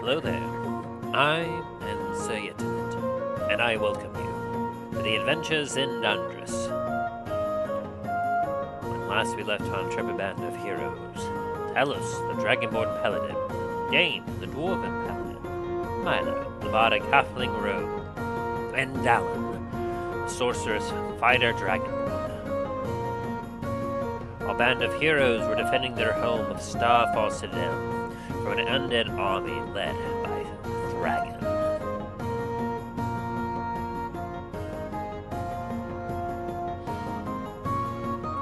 Hello there. I am Sir Lieutenant, and I welcome you to the adventures in Dundras. When last we left our intrepid band of heroes, Helpless, the dragonborn paladin, Dain, the dwarven paladin, Milo, the bardic halfling rogue, and Dallen, the sorceress fighter dragonborn. Our band of heroes were defending their home of Starfall Citadel from an undead army led by Dragon.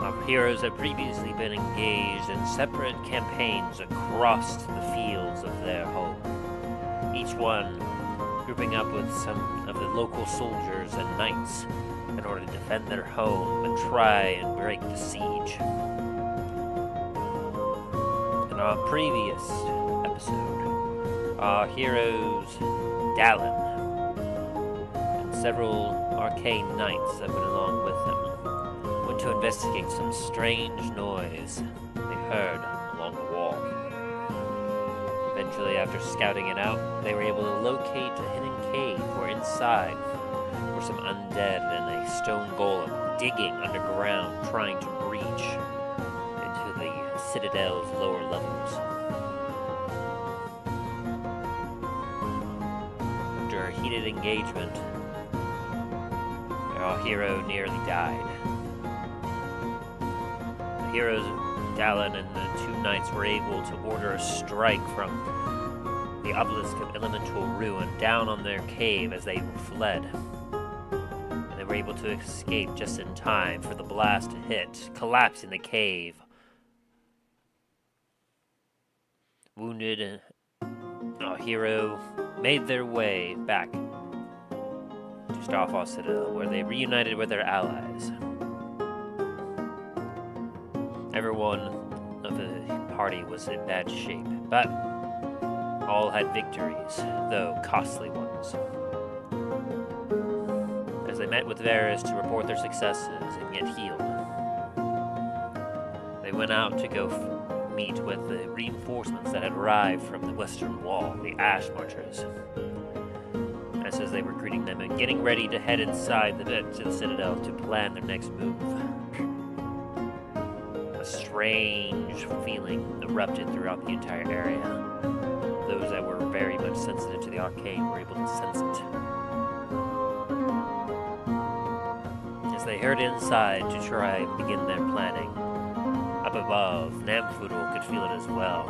Our heroes had previously been engaged in separate campaigns across the fields of their home, each one grouping up with some of the local soldiers and knights in order to defend their home and try and break the siege. In our previous episode, our heroes, Dallen, and several arcane knights that went along with them, went to investigate some strange noise they heard along the wall. Eventually, after scouting it out, they were able to locate a hidden cave where inside were some undead and a stone golem digging underground trying to breach into the citadel's lower levels. After a heated engagement, our hero nearly died. The heroes, Dallen and the two knights, were able to order a strike from the obelisk of elemental ruin down on their cave as they fled. And they were able to escape just in time for the blast to hit, collapsing the cave. Wounded, our hero made their way back to Starfall Citadel, where they reunited with their allies. Everyone of the party was in bad shape, but all had victories, though costly ones. As they met with Varis to report their successes and get healed, they went out to go meet with the reinforcements that had arrived from the western wall, the Ash Marchers. As they were greeting them and getting ready to head inside to the Citadel to plan their next move, a strange feeling erupted throughout the entire area. Those that were very much sensitive to the arcane were able to sense it. As they heard inside to try and begin their planning, up above, Namfoodle could feel it as well,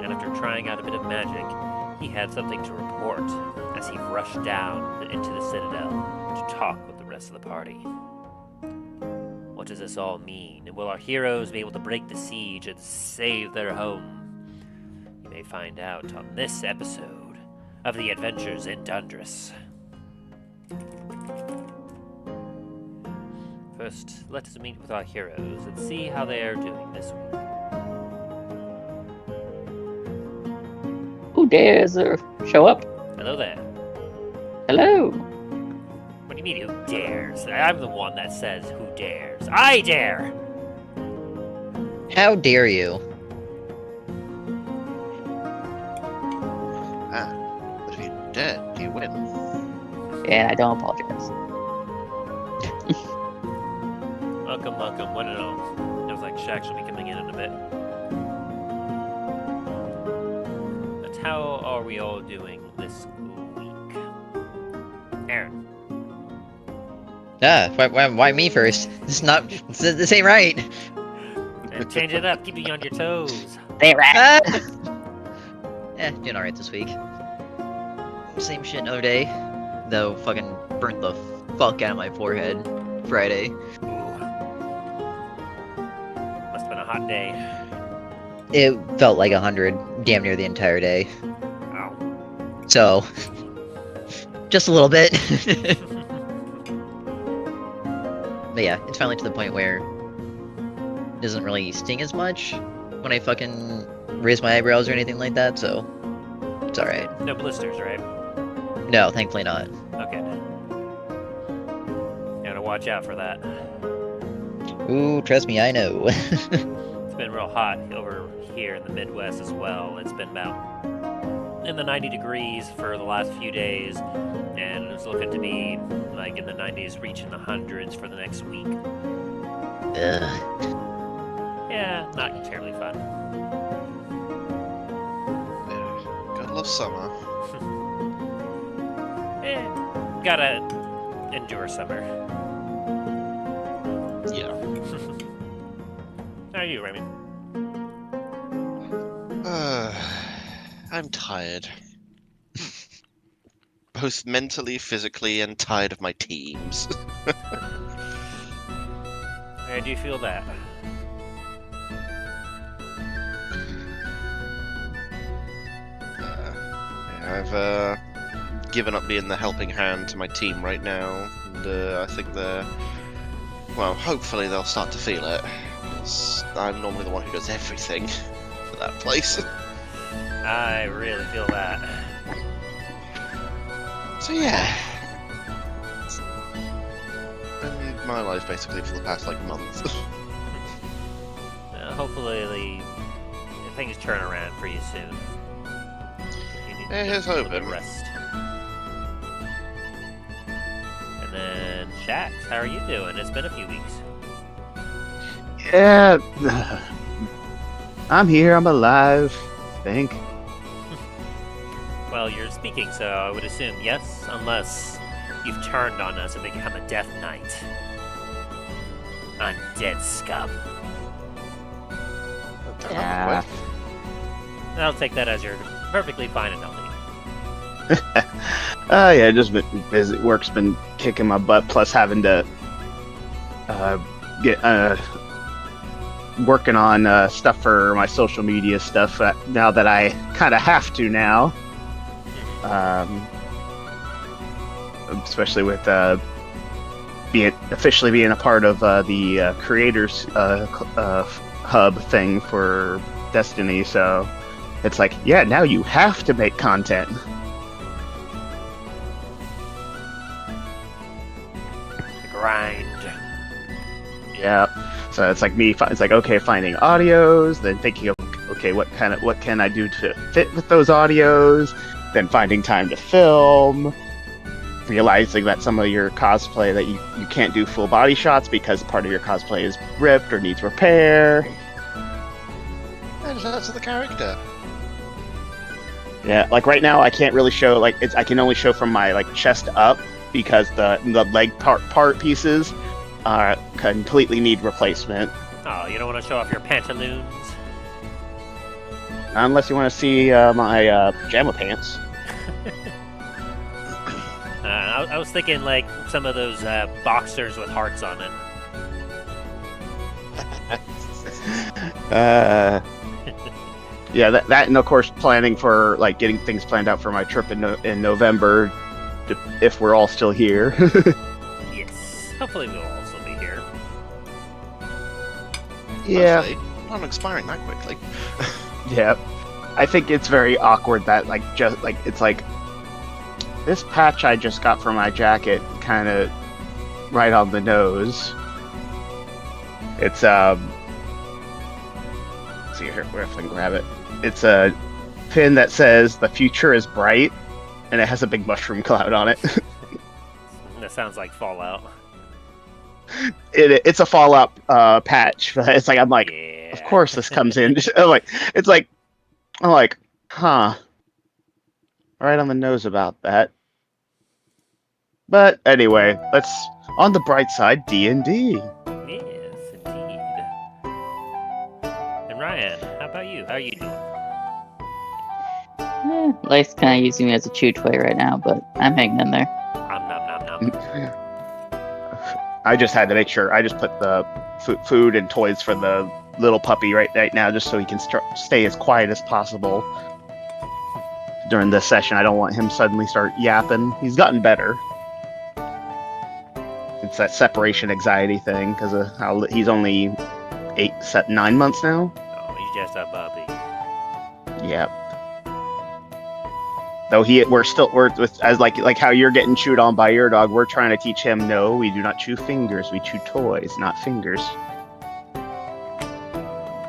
and after trying out a bit of magic, he had something to report as he rushed down into the Citadel to talk with the rest of the party. What does this all mean? And will our heroes be able to break the siege and save their home? You may find out on this episode of The Adventures in Dundras. First, let us meet with our heroes and see how they are doing this week. Who dares show up? Hello there. Hello. What do you mean, who dares? I'm the one that says who dares. I dare! How dare you? But if you're dead, you win. And I don't apologize. Welcome, one and all. Feels like Shaq should be coming in a bit. But how are we all doing this week? Aaron. Why me first? This ain't right. And change it up, keep you on your toes. They rat. Doing alright this week. Same shit another day, though fucking burnt the fuck out of my forehead Friday. Must have been a hot day. It felt like 100 damn near the entire day. Wow. So, just a little bit. But yeah, it's finally to the point where it doesn't really sting as much when I fucking raise my eyebrows or anything like that, so it's alright. No blisters, right? No, thankfully not. Okay. Gotta watch out for that. Ooh, trust me, I know. It's been real hot over here in the Midwest as well. It's been about in the 90 degrees for the last few days, and it's looking to be like in the 90s, reaching the hundreds for the next week. Ugh. Yeah, not terribly fun. God love summer. Gotta endure summer. Yeah. How are you, Remy? I'm tired. Both mentally, physically, and tired of my teams. How do you feel that? I've given up being the helping hand to my team right now, and I think well, hopefully they'll start to feel it, 'cause I'm normally the one who does everything for that place. I really feel that. So yeah, and my life basically for the past like month. Hopefully things turn around for you soon. You need Yeah, here's a little bit hoping. of rest. And then Shax, how are you doing? It's been a few weeks. Yeah, I'm here. I'm alive. I think. Well, you're speaking, so I would assume yes, unless you've turned on us and become a Death Knight. Undead scum. Yeah. And I'll take that as you're perfectly fine and healthy. Yeah, just been busy. Work's been kicking my butt. Plus having to get working on stuff for my social media stuff now that I kind of have to now. Especially with officially being a part of the creators hub thing for Destiny, so it's like, yeah, now you have to make content. The grind. Yeah. So it's like it's like, okay, finding audios, then thinking of, okay, what can I do to fit with those audios, then finding time to film, realizing that some of your cosplay that you can't do full body shots because part of your cosplay is ripped or needs repair. And that's the character. Yeah, like right now I can't really show, like, I can only show from my like chest up because the leg part pieces completely need replacement. Oh, you don't want to show off your pantaloons? Unless you want to see my pajama pants. I was thinking like some of those boxers with hearts on it. Yeah, that and of course planning for like getting things planned out for my trip in November, if we're all still here. Yes, hopefully we'll also be here. Yeah, Hopefully. I'm expiring that quickly. yeah. I think it's very awkward that it's like this patch I just got for my jacket, kind of right on the nose. It's let's see here where if I can grab it. It's a pin that says "The future is bright," and it has a big mushroom cloud on it. That sounds like Fallout. It's a Fallout patch, but it's like I'm like, Yeah. of course this comes in. I'm like, huh, right on the nose about that. But anyway, let's on the bright side, D&D. Yes, indeed. And Ryan, how about you? How are you doing? Life's kind of using me as a chew toy right now, but I'm hanging in there. Nom. I just had to make sure. I just put the food and toys for the little puppy right now, just so he can stay as quiet as possible during this session. I don't want him suddenly start yapping. He's gotten better. It's that separation anxiety thing because of how he's only 9 months now. Oh, he's just a puppy. Yeah. Though we're with as like how you're getting chewed on by your dog. We're trying to teach him, no, we do not chew fingers. We chew toys, not fingers.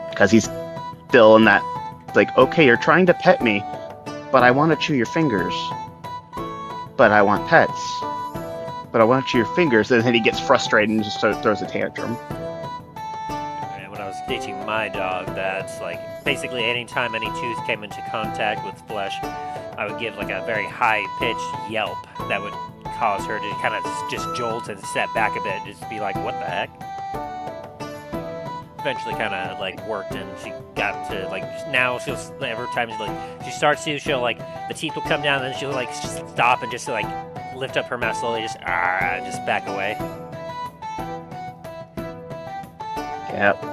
Because he's still in that, like, okay, you're trying to pet me. but I want to chew your fingers. But I want pets. But I want to chew your fingers. And then he gets frustrated and just throws a tantrum. And when I was teaching my dog that, like, basically anytime any tooth came into contact with flesh, I would give like a very high-pitched yelp that would cause her to kind of just jolt and step back a bit, just be like, what the heck? Eventually kind of like worked, and she got to like, now she'll, every time she starts to, she'll like, the teeth will come down and then she'll like stop and just like lift up her mouth slowly, just back away. Yep.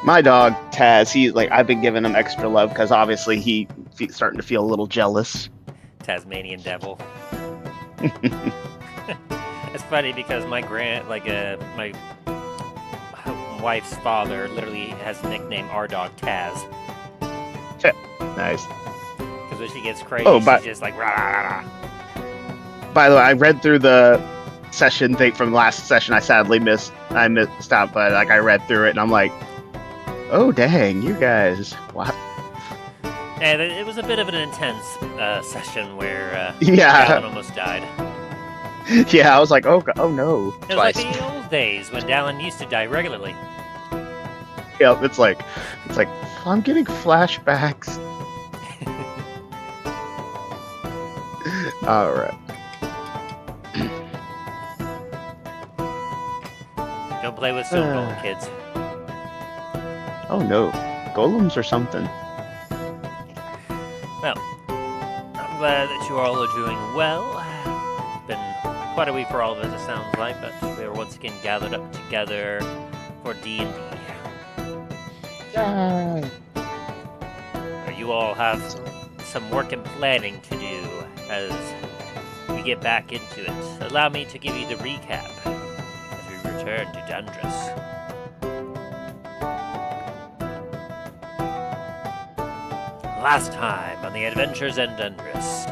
My dog, Taz, he's like, I've been giving him extra love because obviously he's starting to feel a little jealous. Tasmanian devil. It's funny because my my wife's father literally has nicknamed our dog Taz. Nice. Because when she gets crazy, she's just like rah, rah, rah. By the way, I read through the session thing from last session. I sadly missed out, but like I read through it and I'm like, oh dang, you guys! Wow. And it was a bit of an intense session where yeah, Dallen almost died. Yeah, I was like, oh no, it was like the old days when Dallen used to die regularly. Yeah, it's like I'm getting flashbacks. All right. Don't play with stone golem, kids. Oh no, golems or something. Well, I'm glad that you all are doing well. It's been quite a week for all of us, it sounds like, but we are once again gathered up together for D&D. You all have some work and planning to do as we get back into it. Allow me to give you the recap as we return to Dundras. Last time on the adventures in Dundras,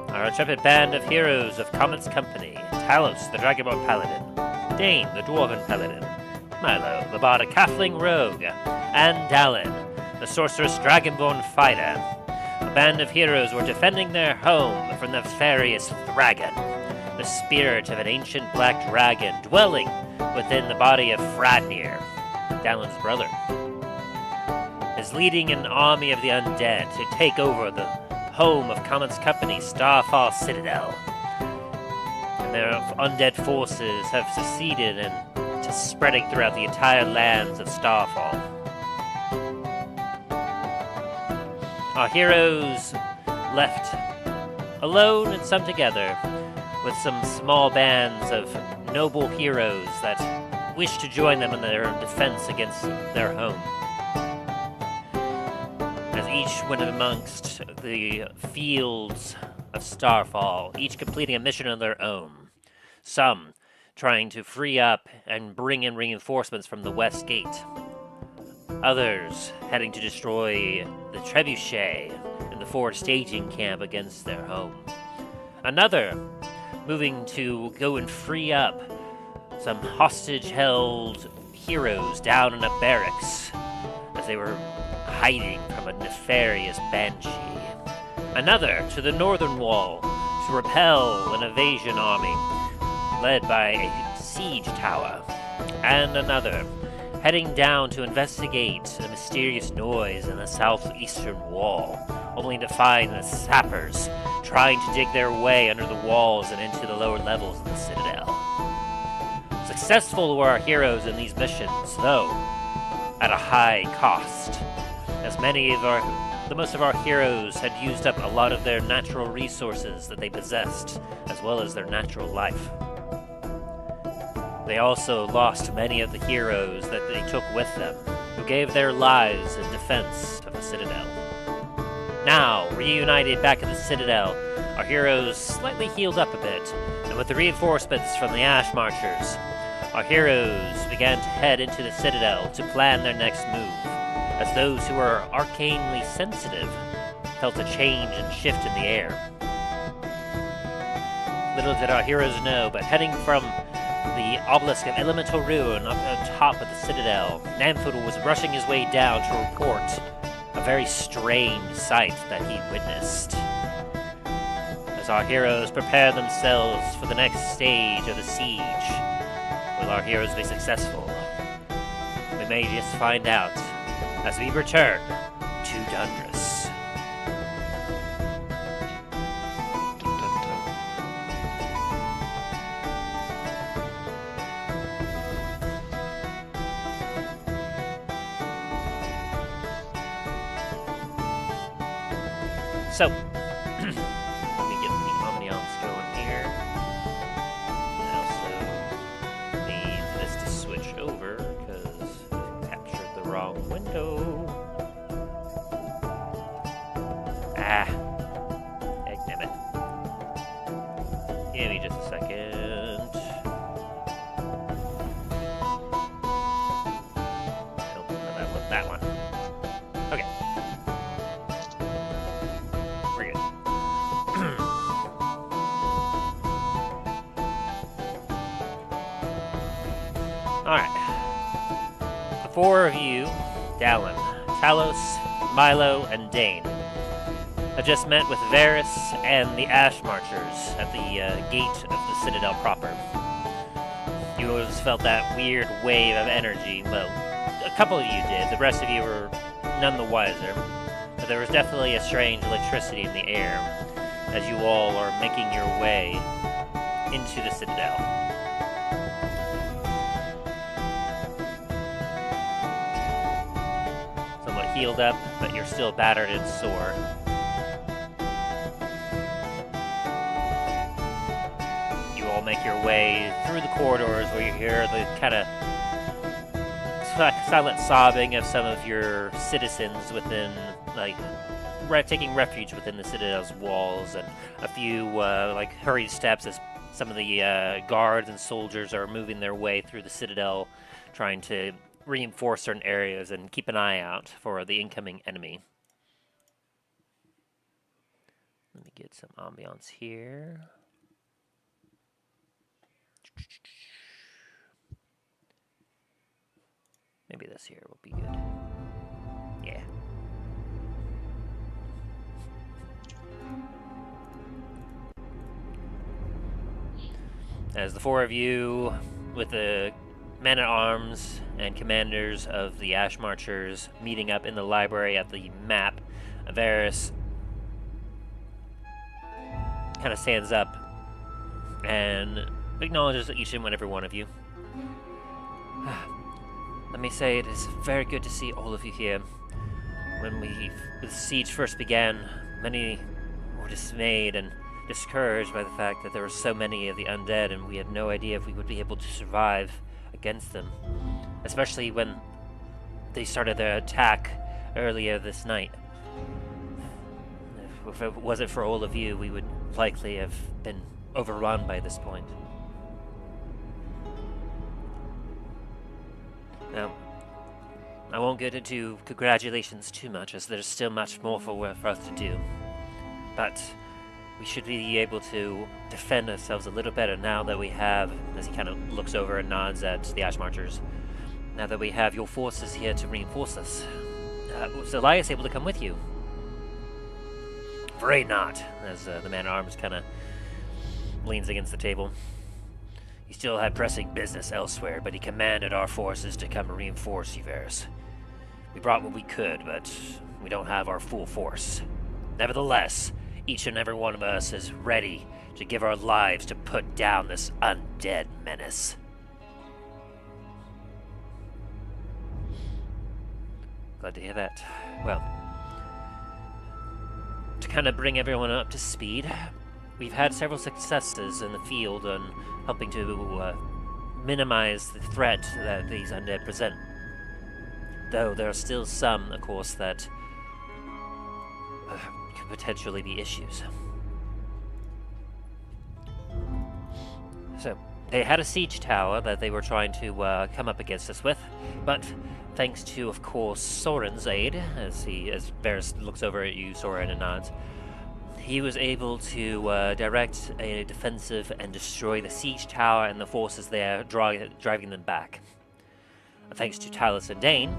our intrepid band of heroes of Comet's company, Talos, the Dragonborn Paladin, Dain, the Dwarven Paladin, Milo, the Bard Halfling Rogue, and Dallen, the Sorceress Dragonborn Fighter. A band of heroes were defending their home from the nefarious Thragon, the spirit of an ancient black dragon dwelling within the body of Fradnir, Dallen's brother, is leading an army of the undead to take over the home of Comet's company, Starfall Citadel. And their undead forces have succeeded in just spreading throughout the entire lands of Starfall. Our heroes left alone and some together with some small bands of noble heroes that wish to join them in their defense against their home. As each went amongst the fields of Starfall, each completing a mission of their own. Some trying to free up and bring in reinforcements from the West Gate. Others heading to destroy the trebuchet in the forward staging camp against their home. Another moving to go and free up some hostage-held heroes down in a barracks as they were hiding from a nefarious banshee. Another to the northern wall to repel an invasion army led by a siege tower. And another heading down to investigate a mysterious noise in the southeastern wall, only to find the sappers trying to dig their way under the walls and into the lower levels of the citadel. Successful were our heroes in these missions, though at a high cost, as most of our heroes had used up a lot of their natural resources that they possessed, as well as their natural life. They also lost many of the heroes that they took with them, who gave their lives in defense of the Citadel. Now, reunited back at the Citadel, our heroes slightly healed up a bit, and with the reinforcements from the Ash Marchers, our heroes began to head into the Citadel to plan their next move, as those who were arcanely sensitive felt a change and shift in the air. Little did our heroes know, but heading from the obelisk of elemental rune up on top of the Citadel, Namfoodle was rushing his way down to report a very strange sight that he witnessed. As our heroes prepare themselves for the next stage of the siege, will our heroes be successful? We may just find out as we return to Dundras. Dun, dun, dun. So, let me get the ambiance going here. I also need this to switch over because I captured the wrong window. Ah, heck damn it. Give me just a second. Nope, I want that one. Okay. We're good. Alright. The four of you, Dallen, Talos, Milo, and Dain, have just met with Varis and the Ash Marchers at the gate of the Citadel proper. You always felt that weird wave of energy. Well, a couple of you did. The rest of you were none the wiser. But there was definitely a strange electricity in the air as you all are making your way into the Citadel. Somewhat healed up, but you're still battered and sore. You all make your way through the corridors where you hear the kind of silent sobbing of some of your citizens within, like, taking refuge within the Citadel's walls, and a few, like, hurried steps as some of the guards and soldiers are moving their way through the Citadel, trying to reinforce certain areas and keep an eye out for the incoming enemy. Let me get some ambiance here. Maybe this here will be good. Yeah. As the four of you, with the men-at-arms and commanders of the Ash Marchers, meeting up in the library at the map, Varis kind of stands up and acknowledges each and every one of you. Let me say it is very good to see all of you here. When the siege first began, many were dismayed and discouraged by the fact that there were so many of the undead, and we had no idea if we would be able to survive against them. Especially when they started their attack earlier this night. If it wasn't for all of you, we would likely have been overrun by this point. Now, I won't get into congratulations too much, as there's still much more for us to do. But we should be able to defend ourselves a little better now that we have, as he kind of looks over and nods at the Ash Marchers, now that we have your forces here to reinforce us. Was Elias able to come with you? Afraid not, as the man-at-arms kind of leans against the table. He still had pressing business elsewhere, but he commanded our forces to come and reinforce you, Varis. We brought what we could, but we don't have our full force. Nevertheless, each and every one of us is ready to give our lives to put down this undead menace. Glad to hear that. Well, to kind of bring everyone up to speed, we've had several successes in the field on helping to minimize the threat that these undead present. Though there are still some, of course, that could potentially be issues. So, they had a siege tower that they were trying to come up against us with, but thanks to, of course, Soren's aid, as Varis looks over at you, Soren, and nods, he was able to direct a defensive and destroy the siege tower and the forces there, driving them back. Thanks to Talos and Dain,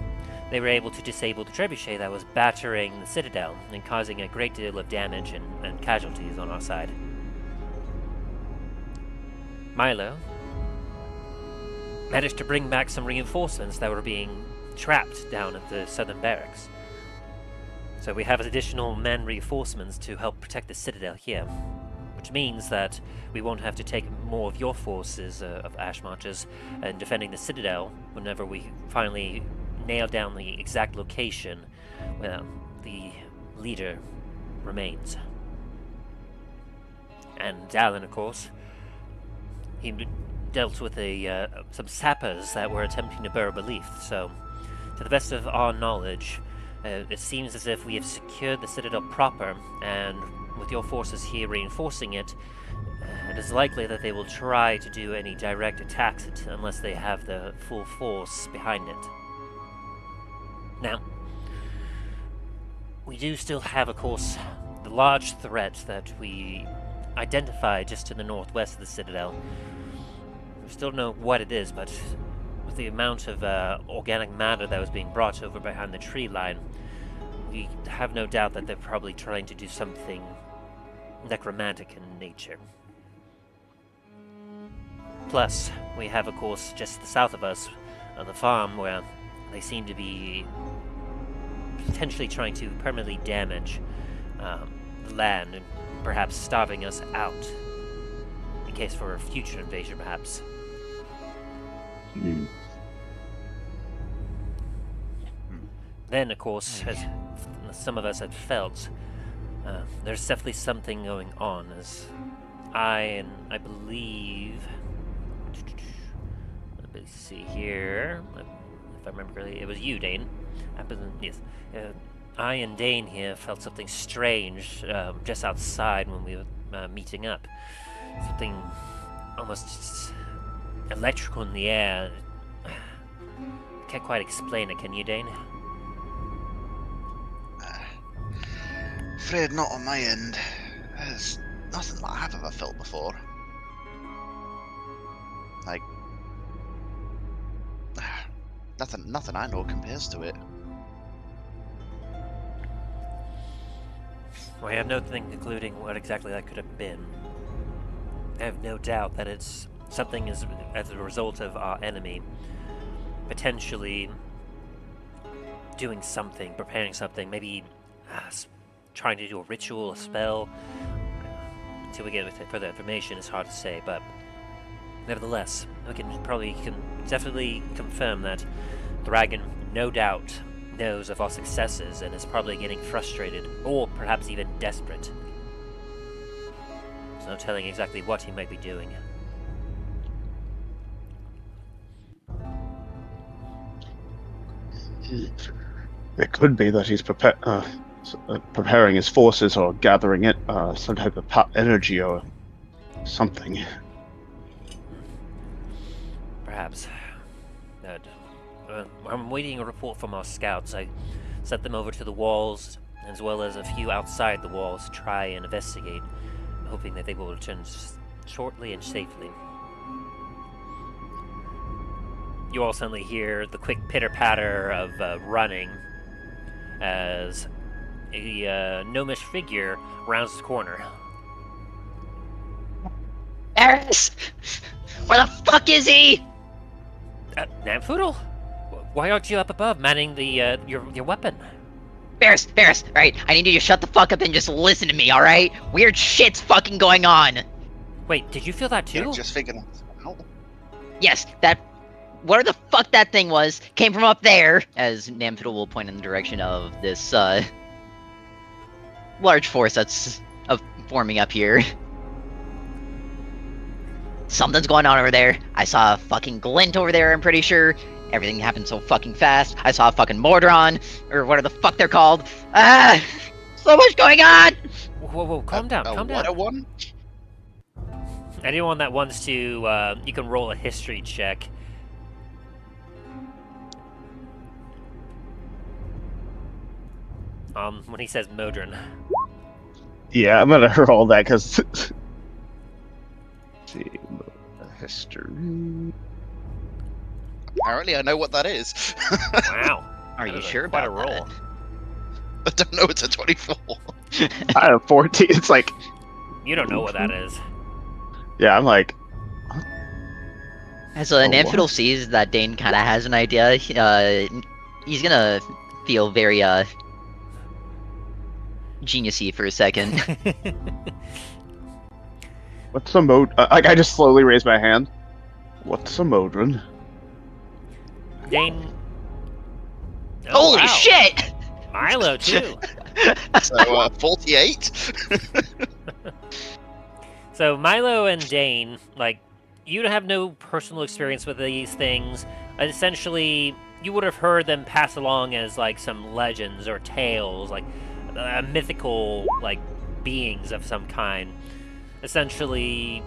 they were able to disable the trebuchet that was battering the citadel and causing a great deal of damage and casualties on our side. Milo managed to bring back some reinforcements that were being trapped down at the southern barracks. So we have additional men reinforcements to help protect the citadel here, which means that we won't have to take more of your forces of Ash Marchers in defending the citadel whenever we finally nail down the exact location where the leader remains. And Dallen, of course, he dealt with some sappers that were attempting to burrow beneath, so to the best of our knowledge, it seems as if we have secured the citadel proper, and with your forces here reinforcing it, it is likely that they will try to do any direct attacks unless they have the full force behind it. Now, we do still have, of course, the large threat that we identified just to the northwest of the citadel. We still don't know what it is, but with the amount of organic matter that was being brought over behind the tree line, we have no doubt that they're probably trying to do something necromantic in nature. Plus, we have, of course, just south of us, the farm where they seem to be potentially trying to permanently damage the land and perhaps starving us out in case for a future invasion, perhaps. Then, of course, as some of us had felt, there's definitely something going on, as I believe, let me see here, if I remember correctly, it was you, Dain. Yes. I and Dain here felt something strange just outside when we were meeting up. Something almost electrical in the air. Can't quite explain it, can you, Dain? Afraid not on my end. There's nothing like I've ever felt before. Like, nothing I know compares to it. Well, I have no thing concluding what exactly that could have been. I have no doubt that it's something as a result of our enemy potentially doing something, preparing something, maybe trying to do a ritual, a spell. Until we get further information, it's hard to say, but nevertheless, we can definitely confirm that the dragon, no doubt, knows of our successes and is probably getting frustrated, or perhaps even desperate. There's no telling exactly what he might be doing. It could be that he's preparing his forces or gathering it, some type of energy or something. Perhaps. I'm waiting a report from our scouts. I sent them over to the walls, as well as a few outside the walls, to try and investigate, hoping that they will return shortly and safely. You all suddenly hear the quick pitter-patter of running as a gnomish figure rounds the corner. Varis! Where the fuck is he? Namfoodle? Why aren't you up above, manning the your weapon? Varis, alright, I need you to shut the fuck up and just listen to me, alright? Weird shit's fucking going on! Wait, did you feel that too? Yeah, just figuring out. Yes, that... whatever the fuck that thing was, came from up there! As Namfoodle will point in the direction of this, large force that's forming up here. Something's going on over there. I saw a fucking glint over there, I'm pretty sure. Everything happened so fucking fast. I saw a fucking Modron, or whatever the fuck they're called. Ah! So much going on! Whoa, calm down, calm down. What a one? Anyone that wants to, you can roll a history check. When he says Modron. Yeah, I'm gonna roll that because. See, history. Apparently, I know what that is. Wow. Are That you is sure quite about a roll? I don't know. It's a 24. I have 14. It's like, You don't know what that is. yeah, I'm like, As Oh, Namfoodle what? sees that Dane kind of has an idea, he's gonna feel very geniusy for a second. what's a mod? Like, I just slowly raise my hand. What's a Modron? Dane. Oh, Holy wow. shit! Milo too. So 48. So Milo and Dane, like, you have no personal experience with these things. Essentially, you would have heard them pass along as like some legends or tales, like mythical like beings of some kind. Essentially,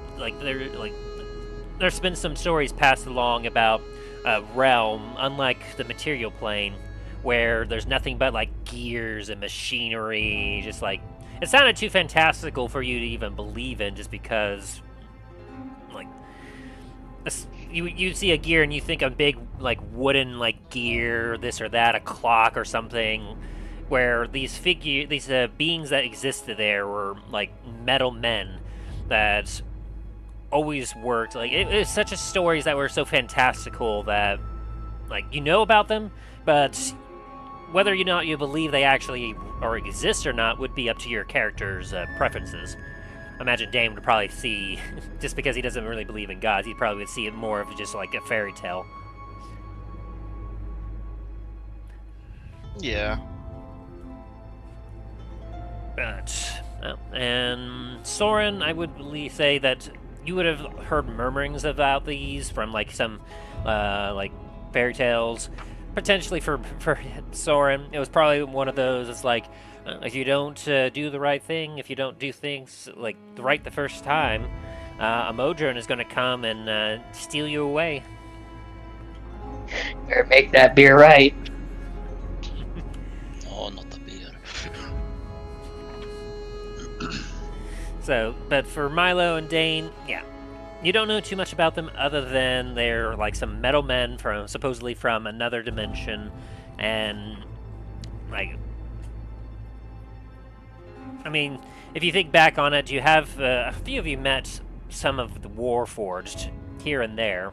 there's been some stories passed along about a realm, unlike the material plane, where there's nothing but like gears and machinery, just like it sounded too fantastical for you to even believe in, just because like you see a gear and you think a big like wooden like gear, this or that, a clock or something, where these beings that existed there were like metal men that always worked. Like it was such a stories that were so fantastical that like you know about them, but whether or not you believe they actually or exist or not would be up to your character's preferences. I imagine Dane would probably see, just because he doesn't really believe in gods, he probably would see it more of just like a fairy tale. Yeah. But, and Soren, I would say that you would have heard murmurings about these from like some like fairy tales. Potentially for Soren, it was probably one of those. It's like if you don't do the right thing, if you don't do things like right the first time, a Modron is going to come and steal you away. Better make that beer right. Oh, not the beer. So, but for Milo and Dane, yeah, you don't know too much about them other than they're like some metal men from supposedly from another dimension, and like, I mean, if you think back on it, you have a few of you met some of the Warforged here and there,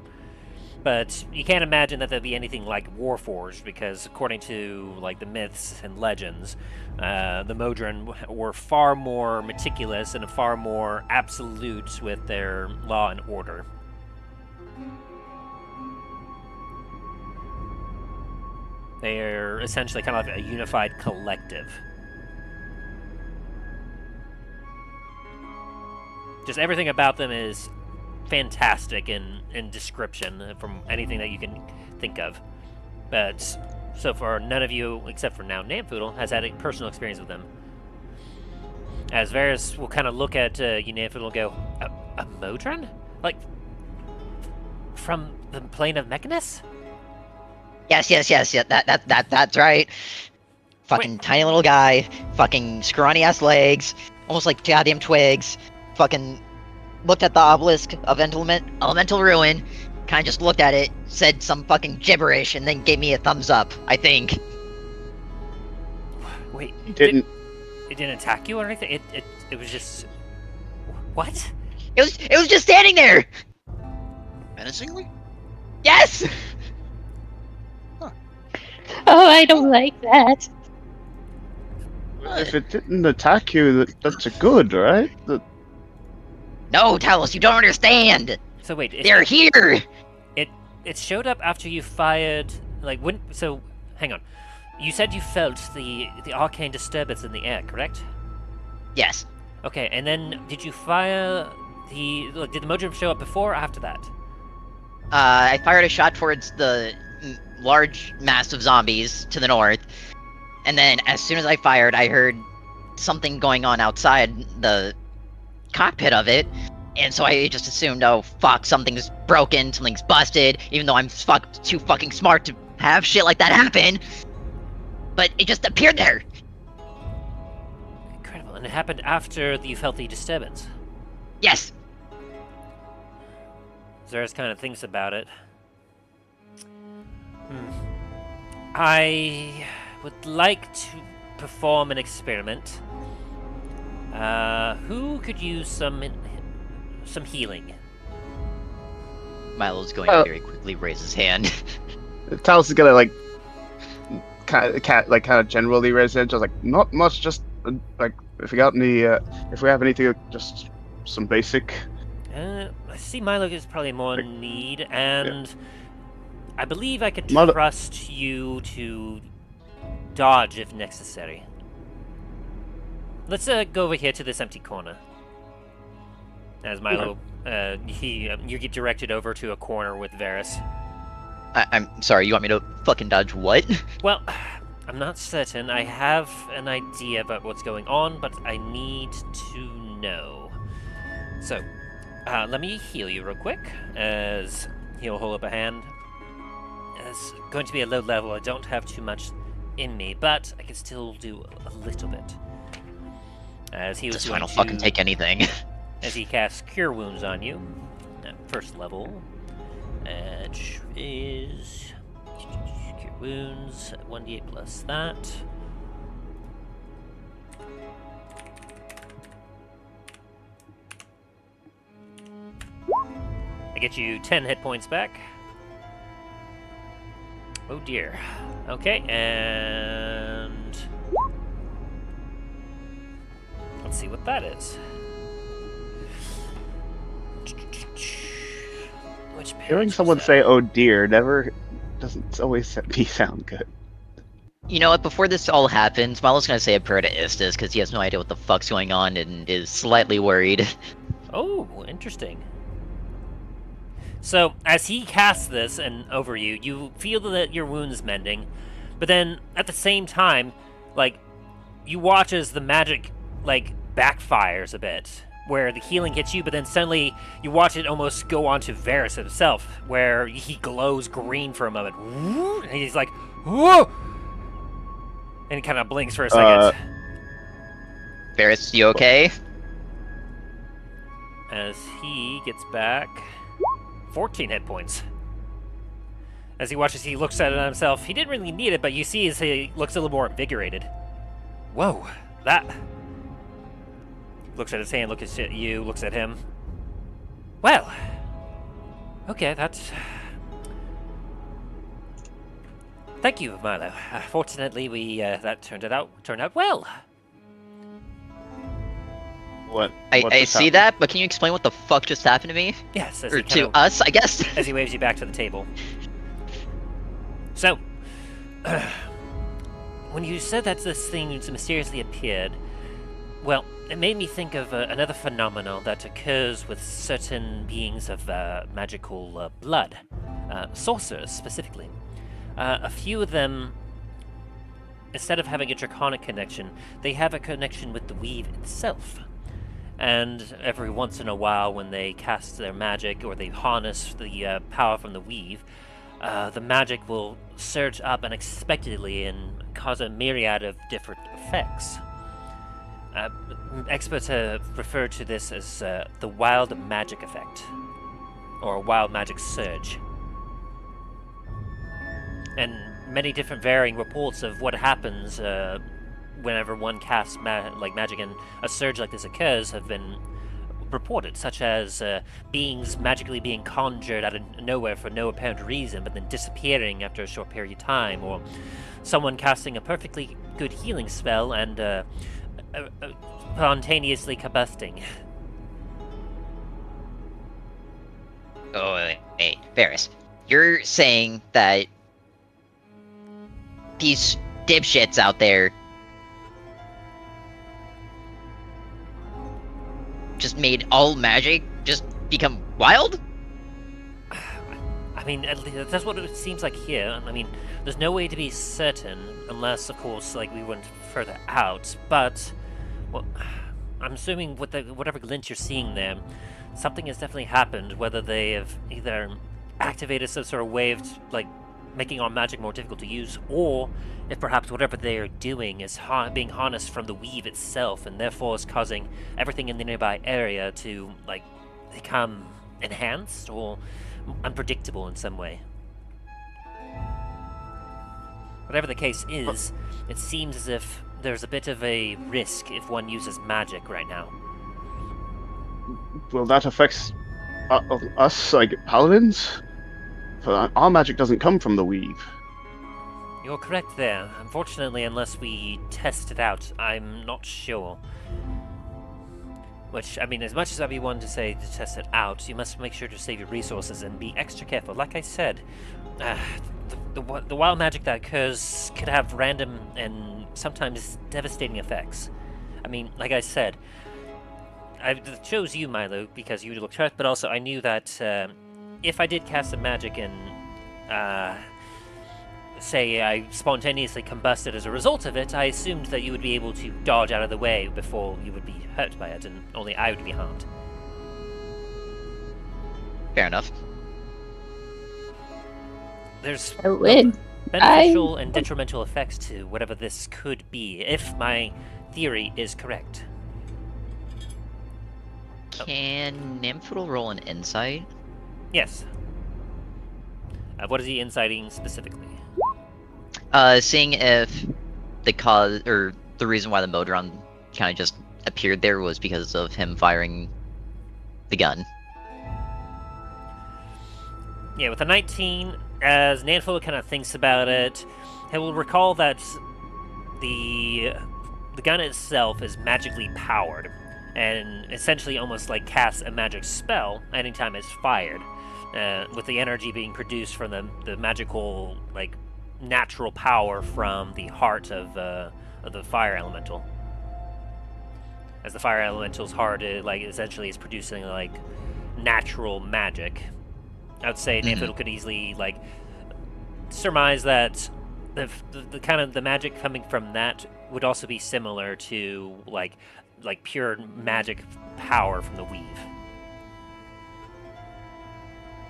but you can't imagine that there'd be anything like Warforged, because according to like the myths and legends, the Modron were far more meticulous and far more absolute with their law and order. They are essentially kind of like a unified collective. Just everything about them is fantastic in description from anything that you can think of. But so far, none of you, except for now Namfoodle, has had a personal experience with them. As Varis will kind of look at you, Namfoodle, and go, a Modron? Like, from the plane of Mechanus? Yes, yeah, that's right. Fucking tiny little guy, fucking scrawny ass legs, almost like goddamn twigs. Fucking looked at the obelisk of elemental ruin, kind of just looked at it, said some fucking gibberish, and then gave me a thumbs up, I think. Wait, It didn't. It didn't attack you or anything? It was just... What? It was just standing there! Menacingly? Yes! Oh, I don't like that. If it didn't attack you, that's a good, right? No, Talos, you don't understand! So wait, They're here! It showed up after you fired, like, when, so, hang on. You said you felt the arcane disturbance in the air, correct? Yes. Okay, and then did you fire did the Modron show up before or after that? I fired a shot towards the large mass of zombies to the north, and then as soon as I fired, I heard something going on outside the cockpit of it, and so I just assumed, oh fuck, something's broken, something's busted, even though I'm too fucking smart to have shit like that happen. But it just appeared there. Incredible, and it happened after you felt the disturbance. Yes. Zeres kind of thinks about it. I would like to perform an experiment. Who could use some healing? Milo's going to very quickly raise his hand. Talos is gonna like kind of generally residential, like not much, just like if we have anything, just some basic. I see Milo is probably more in need, and I believe I could Milo- trust you to dodge if necessary. Let's go over here to this empty corner. As Milo, you get directed over to a corner with Varis. I'm sorry, you want me to fucking dodge what? Well, I'm not certain. I have an idea about what's going on, but I need to know. So, let me heal you real quick, as he'll hold up a hand. It's going to be a low level. I don't have too much in me, but I can still do a little bit. As he was This going one will to, fucking take anything. as he casts Cure Wounds on you, at first level, which is Cure Wounds, 1d8 plus that. I get you 10 hit points back. Oh dear. Okay, and let's see what that is. Which Hearing someone say "oh dear" never doesn't always me sound good. You know what, before this all happens, Milo's gonna say a prayer to Istis, because he has no idea what the fuck's going on and is slightly worried. Oh, interesting. So, as he casts this and over you, you feel that your wound's mending, but then at the same time, like, you watch as the magic, like, backfires a bit, where the healing hits you, but then suddenly you watch it almost go onto Varis himself, where he glows green for a moment, and he's like, whoa! And he kind of blinks for a second. Varys, you okay? As he gets back 14 hit points. As he watches, he looks at it himself. He didn't really need it, but you see as he looks a little more invigorated. Whoa, that... Looks at his hand, looks at you, looks at him. Well, okay, that's... Thank you, Milo. Fortunately, we that turned out well. What? I just see happened? that, but can you explain what the fuck just happened to me? Yes, as Or he to kind us, I guess? as he waves you back to the table. So, when you said that this thing mysteriously appeared, well, it made me think of another phenomenon that occurs with certain beings of magical blood, sorcerers specifically. A few of them, instead of having a draconic connection, they have a connection with the weave itself. And every once in a while, when they cast their magic or they harness the power from the weave, the magic will surge up unexpectedly and cause a myriad of different effects. Experts have referred to this as the wild magic effect, or wild magic surge. And many different varying reports of what happens whenever one casts magic and a surge like this occurs have been reported, such as beings magically being conjured out of nowhere for no apparent reason, but then disappearing after a short period of time, or someone casting a perfectly good healing spell and spontaneously combusting. Oh, wait, Varys. You're saying that these dipshits out there just made all magic just become wild? I mean, at least that's what it seems like here. I mean, there's no way to be certain, unless, of course, like, we went further out, but, well, I'm assuming with whatever glint you're seeing there, something has definitely happened, whether they have either activated some sort of way of, like, making our magic more difficult to use, or if perhaps whatever they are doing is being harnessed from the weave itself, and therefore is causing everything in the nearby area to, like, become enhanced or unpredictable in some way. Whatever the case is, it seems as if there's a bit of a risk if one uses magic right now. Well, that affects us, like paladins. Our magic doesn't come from the weave. You're correct there. Unfortunately, unless we test it out, I'm not sure. Which, I mean, as much as I'd be one to say to test it out, you must make sure to save your resources and be extra careful. Like I said, the wild magic that occurs could have random and sometimes devastating effects. I mean, like I said, I chose you, Milo, because you look hurt, but also I knew that if I did cast some magic and, say I spontaneously combusted as a result of it, I assumed that you would be able to dodge out of the way before you would be hurt by it, and only I would be harmed. Fair enough. There's I would. beneficial and detrimental effects to whatever this could be, if my theory is correct. Can Namfoodle roll an insight? Yes. What is he inciting specifically? Seeing if the cause or the reason why the Modron kind of just appeared there was because of him firing the gun. Yeah, with a 19, as Namfoodle kind of thinks about it, he will recall that the gun itself is magically powered, and essentially almost like casts a magic spell anytime it's fired, with the energy being produced from the magical, like, natural power from the heart of the fire elemental. As the fire elemental's heart, like, essentially is producing, like, natural magic. I would say Namfoodle could easily, like, surmise that the kind of the magic coming from that would also be similar to, like pure magic power from the weave.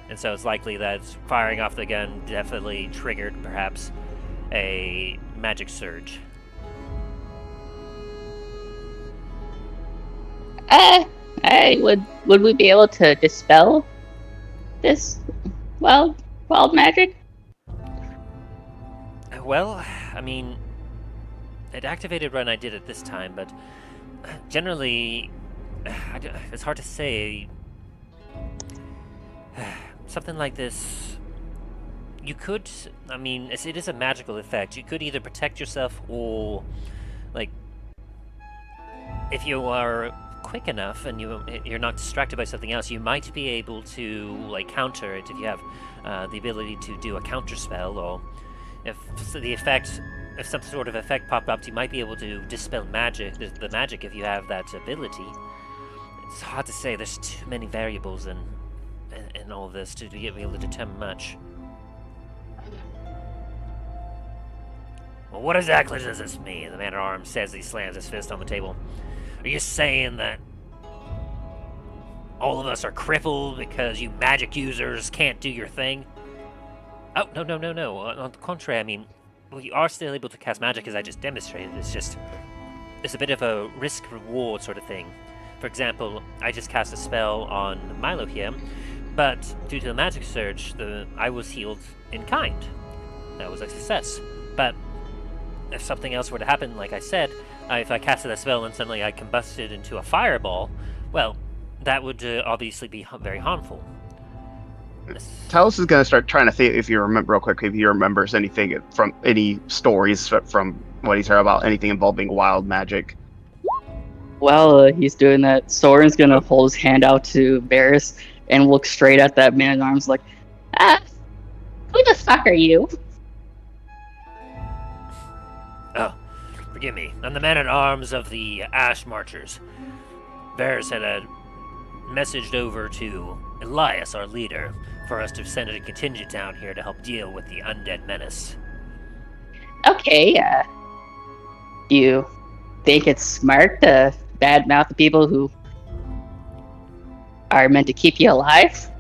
And so it's likely that firing off the gun definitely triggered, perhaps, a magic surge. Would we be able to dispel this wild magic? Well, I mean, it activated when I did it this time, but generally, it's hard to say. Something like this, you could, I mean, it is a magical effect. You could either protect yourself or, like, if you are quick enough and you're not distracted by something else, you might be able to, like, counter it if you have the ability to do a counter spell, or if some sort of effect popped up, you might be able to dispel the magic if you have that ability. It's hard to say. There's too many variables in all of this to be able to determine much. Well, what exactly does this mean? The man-at-arms says, he slams his fist on the table. Are you saying that all of us are crippled because you magic users can't do your thing? Oh, no. On the contrary, I mean, we are still able to cast magic, as I just demonstrated. It's a bit of a risk-reward sort of thing. For example, I just cast a spell on Milo here, but due to the magic surge, I was healed in kind. That was a success. But if something else were to happen, like I said, if I casted a spell and suddenly I combusted into a fireball, well, that would obviously be very harmful. Talos is going to start trying to think, if you remember real quick, if he remembers anything from any stories from what he's heard about anything involving wild magic. While he's doing that, Soren's gonna hold his hand out to Varis and look straight at that man-at-arms like, who the fuck are you? Oh, forgive me. I'm the man-at-arms of the Ash Marchers. Varis had messaged over to Elias, our leader, for us to send a contingent down here to help deal with the undead menace. Okay, do you think it's smart to badmouth the people who are meant to keep you alive?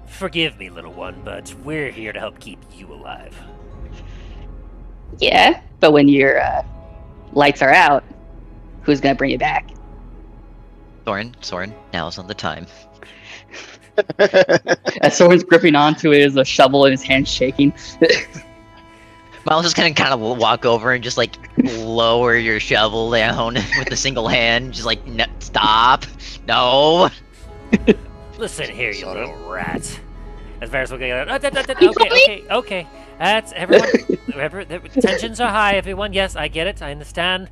Forgive me, little one, but we're here to help keep you alive. Yeah, but when your lights are out, who's gonna bring you back? Soren, now's not the time. As Soren's gripping onto it, is a shovel in his hand shaking. Miles just gonna kind of walk over and just like lower your shovel down with a single hand. Just like, no, stop. No. Listen here, you Sorry. little rat. As Varis will go, okay. That's everyone. The tensions are high, everyone. Yes, I get it. I understand.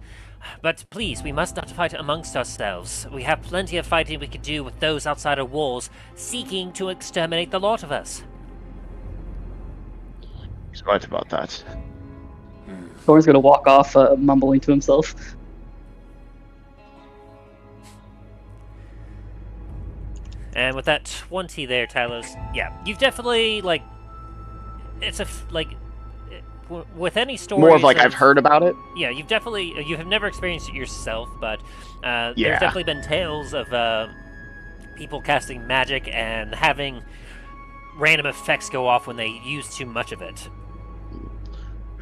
But please, we must not fight amongst ourselves. We have plenty of fighting we could do with those outside our walls, seeking to exterminate the lot of us. He's right about that. Thorn's gonna walk off, mumbling to himself. And with that 20 there, Talos, yeah, you've definitely, like, it's with any story. More of like I've heard about it. Yeah, you have never experienced it yourself, but Yeah. there's definitely been tales of people casting magic and having random effects go off when they use too much of it.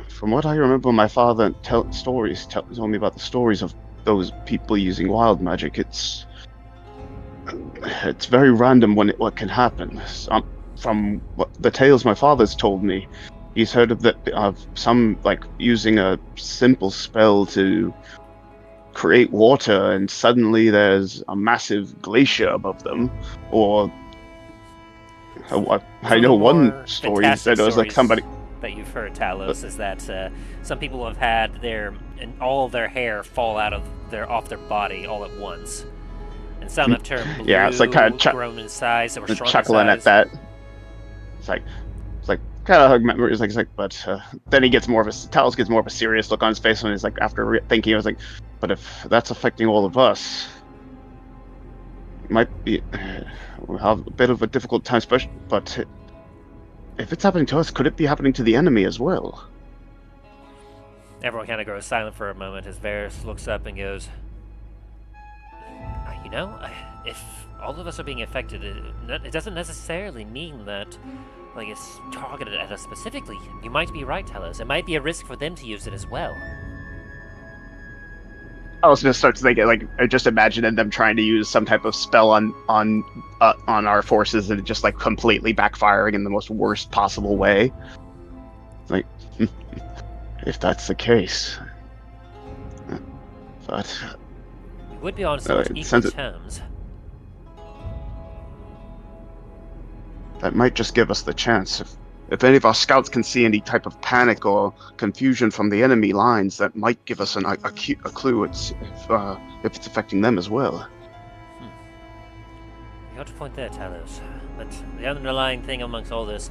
From what I remember, my father told me about the stories of those people using wild magic. It's very random what can happen. From what the tales my father's told me, he's heard of some like using a simple spell to create water, and suddenly there's a massive glacier above them. Or I know one story that it was like somebody that you've heard, Talos, is that some people have had all of their hair fall off their body all at once, and some have turned blue, yeah, it's like kind of grown in size, or shrunk chuckling in size. at that. It's like kind of hug memories. But then Talos gets more of a serious look on his face when he's like, after thinking, I was like, but if that's affecting all of us, it might be we'll have a bit of a difficult time, but if it's happening to us, could it be happening to the enemy as well? Everyone kind of grows silent for a moment as Varis looks up and goes, if all of us are being affected, it doesn't necessarily mean that like it's targeted at us specifically. You might be right, Talos. It might be a risk for them to use it as well. I was just start to think, like, I just imagining them trying to use some type of spell on our forces and just like completely backfiring in the most worst possible way. Like, if that's the case, but We would be on such equal terms. That might just give us the chance. If any of our scouts can see any type of panic or confusion from the enemy lines, that might give us a clue if it's affecting them as well. You got a point there, Talos. But the underlying thing amongst all this,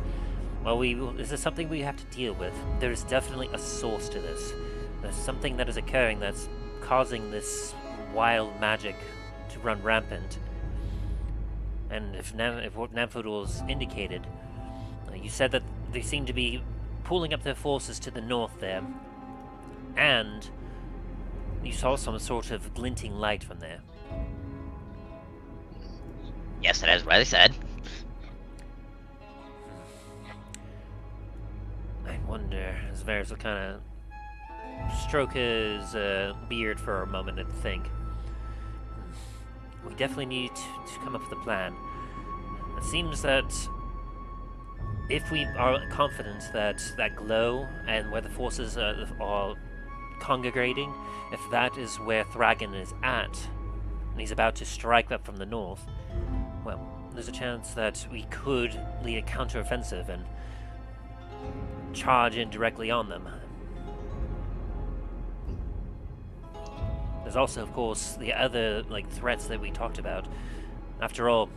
this is something we have to deal with. There is definitely a source to this. There's something that is occurring that's causing this wild magic to run rampant. And if what Namfoodle's indicated, you said that they seem to be pulling up their forces to the north there, and you saw some sort of glinting light from there. Yes, that is what I said. I wonder, as Varis will kind of stroke his beard for a moment and think. We definitely need to come up with a plan. It seems that if we are confident that that glow and where the forces are congregating, if that is where Thragon is at, and he's about to strike up from the north, well, there's a chance that we could lead a counteroffensive and charge in directly on them. There's also, of course, the other threats that we talked about. After all,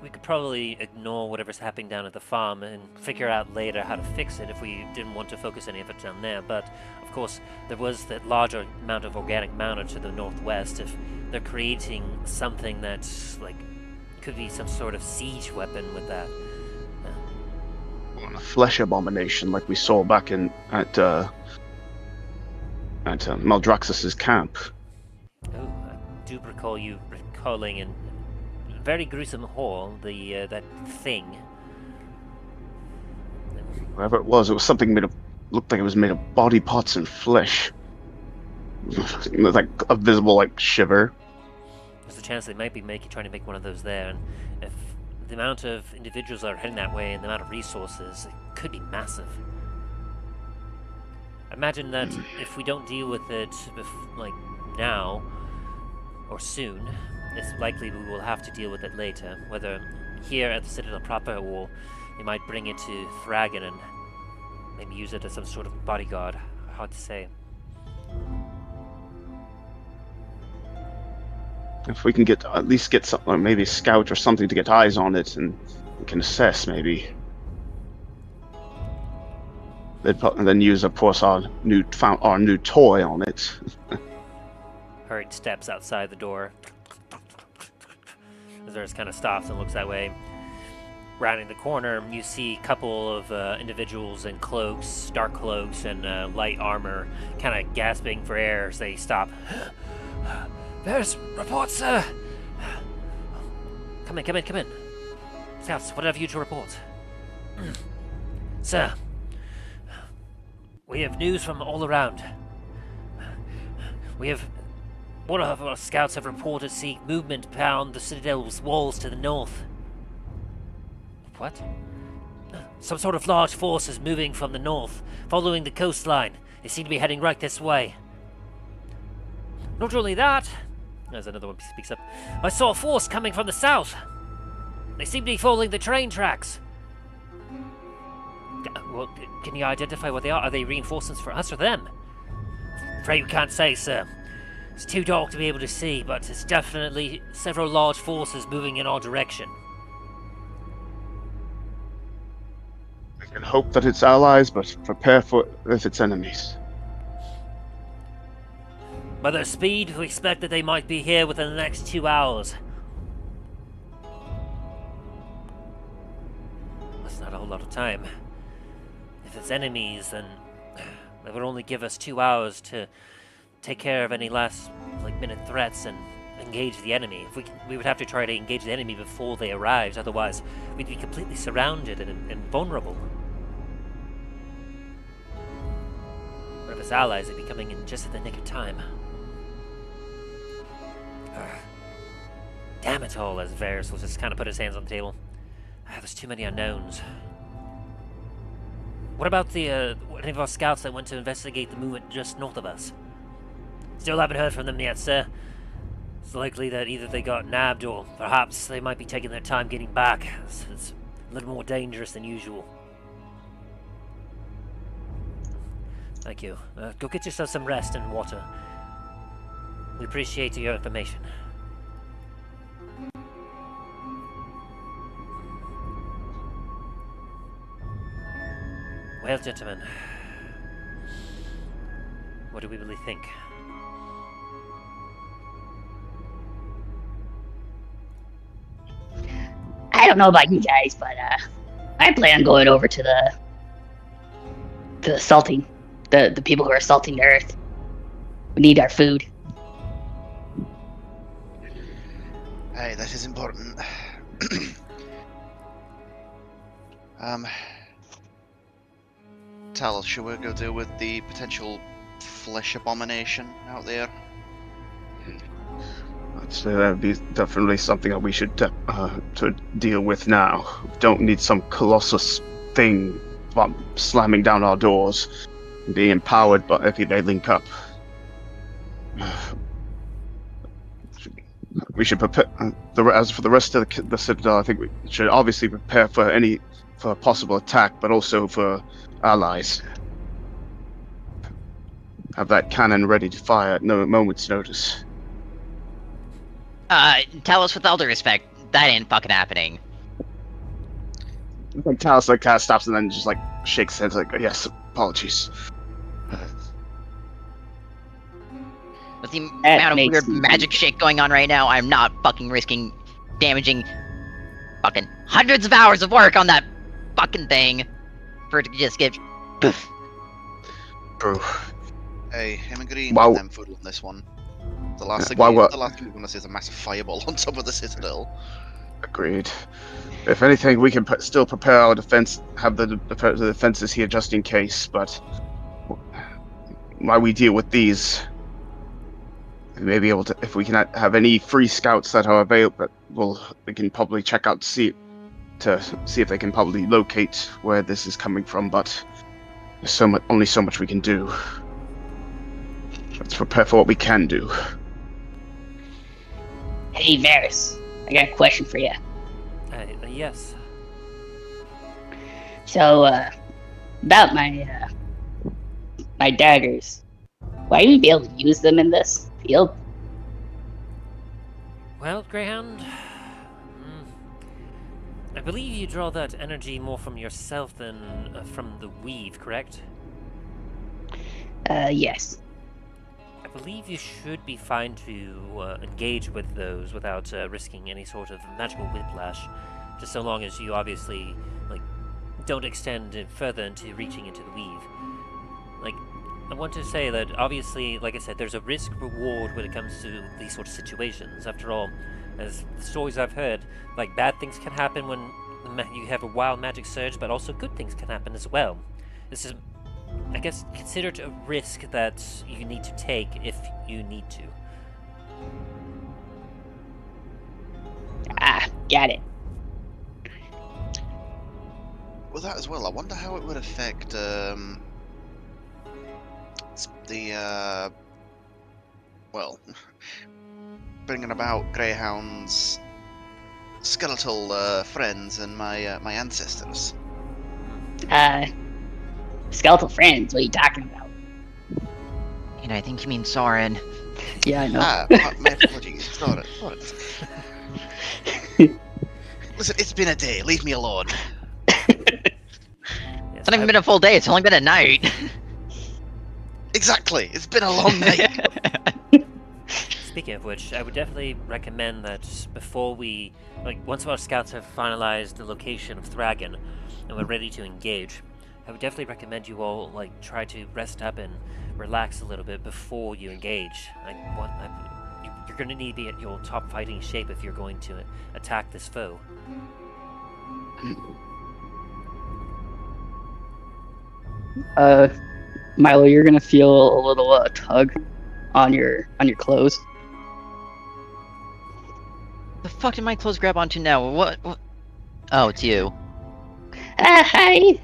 we could probably ignore whatever's happening down at the farm and figure out later how to fix it if we didn't want to focus any of it down there. But, of course, there was that larger amount of organic matter to the northwest. If they're creating something that, could be some sort of siege weapon with that. A flesh abomination like we saw back at Maldraxxus's camp. Oh, I do recall you recalling in a very gruesome hall that thing. Whatever it was something looked like it was made of body parts and flesh. It was like a visible shiver. There's a chance they might be trying to make one of those there, and if the amount of individuals that are heading that way and the amount of resources, it could be massive. Imagine that if we don't deal with it, like, now, or soon, it's likely we will have to deal with it later, whether here at the Citadel proper, or they might bring it to Thragon and maybe use it as some sort of bodyguard. Hard to say. If we can at least get something, maybe a scout or something to get eyes on it, and we can assess, maybe. And then use, of course, our new toy on it. Hurried steps outside the door. Azura's kind of stops and looks that way. Rounding the corner, you see a couple of individuals in cloaks, dark cloaks, and light armor, kind of gasping for air as they stop. There's reports, sir! Come in. Scouts, what have you to report? Sir, we have news from all around. One of our scouts have reported seeing movement beyond the Citadel's walls to the north. What? Some sort of large force is moving from the north, following the coastline. They seem to be heading right this way. Not only that, as another one speaks up, I saw a force coming from the south. They seem to be following the train tracks. Well, can you identify what they are? Are they reinforcements for us or them? Afraid we can't say, sir. It's too dark to be able to see, but it's definitely several large forces moving in our direction. We can hope that it's allies, but prepare for if it's enemies. By their speed, we expect that they might be here within the next 2 hours. That's not a whole lot of time. If it's enemies, then they would only give us 2 hours to take care of any last minute threats and engage the enemy. If we would have to try to engage the enemy before they arrived, otherwise we'd be completely surrounded and vulnerable. But if it's allies, they'd be coming in just at the nick of time. Damn it all, as Varis will just kind of put his hands on the table. There's too many unknowns. What about any of our scouts that went to investigate the movement just north of us? Still haven't heard from them yet, sir. It's likely that either they got nabbed or perhaps they might be taking their time getting back. It's a little more dangerous than usual. Thank you. Go get yourself some rest and water. We appreciate your information. Well, gentlemen, what do we really think? I don't know about you guys, but I plan on going over to the salting, the people who are salting the earth. We need our food. Hey, that is important. Tal, should we go deal with the potential flesh abomination out there? I'd say that would be definitely something that we should to deal with now. We don't need some colossus thing slamming down our doors and being empowered, but if they link up. We should prepare. As for the rest of the Citadel, I think we should obviously prepare for a possible attack, but also for allies. Have that cannon ready to fire at no moment's notice. Tell us with all due respect, that ain't fucking happening. Like Talos kind of stops and then just shakes his head yes, apologies. With the amount of weird magic shit going on right now, I'm not fucking risking damaging fucking hundreds of hours of work on that fucking thing for it to just get poof. True. Hey, I'm agreeing Wow. with Namfoodle on this one. The last thing Wow, we're going to see is a massive fireball on top of the Citadel. Agreed. If anything, we can still prepare our defense, have the defenses here just in case, but while we deal with these, we may be able to, if we can have any free scouts that are available, we can probably check out to see if they can probably locate where this is coming from, but There's only so much we can do. Let's prepare for what we can do. Hey, Varis, I got a question for you. Yes. So, about my daggers. Will I even be able to use them in this field? Well, Greyhound, I believe you draw that energy more from yourself than from the weave, correct? Yes. I believe you should be fine to engage with those without risking any sort of magical whiplash, just so long as you obviously, don't extend it further into reaching into the weave. I want to say that obviously, like I said, there's a risk-reward when it comes to these sort of situations. After all, as the stories I've heard, bad things can happen when you have a wild magic surge, but also good things can happen as well. This is, I guess, considered a risk that you need to take if you need to. Got it. With that as well, I wonder how it would affect bringing about Greyhound's skeletal friends and my ancestors. Skeletal friends, what are you talking about? And I think you mean Soren. Yeah, I know. My apologies. Sorry. Listen, it's been a day. Leave me alone. It's not even been a full day, it's only been a night. Exactly. It's been a long night. Speaking of which, I would definitely recommend that before we, once our scouts have finalized the location of Thragon and we're ready to engage, I would definitely recommend you all, try to rest up and relax a little bit before you engage. You're going to need to be at your top fighting shape if you're going to attack this foe. Milo, you're gonna feel a little tug on your clothes. The fuck did my clothes grab onto now? What? Oh, it's you. Hi.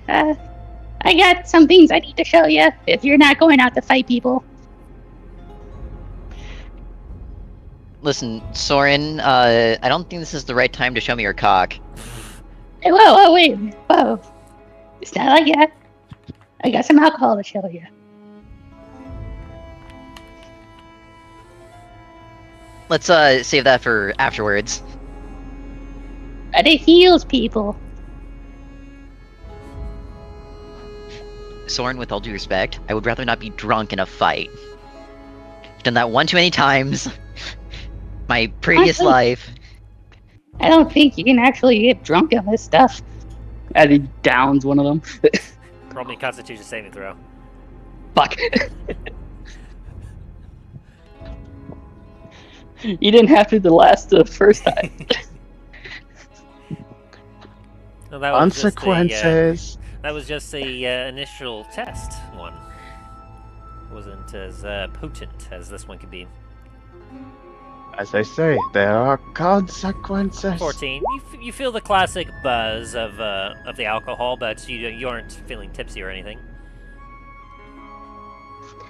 I got some things I need to show you if you're not going out to fight people. Listen, Soren, I don't think this is the right time to show me your cock. Hey, whoa, wait a minute. Whoa. It's not like that. I got some alcohol to show you. Let's save that for afterwards. But it heals people. Soren, with all due respect, I would rather not be drunk in a fight. I've done that one too many times. My previous life. I don't think you can actually get drunk on this stuff. As he downs one of them. Roll me a Constitution saving throw. Fuck. You didn't have to the first time. No, that was Consequences. that was just the initial test one. It wasn't as potent as this one could be. As I say, there are consequences. 14. You feel the classic buzz of the alcohol, but you aren't feeling tipsy or anything.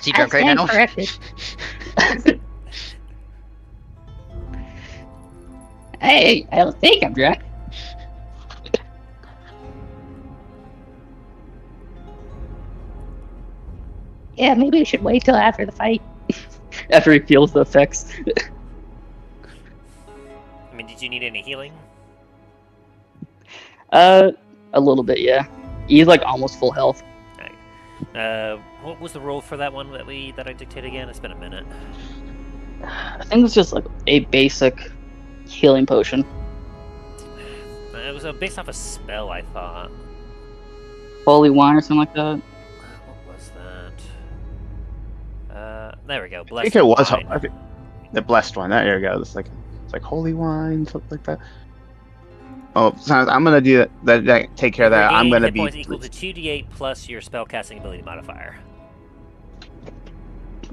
Is he drunk right now? Hey, I don't think I'm drunk. Yeah, maybe we should wait till after the fight. After he feels the effects. I mean, did you need any healing? A little bit, yeah. He's almost full health. What was the roll for that one that I dictated again? It's been a minute. I think it's just a basic healing potion. It was based off a spell, I thought. Holy wine or something like that. What was that? There we go. I Blessed think it was. wine. I think the blessed one. There you go. It's like holy wine, something like that. Oh, so I'm gonna do that. Take care of that. I'm gonna hit be points equal to 2d8 plus your spellcasting ability modifier.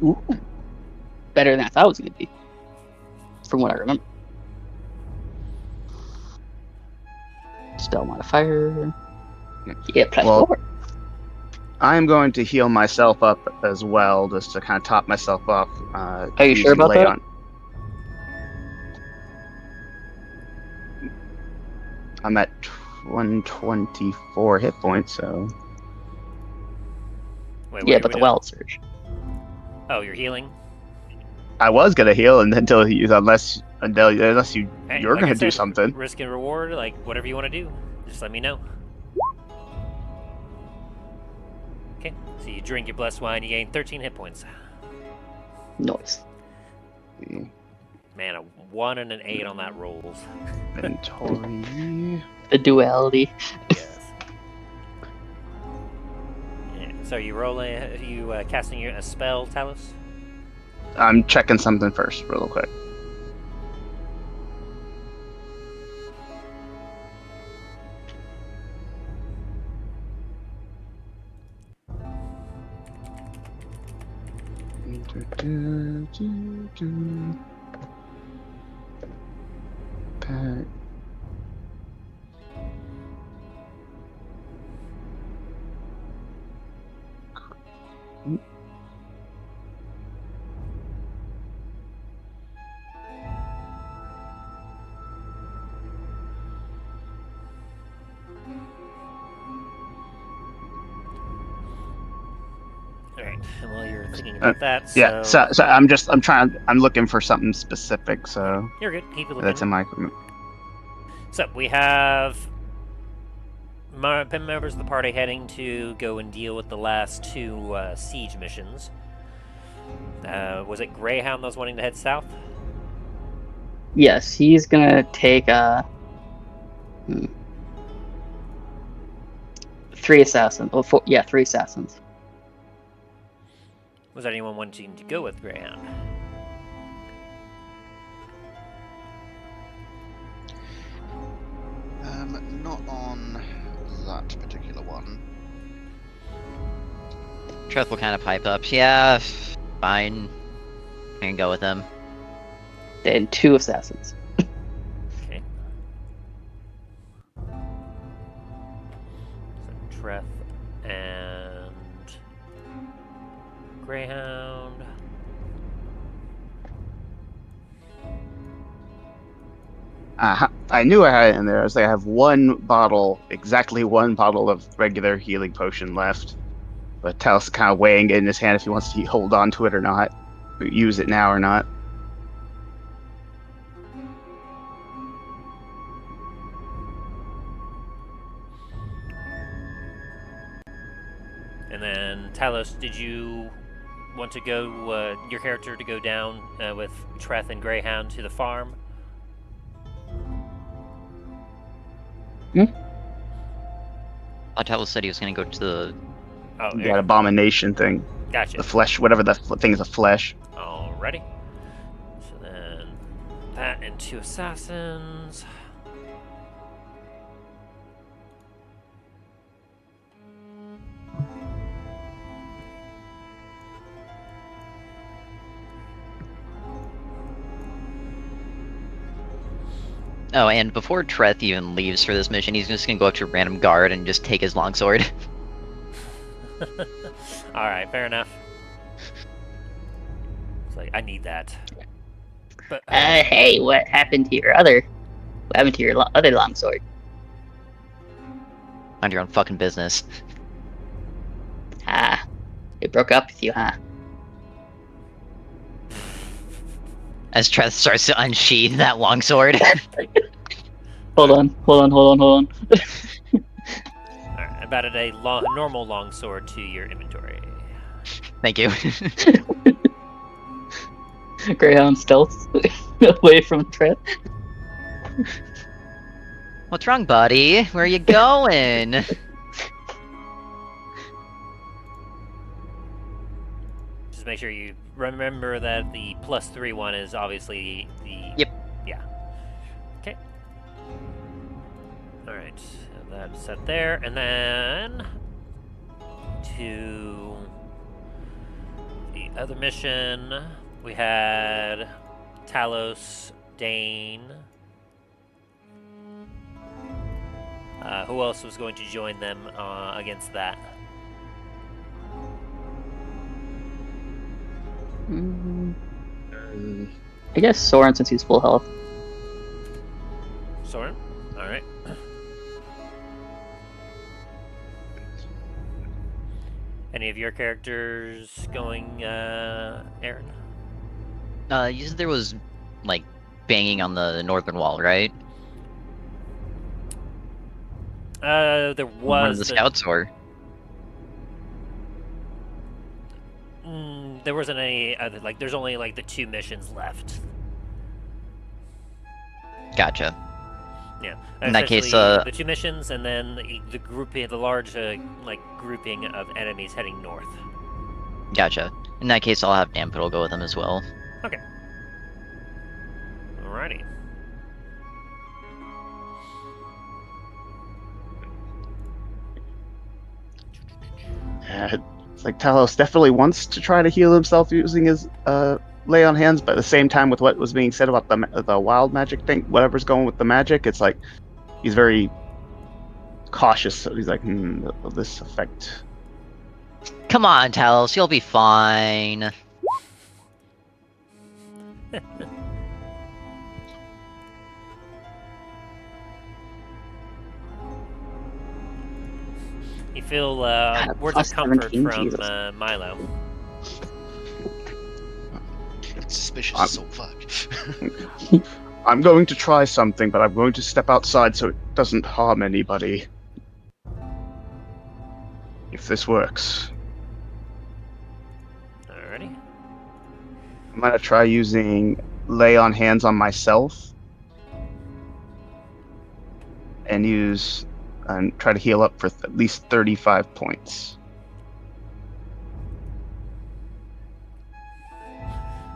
Ooh. Better than I thought it was going to be. From what I remember. Spell modifier. Yeah, plus 4. I'm going to heal myself up as well, just to kind of top myself off. Are you sure using about lay that? on. I'm at 124 hit points, so Wait, Yeah, what but are the we wild surge. doing? Oh, you're healing? I was gonna heal until unless you Hey, you're like I gonna do said, something. Risk and reward, like whatever you want to do. Just let me know. Okay, so you drink your blessed wine, you gain 13 hit points. Noise. Man, a 1 and an 8 on that rolls. Inventory. The duality. Yes. Yeah, so you rolling? Are you casting a spell, Talos? I'm checking something first, real quick. Pack. Alright, and while you're thinking about that, Yeah, so I'm looking for something specific, so you're good, keep it looking. that's in my. So, we have members of the party heading to go and deal with the last 2 siege missions. Was it Greyhound that was wanting to head south? Yes, he's gonna take 3 assassins. Oh, 4, yeah, 3 assassins. Was anyone wanting to go with Greyhound? Not on that particular one. Treth will kind of pipe up. Yeah, fine. I can go with him. Then 2 assassins. Okay. So Treth and Greyhound. I knew I had it in there. I was like, I have exactly one bottle of regular healing potion left. But Talos kind of weighing it in his hand if he wants to hold on to it or not, or use it now or not. And then Talos, did you want to go, your character to go down with Treth and Greyhound to the farm? Talos said he was going to go to the... Oh, That abomination thing. gotcha. The flesh, whatever the thing is, of flesh. Alrighty. So then that and 2 assassins. Oh, and before Treth even leaves for this mission, he's just going to go up to a random guard and just take his longsword. Alright, fair enough. It's like, I need that. But Hey, what happened to your other longsword? Mind your own fucking business. Ah, it broke up with you, huh? As Treth starts to unsheath that longsword. Hold on. Alright, about a normal longsword to your inventory. Thank you. Greyhound stealth away from Treth. What's wrong, buddy? Where are you going? Just make sure you remember that the +3 one is obviously the... Yep. Yeah. Okay. Alright, so that's set there, and then... to... the other mission, we had Talos, Dain. Who else was going to join them against that? Mm, Uh, I guess Soren since he's full health. Soren? Alright. Any of your characters going, Aaron? You said there was, like, banging on the northern wall, right? There One of was the scouts, or? there wasn't any other, like, there's only, like, the 2 missions left. Gotcha. Yeah. In that case, Essentially, the 2 missions, and then the grouping, the large, like, grouping of enemies heading north. Gotcha. In that case, I'll have Namfoodle go with him as well. Alrighty. It's like Talos definitely wants to try to heal himself using his lay on hands, but at the same time, with what was being said about the wild magic thing, whatever's going with the magic, it's like he's very cautious. So he's like, will this affect? Come on, Talos, you'll be fine. You feel words plus of comfort 17, from Jesus. Milo. Suspicious I'm- as all fuck. I'm going to try something, but I'm going to step outside so it doesn't harm anybody. If this works, Alrighty. I'm gonna try using lay on hands on myself and try to heal up for at least 35 points.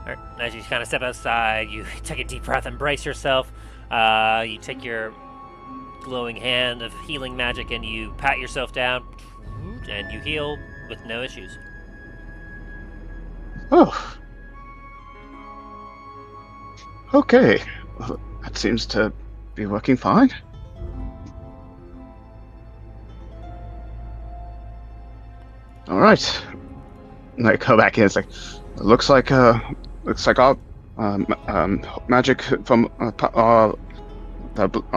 Alright, as you kind of step outside, you take a deep breath and brace yourself. You take your glowing hand of healing magic and you pat yourself down, and you heal with no issues. Oh. Okay. Well, that seems to be working fine. All right. And I go back in. It's like, looks like our magic from our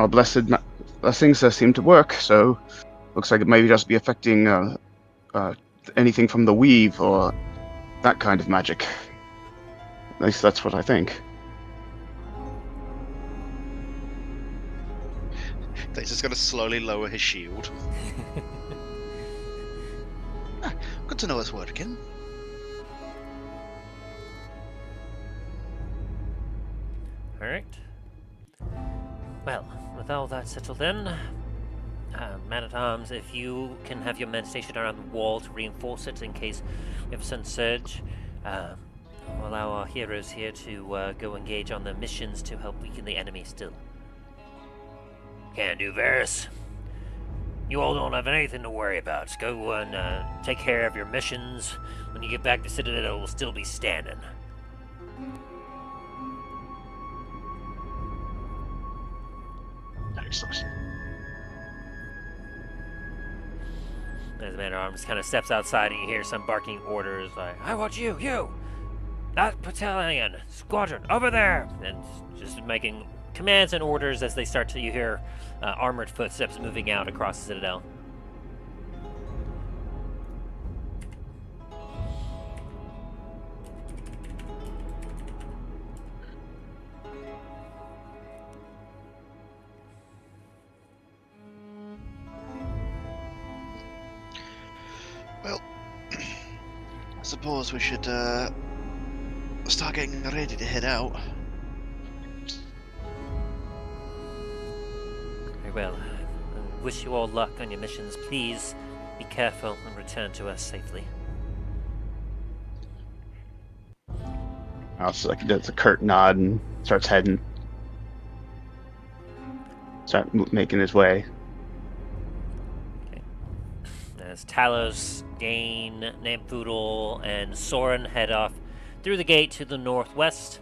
blessings seem to work. So, looks like it may just be affecting anything from the weave or that kind of magic. At least that's what I think. He's just going to slowly lower his shield. Good to know it's working. Alright. Well, with all that settled in, Man-at-Arms, if you can have your men stationed around the wall to reinforce it in case we have a sudden surge, we'll allow our heroes here to go engage on their missions to help weaken the enemy still. Can do, Varis. You all don't have anything to worry about. Go and take care of your missions. When you get back, the citadel will still be standing. Excellent. As the man-at-arms kind of steps outside and you hear some barking orders like, I want you! That battalion! Squadron! Over there! And just making commands and orders as they start to, you hear armored footsteps moving out across the citadel. Well, I suppose we should start getting ready to head out. Very well. I wish you all luck on your missions. Please be careful and return to us safely. Also, like, does a curt nod and starts heading. Making his way. As Talos, Dain, Namfoodle, and Soren head off through the gate to the northwest,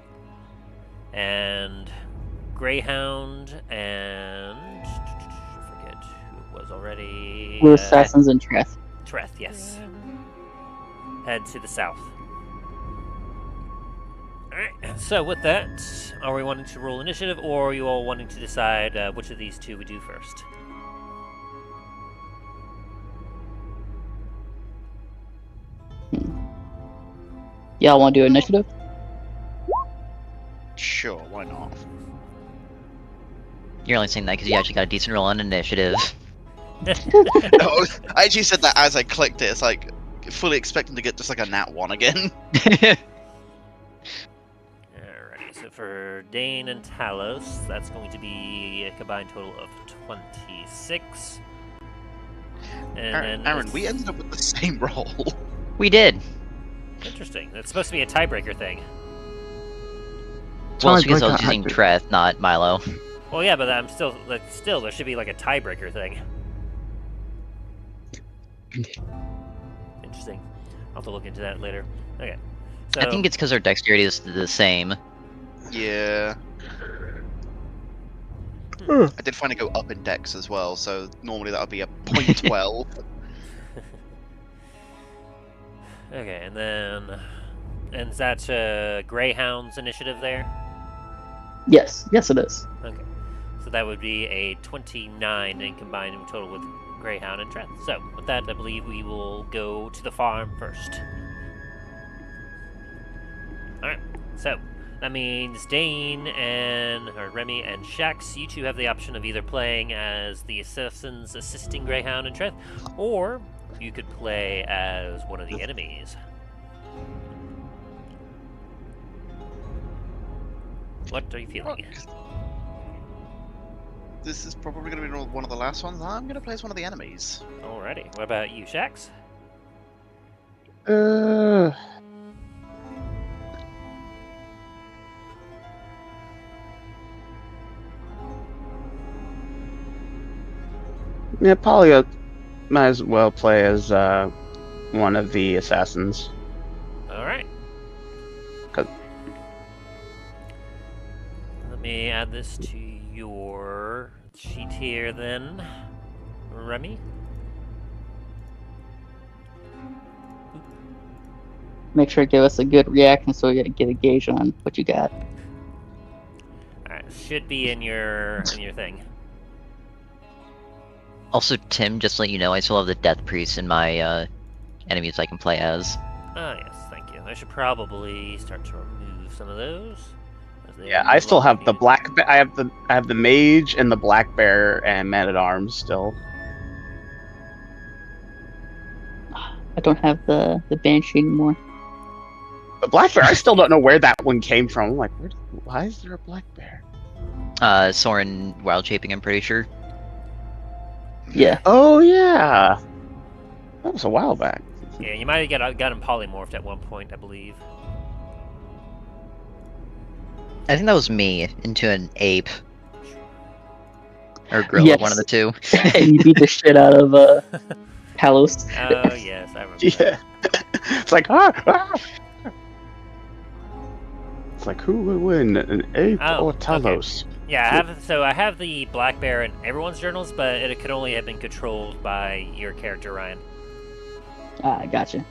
and Greyhound and I forget who it was already. Blue Assassins and Treth. Treth, yes. Head to the south. Alright, so with that, are we wanting to roll initiative, or are you all wanting to decide which of these two we do first? Y'all want to do initiative? Sure, why not? You're only saying that because you actually got a decent roll on initiative. No, I actually said that as I clicked it. It's like fully expecting to get just like a nat 1 again. Alrighty, so for Dain and Talos, that's going to be a combined total of 26. And then Aaron, we ended up with the same roll. We did. Interesting. That's supposed to be a tiebreaker thing. Well, Sorry, it's because I was Greyhound, using Treth, not Milo. Well, yeah, but I'm still there should be like a tiebreaker thing. Interesting. I'll have to look into that later. Okay. So I think it's because our dexterity is the same. Yeah. I did finally go up in dex as well, so normally that would be a 0.12. okay, and is that Greyhound's initiative there? Yes, yes it is. Okay. So that would be a 29 in combined in total with Greyhound and Treth. So with that, I believe we will go to the farm first. Alright, so that means Dain or Remy and Shax, you two have the option of either playing as the assassins assisting Greyhound and Treth, or you could play as one of the enemies. What are you feeling? This is probably going to be one of the last ones. I'm going to play as one of the enemies. Alrighty, what about you, Shax? Yeah, probably might as well play as one of the assassins. Alright. 'Cause- Let me add this to your sheet here then, Remy. Make sure to give us a good reaction so we get a gauge on what you got. Alright, should be in your thing. Also, Tim, just to let you know, I still have the Death Priest in my enemies I can play as. Ah, yes, thank you. I should probably start to remove some of those. as they Yeah, are I still no have longer the black. I have the mage and the black bear and man at arms still. I don't have the banshee anymore. The black bear, I still don't know where that one came from. I'm like, why is there a black bear? Soren Wild Shaping, I'm pretty sure. Yeah. Oh yeah, that was a while back. needed. Yeah, you might have got him polymorphed at one point, I believe. I think that was me into an ape. Or gorilla, Yes. one of the two. And you beat the shit out of Talos. Oh, yes, I remember that. Yeah, it's like It's like who would win, an ape Oh, or okay. Talos? Yeah, I have the black bear in everyone's journals, but it could only have been controlled by your character, Ryan. Ah, gotcha.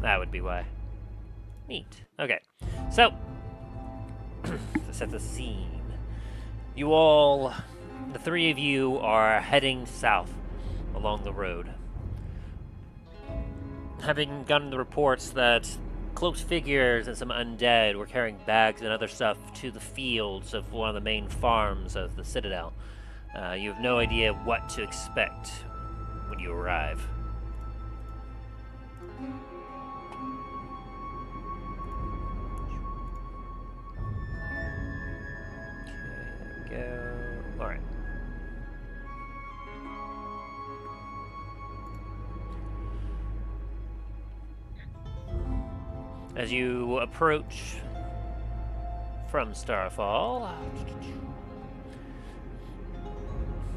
That would be why. Neat. Okay, so to set the scene, you all, the three of you, are heading south along the road, having gotten the reports that cloaked figures and some undead were carrying bags and other stuff to the fields of one of the main farms of the citadel. You have no idea what to expect when you arrive. Okay, there we go. Alright. As you approach from Starfall,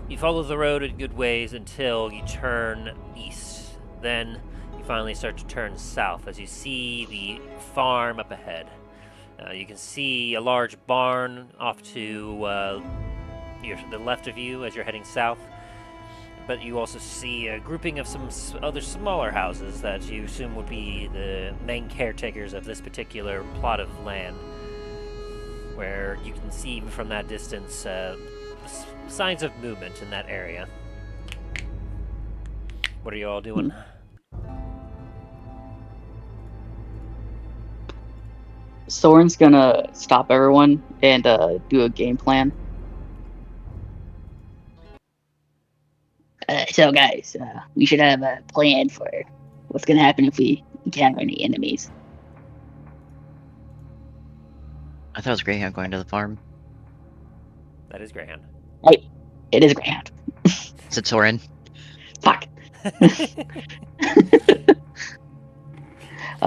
you follow the road a good ways until you turn east. Then you finally start to turn south as you see the farm up ahead. You can see a large barn off to the left of you as you're heading south. but you also see a grouping of some other smaller houses that you assume would be the main caretakers of this particular plot of land, where you can see even from that distance signs of movement in that area. What are you all doing? Soren's gonna stop everyone and do a game plan. So guys, we should have a plan for what's gonna happen if we encounter any enemies. I thought it was Greyhound going to the farm. That is Greyhound. Hey, it is Greyhound. Is it Soren? Fuck.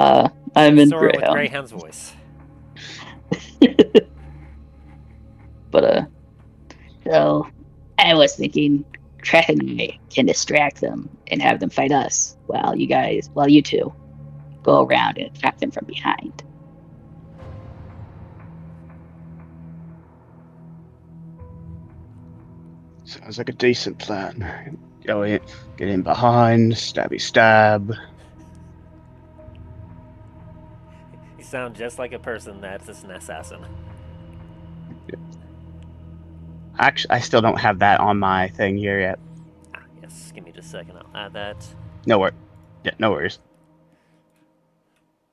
I'm in Sora with Greyhound. Greyhound's voice. But so I was thinking Treth and I can distract them and have them fight us while you two go around and attack them from behind. Sounds like a decent plan. Go in, get in behind, stabby stab. You sound just like a person that's an assassin. Actually, I still don't have that on my thing here yet. Yes, give me just a second. I'll add that. No worries. Yeah, no worries.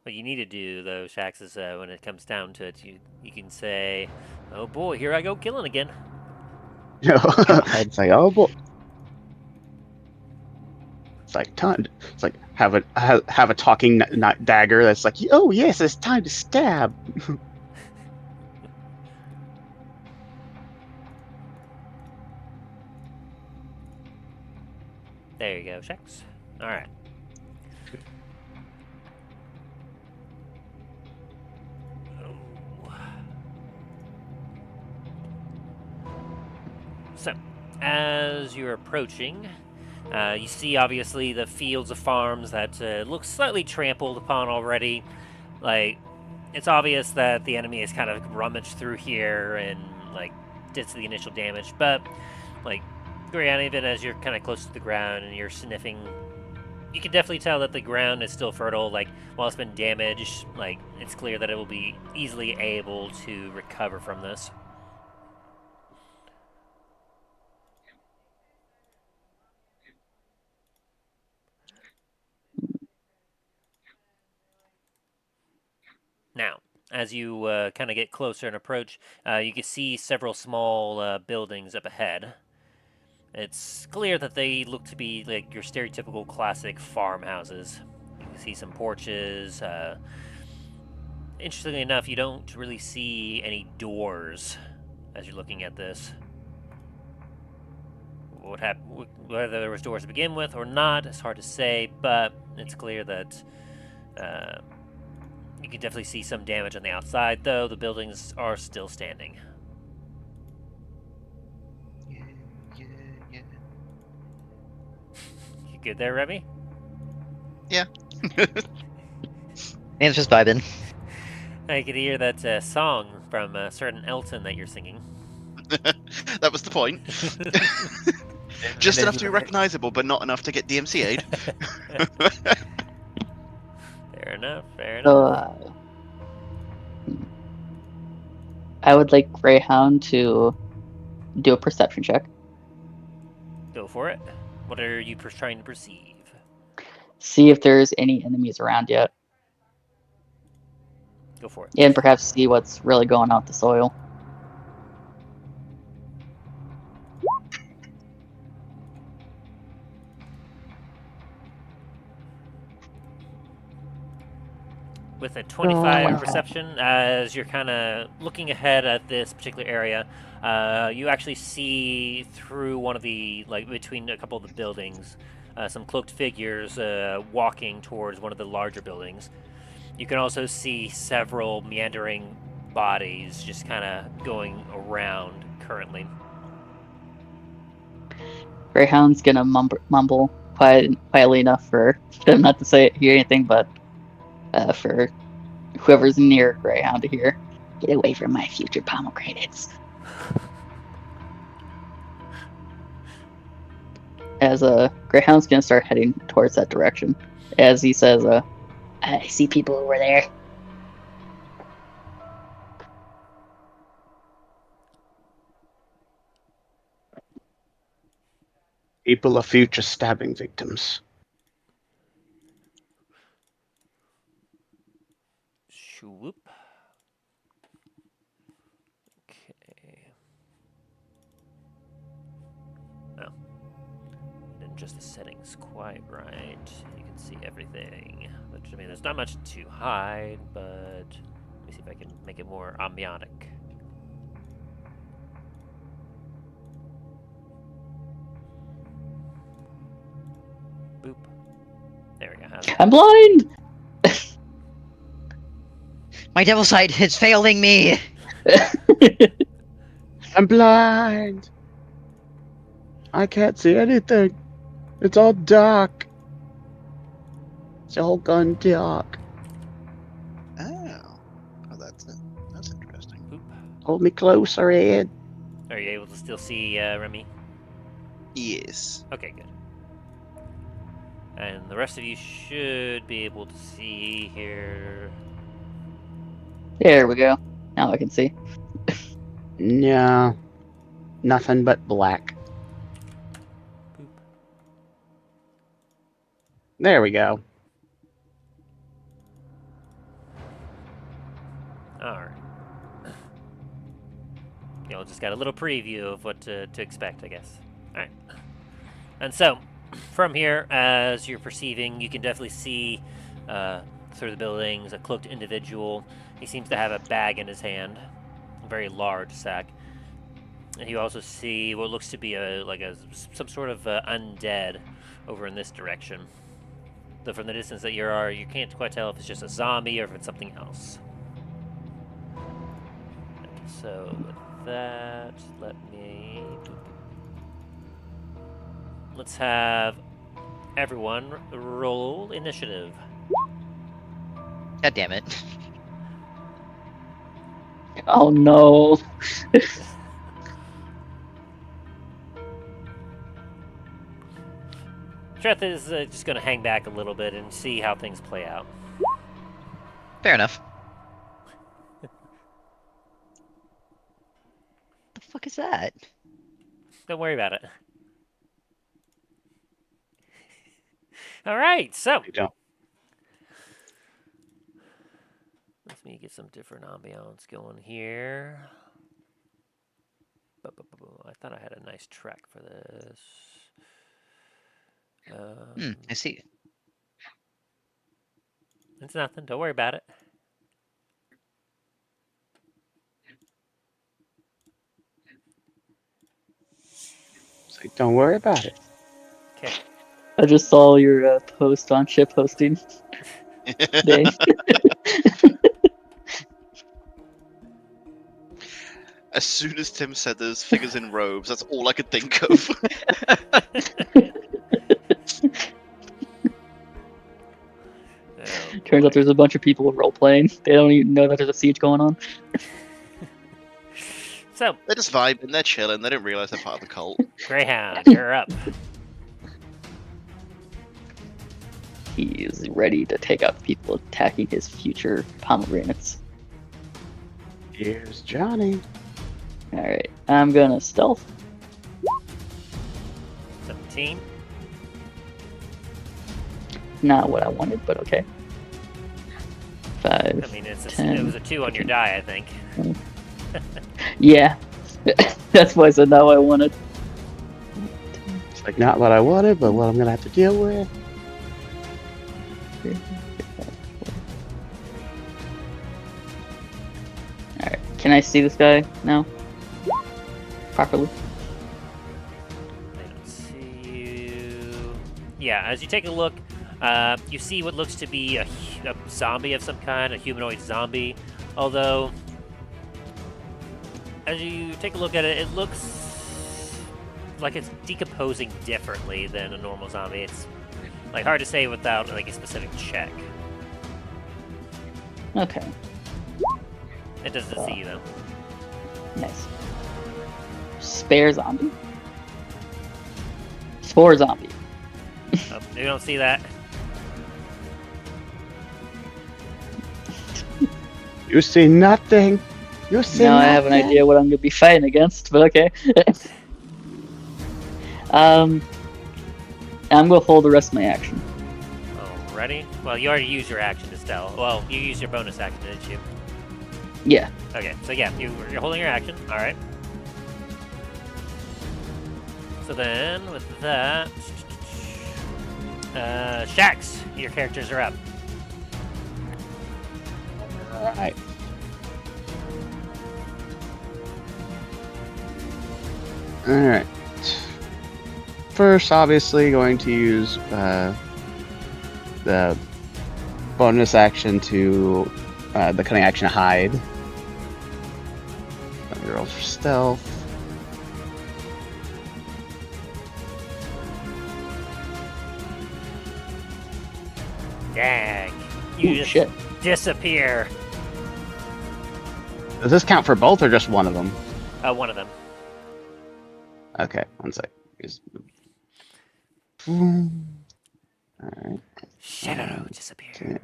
What you need to do, though, Shax, is when it comes down to it, you can say, "Oh boy, here I go killing again." It's like, oh boy. It's like time. It's like have a talking dagger that's like, oh yes, it's time to stab. There you go, Shax. All right. So, as you're approaching, you see obviously the fields of farms that look slightly trampled upon already. Like, it's obvious that the enemy has kind of rummaged through here and like did the initial damage, but like Greyhound, even as you're kind of close to the ground and you're sniffing, you can definitely tell that the ground is still fertile. Like, while it's been damaged, like, it's clear that it will be easily able to recover from this. Now, as you kind of get closer and approach, you can see several small buildings up ahead. It's clear that they look to be like your stereotypical classic farmhouses. You can see some porches. Interestingly enough, you don't really see any doors as you're looking at this. Whether there was doors to begin with or not, it's hard to say, but it's clear that you can definitely see some damage on the outside, though the buildings are still standing. You good there, Remy? Yeah. Man's just vibing. I could hear that song from a certain Elton that you're singing. That was the point. Just enough to be recognizable, but not enough to get DMCA'd. Fair enough, fair enough. So I would like Greyhound to do a perception check. Go for it. What are you trying to perceive? See if there's any enemies around yet. Go for it. And perhaps see what's really going on with the soil. With a 25 perception, as you're kind of looking ahead at this particular area, you actually see through one of the, like, between a couple of the buildings, some cloaked figures walking towards one of the larger buildings. You can also see several meandering bodies just kind of going around currently. Greyhound's gonna mumble quietly enough for them not to hear anything, but for whoever's near Greyhound to hear, "Get away from my future pomegranates." as Greyhound's gonna start heading towards that direction. As he says, I see people over there. People are future stabbing victims. Swoop. Okay. Oh. Didn't just the settings quite right. You can see everything. Which, I mean, there's not much to hide, but let me see if I can make it more ambiotic. Boop. There we go. How's that? I'm blind. My devil sight is failing me. I'm blind. I can't see anything. It's all dark. It's all gone dark. Oh, that's interesting. Boop. Hold me closer, Ed. Are you able to still see Remy? Yes. Okay, good. And the rest of you should be able to see here. There we go. Now I can see. No. Nothing but black. Boop. There we go. Alright. Y'all just got a little preview of what to expect, I guess. Alright. And so, from here, as you're perceiving, you can definitely see through the buildings a cloaked individual. He seems to have a bag in his hand, a very large sack. And you also see what looks to be some sort of undead over in this direction. Though from the distance that you are, you can't quite tell if it's just a zombie or if it's something else. And so with that, let's have everyone roll initiative. God damn it. Oh no. Treth is just going to hang back a little bit and see how things play out. Fair enough. The fuck is that? Don't worry about it. All right, so You don't. let me get some different ambiance going here. I thought I had a nice track for this. I see. It's nothing. Don't worry about it. So don't worry about it. Okay. I just saw your post on ship hosting. Day. As soon as Tim said there's figures in robes, that's all I could think of. Oh, Turns out boy. there's a bunch of people role playing. They don't even know that there's a siege going on. So, They're just vibing, they're chilling, they don't realise they're part of the cult. Greyhound, you're up. He's ready to take out people attacking his future pomegranates. Here's Johnny. Alright, I'm gonna stealth. 17. Not what I wanted, but okay. 5. I mean, it was a 2 on your die, I think. Yeah. That's why I said not what I wanted. It's like not what I wanted, but what I'm gonna have to deal with. Alright, can I see this guy now? Properly? I don't see you. Yeah, as you take a look, you see what looks to be a zombie of some kind, a humanoid zombie. Although, as you take a look at it, it looks like it's decomposing differently than a normal zombie. It's like hard to say without like a specific check. Okay, It doesn't see you though. nice. Spare zombie. 4 zombies. Oh, you don't see that. You see nothing. You see Now I nothing. have an idea what I'm going to be fighting against, but okay. I'm going to hold the rest of my action. Alrighty. Well, you already used your action to stealth. Well, you used your bonus action, didn't you? Yeah. Okay, so yeah, you're holding your action. Alright. So then, with that... Shax, your characters are up. Alright. Alright. First, obviously, going to use the bonus action to the cunning action hide. Let me roll for stealth. Dang. You Ooh, just shit. disappear. Does this count for both or just one of them? One of them. Okay, one sec. Alright. Shadow disappear. Okay.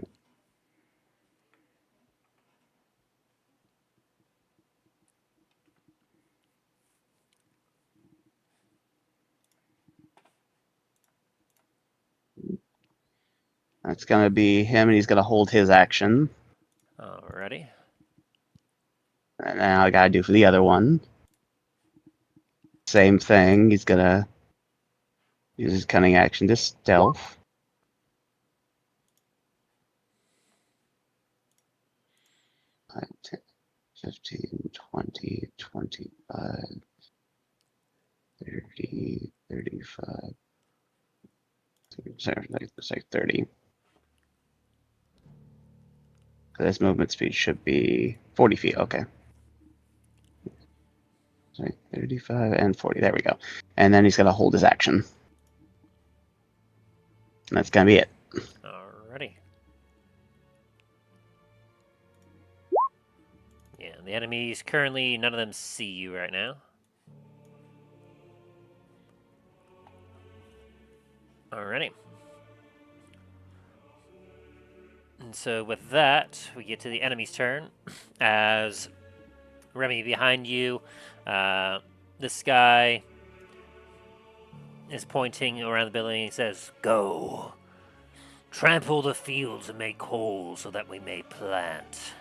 That's gonna be him, and he's gonna hold his action. Alrighty. And now I gotta do for the other one. Same thing. He's gonna use his cunning action to stealth. Five, 10, 15, 20, 25, 30, 35. Let's say 30. So this movement speed should be 40 feet. Okay. Sorry, 35 and 40. There we go. And then he's going to hold his action. And that's going to be it. Alrighty. Yeah, the enemies currently, none of them see you right now. Alrighty. And so with that, we get to the enemy's turn. As Remy behind you, this guy is pointing around the building. He says, "Go. Trample the fields and make holes so that we may plant.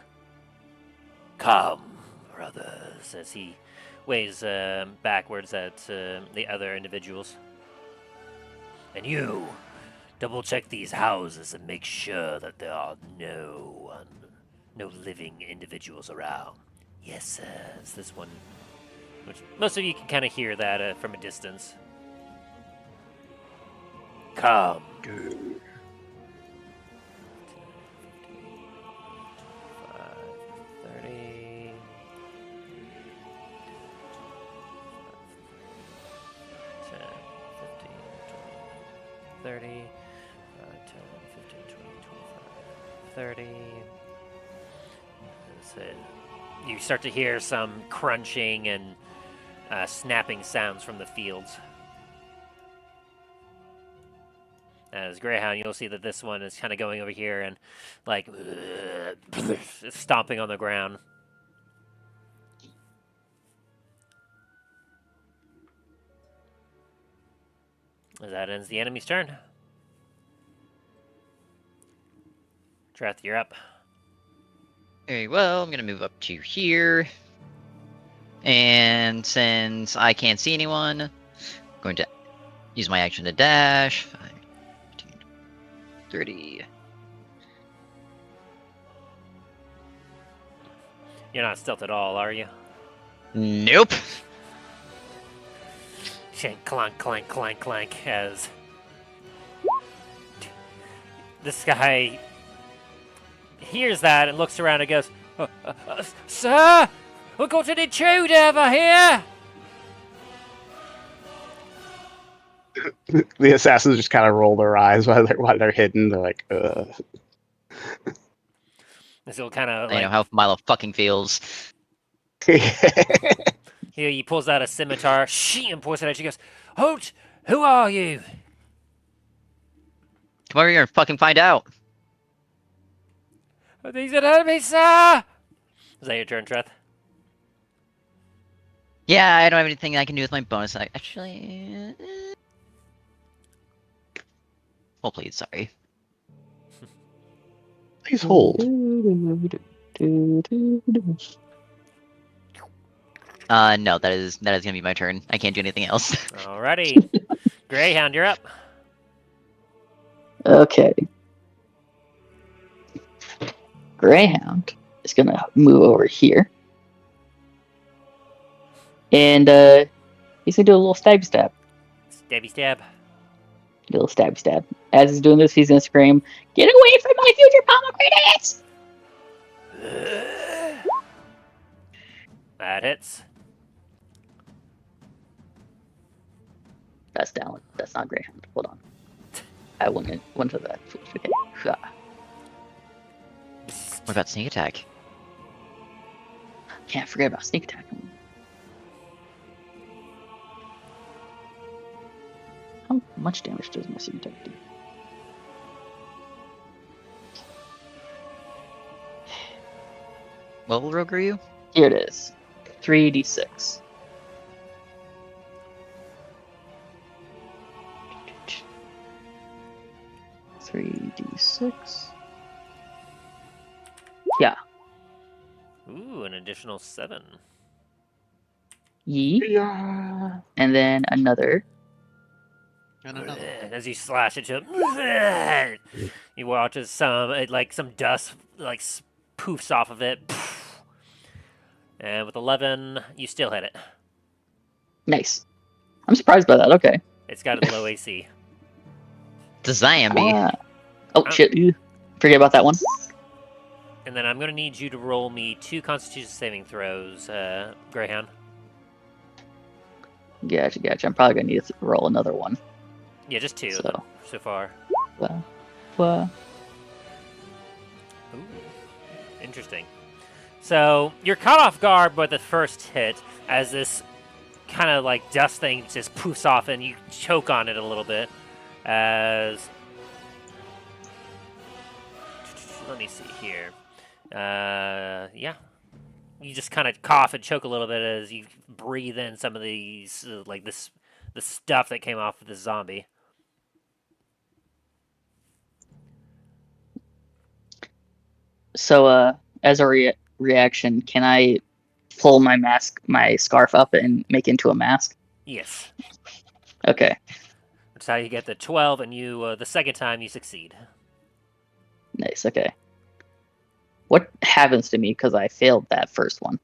Come, brothers," as he waves backwards at the other individuals. "And you, double check these houses and make sure that there are no living individuals around." "Yes, sir," is this one, which most of you can kind of hear that from a distance. "Come." 30. 10, 15, 20, 30. 10, 15, 20, 25, 30. That's it. You start to hear some crunching and snapping sounds from the fields. As Greyhound, you'll see that this one is kind of going over here and like stomping on the ground. As that ends the enemy's turn. Treth, you're up. Very well, I'm gonna move up to here. And since I can't see anyone, I'm going to use my action to dash. 5, 15, 30. You're not stealth at all, are you? Nope. Clank, clank, clank, clank, as this guy hears that and looks around and goes, "Sir, we've got an intruder over here!" The assassins just kind of roll their eyes while they're hidden. They're like, ugh. This will kind of I know like, how Milo fucking feels. he pulls out a scimitar, and points it at you. He goes, "Halt! Who are you? Come over here and fucking find out. Are these an enemy, sir? Is that your turn, Treth? Yeah, I don't have anything I can do with my bonus. Actually... Oh, please, sorry. Please hold. No, that is gonna be my turn. I can't do anything else. Alrighty. Greyhound, you're up. Okay. Greyhound is gonna move over here. And he's gonna do a little stab. Stabby stab. A little stab. As he's doing this, he's gonna scream, "Get away from my future pomegranates!" That hits. That's Dallen. That's not Greyhound. Hold on. I went to that. Okay. What about sneak attack? Can't forget about sneak attack. How much damage does my sneak attack do? What level rogue are you? Here it is. 3d6. Yeah. Ooh, an additional 7. Yee. Yeah. And then another. And another. As you slash it to him, you watch as some dust poofs off of it. And with 11, you still hit it. Nice. I'm surprised by that. Okay. It's got a low AC. It's a zombie. Oh, shit. Forget about that one. And then I'm going to need you to roll me 2 Constitution saving throws, Greyhound. Gotcha. I'm probably going to need to roll another one. Yeah, just 2 So far. Well. Ooh, interesting. So you're caught off guard by the first hit as this kind of like dust thing just poofs off and you choke on it a little bit. As let me see here. Yeah. You just kind of cough and choke a little bit as you breathe in some of these, the stuff that came off of the zombie. So, as a reaction, can I pull my scarf up and make it into a mask? Yes. Okay. That's how you get the 12, and you, the second time, you succeed. Nice. Okay. What happens to me because I failed that first one?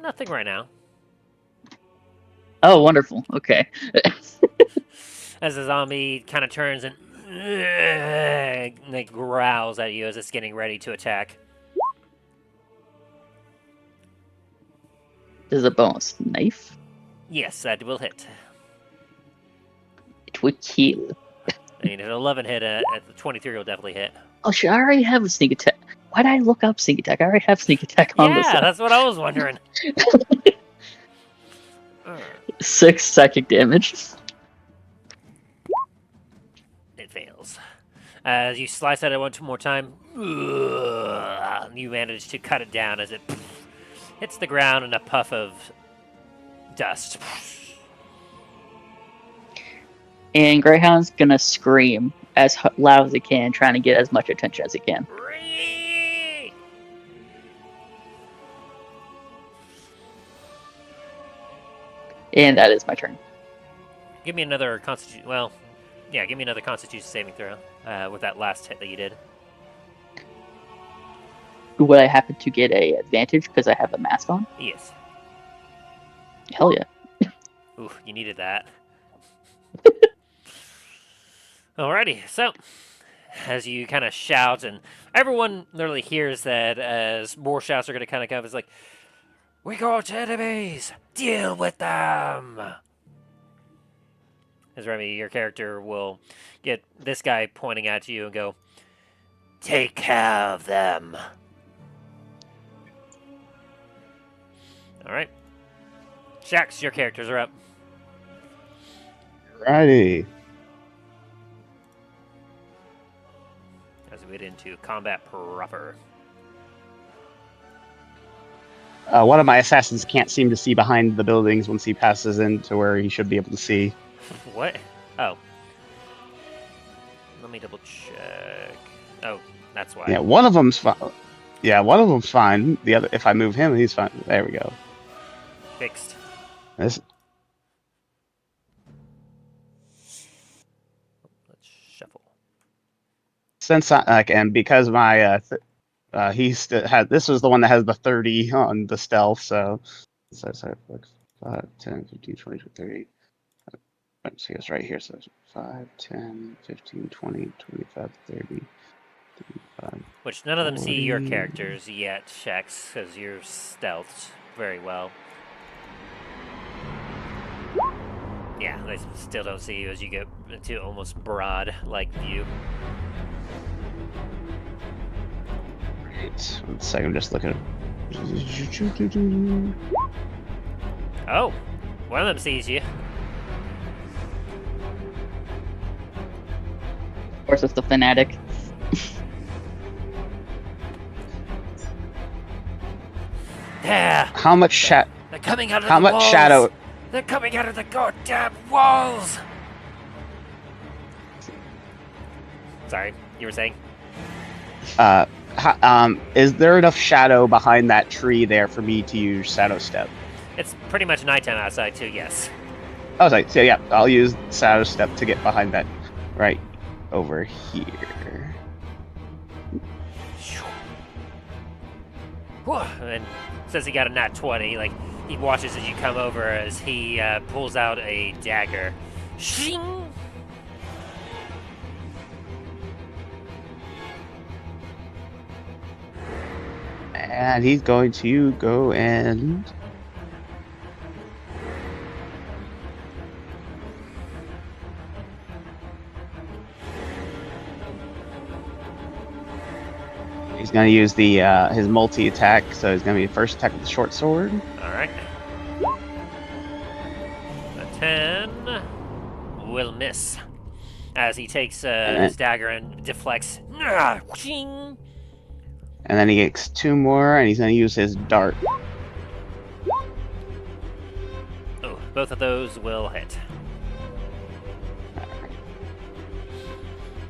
Nothing right now. Oh, wonderful. Okay. As the zombie kind of turns and growls at you as it's getting ready to attack. This is a bonus knife. Yes, that will hit. It would kill. I mean, an 11 hit at the 23 will definitely hit. Oh shit! I already have a sneak attack. Why did I look up sneak attack? I already have sneak attack on this. Yeah, that's what I was wondering. 6 psychic damage. It fails. As you slice at it one more time, you manage to cut it down as it hits the ground in a puff of dust. And Greyhound's gonna scream as loud as it can, trying to get as much attention as it can. And that is my turn. Give me another Constitution. Well, yeah, give me another Constitution saving throw with that last hit that you did. Would I happen to get a advantage because I have a mask on? Yes. Hell yeah. Ooh, you needed that. Alrighty, so as you kind of shout, and everyone literally hears that as more shouts are going to kind of come, it's like, "We got enemies! Deal with them!" As Remy, your character will get this guy pointing at you and go, "Take care of them." Alright. Shax, your characters are up. Alrighty. As we get into combat proper. One of my assassins can't seem to see behind the buildings once he passes into where he should be able to see. What? Oh. Let me double check. Oh, that's why. Yeah, one of them's fine. Yeah, one of them's fine. The other, if I move him, he's fine. There we go. Fixed. This, Let's shuffle. since I like, and because my he had this was the one that has the 30 on the stealth, so 5, 10, 15, 20, 30. Let's see, it's right here. So 5, 10, 15, 20, 25, 30, 35. Which none of them see your 40. characters yet, Shex, because you're stealthed very well. Yeah, they still don't see you as you get into almost broad-like view. Right. 1 second, I'm just looking. Oh, one of them sees you. Of course, it's the fanatic. Yeah, How much chat? they're coming out of How the much walls. shadow? They're coming out of the goddamn walls. Sorry, you were saying? Is there enough shadow behind that tree there for me to use shadow step? It's pretty much nighttime outside too. Yes. I was like, so yeah, I'll use shadow step to get behind that, right over here. Whew, and says he got a nat 20. Like he watches as you come over as he pulls out a dagger. Shing! And he's going to go and he's going to use the his multi attack. So he's going to be first attack with the short sword. All right. A 10 will miss as he takes his dagger and deflects. Shing! And then he gets 2 more, and he's going to use his dart. Oh, both of those will hit.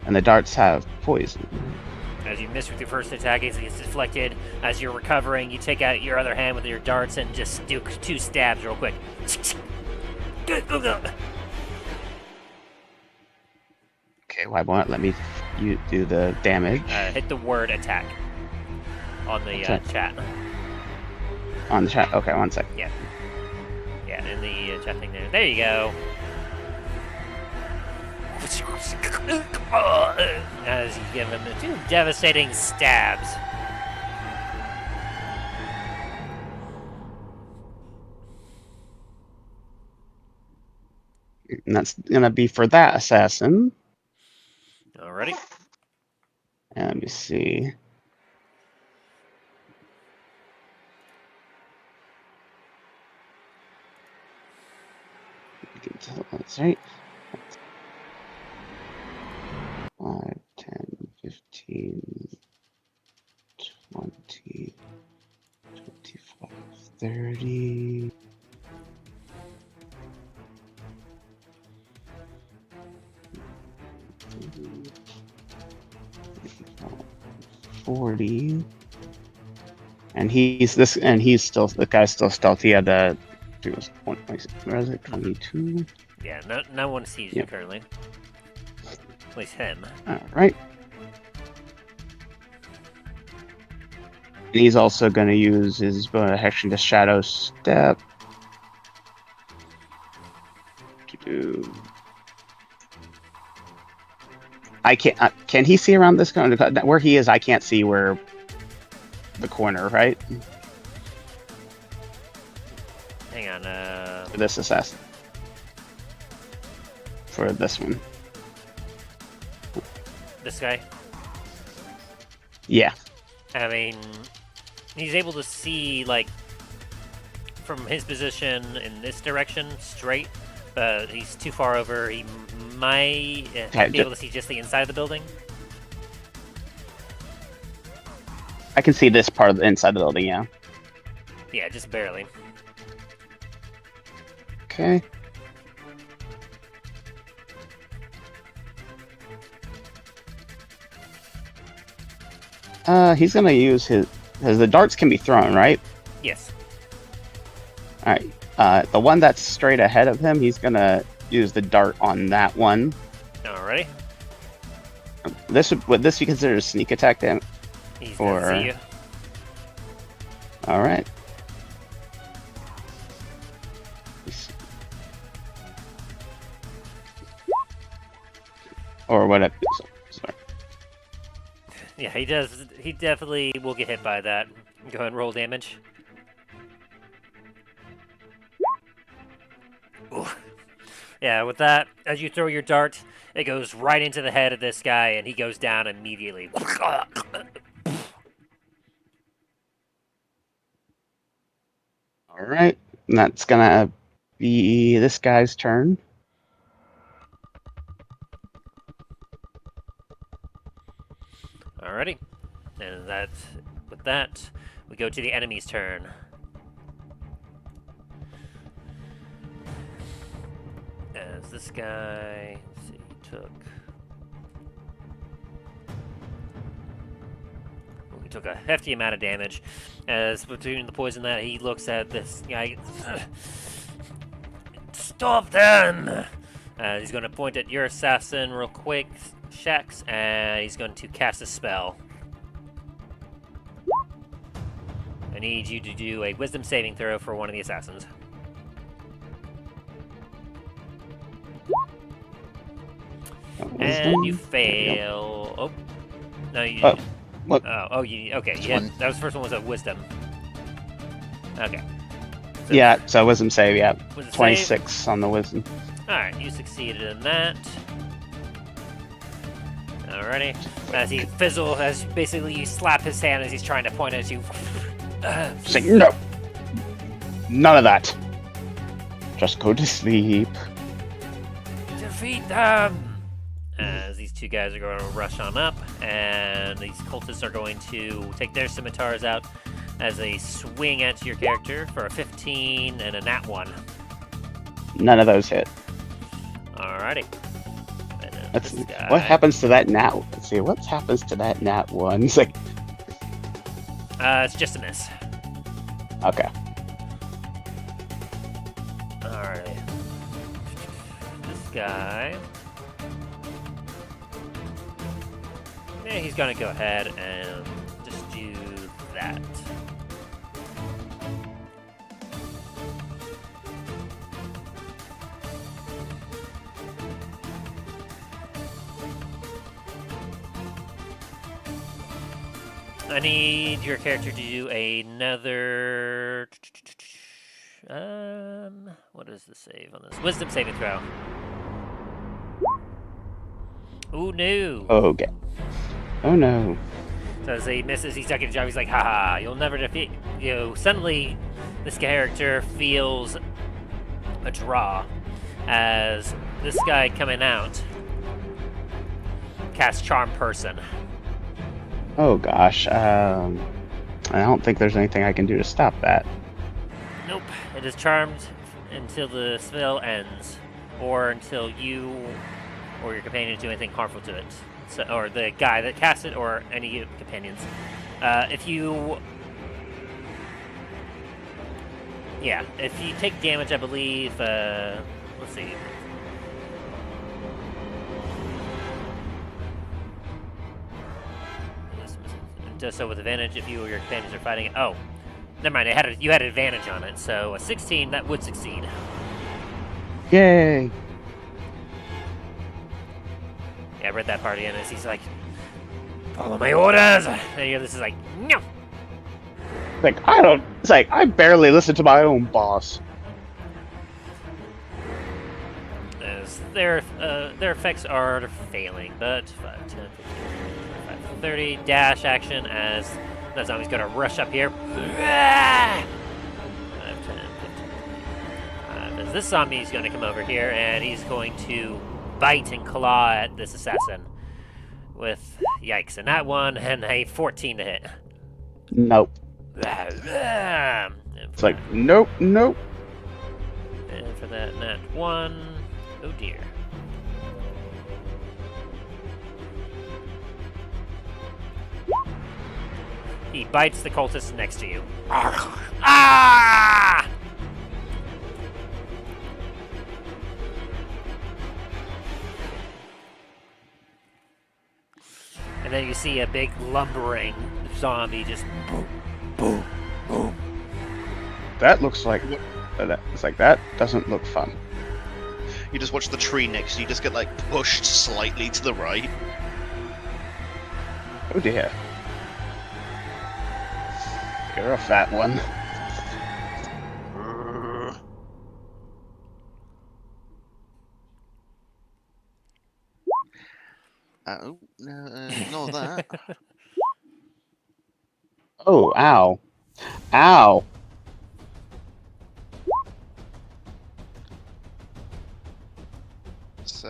And the darts have poison. As you miss with your first attack, as it's deflected, as you're recovering, you take out your other hand with your darts and just do 2 stabs real quick. Okay, why won't it let me do the damage? Hit the word attack on the chat. On the chat? Okay, 1 second. Yeah, in the chat thing there. There you go. As you give him 2 devastating stabs. And that's going to be for that assassin. Alrighty. And let me see. That's right. 5, 10, 15, 20, 25, 30. $40, and he's still the guy's still stealthy. He had the where is it? 22. Yeah, no one sees you currently. At least him. All right. And he's also going to use his bonus action to shadow step to do. I can't. Can he see around this corner? Where he is, I can't see where the corner, right? Hang on. For this assassin. For this one. This guy. Yeah. I mean, he's able to see like from his position in this direction straight He's too far over. He might Okay, be able to see just the inside of the building. I can see this part of the inside of the building, yeah. Yeah, just barely. Okay. He's gonna use his... Because the darts can be thrown, right? Yes. Alright. The one that's straight ahead of him, he's gonna use the dart on that one. Alrighty. Would this be considered a sneak attack then? He's gonna see you. Alright. Or what? Sorry. Yeah, he does. He definitely will get hit by that. Go ahead and roll damage. Ooh. Yeah, with that, as you throw your dart, it goes right into the head of this guy, and he goes down immediately. Alright. And that's gonna be this guy's turn. Alrighty. And with that, we go to the enemy's turn. As this guy, let's see, he took a hefty amount of damage. As between the poison that he looks at this guy, stop them! He's going to point at your assassin real quick, Shax, and he's going to cast a spell. I need you to do a wisdom saving throw for one of the assassins. And you fail. Oh, no, you. Oh, what? Okay. Which Yeah, one? that was the first one was a wisdom. Okay. So Yeah, so wisdom save, yeah. wisdom save. 26 on the wisdom. All right, you succeeded in that. Alrighty. As he fizzles, as basically you slap his hand as he's trying to point at you. Say, no! None of that. Just go to sleep. Defeat them! As these two guys are going to rush on up, and these cultists are going to take their scimitars out as they swing at your character for a 15 and a nat 1. None of those hit. Alrighty. And then Let's this see. guy. What happens to that nat? Let's see. What happens to that nat one? It's like, It's just a miss. okay. Alright. This guy. Yeah, he's gonna go ahead and just do that. I need your character to do another. What is the save on this? Wisdom saving throw. Ooh, no. Okay. Oh no. So as he misses, he's stuck in a job. He's like, haha, you'll never defeat. You know, suddenly, this character feels a draw as this guy coming out casts Charm Person. Oh gosh. I don't think there's anything I can do to stop that. Nope. It is charmed until the spell ends, or until you or your companions do anything harmful to it. So, or the guy that casts it, or any companions. If you take damage, I believe, let's see. Does so with advantage if you or your companions are fighting it. Oh, never mind. You had advantage on it, so a 16 that would succeed. Yay! Yeah, I read that part again. As he's like, "Follow my orders," and this is like, "No." It's like I barely listen to my own boss. As their effects are failing, but 5, 10, 15, 25, 30 dash action as that zombie's gonna rush up here. 5, 10, 15, 25, as this zombie is going to come over here, and he's going to bite and claw at this assassin. With, yikes, and that one, and a 14 to hit. Nope. It's like, nope, nope. And for that nat 1, oh dear. He bites the cultist next to you. Ah! And then you see a big lumbering zombie just boom, boom, boom. That looks like it's like that doesn't look fun. You just watch the tree next to you just get like pushed slightly to the right. Oh dear. You're a fat one. Oh, no, that. Oh, ow. Ow. So...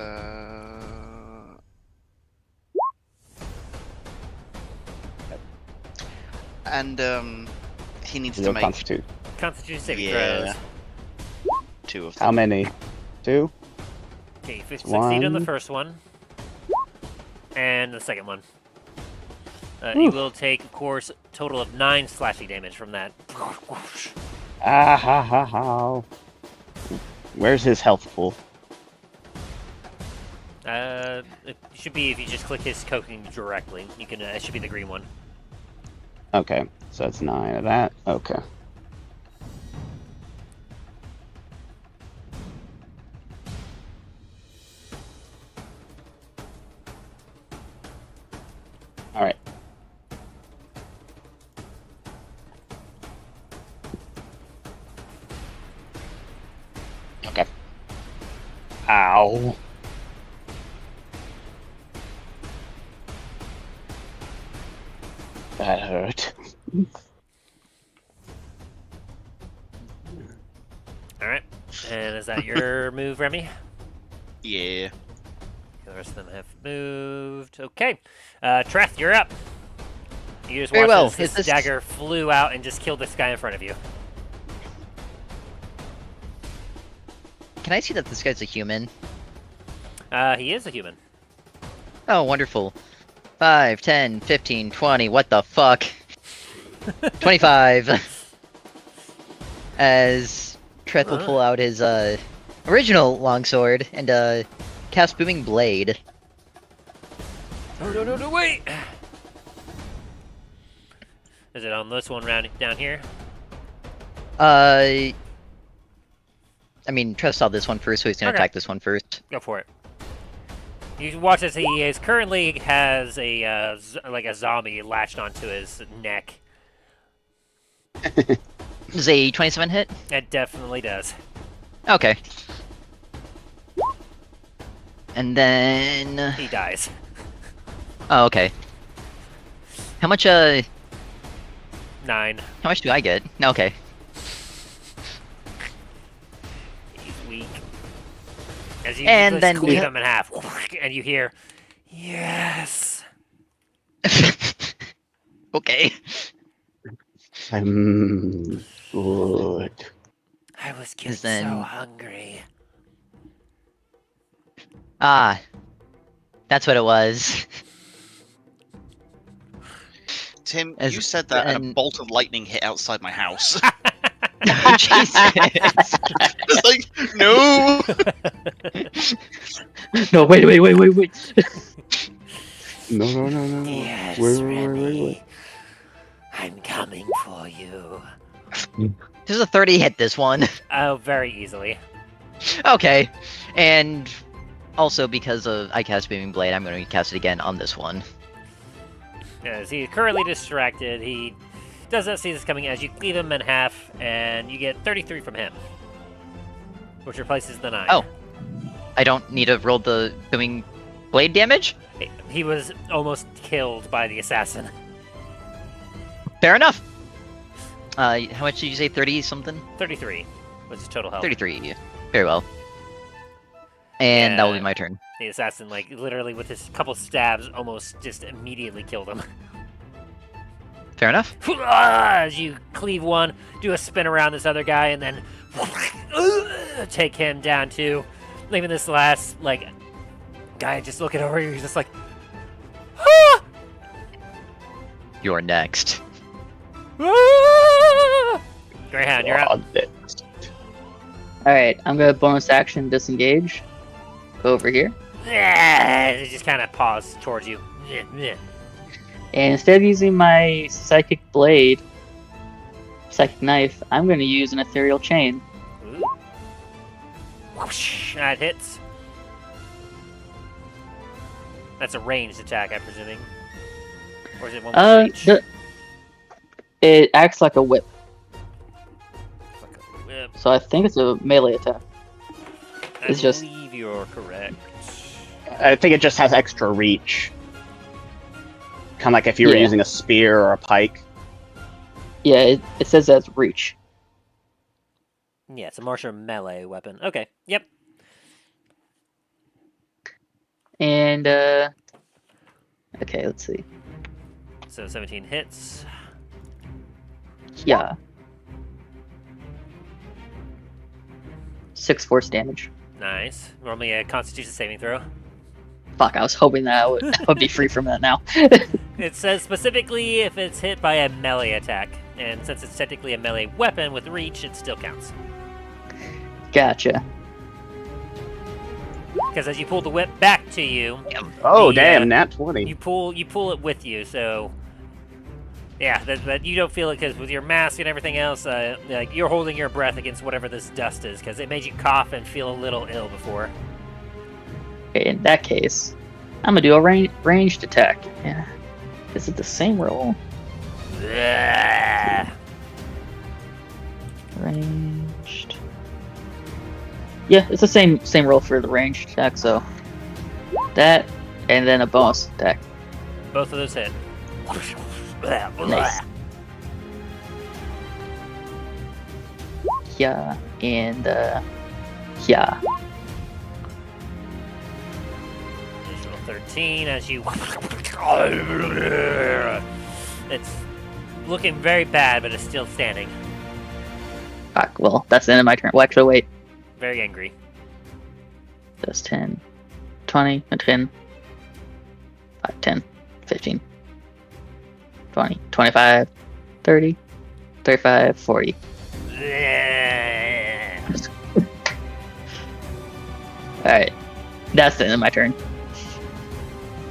And, he needs to Real make constitute. Constitution saving Yeah. throws. 2 of How them. many? 2? Okay, if you succeed One. on the first one, and the second one. You will take, of course, a total of 9 slashing damage from that. Ah ha ha ha. Where's his health pool? It should be if you just click his cloaking directly. You can. It should be the green one. Okay, so that's 9 of that. Okay. Alright. Okay. Ow. That hurt. Alright. And is that your move, Remy? Yeah. The rest of them have moved. Okay. Treth, you're up. You just Very watched well. as this Is this- dagger flew out and just killed this guy in front of you. Can I see that this guy's a human? He is a human. Oh, wonderful. 5, 10, 15, 20, what the fuck? 25. As Treth will pull out his, original longsword and, cast Booming Blade. Oh, no, wait! Is it on this one round down here? I mean, Treth saw this one first, so he's gonna Okay. attack this one first. Go for it. You watch as he is currently has a like a zombie latched onto his neck. Does a 27 hit? It definitely does. Okay. And then... He dies. Oh, okay. How much, 9. how much do I get? No, okay. He's weak. As you And just then cleave we- him in half, and you hear, yes. Okay. I'm good. I was getting then- so hungry. Ah. That's what it was. Tim, As- you said that and a and- bolt of lightning hit outside my house. Jesus. It's like, no! No, wait. No. Yes, Wait. Remy. I'm coming for you. This is a 30 hit, this one. Oh, very easily. Okay. And also because of I cast Beaming Blade, I'm going to cast it again on this one. As he's currently distracted, he does not see this coming as you cleave him in half, and you get 33 from him, which replaces the 9. Oh. I don't need to roll the Booming Blade damage? He was almost killed by the assassin. Fair enough. How much did you say? 30 something? 33 was his total health. 33. Very well. And that will be Yeah. my turn. The assassin, like, literally with his couple stabs, almost just immediately killed him. Fair enough. As you cleave one, do a spin around this other guy, and then take him down too. Leaving this last, like, guy just looking over you, he's just like, ah! You're next. Ah! Greyhound, you're up. Alright, I'm gonna bonus action disengage. Go over here. It just kind of paws towards you. And instead of using my psychic blade, psychic knife, I'm gonna use an ethereal chain. Ooh. Whoosh, that hits. That's a ranged attack, I'm presuming. Or is it one with reach? It acts like a whip, Like a whip. so I think it's a melee attack. I It's just- believe you're correct. I think it just has extra reach. Kind of like if you were Yeah. using a spear or a pike. Yeah, it says that's reach. Yeah, it's a martial melee weapon. Okay, yep. And, okay, let's see. So 17 hits. Yeah. 6 force damage. Nice. Normally a Constitution saving throw. Fuck, I was hoping that I would be free from that now. It says specifically if it's hit by a melee attack. And since it's technically a melee weapon with reach, it still counts. Gotcha. Because as you pull the whip back to you, Oh, The, damn, nat 20. you pull it with you. So yeah, that you don't feel it because with your mask and everything else, like you're holding your breath against whatever this dust is because it made you cough and feel a little ill before. Okay, in that case, I'm gonna do a ranged attack. Yeah. Is it the same roll? Ugh. Ranged. Yeah, it's the same roll for the ranged attack, so that and then a bonus attack. Both of those hit. Nice. Yeah, and yeah. Additional 13 as you. It's looking very bad, but it's still standing. Fuck, well, that's the end of my turn. Well, actually, wait. Very angry. That's 10, 20, 10, 5, 10, 15, 20, 25, 30, 35, 40. Alright. That's the end of my turn.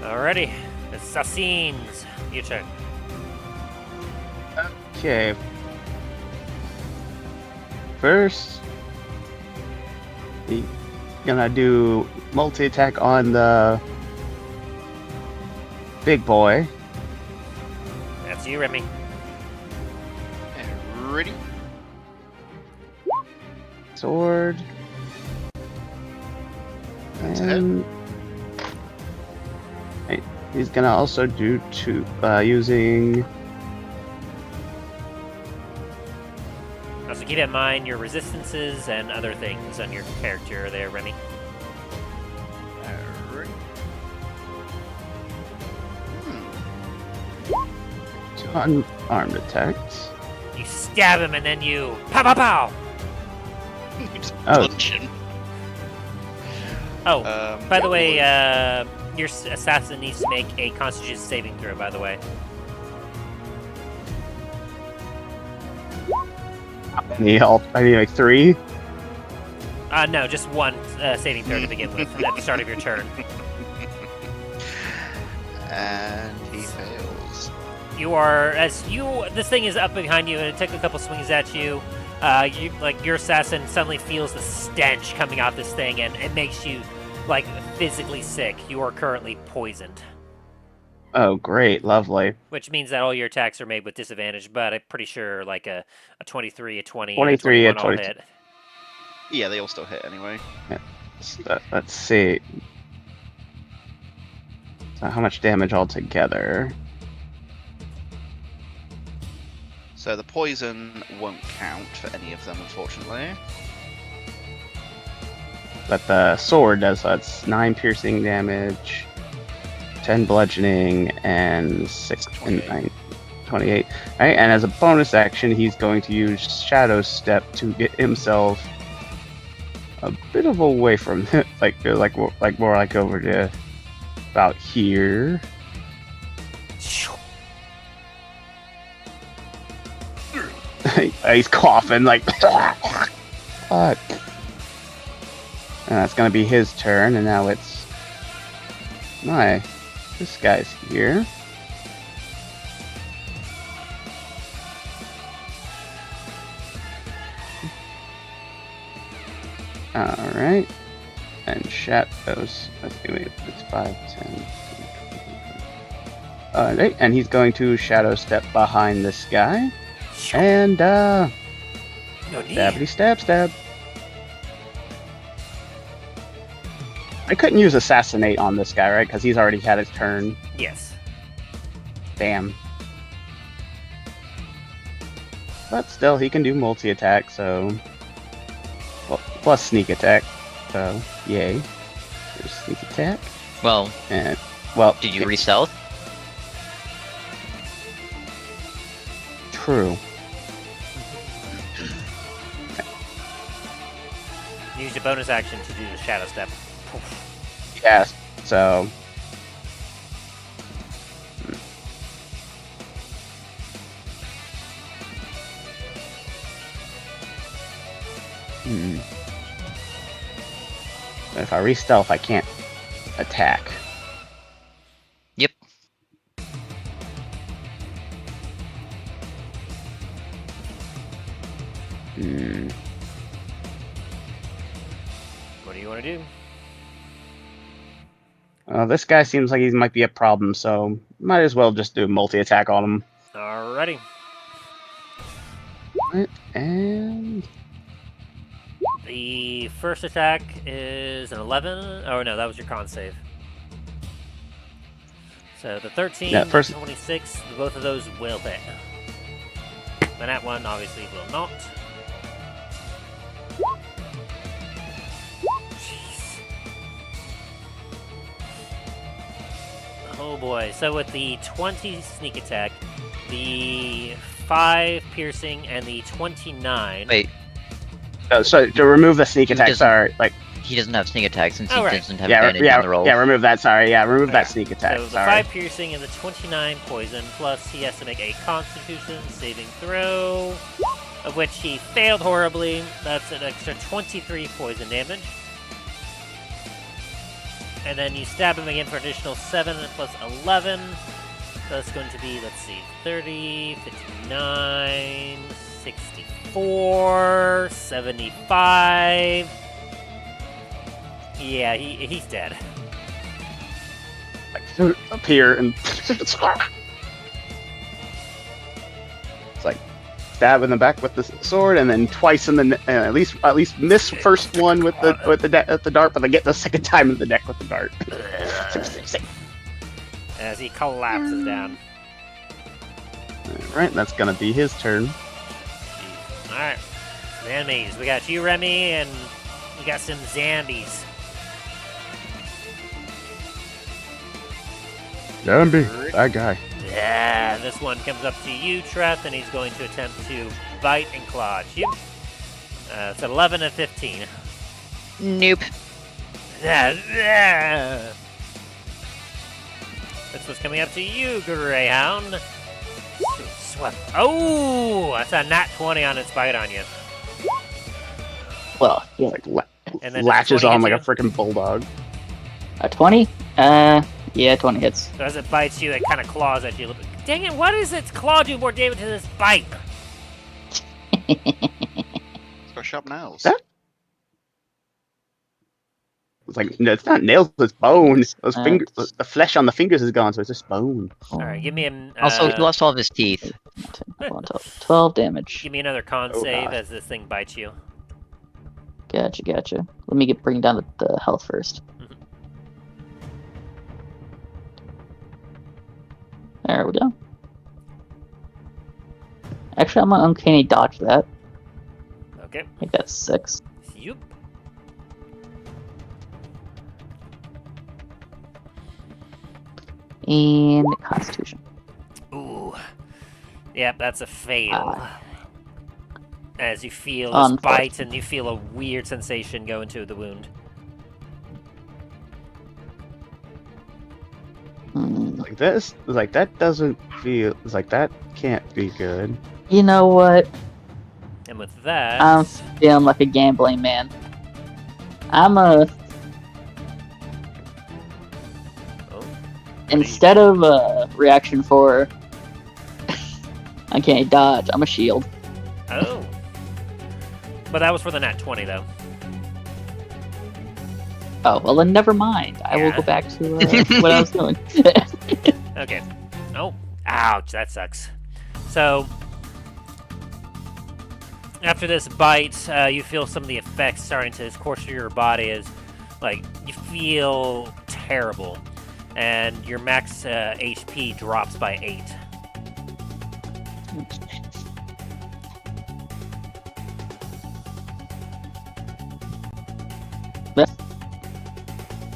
Alrighty. Assassins. Your turn. Okay. First, gonna do multi-attack on the big boy. That's you, Remy. Ready? Sword. That's a hit. And he's gonna also do using. Also, keep in mind your resistances and other things on your character there, Remy. Ready? Unarmed attacks. You stab him and then you pow pow pow. You just Oh. punch him. Oh, by the yeah, way, well, your assassin needs to make a Constitution saving throw. By the way, I need like 3. no, just one saving throw to begin with at the start of your turn. and he fails. You are this thing is up behind you and it took a couple swings at you. Your assassin suddenly feels the stench coming off this thing and it makes you like physically sick. You are currently poisoned, Oh, great, lovely. which means that all your attacks are made with disadvantage. But I'm pretty sure like a 23, a 20, 23, and a a 21 all 20. hit. Yeah, they all still hit anyway. Let's see. So how much damage altogether? So the poison won't count for any of them, unfortunately. but the sword does that's 9 piercing damage, 10 bludgeoning, and 6 and 9, 28. Right, and as a bonus action, he's going to use Shadow Step to get himself a bit of away from it, like more like over to about here. He's coughing like. Fuck. And that's gonna be his turn, and now it's this guy's here. Alright. And shadows. It's 5, 10. Alright, and he's going to shadow step behind this guy. And Stabbity stab. I couldn't use assassinate on this guy, right? Because he's already had his turn. Yes. Damn. But still, he can do multi-attack, so... Well, plus sneak attack, so yay. There's sneak attack. Well, And, well... did you re-stealth? True. Use your bonus action to do the shadow step. Yes, so... If I re-stealth, I can't attack. Yep. What do you want to do? This guy seems like he might be a problem, so might as well just do multi-attack on him. Alrighty. And... The first attack is an 11. Oh no, that was your con save. So the 13, Yeah, first- the 26, both of those will hit. The nat one obviously will not. Jeez. Oh boy. So with the 20 sneak attack, the 5 piercing, and the 29. Wait, so to remove the sneak attack, doesn't- sorry, like... he doesn't have sneak attack since Oh, he right. doesn't have advantage on the roll. remove that, sorry, remove Okay. that sneak attack, So the sorry. 5 piercing and the 29 poison, plus he has to make a constitution saving throw, of which he failed horribly. That's an extra 23 poison damage. And then you stab him again for an additional 7 plus 11. So that's going to be, let's see, 30, 59, 64, 75. Yeah, he's dead. Like, up here and... It's like stab in the back with the sword, and then twice in the at least miss first one with the dart, but then get the second time in the neck with the dart. As he collapses down. Alright, that's gonna be his turn. Alright. Enemies. We got you, Remy, and we got some zombies. Zombie, that guy. Yeah, this one comes up to you, Treth, and he's going to attempt to bite and claw at you. It's 11 and 15. Nope. Yeah. This one's coming up to you, Greyhound. Swept. Oh, that's a nat 20 on its bite on you. Well, yeah, Like And then latches 20 on hits like a you? freaking bulldog. a 20? Yeah, 20 hits. So as it bites you, it kind of claws at you a little bit. Dang it, what is its claw do more damage to this bite? It's got sharp nails. That- It's like, no, it's not nails, it's bone. Those fingers, the flesh on the fingers is gone, so it's just bone. Alright, give me a... Also, he lost all of his teeth. 12 damage. Give me another con Oh, save God. as this thing bites you. Gotcha. Let me bring down the health first. There we go. Actually, I'm gonna uncanny dodge that. Okay. I think that's 6. Yup. And Constitution. Ooh. Yep, that's a fail. As you feel this bite and you feel a weird sensation go into the wound. Like this, like that doesn't feel like that can't be good. You know what? And with that, I'm feeling like a gambling man. I'm a instead of a reaction for uncanny dodge, I'm a shield. Oh. But that was for the nat 20, though. Oh, well then never mind. I will Yeah. go back to what I was doing. Okay. Oh, ouch, that sucks. So, after this bite, you feel some of the effects starting to course through your body as, like, you feel terrible. And your max HP drops by 8.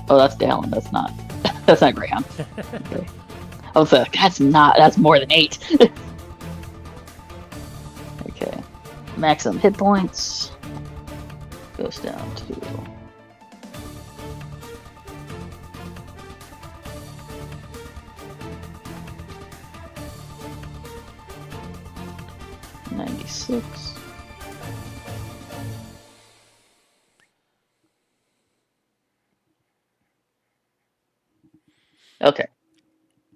Oh, that's Dallen. That's not. That's not Greyhound. Okay. I was like, that's not. That's more than 8. Okay. Maximum hit points goes down to 96. Okay.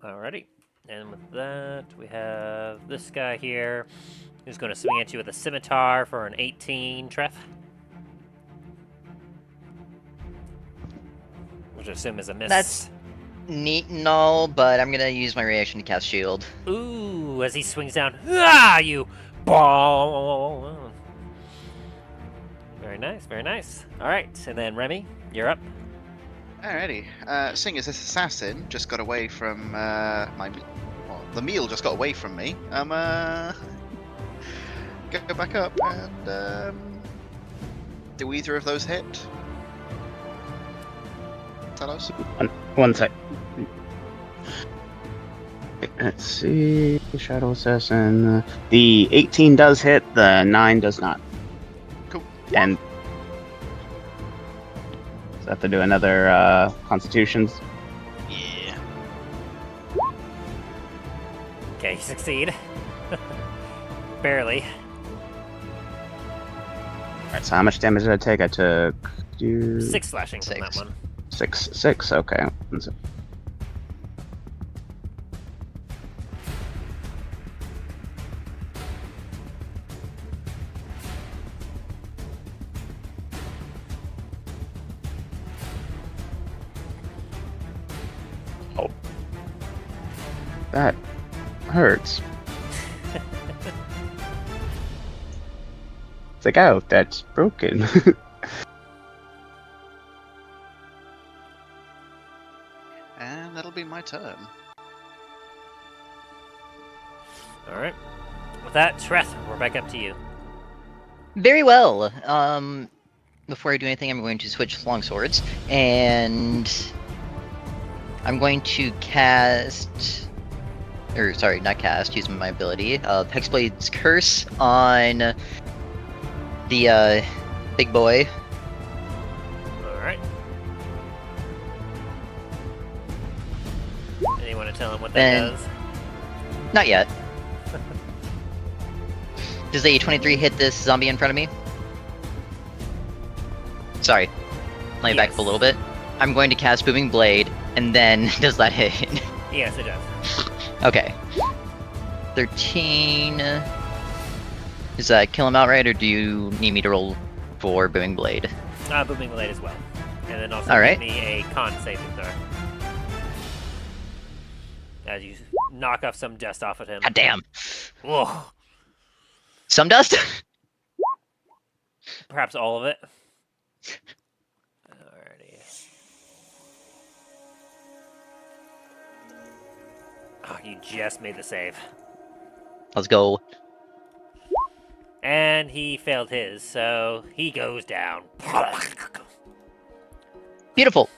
Alrighty. And with that, we have this guy here who's going to swing at you with a scimitar for an 18, Treth. Which I assume is a miss. That's neat and all, but I'm gonna use my reaction to cast shield. Ooh, as he swings down. Ah, you ball. Very nice, very nice. Alright, and then Remy, you're up. Alrighty. Seeing as this assassin just got away from the meal just got away from me. Go back up and do either of those hit? Tell us. One sec. Let's see. Shadow Assassin. The 18 does hit, the 9 does not. Cool. And so I have to do another Constitutions. Yeah. Okay, you succeed. Barely. Alright, so how much damage did I take? I took 6 slashing from that 6. one. 6, okay. Oh. That hurts. It's like, oh, that's broken. And that'll be my turn. Alright. With that, Treth, we're back up to you. Very well. Before I do anything, I'm going to switch longswords, and I'm going to cast, or sorry, not cast, use my ability of Hexblade's Curse on the big boy. Alright. And you want to tell him what that Then- does? Not yet. Does a 23 hit this zombie in front of me? Sorry. Let me back up a little bit. I'm going to cast Booming Blade, and then does that hit? Yes, it does. Okay. 13. Does that kill him outright, or do you need me to roll for Booming Blade? Booming Blade as well. And then also Alright. give me a con saving throw. As you knock off some dust off of him. God damn. Whoa. Some dust? Perhaps all of it. Alrighty. Oh, you just made the save. Let's go. And he failed his, so he goes down. Beautiful.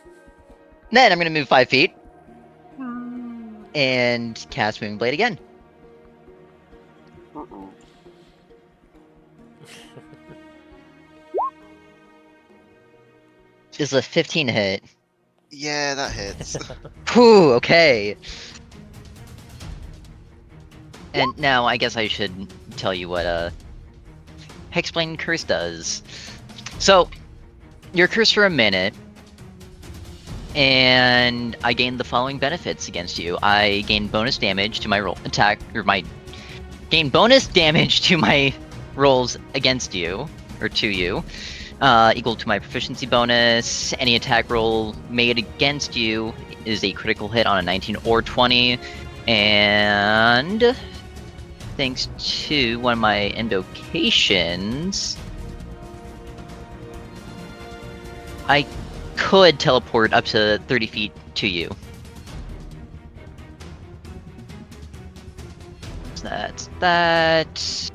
Then I'm going to move 5 feet. and cast Moving Blade again. Is a 15 hit. Yeah, that hits. Whew, okay. And now I guess I should tell you what Hexblade Curse does. So, you're cursed for a minute, and I gain the following benefits against you. I gain bonus damage to my roll attack, or gain bonus damage to my rolls against you, or to you, equal to my proficiency bonus. Any attack roll made against you is a critical hit on a 19 or 20, and thanks to one of my invocations, I could teleport up to 30 feet to you. So that's that.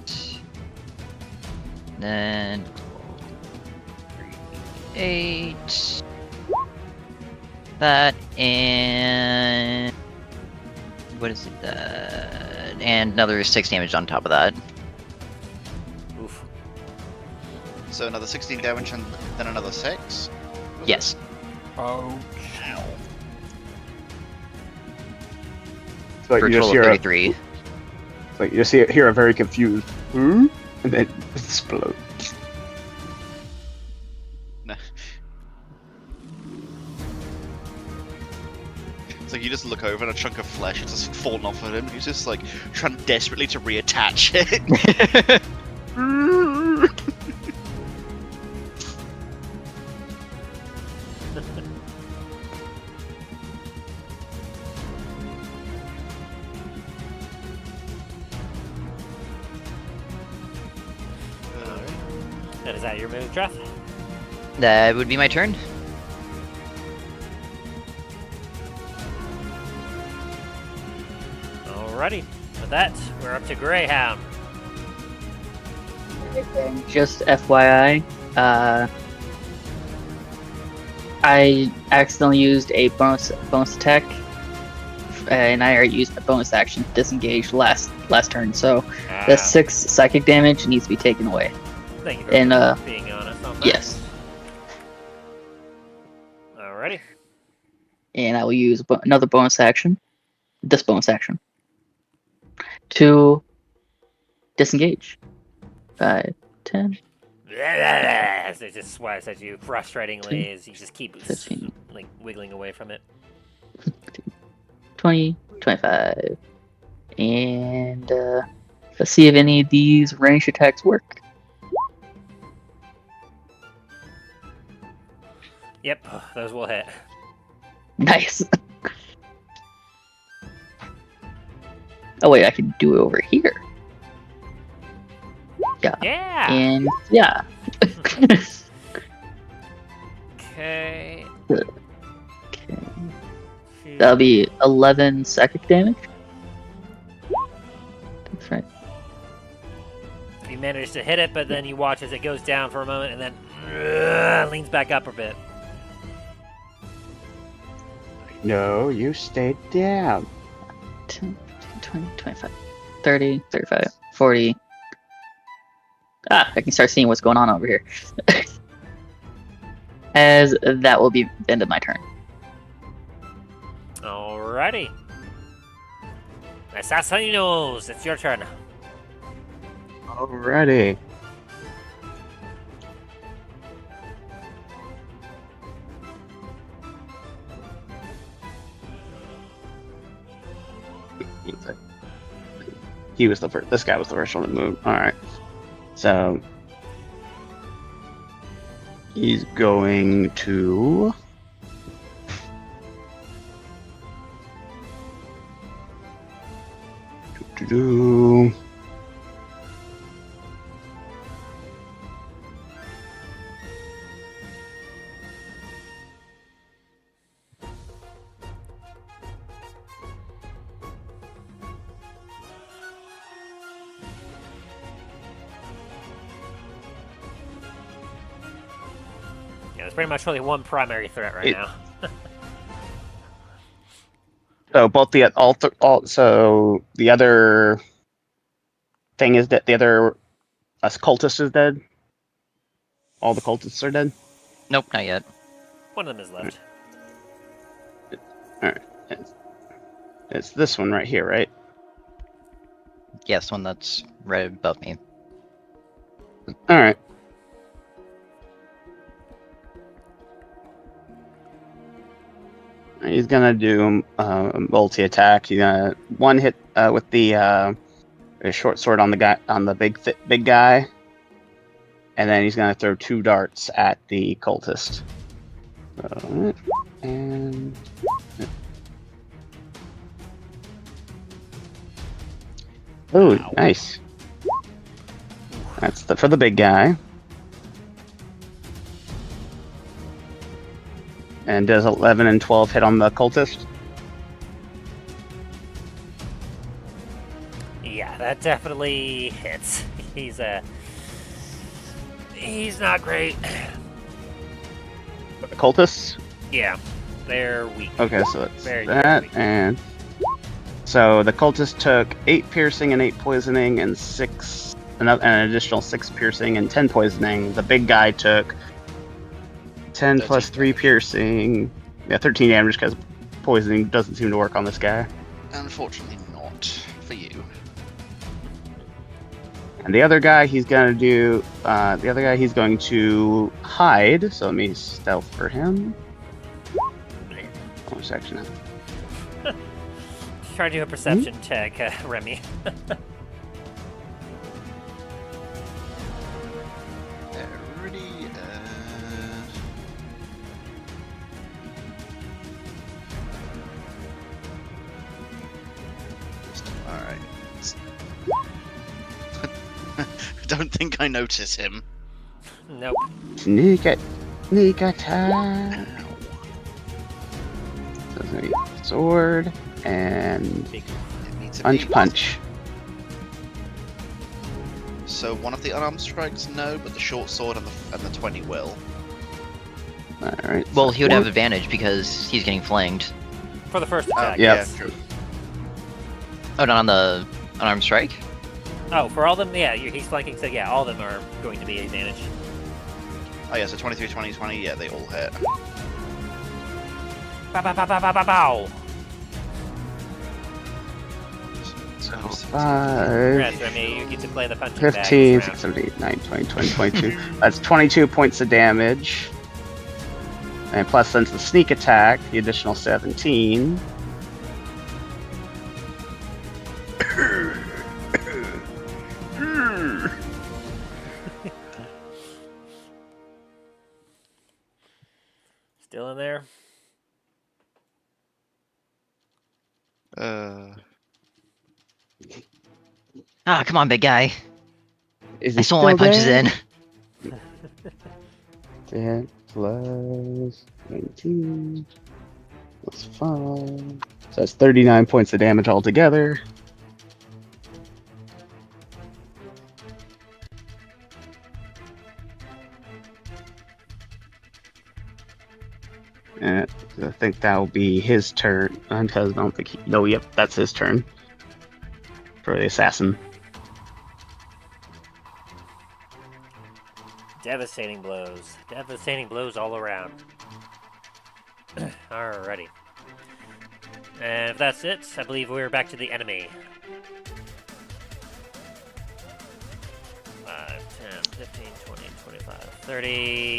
Then 8. That, and what is it? And another 6 damage on top of that. Oof. So another 16 damage and then another 6? Yes. Oh. So For a you just total of hear 33. you just hear a very confused, and then explode. No. It's like you just look over and a chunk of flesh has just fallen off of him, and he's just like trying desperately to reattach it. And is that your move, Treth? That would be my turn. Alrighty. With that, we're up to Greyhound. Just FYI, I accidentally used a bonus attack, and I already used my bonus action to disengage last turn. So the 6 psychic damage needs to be taken away. Thank you for And being honest on that. yes, Alrighty. and I will use another bonus action, this bonus action, to disengage. 5, 10, It just swipes at you frustratingly as you just keep 15. like wiggling away from it. 20, 25, and let's see if any of these ranged attacks work. Yep, those will hit. Nice. Oh wait, I can do it over here. Yeah. And yeah. Okay. Okay. That'll be 11 psychic damage. That's right. You manage to hit it, but then you watch as it goes down for a moment and then leans back up a bit. No, you stayed down. 10, 15, 20, 25, 30, 35, 40. I can start seeing what's going on over here. As that will be the end of my turn. Alrighty. Assassinos, it's your turn. Alrighty. He was the first. This guy was the first one to move. All right. So he's going to. Do. Yeah, there's pretty much only one primary threat right now. So both so the other thing is that the other cultist is dead. All the cultists are dead. Nope, not yet. One of them is left. All right. It's this one right here, right? Yes, one that's right above me. All right. He's gonna do multi attack. He's gonna one hit with the short sword on the big guy, and then he's gonna throw 2 darts at the cultist. So, and oh, Wow. nice. That's for the big guy. And does 11 and 12 hit on the cultist? Yeah, that definitely hits. He's not great. The cultists? Yeah, they're weak. Okay, so that's Very that, weak. and so the cultist took 8 piercing and 8 poisoning and an additional 6 piercing and 10 poisoning. The big guy took 10 plus 3 piercing. Yeah, 13 damage because poisoning doesn't seem to work on this guy. Unfortunately not for you. And the other guy, he's going to hide. So let me stealth for him. Oh, section. Try to do a perception check, Remy. Ready? Alright. Don't think I notice him. Nope. Sneak attack. So it's gonna be sword and Big. It needs a punch big- punch. So one of the unarmed strikes, no, but the short sword and the 20 will. All right. Well, so he would four- have advantage because he's getting flanked. For the first attack, yeah. yes. True. Oh, not on the unarmed strike? Oh, for all of them, yeah, he's flanking, so yeah, all of them are going to be advantage. Oh yeah, so 23, 20, 20, yeah, they all hit. Bow, bow, bow, bow, bow, bow, bow. So congrats, 5, Remy, you get to play the punching bag 15, this 6, round. 7, 8, 9, 20, 20, 22. That's 22 points of damage. And plus, since the sneak attack, the additional 17. Still in there? Ah, come on, big guy. Is I he stole my still punches there? in. 10 plus 19 plus 5. So that's 39 points of damage altogether. And I think that will be his turn. Because I don't think he. No, yep, that's his turn. For the assassin. Devastating blows. Devastating blows all around. Alrighty. And if that's it, I believe we're back to the enemy. 5, 10, 15, 20, 25, 30.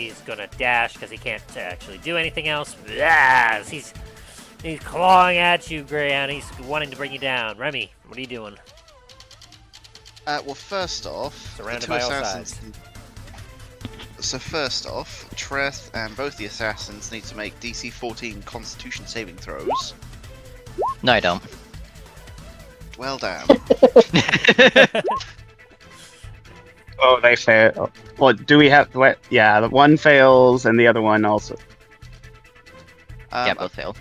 He's gonna dash because he can't actually do anything else. Yes, he's clawing at you, Greyhound. He's wanting to bring you down. Remy, what are you doing? Well, first off, Surrounded the two by all assassins. sides. So first off, Treth and both the assassins need to make DC 14 Constitution saving throws. No, I don't. Well, damn. Oh, they fail. Well, do we have? Yeah, the one fails and the other one also. Yeah, both failed.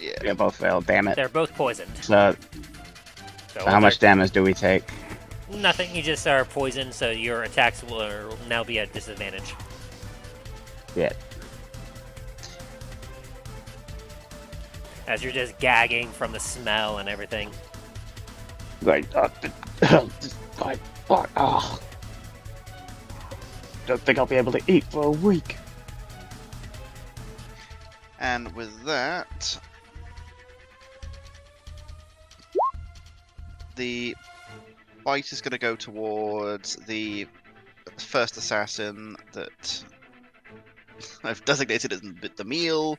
Yeah. Yeah, both failed. Damn it. They're both poisoned. So So how much damage do we take? Nothing. You just are poisoned, so your attacks will now be at disadvantage. Yeah. As you're just gagging from the smell and everything. Like, oh. Don't think I'll be able to eat for a week. And with that, the bite is going to go towards the first assassin that I've designated as the meal,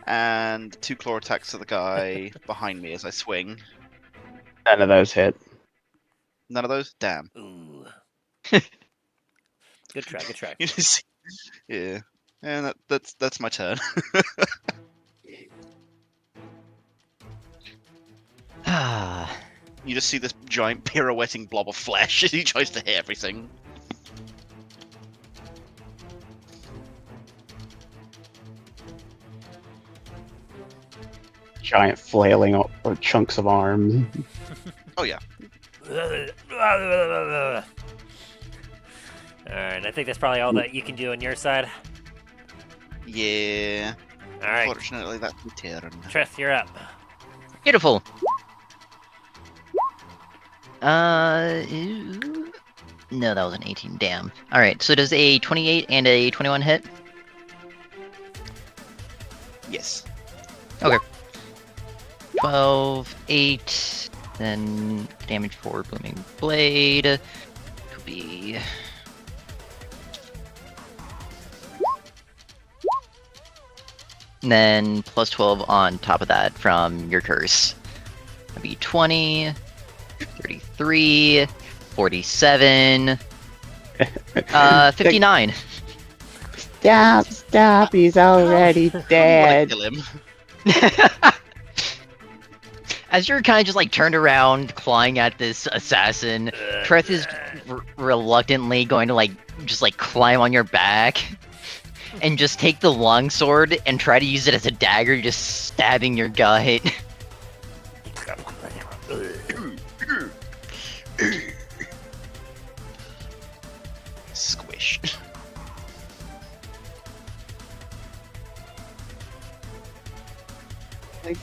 and 2 claw attacks to the guy behind me as I swing. None of those hit. None of those? Damn. Ooh. Good try, good try. You just see- yeah. And that's my turn. You just see this giant pirouetting blob of flesh as he tries to hit everything. Giant flailing chunks of arms. Oh yeah. Alright, I think that's probably all that you can do on your side. Yeah. Alright, Fortunately, that's my turn. Treth, you're up. Beautiful. No, that was an 18. Damn. All right. So does a 28 and a 21 hit? Yes. 12, 8, then damage for Blooming Blade. Could be. And then plus 12 on top of that from your curse. That'd be 20, 33, 47, 59. Stop, he's already dead. Kill him. As you're kind of just like turned around, clawing at this assassin, Treth is reluctantly going to like just like climb on your back and just take the longsword and try to use it as a dagger, just stabbing your gut. Squish. Like,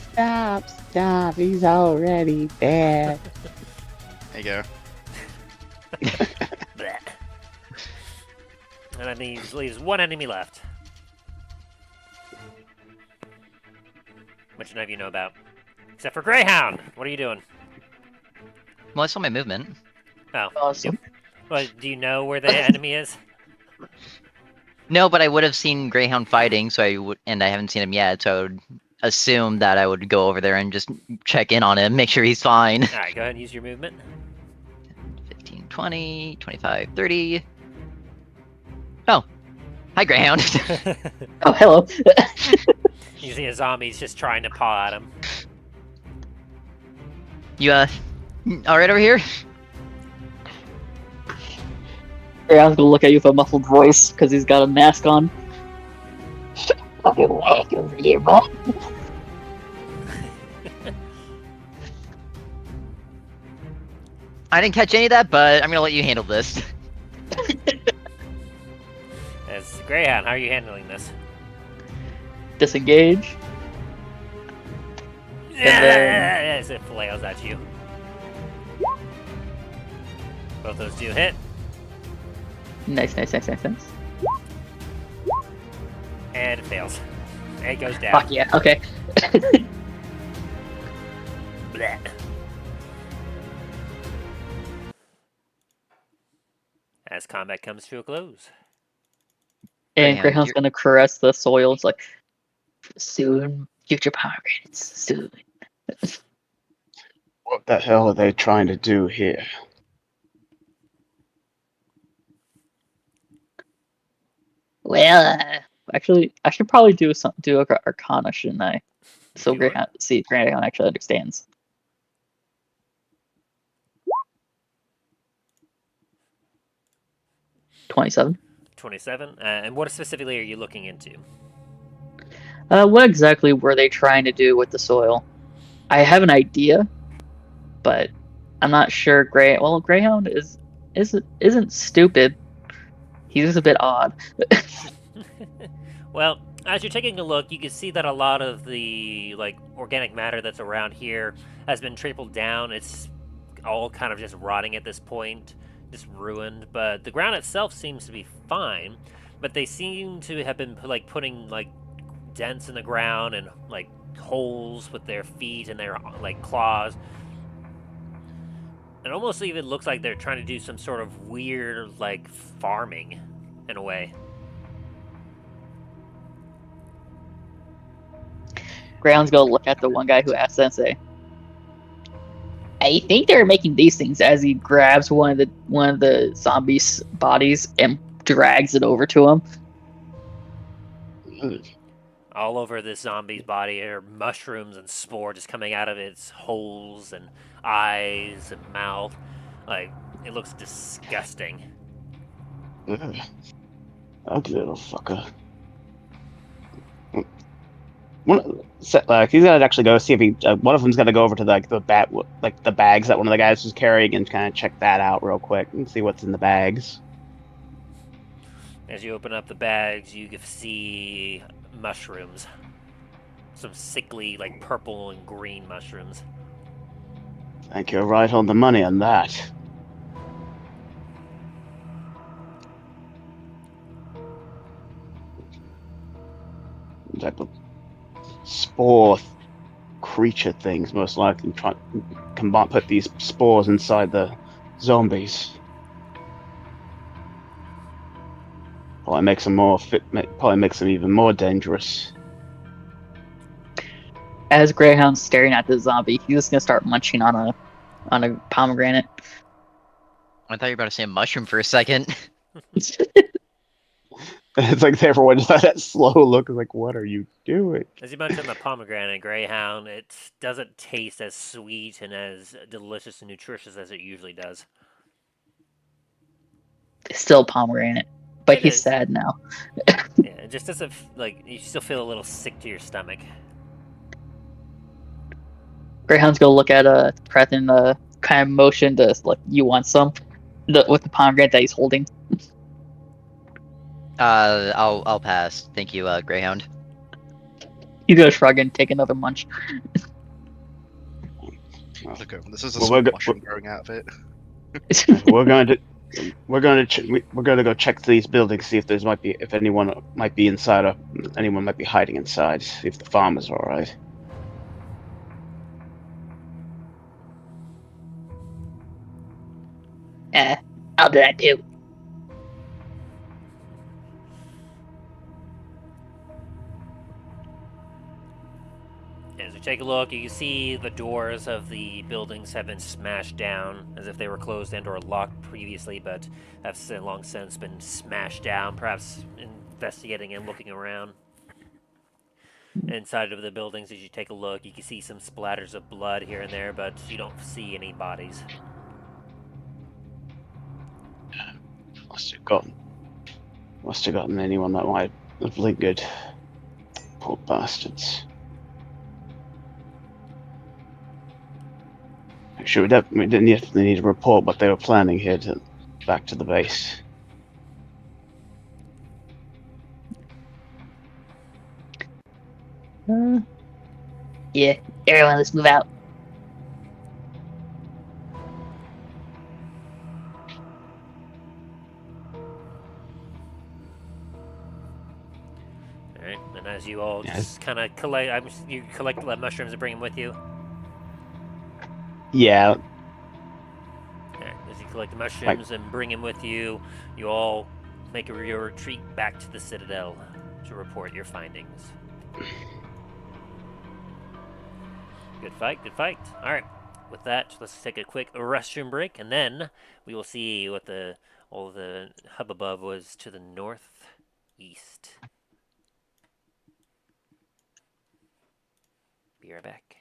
stop, he's already dead. There you go. Blech. And then he leaves one enemy left. Which none of you know about. Except for Greyhound! What are you doing? Well, I saw my movement. Oh. Awesome. Well, do you know where the enemy is? No, but I would have seen Greyhound fighting, so I would, and I haven't seen him yet, so I would assume that I would go over there and just check in on him, make sure he's fine. Alright, go ahead and use your movement. 15, 20, 25, 30. Oh. Hi, Greyhound. Oh, hello. You see a zombie's just trying to paw at him. You, alright over here? Greyhound's gonna look at you with a muffled voice because he's got a mask on. Fucking walk over here, bud. I didn't catch any of that, but I'm gonna let you handle this. As Greyhound, how are you handling this? Disengage. then- As it flails at you. Both those do hit. Nice. And it fails. It goes down. Fuck yeah, okay. Blech. As combat comes to a close. And Greyhound, Greyhound's you're- gonna caress the soil. It's like, soon, future pomegranates, soon. What the hell are they trying to do here? Well, actually, I should probably do a Arcana, shouldn't I? So Do what? Greyhound actually understands. $27. 27. And what specifically are you looking into? What exactly were they trying to do with the soil? I have an idea, but I'm not sure. Greyhound isn't stupid. He's just a bit odd. Well, As you're taking a look, you can see that a lot of the organic matter that's around here has been trampled down. It's all kind of just rotting at this point, just ruined. But the ground itself seems to be fine. But they seem to have been putting dents in the ground and holes with their feet and their claws. It almost even looks like they're trying to do some sort of weird farming in a way. Greyhound's gonna look at the one guy who asked Sensei. I think they're making these things as he grabs one of the zombies' bodies and drags it over to him. All over this zombie's body are mushrooms and spore just coming out of its holes and eyes and mouth. It looks disgusting. Ugh. Ugly little fucker. He's gonna actually go see if he. One of them's gonna go over to the bags that one of the guys was carrying and kind of check that out real quick and see what's in the bags. As you open up the bags, you can see mushrooms. Some sickly, purple and green mushrooms. Thank you. Right on the money on that. Type of spore creature things, most likely put these spores inside the zombies. Probably makes them more fit. Probably makes them even more dangerous. As Greyhound's staring at the zombie, he's just gonna start munching on a pomegranate. I thought you were about to say a mushroom for a second. It's like everyone just had that slow look, like, what are you doing? As you mentioned the pomegranate Greyhound, it doesn't taste as sweet and as delicious and nutritious as it usually does. Still pomegranate, but It he's is. sad now. Yeah, it just doesn't you still feel a little sick to your stomach. Greyhound's gonna look at Treth and kind of motion to you want some with the pomegranate that he's holding. I'll pass. Thank you, Greyhound. He's gonna shrug and take another munch. Look over. This is a small mushroom growing out of it. We're going to go check these buildings, see if anyone might be inside or anyone might be hiding inside. See if the farmers are all right. I'll do that too. As we take a look, you can see the doors of the buildings have been smashed down as if they were closed and or locked previously, but have long since been smashed down, perhaps investigating and looking around. Inside of the buildings, as you take a look, you can see some splatters of blood here and there, but you don't see any bodies. Must have gotten anyone that might have lingered. Poor bastards. Sure, we didn't need to report what they were planning here back to the base. Yeah, everyone, let's move out. Alright, and as you all just kind of collect, you collect the mushrooms and bring them with you. Yeah. Alright, as you collect the mushrooms and bring them with you, you all make your retreat back to the citadel to report your findings. Good fight, good fight. Alright, with that, let's take a quick restroom break, and then we will see what all the hubbub was to the northeast. Be right back.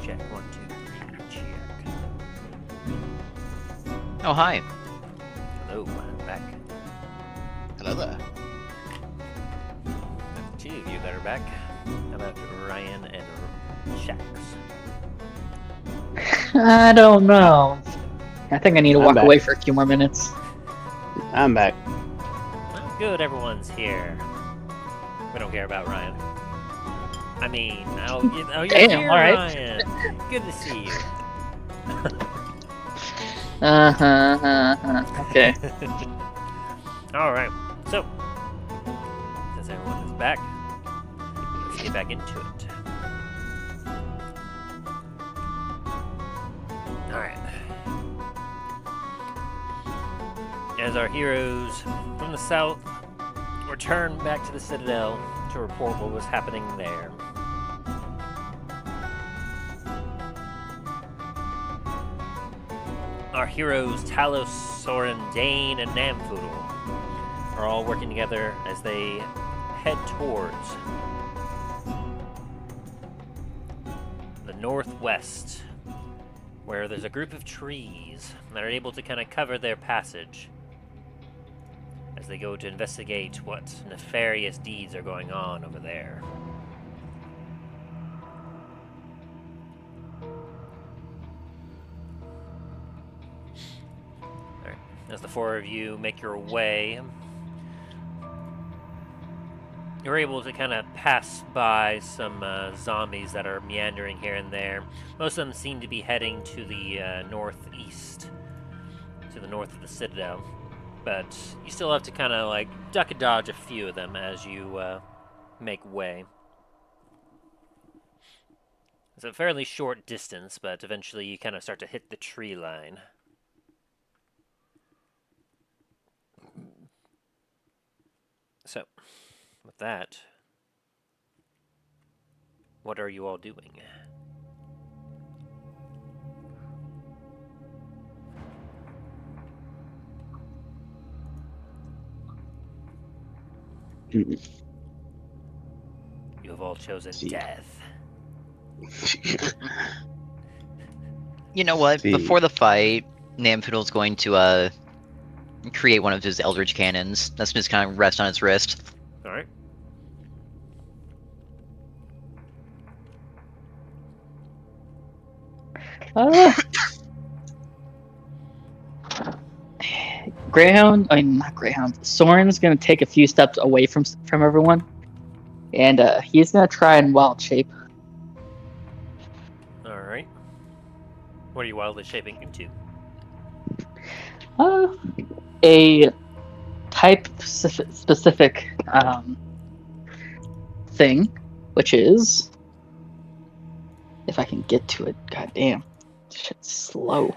Check. 1, 2, 3, check. Oh, hi. Hello, I'm back. Hello there. That's 2 of you that are back. How about Ryan and Shax? I don't know. I think I need to I'm walk back. away for a few more minutes. I'm back. Well, good, everyone's here. We don't care about Ryan. I mean, you're Damn, here, alright. Ryan. Good to see you. Okay. Alright, so, since everyone is back, let's get back into it. Alright. As our heroes from the south returned back to the citadel to report what was happening there. Our heroes Talos, Soren, Dain, and Namfoodle are all working together as they head towards the northwest, where there's a group of trees that are able to kind of cover their passage as they go to investigate what nefarious deeds are going on over there. Alright, as the 4 of you make your way, you're able to kind of pass by some zombies that are meandering here and there. Most of them seem to be heading to the northeast, to the north of the citadel. But you still have to kind of like duck and dodge a few of them as you make way. It's a fairly short distance, but eventually you kind of start to hit the tree line. So, with that, what are you all doing? You have all chosen See. death. You know what? See. Before the fight, Namfoodle's going to create one of his Eldritch cannons. That's just kind of rest on its wrist. Alright. Greyhound, not Greyhound. Soren's gonna take a few steps away from everyone, and he's gonna try and wild shape. Alright. What are you wildly shaping into? A type specific thing, which is, if I can get to it, goddamn, shit's slow.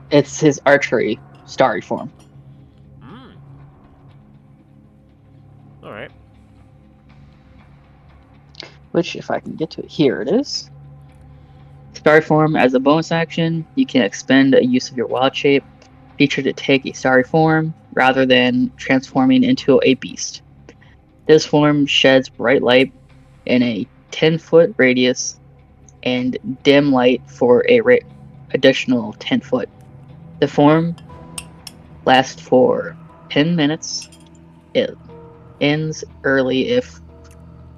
It's his archery starry form. Alright. Which, if I can get to it, here it is. Starry form, as a bonus action, you can expend a use of your wild shape feature to take a starry form rather than transforming into a beast. This form sheds bright light in a 10-foot radius and dim light for a additional 10 foot. The form lasts for 10 minutes. It ends early if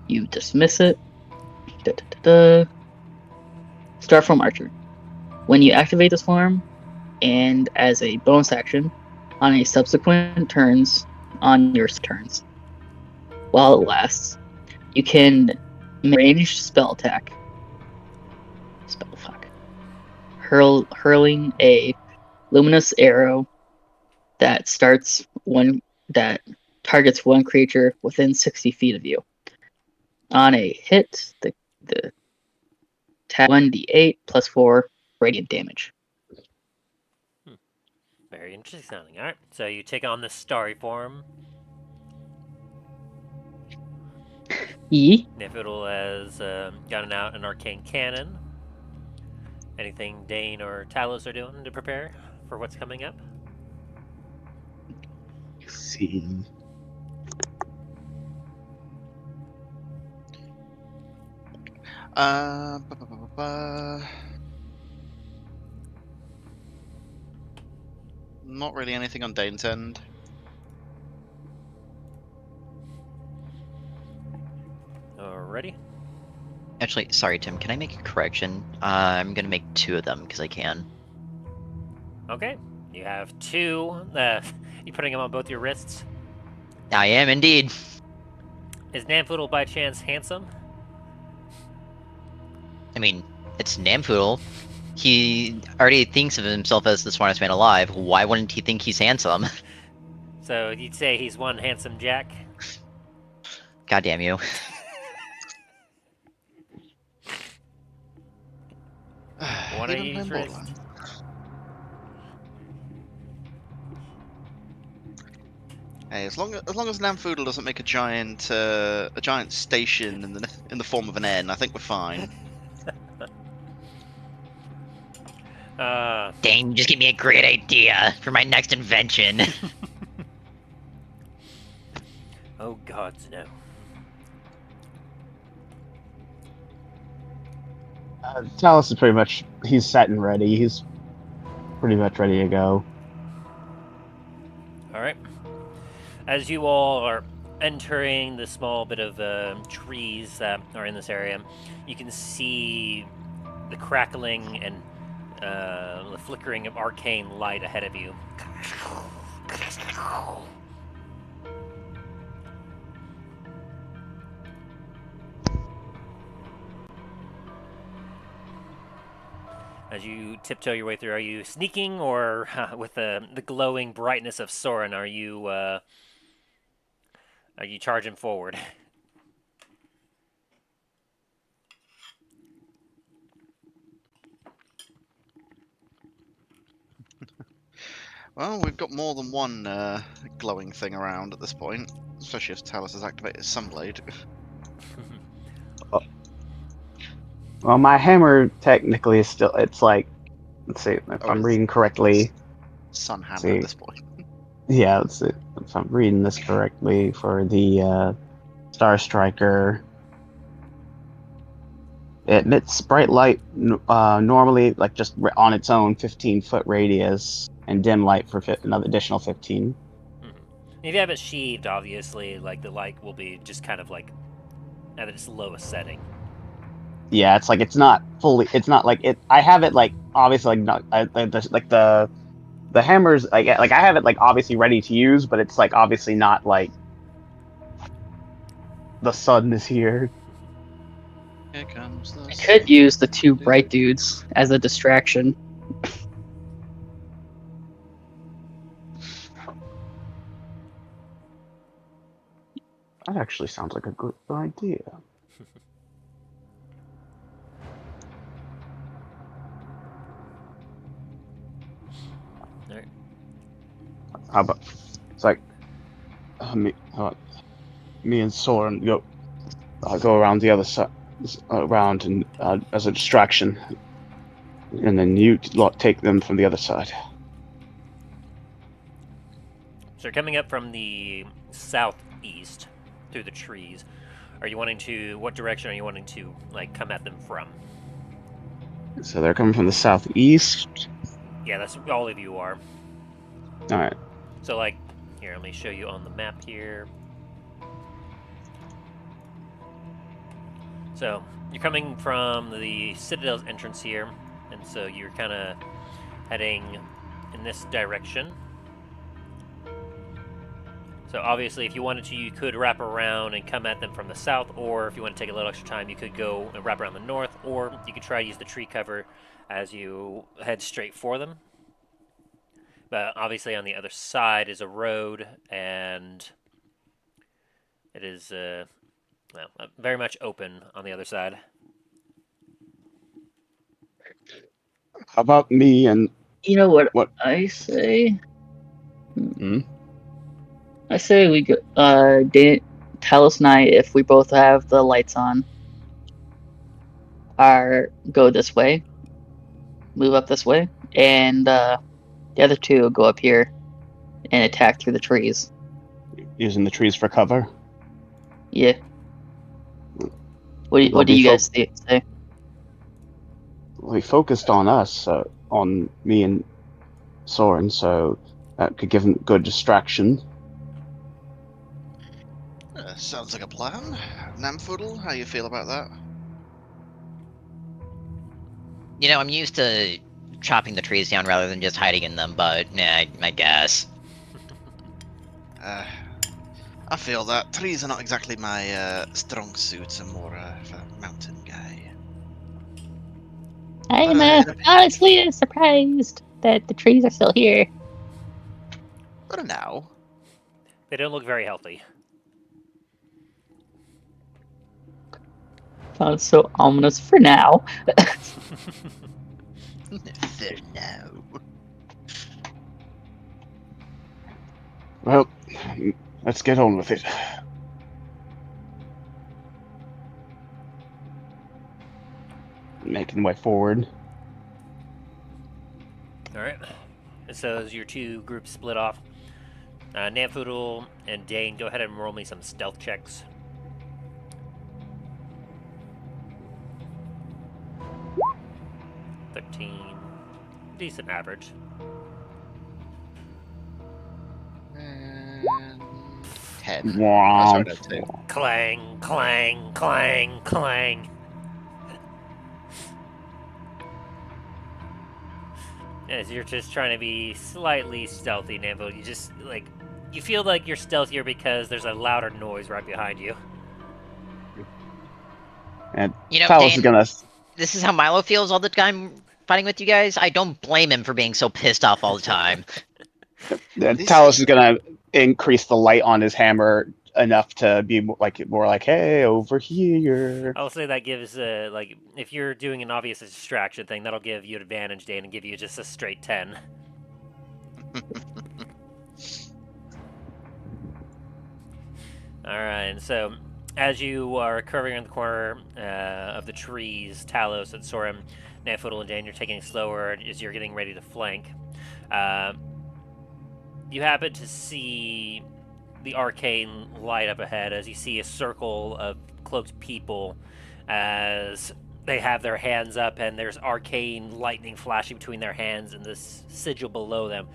you dismiss it. Start from Archer. When you activate this form, and as a bonus action, on a subsequent turns, on your turns, while it lasts, you can make ranged spell attack. Hurling a luminous arrow that targets one creature within 60 feet of you. On a hit, the attack 1d8 plus 4 radiant damage. Very interesting sounding. Alright, so you take on this starry form. Namfoodle has gotten out an arcane cannon. Anything Dain or Talos are doing to prepare for what's coming up? See. Ba, ba, ba, ba, ba. Not really anything on Dane's end. Alrighty. Actually, sorry, Tim. Can I make a correction? I'm gonna make 2 of them because I can. Okay. You have 2. You putting them on both your wrists? I am indeed. Is Namfoodle by chance handsome? I mean, it's Namfoodle. He already thinks of himself as the smartest man alive. Why wouldn't he think he's handsome? So you'd say he's one handsome Jack? God damn you. One of Even each playing wrist. Borderlands. Hey, as long as Namfoodle doesn't make a giant station in the form of an N, I think we're fine. Dang, just give me a great idea for my next invention. Oh gods, no. Talus is pretty much, he's set and ready. He's pretty much ready to go. Alright. As you all are entering the small bit of trees that are in this area, you can see the crackling and the flickering of arcane light ahead of you. As you tiptoe your way through, are you sneaking, or with the glowing brightness of Soren, are you charging forward? Well, we've got more than one glowing thing around at this point, especially if Talus has activated Sunblade. Well, my hammer technically is still, it's like, let's see, if Oh, I'm it's- reading correctly. Sun Hammer See. at this point. Yeah, let's see if I'm reading this correctly for the Star Striker. It emits bright light normally, like just on its own 15-foot radius, and dim light for another additional 15. If you have it sheathed, obviously, like the light will be just kind of like at its lowest setting. Yeah, it's like it's not fully. It's not like it. I have it like obviously like not like the hammers like I have it like obviously ready to use, but it's like obviously not like the sun is here. Here comes the I could use the 2 bright dudes as a distraction. That actually sounds like a good idea. Alright. How about it's like me and Soren go around the other side, around and as a distraction, and then you take them from the other side. So you're coming up from the southeast through the trees. Are you wanting to? What direction are you wanting to like come at them from? So they're coming from the southeast. Yeah, that's all of you are. All right. So like, here, let me show you on the map here. So you're coming from the citadel's entrance here, and so you're kind of heading in this direction. So obviously, if you wanted to, you could wrap around and come at them from the south, or if you want to take a little extra time, you could go and wrap around the north, or you could try to use the tree cover as you head straight for them. But obviously, on the other side is a road, and it is very much open on the other side. How about me and You know what, What? I say? Hmm? I say we go, Talos and I, if we both have the lights on, go this way, move up this way, and the other 2 go up here and attack through the trees. using the trees for cover? Yeah. What do you guys say? We focused on us, on me and Soren, so that could give him good distraction. Sounds like a plan. Namfoodle, how you feel about that? You know, I'm used to chopping the trees down rather than just hiding in them, but yeah, I guess. I feel that. Trees are not exactly my strong suits. I'm more of a mountain guy. I am honestly surprised that the trees are still here. But now. They don't look very healthy. Sounds so ominous for now. For now. Well, let's get on with it. Making my way forward. Alright. So as your two groups split off, Namfoodle and Dain, go ahead and roll me some stealth checks. 13. Decent average. And 10. Wow. Sorry, no, 2. Clang, clang, clang, clang. As you're just trying to be slightly stealthy, Namfoodle, you just, you feel like you're stealthier because there's a louder noise right behind you. And You know, Talos Dan, is gonna. this is how Milo feels all the time fighting with you guys. I don't blame him for being so pissed off all the time. Talos is gonna increase the light on his hammer enough to be more like, hey, over here. I'll say that gives, if you're doing an obvious distraction thing, that'll give you an advantage, Dan, and give you just a straight 10. Alright, and so as you are curving around the corner of the trees, Talos and Soren, Namfoodle and Dain, you're taking it slower as you're getting ready to flank. You happen to see the arcane light up ahead as you see a circle of cloaked people as they have their hands up and there's arcane lightning flashing between their hands and this sigil below them.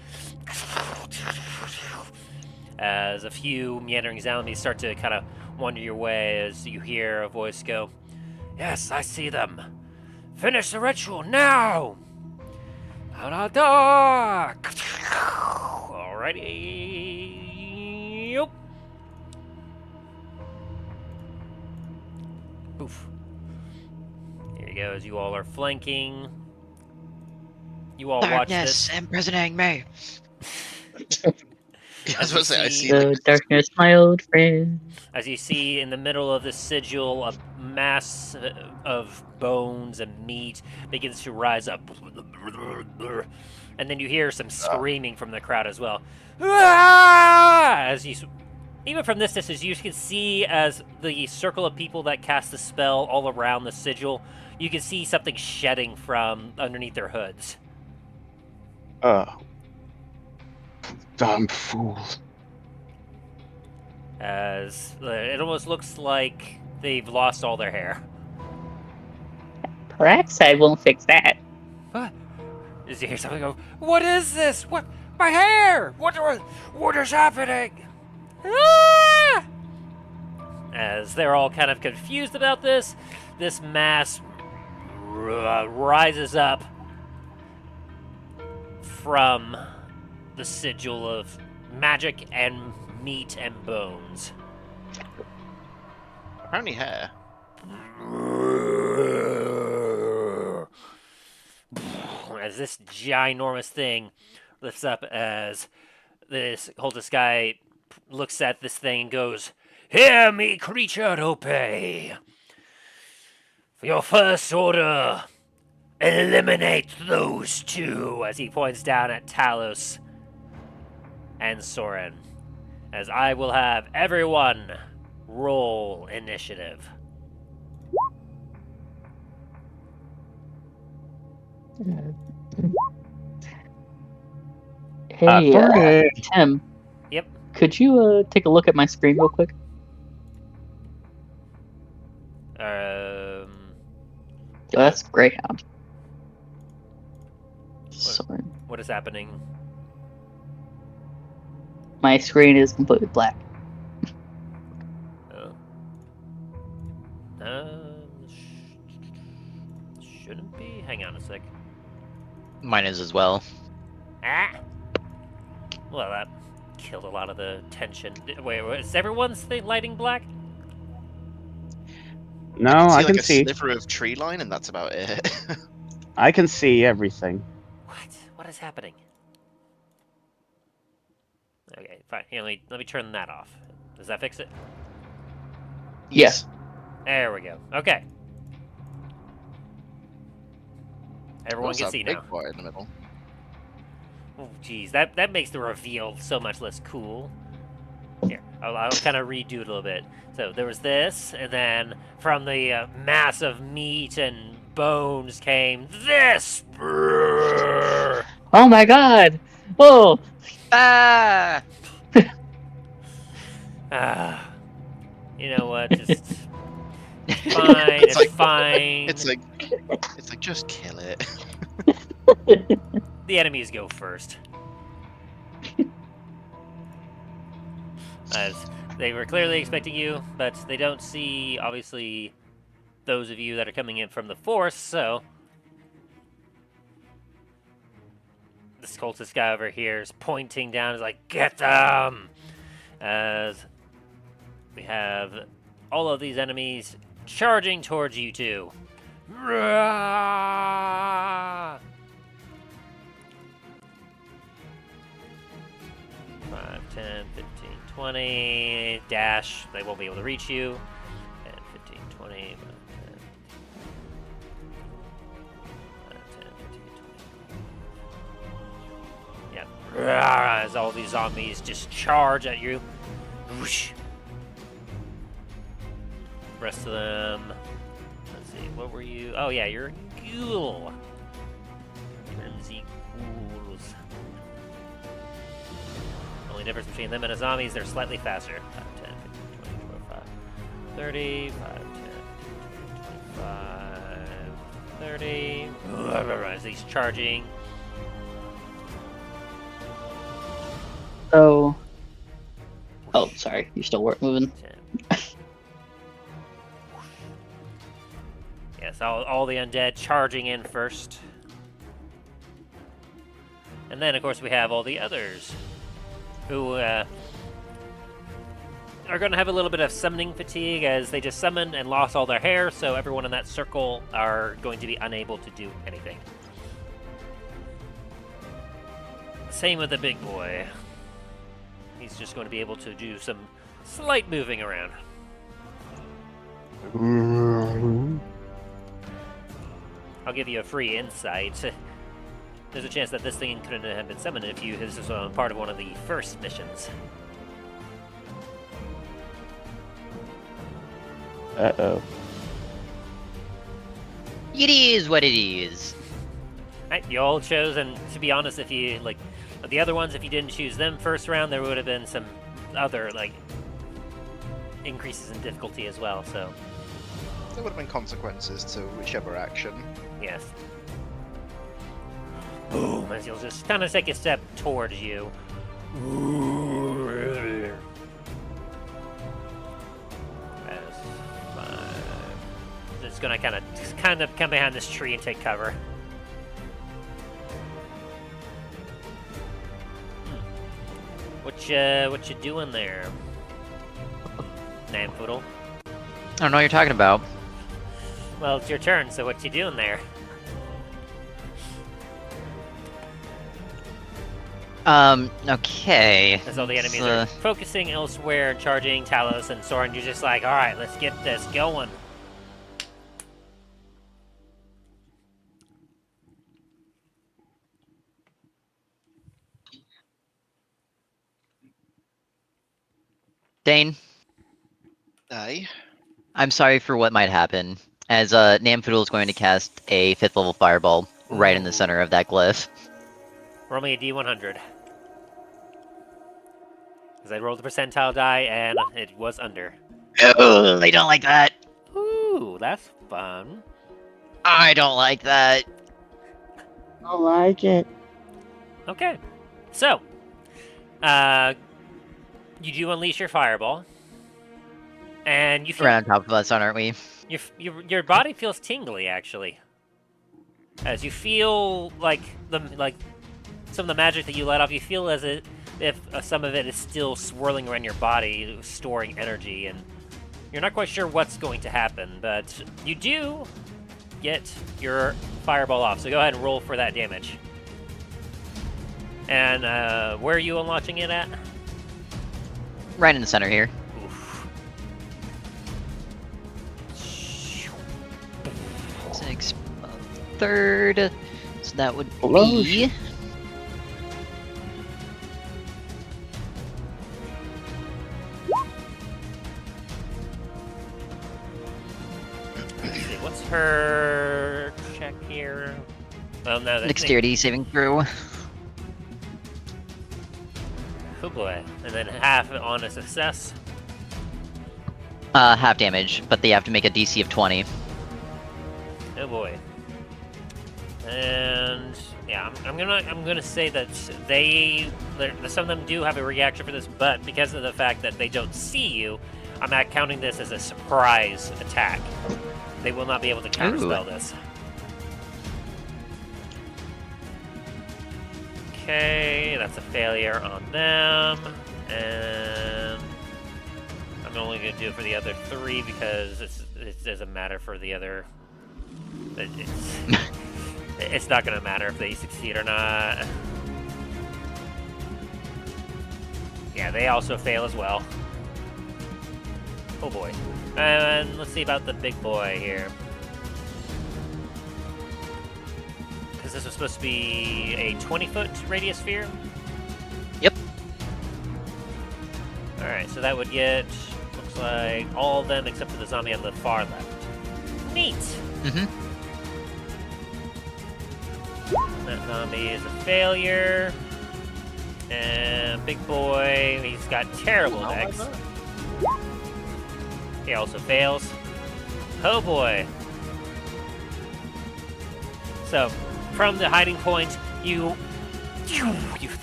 As a few meandering zombies start to kind of wander your way as you hear a voice go, "Yes, I see them. Finish the ritual now! Alrighty. Yep. Poof. Here you go, as you all are flanking. You all watch this. imprisoning me. I was about to say, I see The darkness, my old friend. As you see in the middle of the sigil, a mass of bones and meat begins to rise up. And then you hear some screaming from the crowd as well. As you, even from this distance, you can see as the circle of people that cast the spell all around the sigil, you can see something shedding from underneath their hoods. Damn fools. As it almost looks like they've lost all their hair. Peroxide won't fix that. What? As you hear something go, "What is this? What? My hair! What is happening?" Ah! As they're all kind of confused about this mass rises up from the sigil of magic and meat and bones. apparently hair. As this ginormous thing lifts up, as this cultist guy looks at this thing and goes, "Hear me, creature, obey. For your first order, eliminate those two," as he points down at Talos and Soren. As I will have everyone roll initiative. Hey, Tim. Yep. Could you take a look at my screen real quick? Oh, that's Greyhound. Sword. What is happening? My screen is completely black. Oh. Shouldn't be. Hang on a sec. Mine is as well. Ah! Well, that killed a lot of the tension. Wait, is everyone's thing lighting black? No, I I can can see like see. a sliver of tree line, and that's about it. I can see everything. What? What is happening? Okay, fine. Here, let me turn that off. Does that fix it? Yes. There we go. Okay. Everyone Also, can see big now. boy in the middle. Oh, geez, that makes the reveal so much less cool. Here, I'll kind of redo it a little bit. So there was this, and then from the mass of meat and bones came this. Oh my god! Oh! Ah! Ah, you know what? Just fine. It's like- fine. It's like just kill it. The enemies go first. As they were clearly expecting you, but they don't see, obviously, those of you that are coming in from the force, so... This cultist guy over here is pointing down, is like, get them! As we have all of these enemies charging towards you two. Rah! 5, 10, 15, 20, dash, they won't be able to reach you. 10, 15, 20, 5, 10, 15, 20. Yep. As all these zombies just charge at you. Whoosh. Rest of them. Let's see, what were you? Oh yeah, you're a ghoul. You're in the ghouls. Only difference between them and a zombie is they're slightly faster. 5, 10, 15, 20, 25, 30, 5, 10, 15, 25, 30. As he's charging. So. Oh, sorry. You're still moving? 10. Yes, all the undead charging in first. And then, of course, we have all the others who are going to have a little bit of summoning fatigue as they just summoned and lost all their hair, so everyone in that circle are going to be unable to do anything. Same with the big boy. He's just going to be able to do some slight moving around. I'll give you a free insight. There's a chance that this thing couldn't have been summoned if this was part of one of the first missions. Uh-oh. It is what it is. Right, you all chose, and to be honest, if you, the other ones, if you didn't choose them first round, there would have been some other, increases in difficulty as well, so... There would have been consequences to whichever action. Yes. Boom, as you'll just kind of take a step towards you. As 5. It's gonna kind of come behind this tree and take cover. What you doing there, Namfoodle? I don't know what you're talking about. Well, it's your turn, so what you doing there? Okay. As all the enemies are focusing elsewhere and charging Talos and Soren, you're just like, alright, let's get this going. Dain, Aye. I'm sorry for what might happen, as Namfoodle is going to cast a 5th level fireball right in the center of that glyph. Roll me a D100. Because I rolled the percentile die and it was under. Oh, they don't like that. Ooh, that's fun. I don't like that. I like it. Okay. So, you do unleash your fireball, and you feel We're on top of us, aren't we? your body feels tingly actually, as you feel like some of the magic that you let off. You feel as if some of it is still swirling around your body, storing energy, and you're not quite sure what's going to happen. But you do get your fireball off. So go ahead and roll for that damage. And where are you unlaunching it at? Right in the center here. Oof. 6, third. So that would Hello? be. Let's see, what's her check here? Well, no, that's Dexterity saving throw. Oh boy. And then half on a success. Half damage, but they have to make a DC of 20. Oh boy. And yeah, I'm gonna say that some of them do have a reaction for this, but because of the fact that they don't see you, I'm not counting this as a surprise attack. They will not be able to counterspell this. Okay, that's a failure on them, and I'm only going to do it for the other 3 because it doesn't matter for the other. It's not going to matter if they succeed or not. Yeah, they also fail as well. Oh boy. And let's see about the big boy here. Because this was supposed to be a 20-foot radius sphere? Yep. Alright, so that would get, looks like, all of them except for the zombie on the far left. Neat! Mm-hmm. That zombie is a failure. And big boy, he's got terrible dex. He also fails. Oh boy. So, from the hiding point, you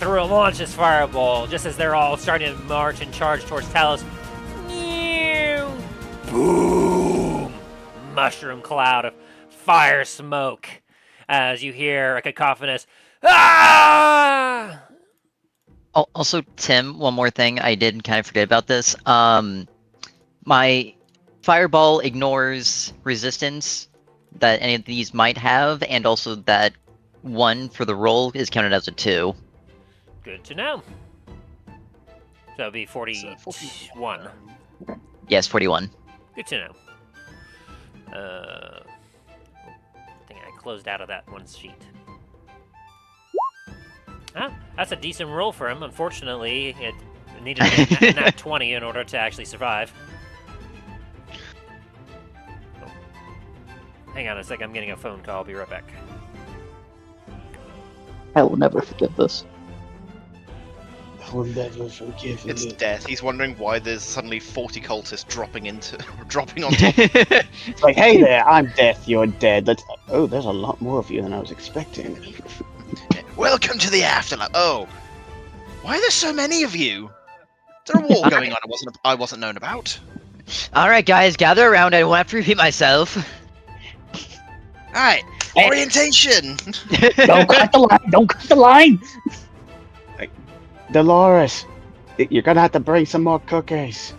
launch this fireball just as they're all starting to march and charge towards Talos. Boom! Mushroom cloud of fire smoke as you hear a cacophonous ah! Also, Tim, one more thing. I did kind of forget about this. My fireball ignores resistance that any of these might have, and also that 1 for the roll is counted as a 2. Good to know. So it'll be 41. Yes, 41. Good to know. I think I closed out of that one sheet. Ah, that's a decent roll for him. Unfortunately, it needed a nat 20 in order to actually survive. Oh. Hang on a sec, I'm getting a phone call. I'll be right back. I will never forget this. I will never forgive It's you. death. He's wondering why there's suddenly 40 cultists dropping on top. It's like, hey there, I'm Death, you're dead. Oh, there's a lot more of you than I was expecting. Welcome to the afterlife. Oh, why are there so many of you? Is there a war going on I wasn't known about? Alright, guys, gather around. I won't have to repeat myself. Alright, orientation! Don't cut the line! Don't cut the line! Dolores, you're gonna have to bring some more cookies.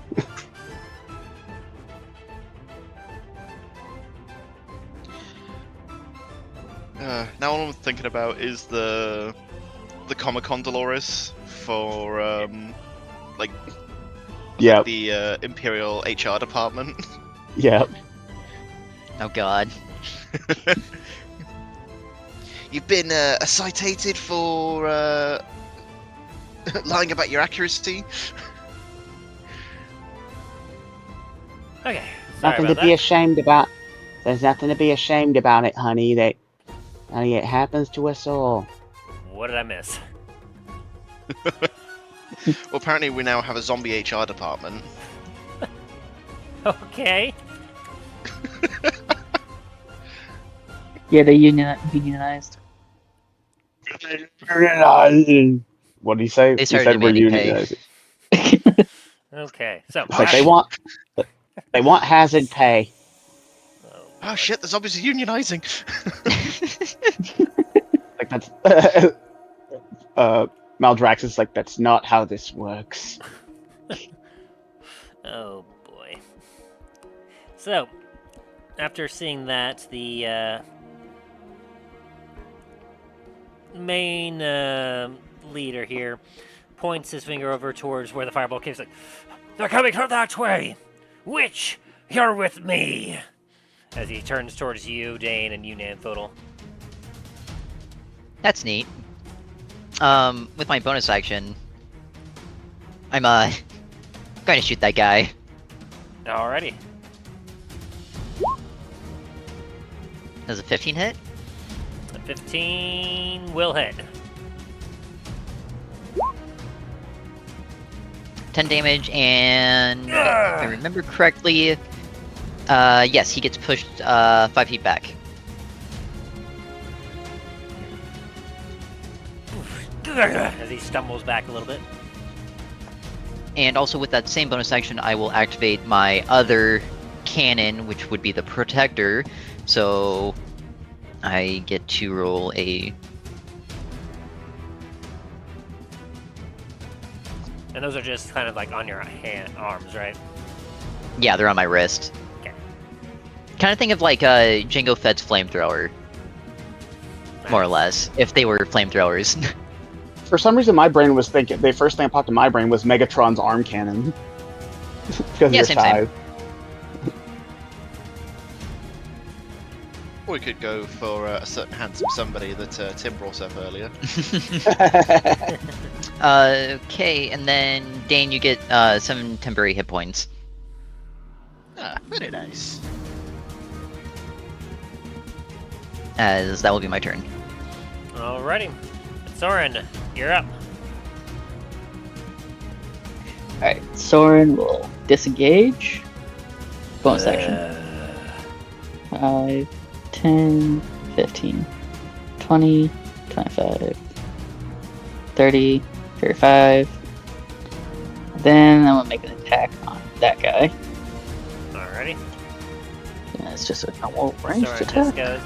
Now all I'm thinking about is the Comic-Con Dolores for Yep, the Imperial HR department. yep. Oh god. You've been citated for lying about your accuracy. Okay, sorry Nothing about to be that. ashamed about. There's nothing to be ashamed about it, honey. Honey, it happens to us all. What did I miss? Well, apparently we now have a zombie HR department. Okay. Yeah, they unionized. What did he say? They He started said we're demanding pay. unionizing. Okay, so It's like they want hazard pay. Oh shit, the zombies are unionizing! Like that's Maldrax is like, that's not how this works. Oh boy. So, after seeing that, the main leader here points his finger over towards where the fireball came. He's like, "They're coming from that way! Witch, you're with me!" As he turns towards you, Dain, and you, Namfoodle. That's neat. With my bonus action, I'm going to shoot that guy. Alrighty. Does a 15 hit? A 15 will hit. 10 damage, and if I remember correctly, yes, he gets pushed 5 feet back. As he stumbles back a little bit. And also with that same bonus action, I will activate my other cannon, which would be the Protector. So I get to roll a... And those are just kind of like on your arms, right? Yeah, they're on my wrist. Okay. Kind of think of like a Jango Fett's flamethrower, more or less, if they were flamethrowers. For some reason, my brain was thinking, the first thing that popped in my brain was Megatron's arm cannon. Because of Yeah, your same. size. Or we could go for a certain handsome somebody that Tim brought up earlier. Okay, and then Dain, you get 7 temporary hit points. Ah, very nice. As that will be my turn. Alrighty. Soren, you're up. Alright, Soren will disengage. Bonus action. 5, 10, 15, 20, 25, 30, 35. Then I'm gonna make an attack on that guy. Alrighty. And it's just a normal ranged Soren attack. just goes.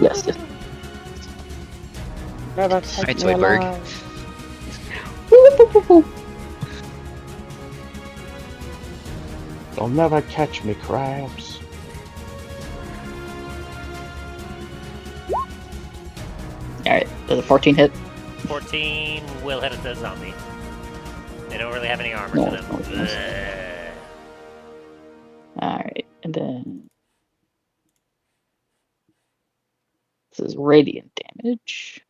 Yes, yes. Never Alright, Zoidberg. They'll never catch me, crabs. Alright, does a 14 hit? 14 will hit the zombie. They don't really have any armor No, to them. no, it's nice. Alright, and then this is radiant damage.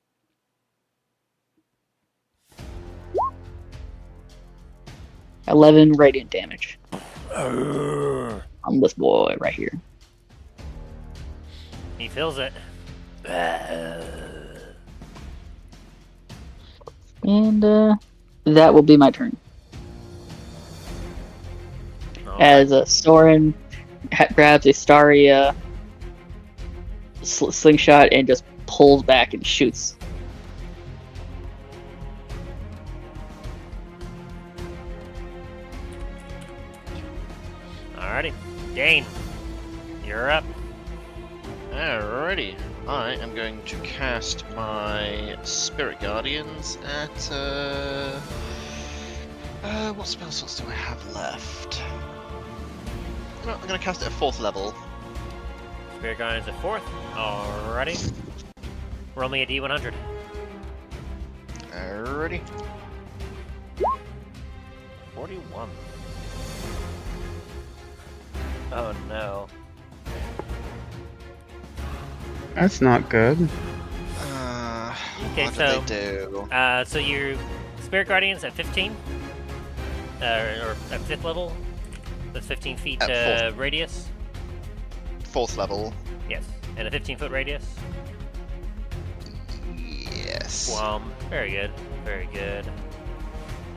$11 radiant damage on this boy right here. He feels it. And that will be my turn. As Soren grabs a starry slingshot and just pulls back and shoots. Alrighty. Dain, you're up. Alrighty. I am going to cast my Spirit Guardians at what spell slots do I have left? No, I'm going to cast it at 4th level. Spirit Guardians at 4th. Alrighty. Roll me a D100. Alrighty. 41. Oh no. That's not good. Okay, what so did they do? So your Spirit Guardians at 15, or at 5th level. That's 15 feet At radius. 4th level. Yes, and a 15-foot radius. Yes. Very good, very good.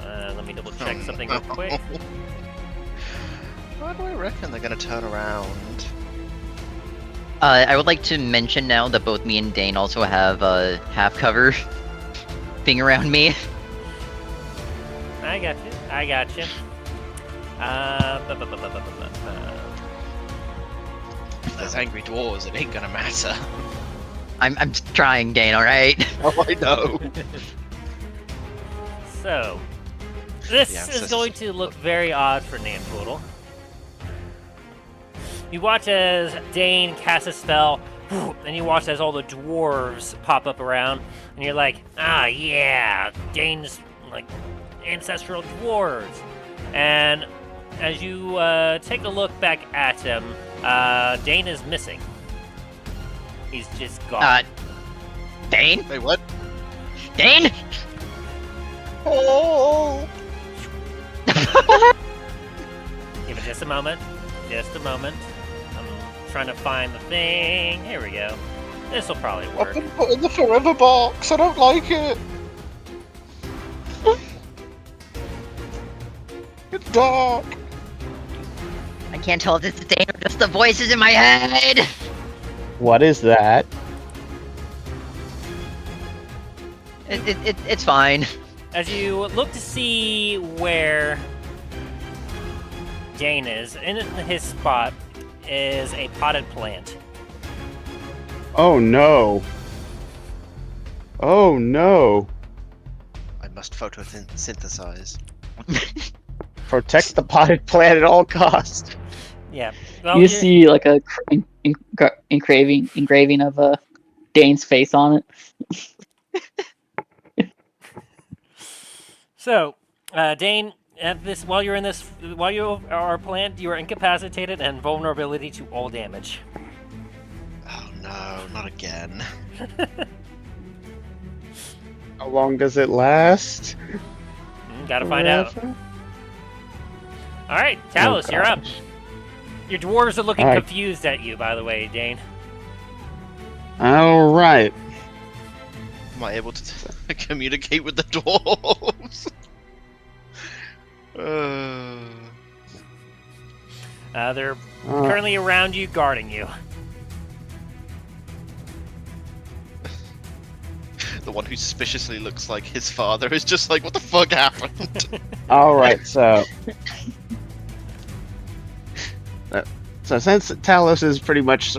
Let me double check something real quick. How do I reckon they're going to turn around? I would like to mention now that both me and Dain also have half cover thing around me. I got you. I got you. There's angry dwarves, it ain't gonna matter. I'm trying, Dain. All right. Oh, I know. So, this Yeah, is this going to look very odd for Namfoodle. You watch as Dain casts a spell, and you watch as all the dwarves pop up around, and you're like, ah, yeah, Dain's like ancestral dwarves. And as you take a look back at him, Dain is missing. He's just gone. Dain? Wait, what? Dain? Oh! Give it just a moment. Just a moment. I'm trying to find the thing. Here we go. This will probably I've work. been put in the forever box. I don't like it. It's dark. I can't tell if this is Dain or just the voices in my head. What is that? It's fine. As you look to see where Dain is, in his spot is a potted plant. Oh no. Oh no. I must photosynthesize. Protect the potted plant at all costs. Yeah. Well, You you're- see like a engraving of Dane's face on it. So, Dain, while you are plant, you are incapacitated and vulnerability to all damage. Oh no, not again. How long does it last? Gotta find out. Forever? All right, Talos, Oh, you're up. gosh. Your dwarves are looking All right. confused at you, by the way, Dain. All right. Am I able to communicate with the dwarves? They're Uh, currently around you, guarding you. The one who suspiciously looks like his father is just like, what the fuck happened? all right. So since Talos is pretty much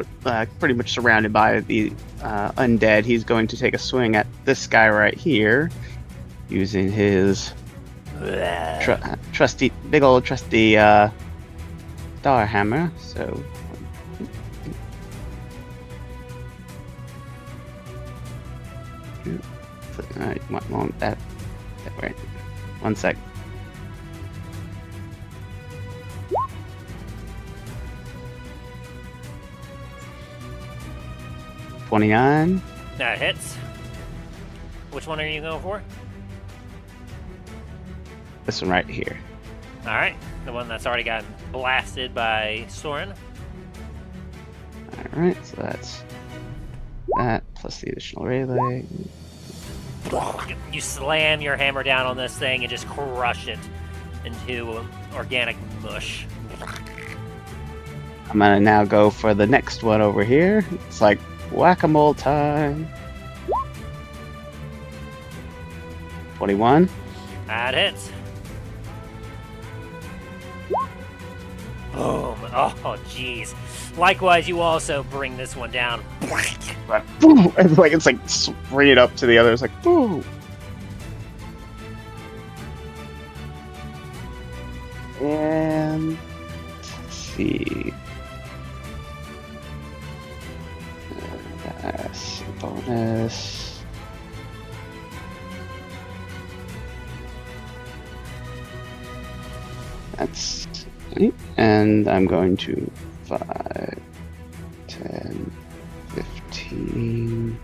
surrounded by the undead, he's going to take a swing at this guy right here, using his big old trusty star hammer. So Alright, want that right. 1 sec. $29. That hits. Which one are you going for? This one right here. All right, the one that's already gotten blasted by Soren. Alright, so that's that plus the additional relay. You slam your hammer down on this thing and just crush it into organic mush. I'm gonna now go for the next one over here. It's like whack-a-mole time. 21. That hits. Boom. Oh, jeez. Likewise, you also bring this one down. But boom! It's like bring it up to the other. It's like boom. And let's see. That's bonus. That's right. And I'm going to 5, 10, 15.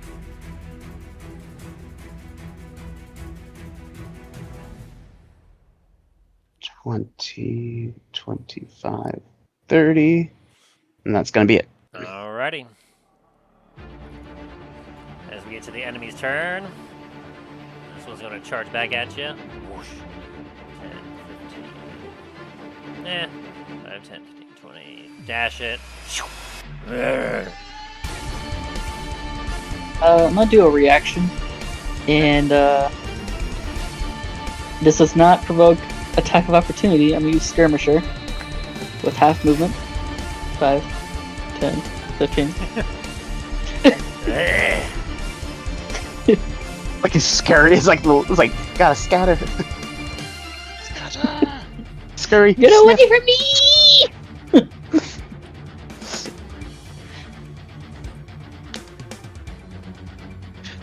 20, 25, 30, and that's gonna be it. Alrighty. As we get to the enemy's turn, this one's going to charge back at you. Whoosh. 10, 15. 5, 10, 15, 20. Dash it. I'm gonna do a reaction, and this does not provoke attack of opportunity. I'm gonna use Skirmisher with half movement. 5, 10, 15. Like it's scary. It's like gotta scatter. Scary. Get away sniff. from me!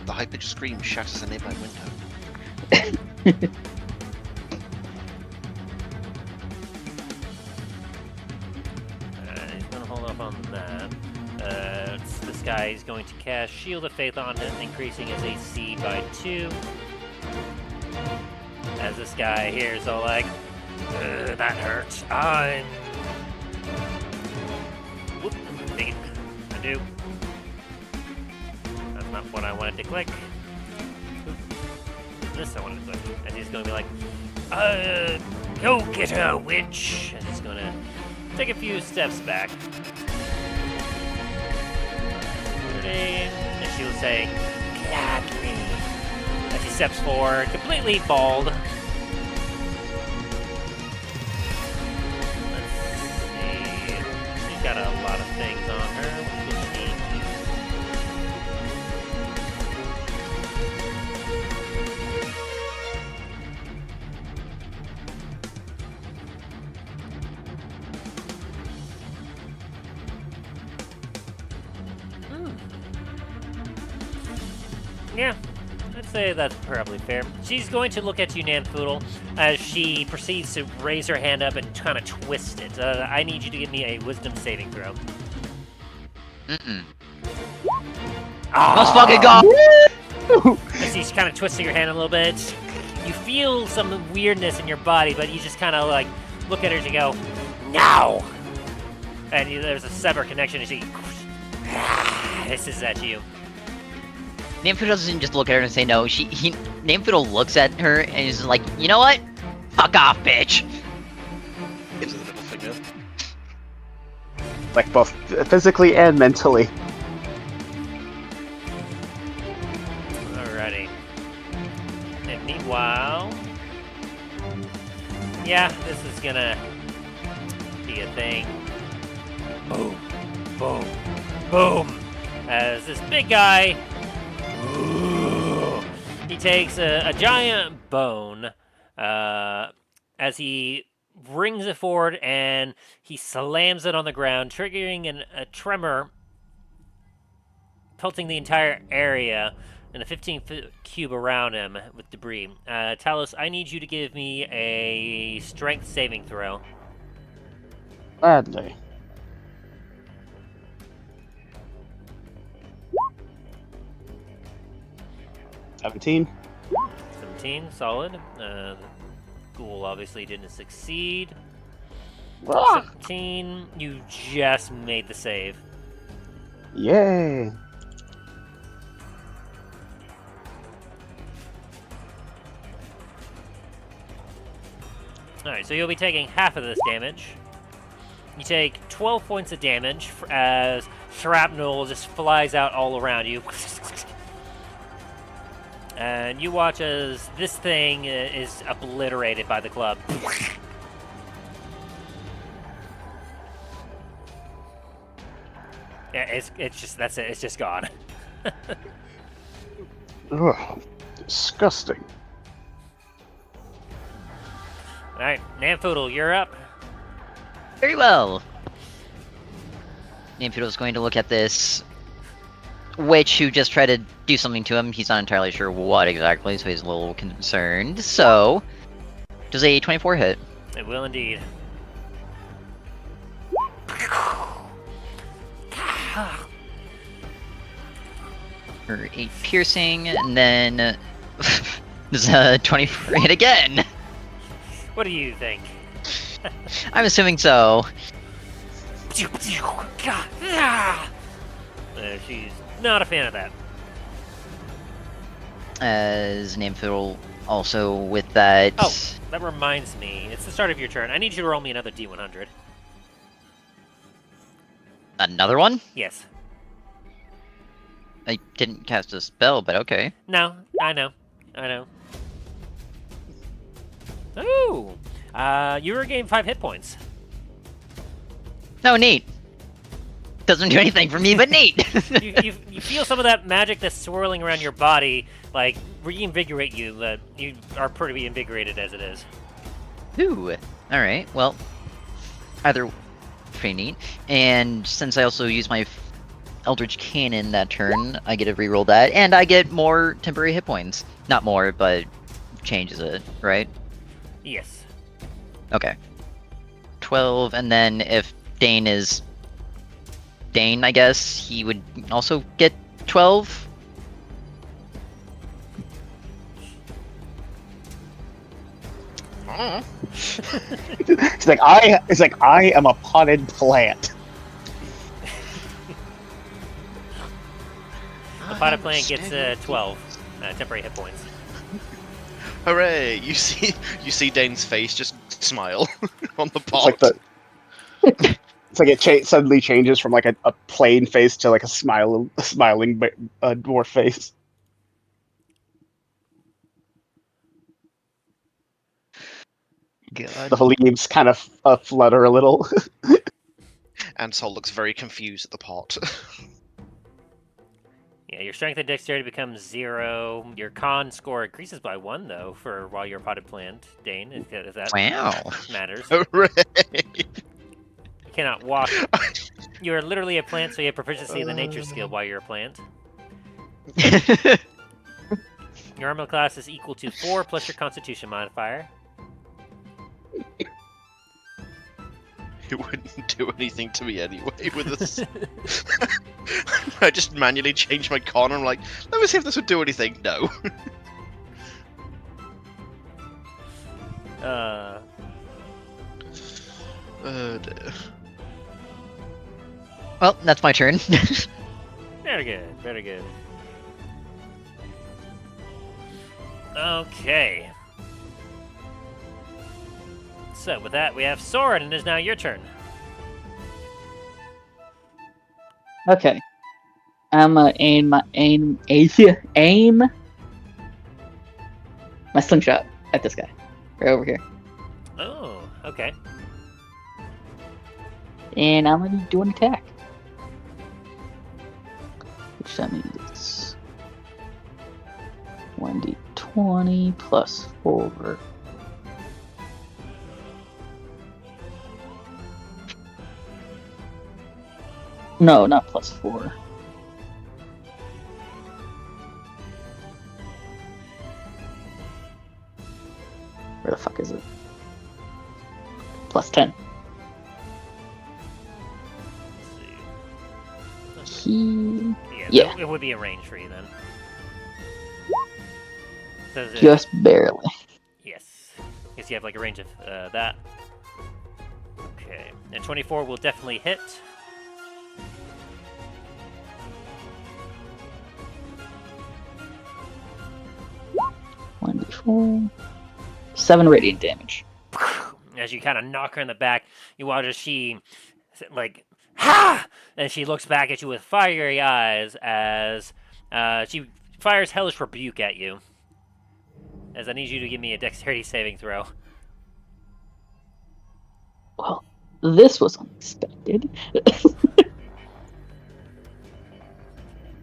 The high-pitched scream shatters a nearby window. He's gonna hold up on that. This guy is going to cast Shield of Faith on him, increasing his AC by 2. As this guy here is all like, that hurts. Whoop, dang it. Undo. That's not what I wanted to click. This I wanted to click. And he's gonna be like, go get her, witch! And he's gonna take a few steps back. And she'll say, gladly. As he steps forward, completely bald. Let's see. She's got a lot of things on her. What does she Yeah, I'd say that's probably fair. She's going to look at you, Namfoodle, as she proceeds to raise her hand up and kind of twist it. I need you to give me a wisdom saving throw. Let's fucking go! As she's kind of twisting your hand a little bit, you feel some weirdness in your body, but you just kind of like look at her and you go, "No!" And there's a sever connection, and she hisses at you. Namfoodle doesn't just look at her and say no. Namfoodle looks at her and is like, you know what? Fuck off, bitch. Gives her the middle finger. Like both physically and mentally. Alrighty. And meanwhile, yeah, this is gonna be a thing. Boom, boom, boom. As this big guy, he takes a giant bone, as he brings it forward and he slams it on the ground, triggering a tremor, pelting the entire area in a 15-foot cube around him with debris. Talos, I need you to give me a strength saving throw. Gladly. $17. 17, solid. The ghoul obviously didn't succeed. Ah! 17, you just made the save. Yay! Alright, so you'll be taking half of this damage. You take 12 points of damage as shrapnel just flies out all around you. And you watch as this thing is obliterated by the club. Yeah, it's just, that's it, it's just gone. Ugh, disgusting. Alright, Namfoodle, you're up. Very well. Namfoodle's going to look at this witch who just tried to do something to him. He's not entirely sure what exactly, so he's a little concerned. So, does a 24 hit? It will indeed. For 8 piercing, and then does a 24 hit again? What do you think? I'm assuming so. She's not a fan of that. As Namfoodle also with that. Oh, that reminds me. It's the start of your turn. I need you to roll me another D100. Another one? Yes. I didn't cast a spell, but okay. No, I know. Ooh! You regain 5 hit points. No, neat. Doesn't do anything for me, but neat. you feel some of that magic that's swirling around your body, like, reinvigorate you. You are pretty invigorated as it is. Ooh. Alright, well, either pretty neat. And since I also use my Eldritch Cannon that turn, I get to reroll that, and I get more temporary hit points. Not more, but changes it, right? Yes. Okay. 12, and then if Dain is Dain, I guess, he would also get 12. It's like I am a potted plant. The potted plant gets 12 temporary hit points. Hooray! You see Dane's face just smile on the pot. It's like it suddenly changes from like a plain face to like a smiling dwarf face. God. The leaves kind of flutter a little. And Sol looks very confused at the pot. Yeah, your strength and dexterity becomes 0. Your con score increases by 1, though, for while you're a potted plant, Dain, if that Wow. matters. Hooray! You cannot walk. You are literally a plant, so you have proficiency in the nature skill while you're a plant. Your armor class is equal to 4 plus your constitution modifier. It wouldn't do anything to me anyway with this. I just manually changed my con and I'm like, let me see if this would do anything. No. Dear. Well, that's my turn. Very good, very good. Okay. So with that, we have Soren, and it is now your turn. Okay. I'm gonna aim my slingshot at this guy. Right over here. Oh, okay. And I'm gonna do an attack. Which that means it's 1d20 plus 4. No, not plus 4. Where the fuck is it? Plus 10. Let's see. Yeah. It would be a range for you then. Says it- Just barely. Yes. Guess you have like a range of that. Okay. And 24 will definitely hit. 1d4. 7 radiant damage. As you kind of knock her in the back, you watch as she, like, ha! And she looks back at you with fiery eyes as she fires Hellish Rebuke at you. As I need you to give me a dexterity saving throw. Well, this was unexpected.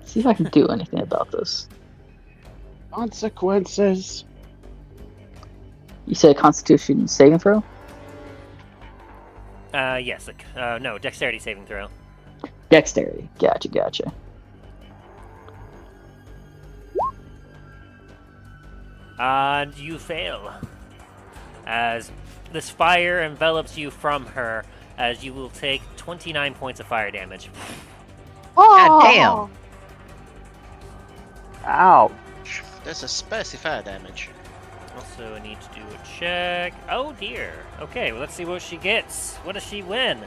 See if I can do anything about this. Consequences. You said Constitution saving throw? Yes. No, dexterity saving throw. Dexterity. Gotcha. And you fail. As this fire envelops you from her, as you will take 29 points of fire damage. God damn. Ow. There's a spicy fire damage. Also, I need to do a check. Oh dear. Okay, well, let's see what she gets. What does she win?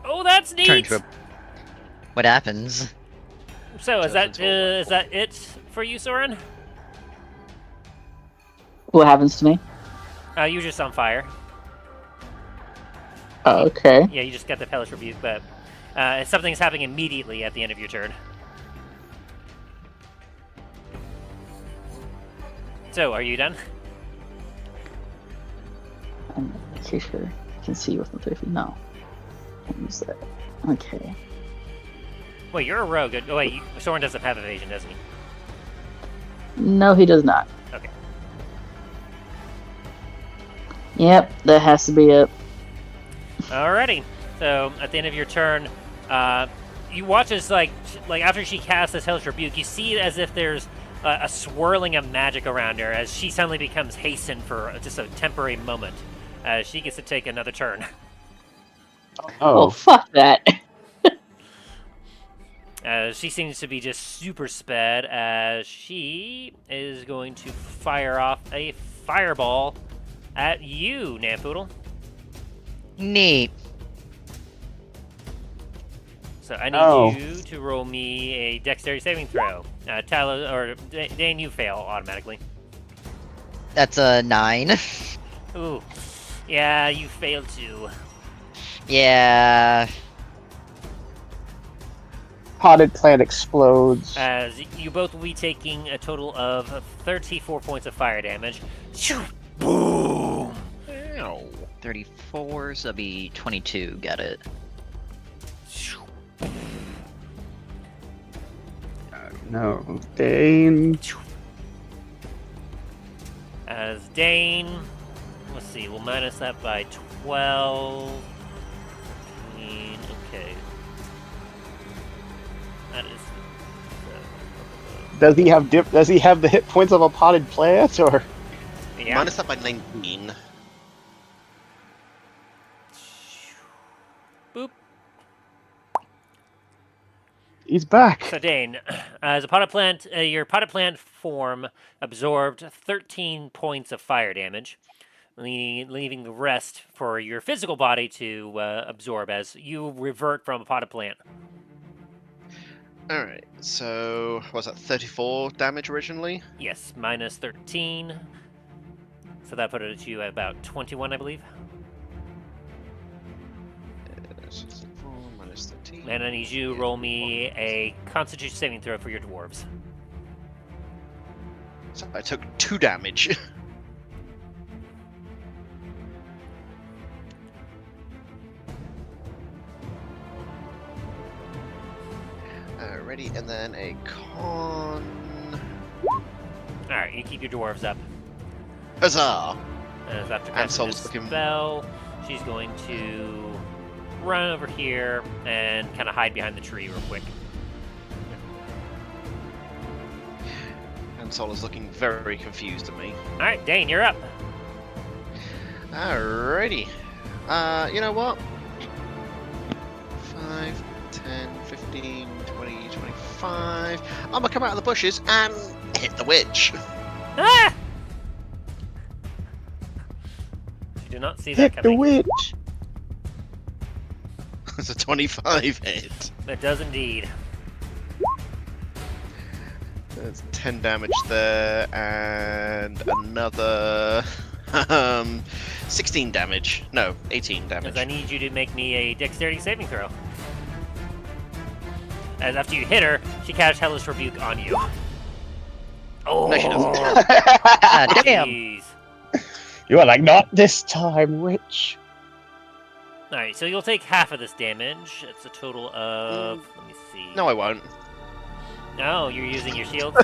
Oh, that's neat. Turn to a... What happens? So is that it for you, Soren? What happens to me? You're just on fire. Oh, okay. Yeah, you just got the Hellish Rebuke, but something's happening immediately at the end of your turn. So, are you done? I'm pretty sure I can see within 30 feet. No. Can't use that. Okay. Wait, you're a rogue. Oh, wait, Soren doesn't have evasion, doesn't he? No, he does not. Okay. Yep, that has to be it. Alrighty. So, at the end of your turn, you watch as, like after she casts this Hellish Rebuke, you see as if there's a swirling of magic around her as she suddenly becomes hastened for just a temporary moment. She gets to take another turn. Oh, fuck that. She seems to be just super sped as she is going to fire off a fireball at you, Namfoodle. Neat. So I need you to roll me a dexterity saving throw. Dain, you fail automatically. That's a 9. Ooh. Yeah, you failed too. Yeah. Potted plant explodes. As you both will be taking a total of 34 points of fire damage. Boom! Ow. 34, so that'll be 22. Got it. No, Dain. As Dain, let's see, we'll minus that by 12. 15, okay. That is. Does he have the hit points of a potted plant, or? Yeah. Minus that by 19. Boop. He's back. So Dain, as a potted plant, your potted plant form absorbed 13 points of fire damage, leaving the rest for your physical body to absorb as you revert from a potted plant. Alright, so was that 34 damage originally? Yes, minus 13. So that put it at you at about 21, I believe. 64 minus 13. And I need you to roll me a Constitution saving throw for your dwarves. So I took 2 damage. Alrighty, and then a con. Alright, you keep your dwarves up. Huzzah! As after And casting Sol's this looking- spell, she's going to run over here and kind of hide behind the tree real quick. And Sol is looking very confused at me. Alright, Dain, you're up. Alrighty. You know what? 5, 10, 15, 20, 25. I'm gonna come out of the bushes and hit the witch. Ah! You did not see that Hit the coming. witch. It's a 25 hit. It does indeed. There's 10 damage there, and another 16 damage. No, 18 damage. As I need you to make me a dexterity saving throw. As after you hit her, she casts Hellish Rebuke on you. Oh, No, she doesn't. Ah, damn. jeez. You are like, not this time, witch. Alright, so you'll take half of this damage. It's a total of... Let me see. No, I won't. No, you're using your shields?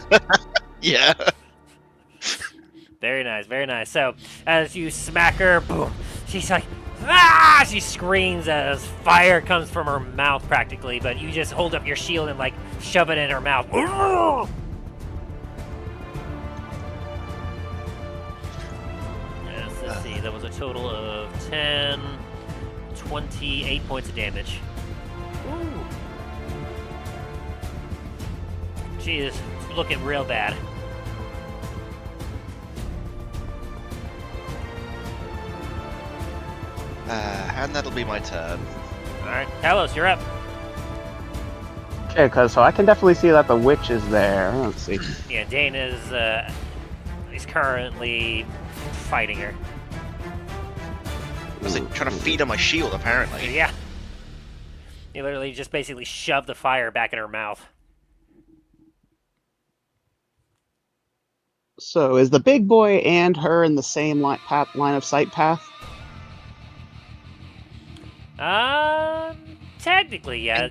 Yeah. Very nice, very nice. So, as you smack her, boom, she's like, ah! She screams as fire comes from her mouth practically, but you just hold up your shield and, like, shove it in her mouth. Yes, let's see, that was a total of 10, 28 points of damage. Ooh. She is looking real bad. And that'll be my turn. Alright, Talos, you're up. Okay, so I can definitely see that the witch is there. Let's see. Yeah, Dain is currently fighting her. was like trying to feed on my shield, apparently. Yeah. You literally just basically shoved the fire back in her mouth. So is the big boy and her in the same line of sight path? Technically, yeah.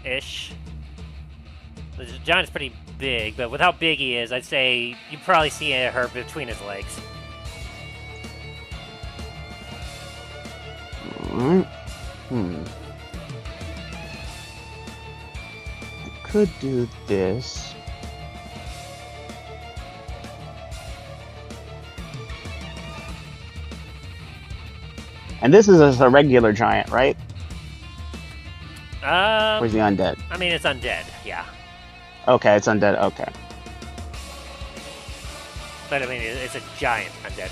Ish. The giant's pretty big, but with how big he is, I'd say you probably see her between his legs. Alright. I could do this. And this is a regular giant, right? Where's the undead? I mean, it's undead, yeah. Okay, it's undead. Okay. But I mean, it's a giant undead.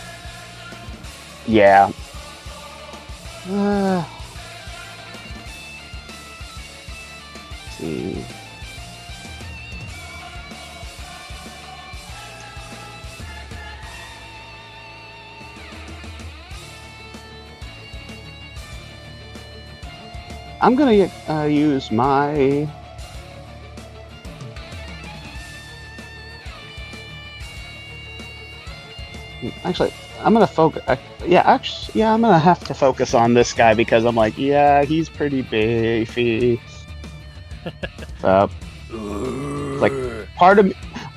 Yeah. Let's see. I'm gonna use my actually. I'm gonna focus. Yeah, I'm gonna have to focus on this guy because I'm like, yeah, he's pretty beefy. So, like, part of me,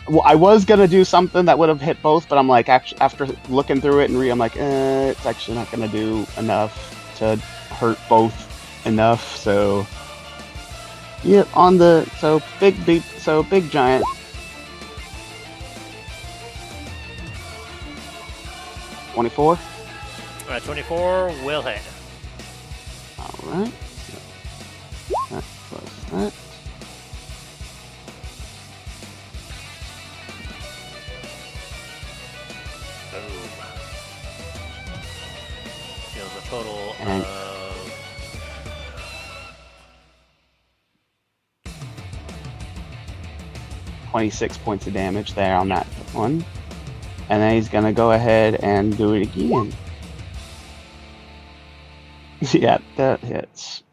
well, I was gonna do something that would have hit both, but I'm like, actually, after looking through it and I'm like, it's actually not gonna do enough to hurt both enough. So, yeah, big giant. 24? 24 will hit. Alright. That plus that. Boom. Deals a total And- of 26 points of damage there on that one. And then he's gonna go ahead and do it again. Yeah, that hits.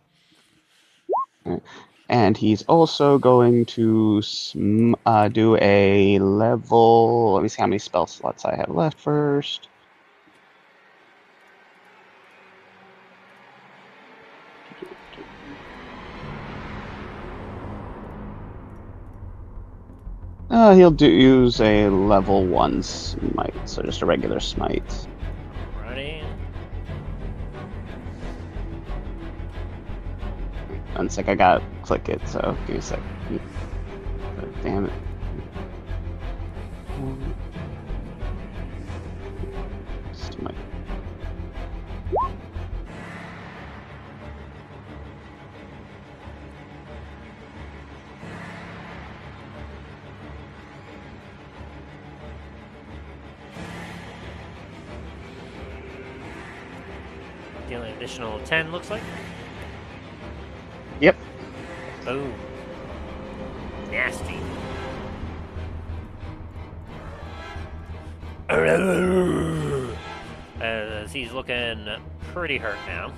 And he's also going to do a level. Let me see how many spell slots I have left first. He'll use a level 1 smite, so just a regular smite. Alrighty. One sec, I gotta click it, so give me a sec. Damn it. Smite. Dealing additional 10, looks like. Yep. Boom. Nasty. As he's looking pretty hurt now.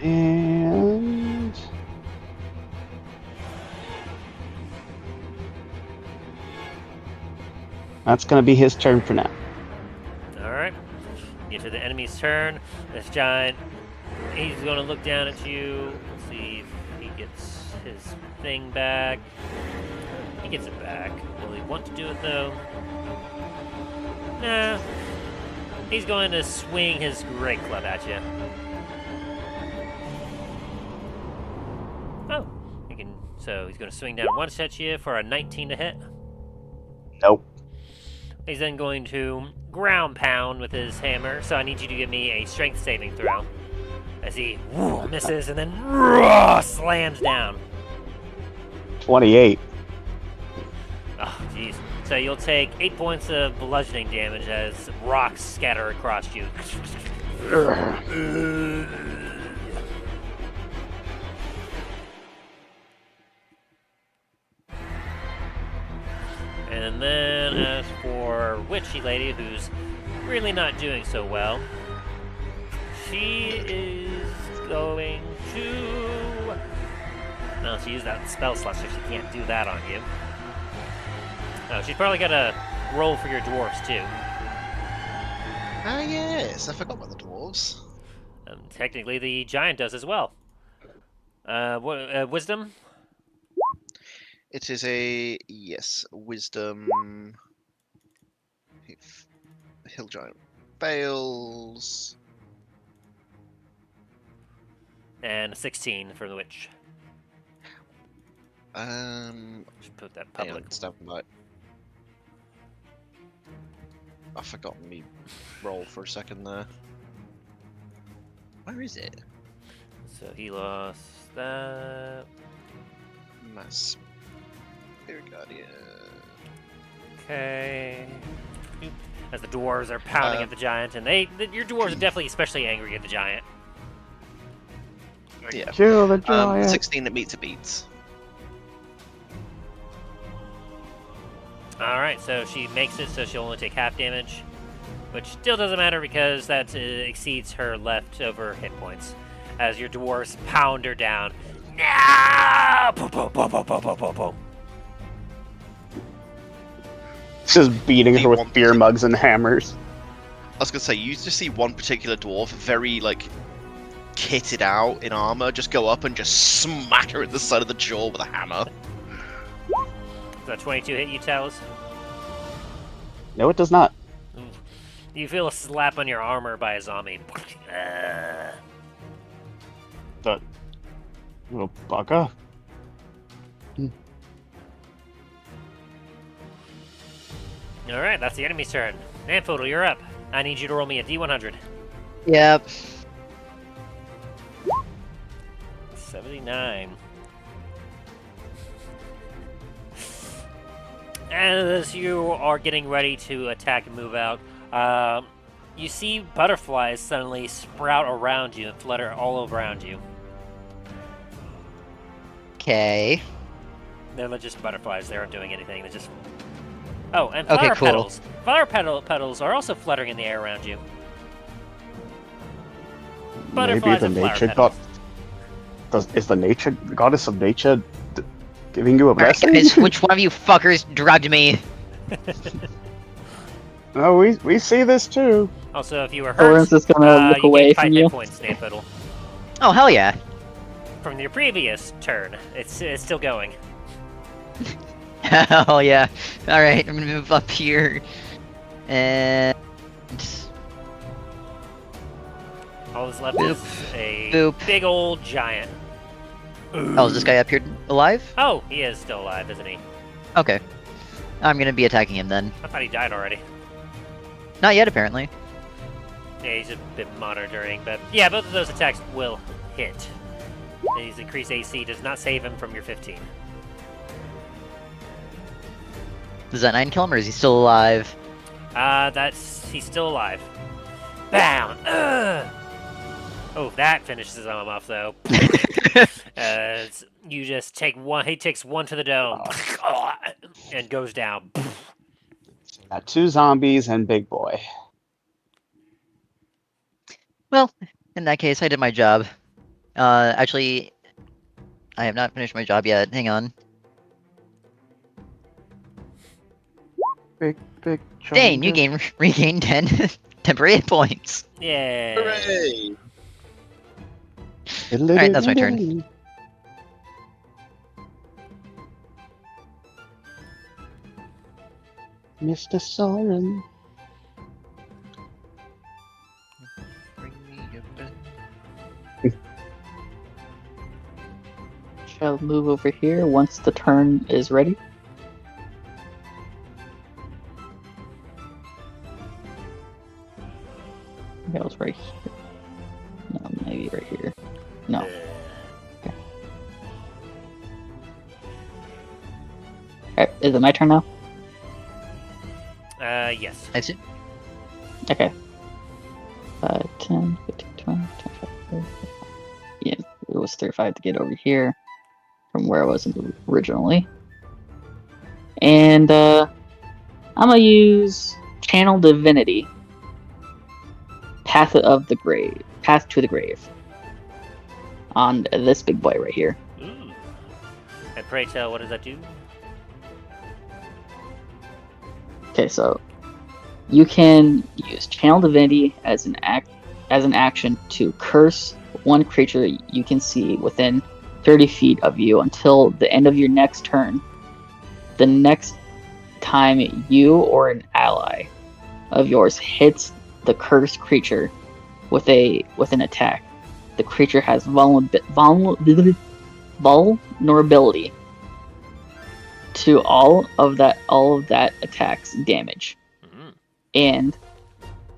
And that's gonna be his turn for now. Alright. Get to the enemy's turn. This giant, he's going to look down at you. See if he gets his thing back. He gets it back. Will he want to do it, though? Nah. He's going to swing his great club at you. Oh. So he's going to swing down once at you for a 19 to hit. Nope. He's then going to ground pound with his hammer, so I need you to give me a strength saving throw. As he misses and then slams down. 28. Oh, jeez. So you'll take 8 points of bludgeoning damage as rocks scatter across you. And then as for Witchy Lady, who's really not doing so well. She is going to... No, she used that spell slot, so she can't do that on you. Oh, she's probably gonna roll for your dwarves, too. Ah, yes, I forgot about the dwarves. Technically, the giant does as well. Wisdom? It is a, yes, wisdom. If hill giant fails. And a 16 for the witch. Just put that Hang on, public. stand by. I forgot me roll for a second there. Where is it? So he lost that. Mass Spirit Guardian. Okay. As the dwarves are pounding at the giant, and your dwarves are definitely especially angry at the giant. Yeah. Kill the giant. 16 that meets a beats. Alright, so she makes it so she'll only take half damage, which still doesn't matter because that exceeds her leftover hit points. As your dwarves pound her down. No! Boom, boom, boom, boom, boom, boom, boom, boom. Just beating her with beer mugs and hammers. I was gonna say, you just see one particular dwarf, very, like, kitted out in armor, just go up and just smack her in the side of the jaw with a hammer. Does that 22 hit you, Talos? No, it does not. You feel a slap on your armor by a zombie. The little bugger. Alright, that's the enemy's turn. Namfoodle, you're up. I need you to roll me a D100. Yep. 79. As you are getting ready to attack and move out, you see butterflies suddenly sprout around you and flutter all around you. Okay. They're not just butterflies, they aren't doing anything, they're just... Oh, and flower Okay, cool. petals. Flower petals are also fluttering in the air around you. Butterflies Maybe and the flower nature petals. god... Is the nature goddess of nature giving you a Alright, blessing? guys, which one of you fuckers drugged me? No, we see this too. Also, if you were Oren's hurt, just gonna look you away gain 5 from hit you. points, Namfoodle. Oh, hell yeah. From your previous turn. It's still going. Hell yeah. Alright, I'm gonna move up here. And... All that's left Boop. is a Boop. big old giant. Oh, is this guy up here alive? Oh, he is still alive, isn't he? Okay. I'm gonna be attacking him then. I thought he died already. Not yet, apparently. Yeah, he's just been monitoring, but yeah, both of those attacks will hit. His increased AC does not save him from your 15. Does that 9 kill him, or is he still alive? He's still alive. Bam! Ugh! Oh, that finishes him off though. You just take one. He takes one to the dome and goes down. Got 2 zombies and big boy. Well, in that case, I did my job. Actually, I have not finished my job yet. Hang on. Big Dain, you regain 10 temporary hit points. Yeah. Hooray! Alright, that's my turn. Mr. Soren. Bring me your bed. Shall move over here once the turn is ready. That was right here. No, maybe right here. No. Okay. Alright, is it my turn now? Yes. I see. Okay. 5, 10, 15, 20, 25, 30, 35. Yeah, it was 35 to get over here from where I was originally. And I'm gonna use Channel Divinity Path to the grave. On this big boy right here. Ooh. And pray tell, what does that do? Okay, so you can use Channel Divinity as an action to curse one creature you can see within 30 feet of you until the end of your next turn. The next time you or an ally of yours hits the cursed creature with an attack, the creature has vulnerability to all of that attack's damage, and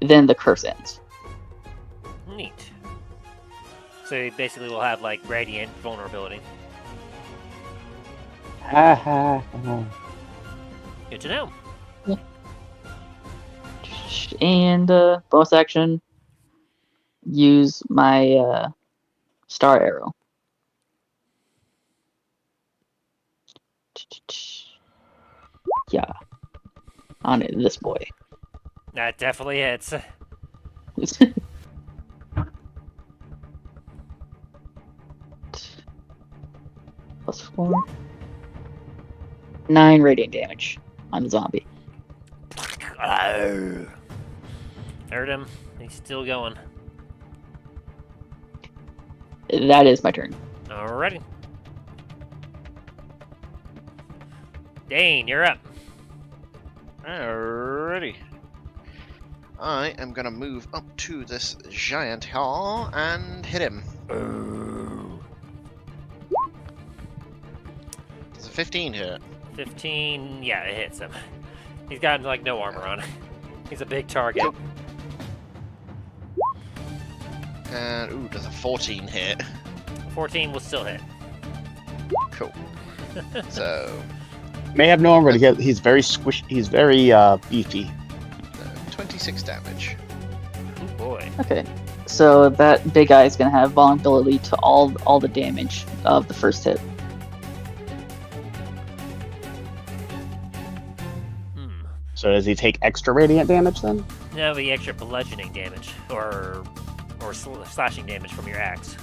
then the curse ends. Neat. So you basically will have like radiant vulnerability. Good to know. And bonus action, use my star arrow. Yeah, on this boy. That definitely hits. Plus 4. 9 radiant damage on the zombie. Heard him. He's still going. That is my turn. Alrighty. Dain, you're up. Alrighty. I am gonna move up to this giant hall and hit him. Does a 15 hit? 15, yeah, it hits him. He's got like no armor on. He's a big target. And ooh, does a 14 hit? 14 will still hit. Cool. So May have no armor, but he's very squishy. He's very beefy. 26 damage. Oh boy. Okay, so that big guy is gonna have vulnerability to all the damage of the first hit. So does he take extra radiant damage then? No, the extra bludgeoning damage or slashing damage from your axe.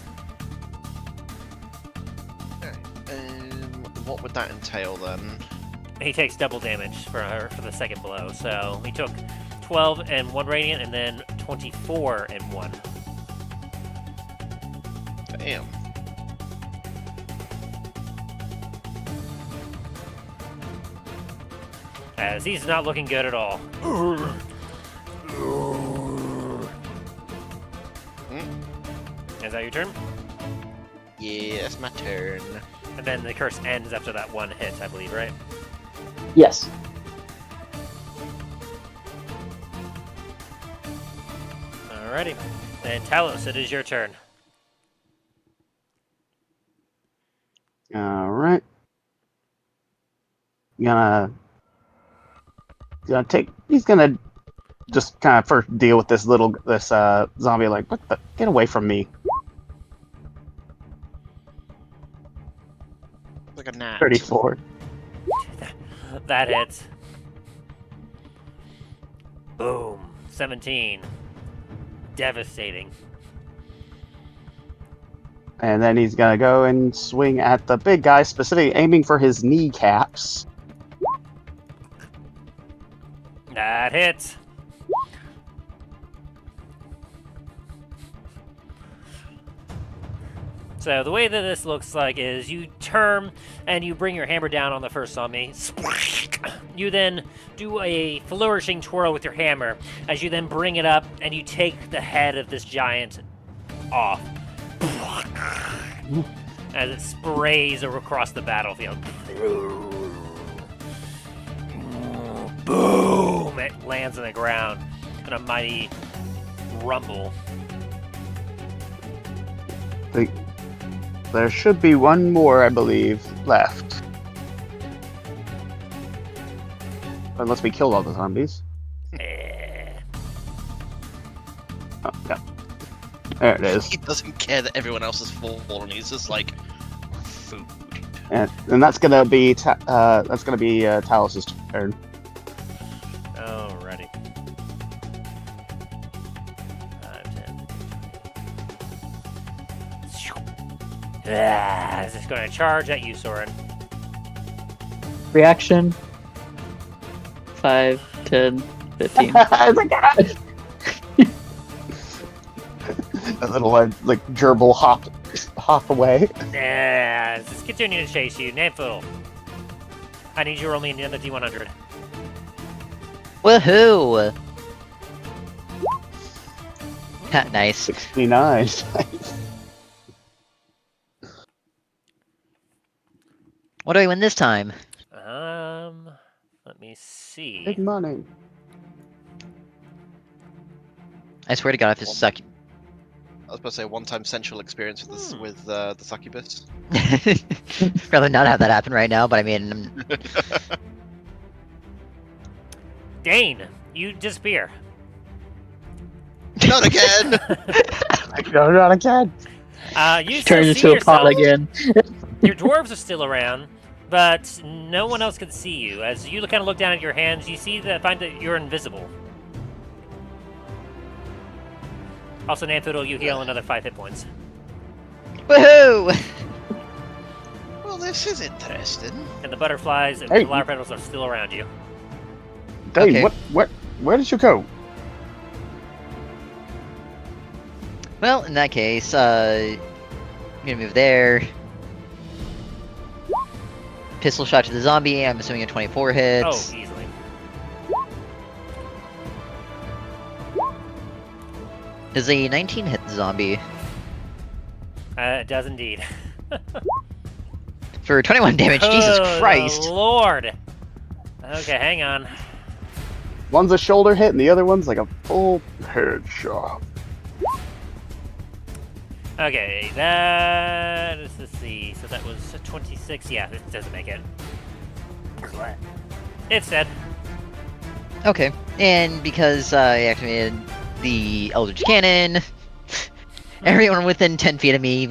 What would that entail then? He takes double damage for the second blow. So he took 12 and 1 radiant, and then 24 and 1. Damn. As he's not looking good at all. Is that your turn? Yes, my turn. And then the curse ends after that one hit, I believe, right? Yes. Alrighty. And Talos, it is your turn. All right. He's gonna just kind of first deal with this zombie. Like, what the? Get away from me! Like a gnat. 34. That hits. Boom. 17. Devastating. And then he's gonna go and swing at the big guy, specifically aiming for his kneecaps. That hits. So the way that this looks like is you turn and you bring your hammer down on the first zombie. You then do a flourishing twirl with your hammer as you then bring it up and you take the head of this giant off. As it sprays across the battlefield. Boom! It lands on the ground in a mighty rumble. There should be one more, I believe, left. Unless we killed all the zombies. Oh, yeah. There it is. He doesn't care that everyone else has fallen. He's just like food. And that's gonna be Talos's turn. Alrighty. It's just going to charge at you, Soren. Reaction. 5, 10, 15. Oh my god! A little like gerbil hop away. Yeah, it's just continuing to chase you. Namfoodle. I need you to roll me another D100. Woohoo! Nice. 69. What do I win this time? Let me see. Big money. I swear to God, if this suck. I was about to say one-time sensual experience with this, with the succubus. Rather not have that happen right now, but I mean, Dain, you disappear. Not again! No, not again. You still Turns see into a pot yourself. again. Your dwarves are still around, but no one else can see you. As you kind of look down at your hands, you find that you're invisible. Also, Namfoodle, you heal another 5 hit points. woohoo! Well, this is interesting. And the butterflies and Hey. the flower petals are still around you. Dane, Okay. where did you go? Well, in that case, I'm gonna move there. Pistol shot to the zombie. I'm assuming a 24 hits. Oh, easily. Does a 19 hit the zombie? It does indeed. For 21 damage, Jesus Oh, Christ! Lord! Okay, hang on. One's a shoulder hit and the other one's like a full headshot. Okay, let's see. So that was 26. Yeah, it doesn't make it. It's dead. Okay, and because I activated the Eldritch Cannon, everyone within 10 feet of me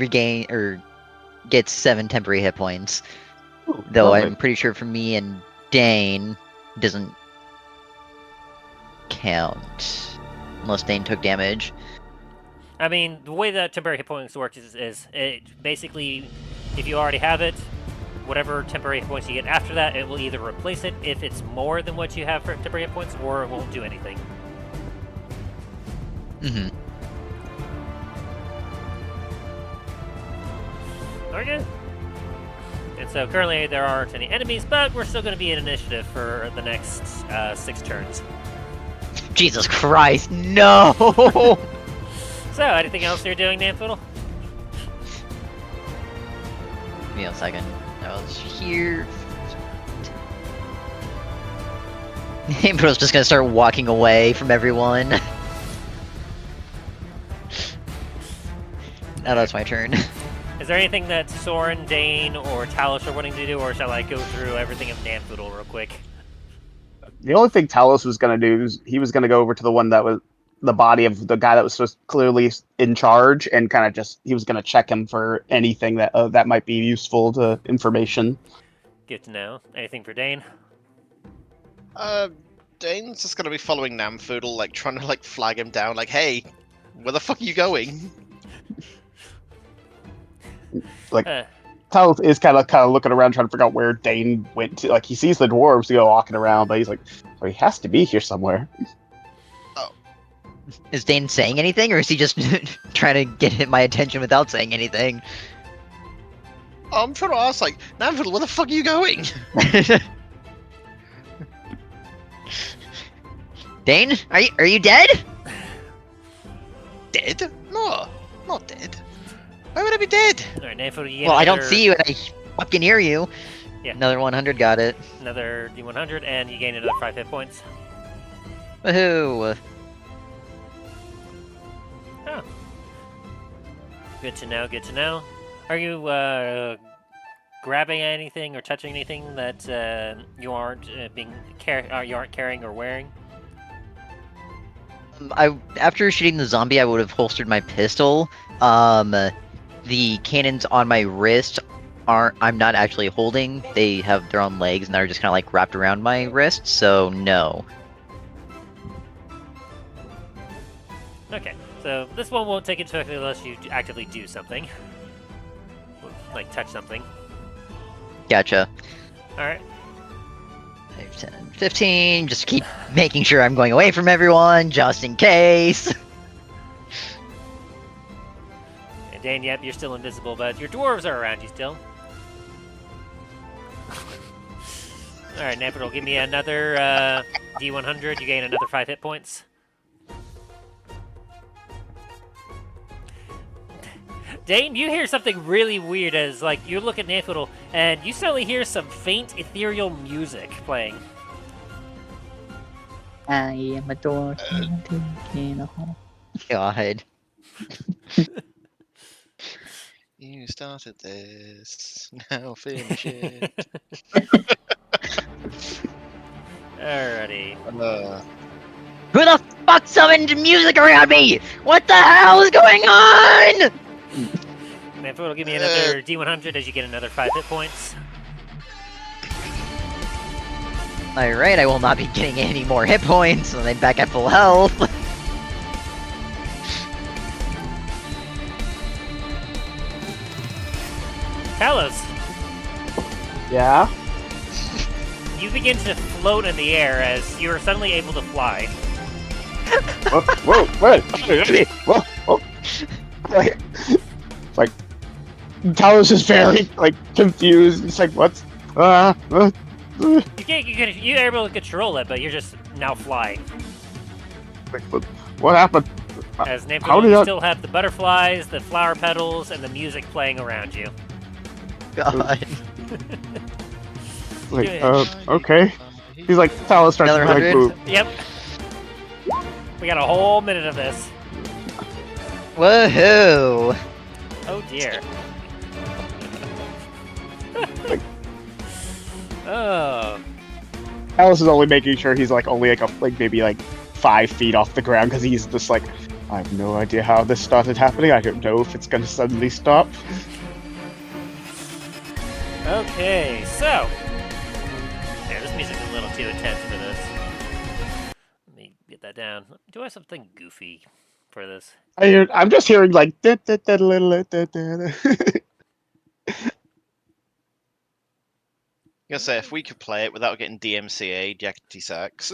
gets 7 temporary hit points. Ooh, Though lovely. I'm pretty sure for me and Dain doesn't count unless Dain took damage. I mean, the way that temporary hit points works is it basically, if you already have it, whatever temporary hit points you get after that, it will either replace it if it's more than what you have for temporary hit points, or it won't do anything. Mm-hmm. Okay. And so currently there aren't any enemies, but we're still going to be in initiative for the next 6 turns. Jesus Christ, no! So, anything else you're doing, Namfoodle? Give me a second. I was here. Ambrose just gonna start walking away from everyone. Now that's my turn. Is there anything that Soren, Dain, or Talos are wanting to do, or shall I go through everything of Namfoodle real quick? The only thing Talos was gonna do is he was gonna go over to the one that was the body of the guy that was supposed clearly in charge, and kind of he was gonna check him for anything that that might be useful to information. Good to know. Anything for Dain? Dane's just gonna be following Namfoodle, like trying to like flag him down, like, hey, where the fuck are you going? Like, Talos is kind of looking around trying to figure out where Dain went to. Like, he sees the dwarves walking around, but he's like, oh, he has to be here somewhere. Is Dain saying anything, or is he just trying to get my attention without saying anything? Oh, I'm trying to ask, like, Namfoodle, where the fuck are you going? Dain, are you dead? Dead? No, not dead. Why would I be dead? Alright, Namfoodle, you get Well, I don't another- see you, and I fucking hear you. Yeah. Another 100, got it. Another D100, and you gain another 5 hit points. Woohoo! Oh. Good to know, good to know. Are you, grabbing anything or touching anything that, you aren't, you aren't carrying or wearing? After shooting the zombie, I would have holstered my pistol. The cannons on my wrist I'm not actually holding. They have their own legs, and they're just kind of like wrapped around my wrist, so no. Okay, so this one won't take into effect unless you actively do something. like touch something. Gotcha. All right. 5, 10, 15. Just keep making sure I'm going away from everyone, just in case. And Dain, yep, you're still invisible, but your dwarves are around you still. All right, Namfoodle, give me another D100. You gain another 5 hit points. Dain, you hear something really weird as, like, you look at Namfoodle, and you suddenly hear some faint, ethereal music playing. I am a door in a hole. God. You started this. Now finish it. Alrighty. Who the fuck summoned music around me? What the hell is going on? Namfoodle, give me another D100 as you get another 5 hit points. Alright, I will not be getting any more hit points when I'm back at full health. Talos, Yeah. you begin to float in the air as you are suddenly able to fly. Whoa! Whoa! It's like Talos is very like confused. It's like what's You're able to control it, but you're just now flying. what happened? As How Namfoodle, did you I- still have the butterflies, the flower petals, and the music playing around you. God. Like okay. He's like Talos starts to Another like 100? move. Yep. We got a whole minute of this. Woohoo! Oh dear. Oh. Talos is only making sure he's like only like maybe like 5 feet off the ground because he's just like, I have no idea how this started happening. I don't know if it's gonna suddenly stop. Okay, so. Yeah, this music's a little too intense for this. Let me get that down. Do I have something goofy for this? I'm just hearing like. I say, if we could play it without getting DMCA, Jackety Sacks.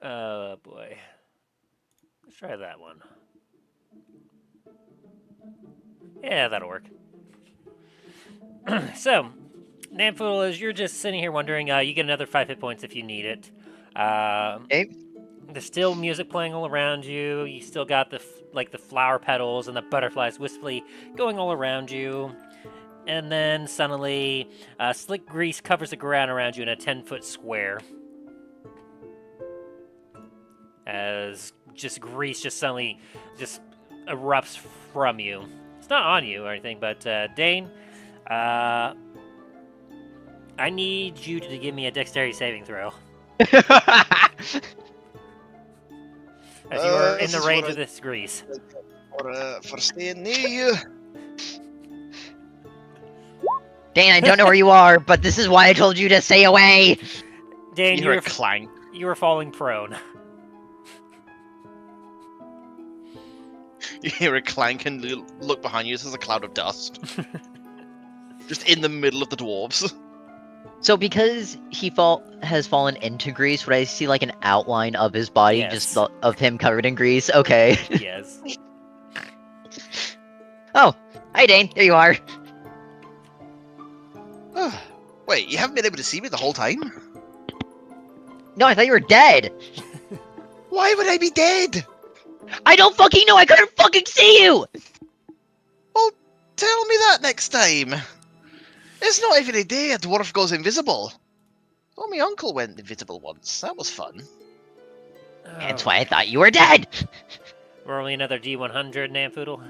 Oh boy. Let's try that one. Yeah, that'll work. So, Namfoodle, as you're just sitting here wondering, you get another 5 hit points if you need it. Okay. There's still music playing all around you. You still got the the flower petals and the butterflies wistfully going all around you. And then suddenly, slick grease covers the ground around you in a 10-foot square. As just grease just suddenly just erupts from you. It's not on you or anything, but Dain, I need you to give me a dexterity saving throw. As you are in this the is range what of this grease. For staying near you. Dain, I don't know where you are, but this is why I told you to stay away. Dain, You hear a clang. you were falling prone. You hear a clank and you look behind you. There's a cloud of dust. Just in the middle of the dwarves. So because he has fallen into grease, would I see like an outline of his body, Yes. just of him covered in grease? Okay. Yes. Oh, hi Dain, here you are. Wait, you haven't been able to see me the whole time? No, I thought you were dead. Why would I be dead? I don't fucking know, I couldn't fucking see you! Well, tell me that next time. It's not every day a dwarf goes invisible. Oh, my uncle went invisible once. That was fun. That's why I thought you were dead! Roll me another D100, Namfoodle.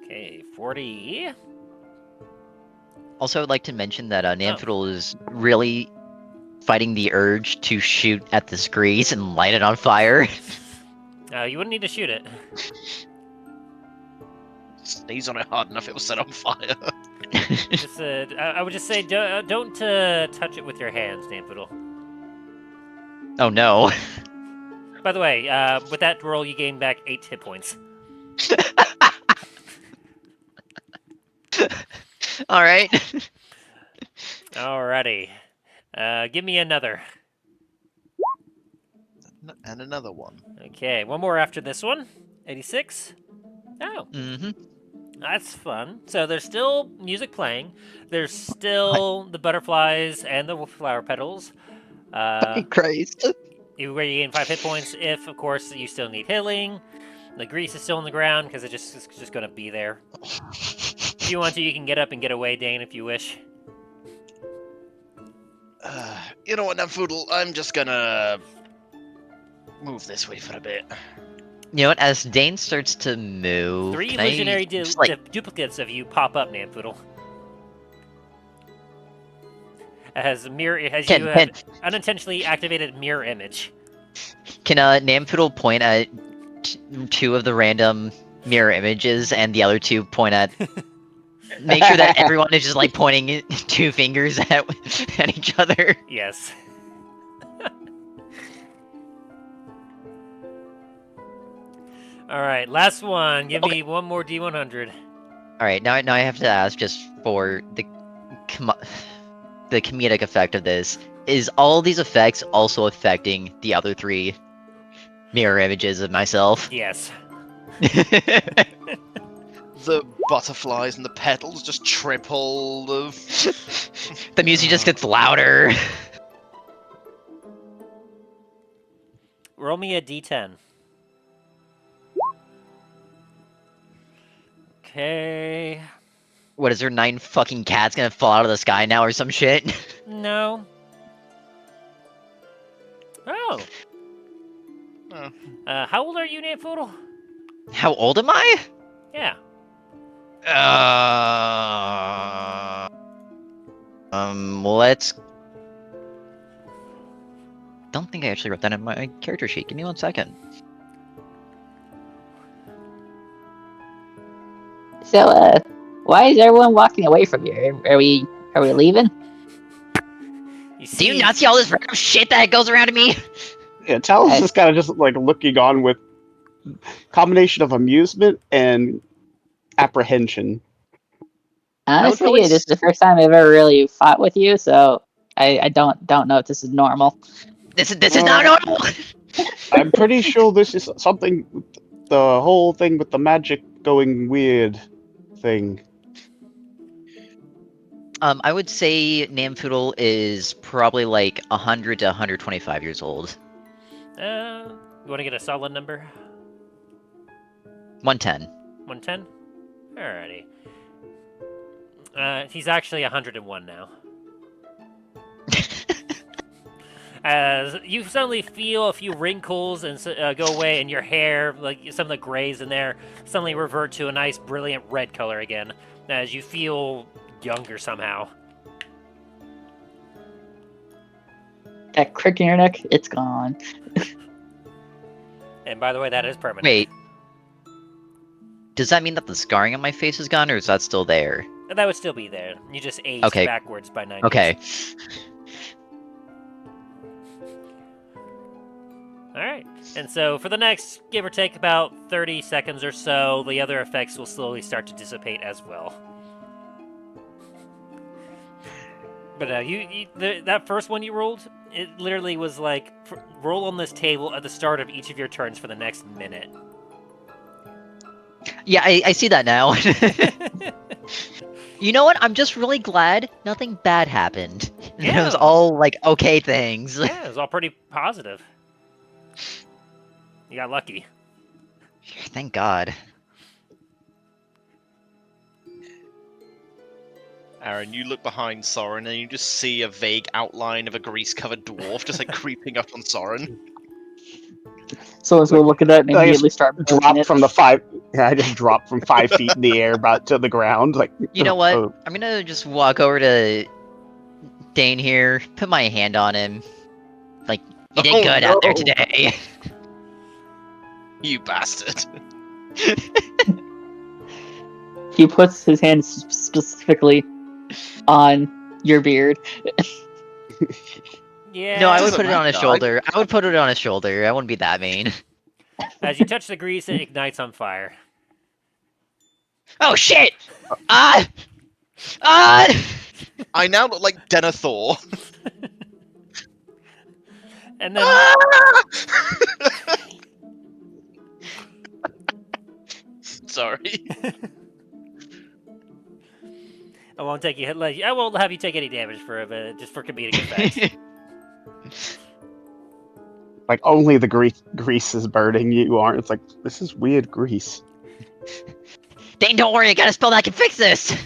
Okay, 40. Also, I'd like to mention that Namfoodle is really fighting the urge to shoot at this grease and light it on fire. You wouldn't need to shoot it. Sneeze on it hard enough, it will set on fire. Just, I would just say don't touch it with your hands, Namfoodle. Oh no. By the way, with that roll, you gain back 8 hit points. All right. Alrighty. Give me another. And another one. Okay, one more after this one. 86. Oh, Mm-hmm. that's fun. So there's still music playing. There's still the butterflies and the flower petals. Christ. Where you gain 5 hit points if, of course, you still need healing. The grease is still on the ground because it's just going to be there. If you want to, you can get up and get away, Dain, if you wish. You know what, Namfoodle? I'm just gonna move this way for a bit. You know what? As Dain starts to move, 3 can I legionary just, like, duplicates of you pop up, Namfoodle. As you have unintentionally activated mirror image. Can Namfoodle point at 2 of the random mirror images and the other 2 point at? Make sure that everyone is just like pointing 2 fingers at each other. Yes. All right, last one. Give me one more D100. All right, now I have to ask just for the comedic effect of this. Is all these effects also affecting the other 3 mirror images of myself? Yes. The butterflies and the petals just triple the... The music just gets louder. Roll me a D10. Okay. What, is there 9 fucking cats gonna fall out of the sky now or some shit? No. Oh. Oh. How old are you, Namfoodle? How old am I? Yeah. Let's... Don't think I actually wrote that in my character sheet. Give me 1 second. So, why is everyone walking away from you? Are we leaving? Do you not see all this random shit that goes around to me? Yeah, Talon's just kind of just like looking on with combination of amusement and apprehension. Honestly, probably this is the first time I've ever really fought with you, so I don't know if this is normal. This is not normal. I'm pretty sure this is something, the whole thing with the magic going weird thing. I would say Namfoodle is probably like 100 to 125 years old. You want to get a solid number? 110. 110? Alrighty. He's actually 101 now. As you suddenly feel a few wrinkles and go away, and your hair, like some of the grays in there, suddenly revert to a nice, brilliant red color again, as you feel younger somehow. That crick in your neck, it's gone. And by the way, that is permanent. Wait. Does that mean that the scarring on my face is gone, or is that still there? That would still be there. You just aged Okay. backwards by 9 Okay. years. Alright. And so for the next, give or take about 30 seconds or so, the other effects will slowly start to dissipate as well. But that first one you rolled, it literally was like, roll on this table at the start of each of your turns for the next minute. Yeah, I see that now. You know what? I'm just really glad nothing bad happened. Yeah. It was all, like, okay things. Yeah, it was all pretty positive. You got lucky. Thank God. Aaron, you look behind Soren and you just see a vague outline of a grease-covered dwarf just like creeping up on Soren. So as we look at that and I just immediately start Drop it. from the 5. Yeah, I just dropped from 5 feet in the air, about to the ground. Like, You know what? oh. I'm gonna just walk over to Dain here, put my hand on him. Like, you did Oh, good out there no. today. You bastard. He puts his hand specifically on your beard. Yeah. No, I would Doesn't put it on his matter. shoulder. I would put it on his shoulder. I wouldn't be that mean. As you touch the grease, it ignites on fire. Oh shit! Ah! Ah! I now look like Denethor. And then Sorry. I won't take you. Like, I won't have you take any damage for a bit, just for comedic effect. Like only the grease is burning, you aren't. It's like, this is weird grease. Dain, don't worry, I got a spell that can fix this!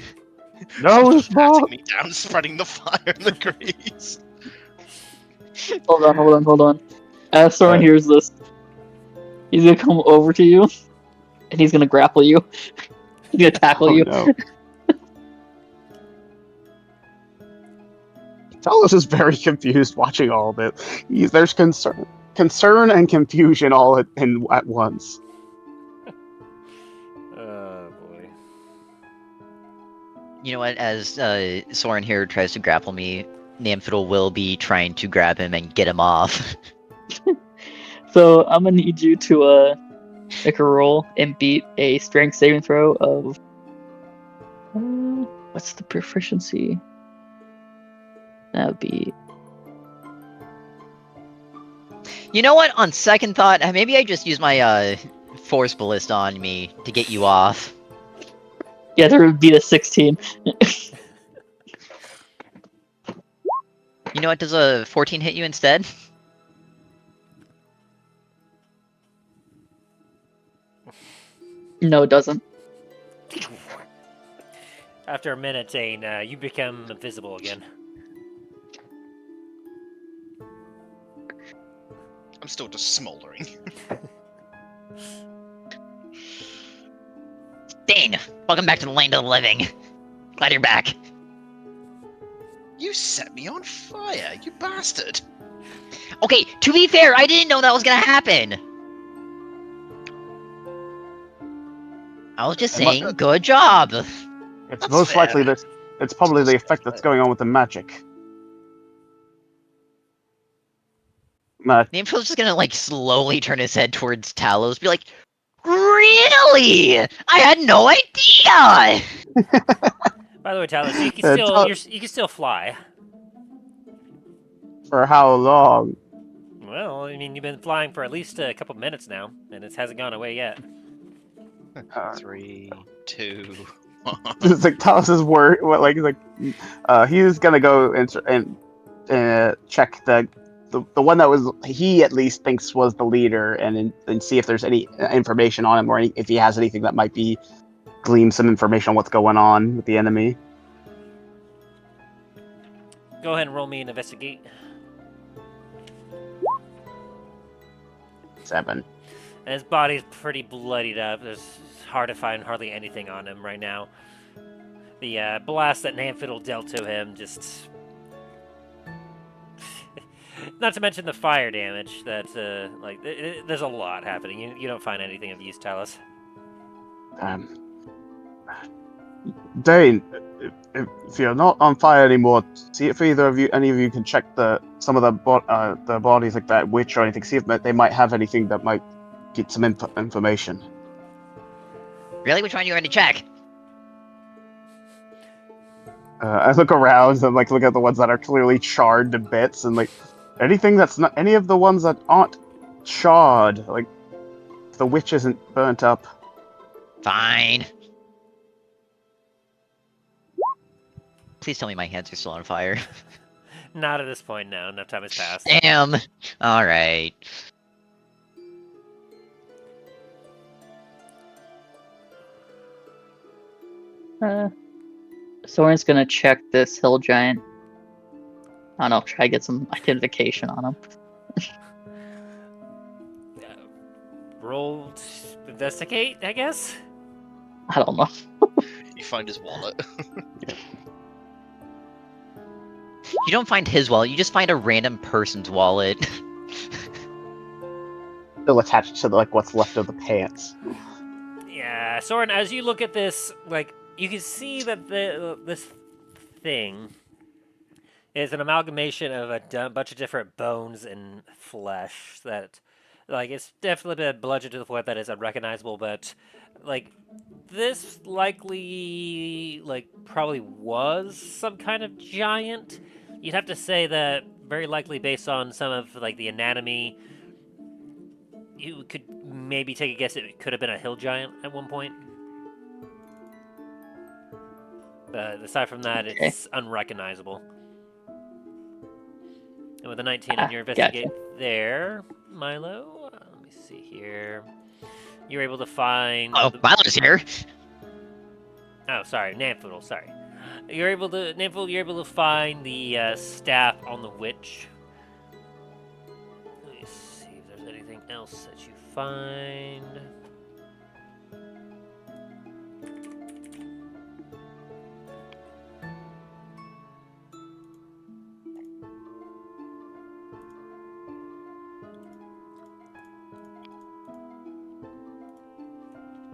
No, it's Patting not. me down, spreading the fire and the grease. Hold on. As Soren hears this, he's gonna come over to you, and he's gonna grapple you. He's gonna tackle you. No. Talos is very confused watching all of it. There's concern and confusion all at once. Oh boy. You know what, as Soren here tries to grapple me, Namfoodle will be trying to grab him and get him off. So I'm gonna need you to make a roll and beat a strength saving throw of what's the proficiency? That would be You know what, on second thought, maybe I just use my force ballista on me to get you off. yeah, there would be a 16. You know what, does a 14 hit you instead? No, it doesn't. After a minute, Dain, you become invisible again. I'm still just smoldering. Dain, welcome back to the land of the living. Glad you're back. You set me on fire, you bastard! Okay, to be fair, I didn't know that was gonna happen. I was just saying, good job. It's That's most fair. likely this. It's probably the effect that's going on with the magic. Namfoodle's just gonna like slowly turn his head towards Talos, be like, "Really? I had no idea." By the way, Talos, you can still you can still fly. For how long? Well, I mean, you've been flying for at least a couple minutes now, and it hasn't gone away yet. 3, 2, 1. It's like Talos is worried. He's gonna go and check the one that was he at least thinks was the leader, and see if there's any information on him, or if he has anything that might be glean some information on what's going on with the enemy. Go ahead and roll me an investigate. 7. And his body's pretty bloodied up. It's hard to find hardly anything on him right now. The blast that Namfoodle dealt to him just... Not to mention the fire damage that, there's a lot happening. You don't find anything of use, Talos. Dain, if you're not on fire anymore, see if any of you can check some of the bodies like that witch or anything. See if they might have anything that might get some information. Really? Which one are you going to check? I look around and look at the ones that are clearly charred to bits, and anything that's not any of the ones that aren't charred, the witch isn't burnt up. Fine. Please tell me my hands are still on fire. Not at this point, no. Enough time has passed. Damn. All right. Soren's gonna check this hill giant. I don't know, try to get some identification on him. Roll to investigate, I guess? I don't know. You find his wallet. You don't find his wallet, you just find a random person's wallet. Still attached to what's left of the pants. Yeah, Soren, as you look at this, you can see that this thing is an amalgamation of a bunch of different bones and flesh that, it's definitely been bludgeoned to the point that is unrecognizable, but, This likely, like, probably was some kind of giant. You'd have to say that very likely based on some of, like, the anatomy, you could maybe take a guess it could have been a hill giant at one point. But aside from that, Okay. it's unrecognizable. And with a 19 on your investigate there, Milo, let me see here. You're able to find... Oh, Milo's here. Oh, sorry, Namfoodle, sorry. Namfoodle, you're able to find the staff on the witch. Let me see if there's anything else that you find.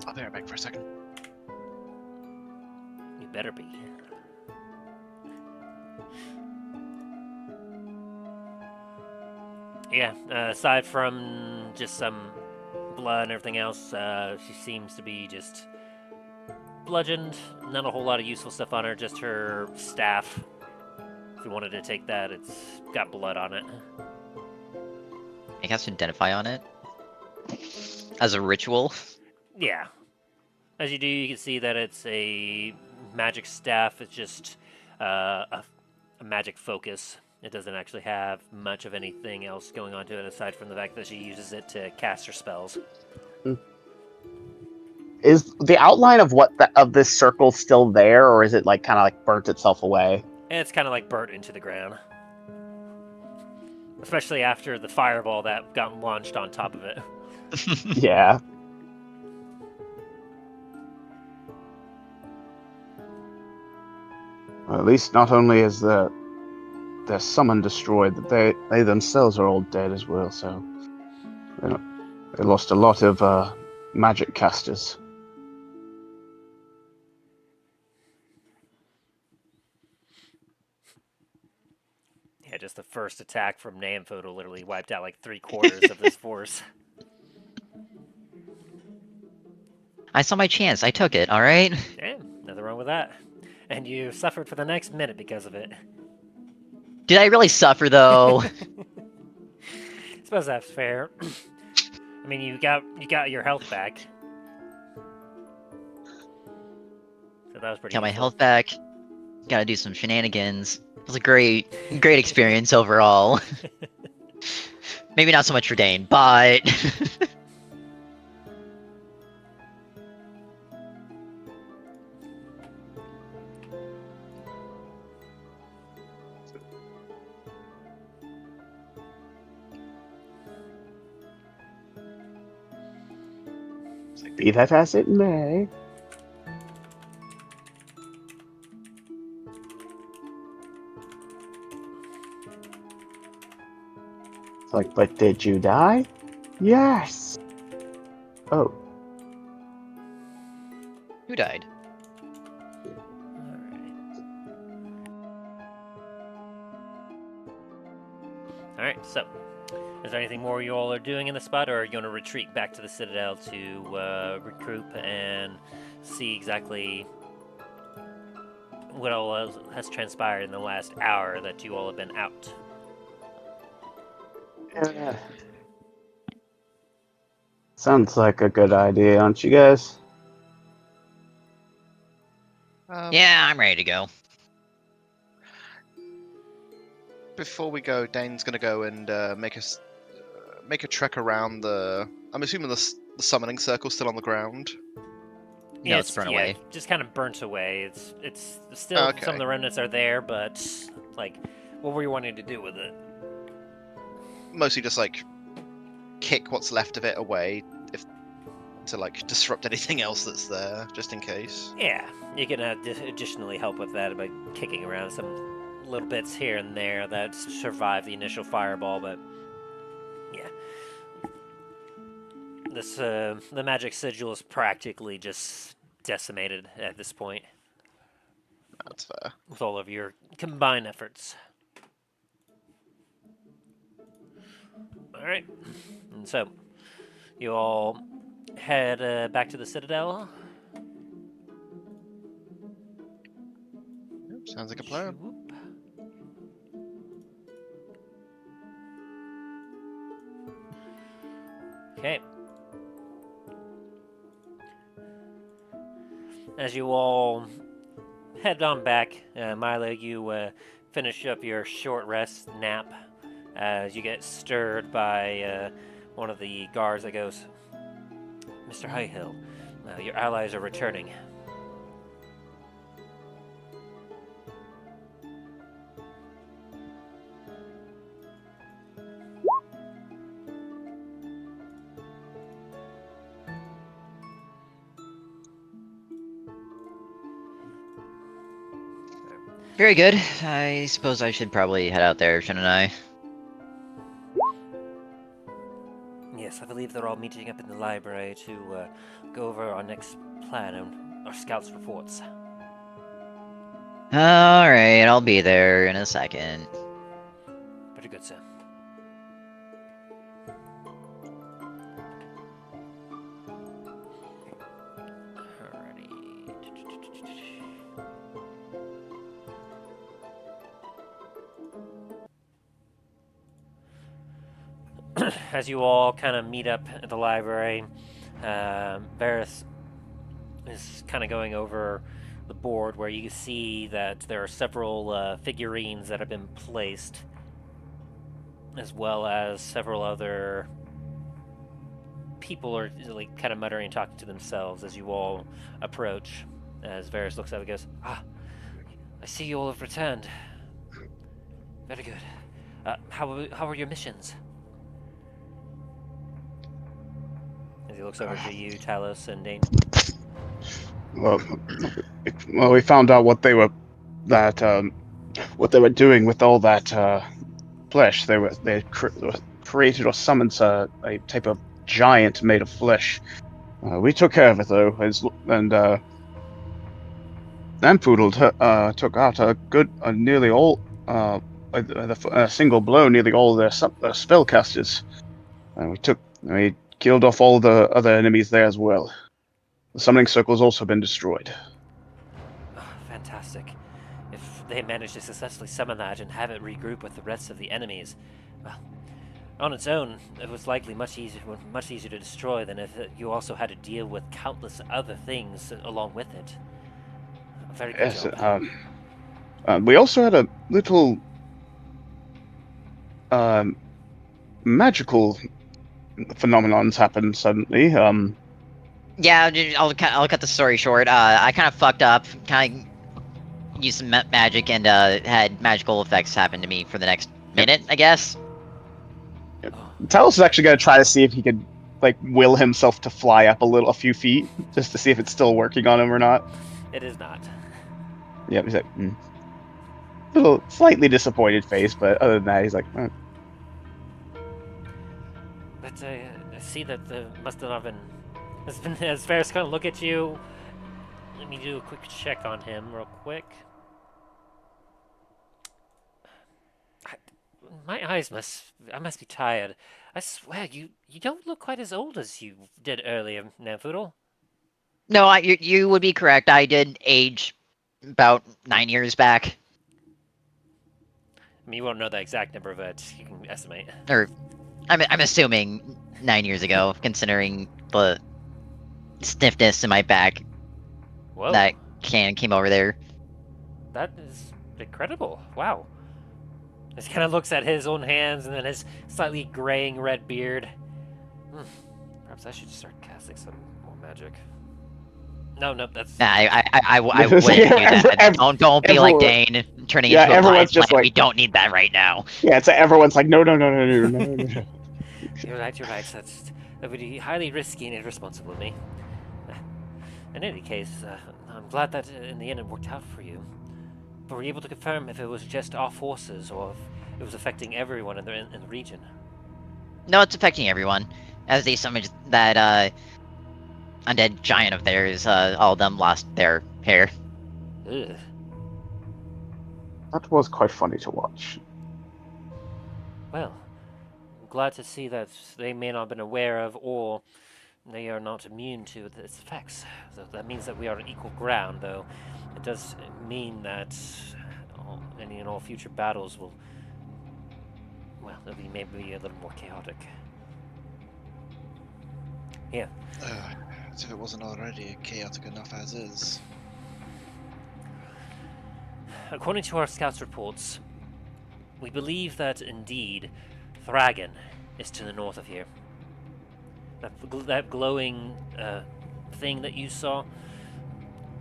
I'll be right back for a second. You better be. Yeah, aside from just some blood and everything else, she seems to be just bludgeoned. Not a whole lot of useful stuff on her, just her staff. If you wanted to take that, it's got blood on it. I guess identify on it as a ritual. Yeah. As you do, you can see that it's a magic staff. It's just a magic focus. It doesn't actually have much of anything else going on to it aside from the fact that she uses it to cast her spells. Is the outline of of this circle still there, or is it like kind of like burnt itself away? And it's kind of like burnt into the ground. Especially after the fireball that got launched on top of it. Yeah. Well, at least not only is their summon destroyed, but they themselves are all dead as well. So they lost a lot of magic casters. Yeah, just the first attack from Namfoodle literally wiped out like 3/4 of this force. I saw my chance. I took it, alright? Yeah, nothing wrong with that. And you suffered for the next minute because of it. Did I really suffer, though? I suppose that's fair. I mean, you got your health back. So that was pretty Got my useful. health back. Gotta do some shenanigans. It was a great experience overall. Maybe not so much for Dain, but... Be that as it may. It's like, but did you die? Yes. Oh. Who died? Alright, so is there anything more you all are doing in the spot, or are you going to retreat back to the Citadel to regroup and see exactly what all has transpired in the last hour that you all have been out? Sounds like a good idea, aren't you guys? Yeah, I'm ready to go. Before we go, Dane's gonna go and make a trek around the. I'm assuming the summoning circle's still on the ground. No, it's burnt away. Just kind of burnt away. It's still Okay. some of the remnants are there, but like, what were you wanting to do with it? Mostly just like kick what's left of it away, to like disrupt anything else that's there, just in case. Yeah, you can additionally help with that by kicking around some little bits here and there that survive the initial fireball, but yeah. This the magic sigil is practically just decimated at this point. That's fair. With all of your combined efforts. Alright, and so you all head back to the Citadel. Sounds like a plan. Whoop. Okay. As you all head on back, Milo, you finish up your short rest nap as you get stirred by one of the guards that goes, Mr. Highhill, your allies are returning. Very good. I suppose I should probably head out there, shouldn't I? Yes, I believe they're all meeting up in the library to go over our next plan and our scouts' reports. Alright, I'll be there in a second. Very good, sir. As you all kind of meet up at the library, Varis is kind of going over the board where you see that there are several figurines that have been placed, as well as several other people are like kind of muttering and talking to themselves as you all approach. As Varis looks up and goes, "Ah, I see you all have returned. Very good. How are your missions?" As he looks over to you, Talos and Dain. Well, we found out what they were doing with all that flesh. They created or summoned a type of giant made of flesh. We took care of it though, and Namfoodle took out nearly all with a single blow, nearly all their spellcasters. We killed off all the other enemies there as well. The summoning circle has also been destroyed. Oh, fantastic. If they managed to successfully summon that and have it regroup with the rest of the enemies, well, on its own, it was likely much easier to destroy than if you also had to deal with countless other things along with it. Very good job. We also had a little magical phenomenons happen suddenly. Yeah, I'll cut the story short. I kind of fucked up, kind of used some magic, and had magical effects happen to me for the next minute, I guess. Talos is actually going to try to see if he could, like, will himself to fly up a few feet, just to see if it's still working on him or not. It is not. Yeah, he's like, little slightly disappointed face, but other than that, he's like, But I see that the must not have been. As Varis kind of look at you, let me do a quick check on him real quick. My eyes I must be tired. I swear, you don't look quite as old as you did earlier, Namfoodle. No, you would be correct. I did age about 9 years back. I mean, you won't know the exact number, but you can estimate. Or, I'm assuming 9 years ago, considering the stiffness in my back. Whoa. That came over there. That is incredible. Wow. He kind of looks at his own hands and then his slightly graying red beard. Perhaps I should start casting some more magic. No, that's... Nah, I wouldn't do that. Don't be like Dain, turning into a lion. Just like, we don't need that right now. Yeah, it's like everyone's like, no. You're right. That would be highly risky and irresponsible of me. In any case, I'm glad that in the end it worked out for you. But were you able to confirm if it was just our forces or if it was affecting everyone in the region? No, it's affecting everyone. As they summoned that undead giant of theirs, all of them lost their hair. Ugh. That was quite funny to watch. Well, I'm glad to see that they may not have been aware of or they are not immune to its effects. So that means that we are on equal ground, though. It does mean that any and all future battles will, well, they'll be maybe a little more chaotic. Yeah. As if it wasn't already chaotic enough as is. According to our scouts' reports, we believe that indeed Thragan is to the north of here. That glowing thing that you saw,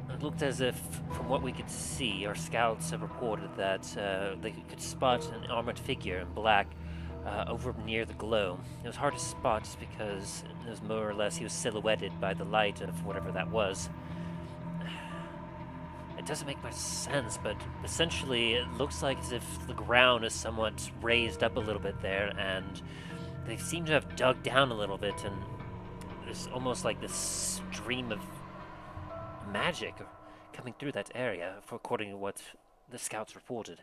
it looked as if, from what we could see, our scouts have reported that they could spot an armored figure in black over near the glow. It was hard to spot just because it was more or less he was silhouetted by the light of whatever that was. It doesn't make much sense, but essentially it looks like as if the ground is somewhat raised up a little bit there, and they seem to have dug down a little bit, and there's almost like this stream of magic coming through that area, according to what the scouts reported.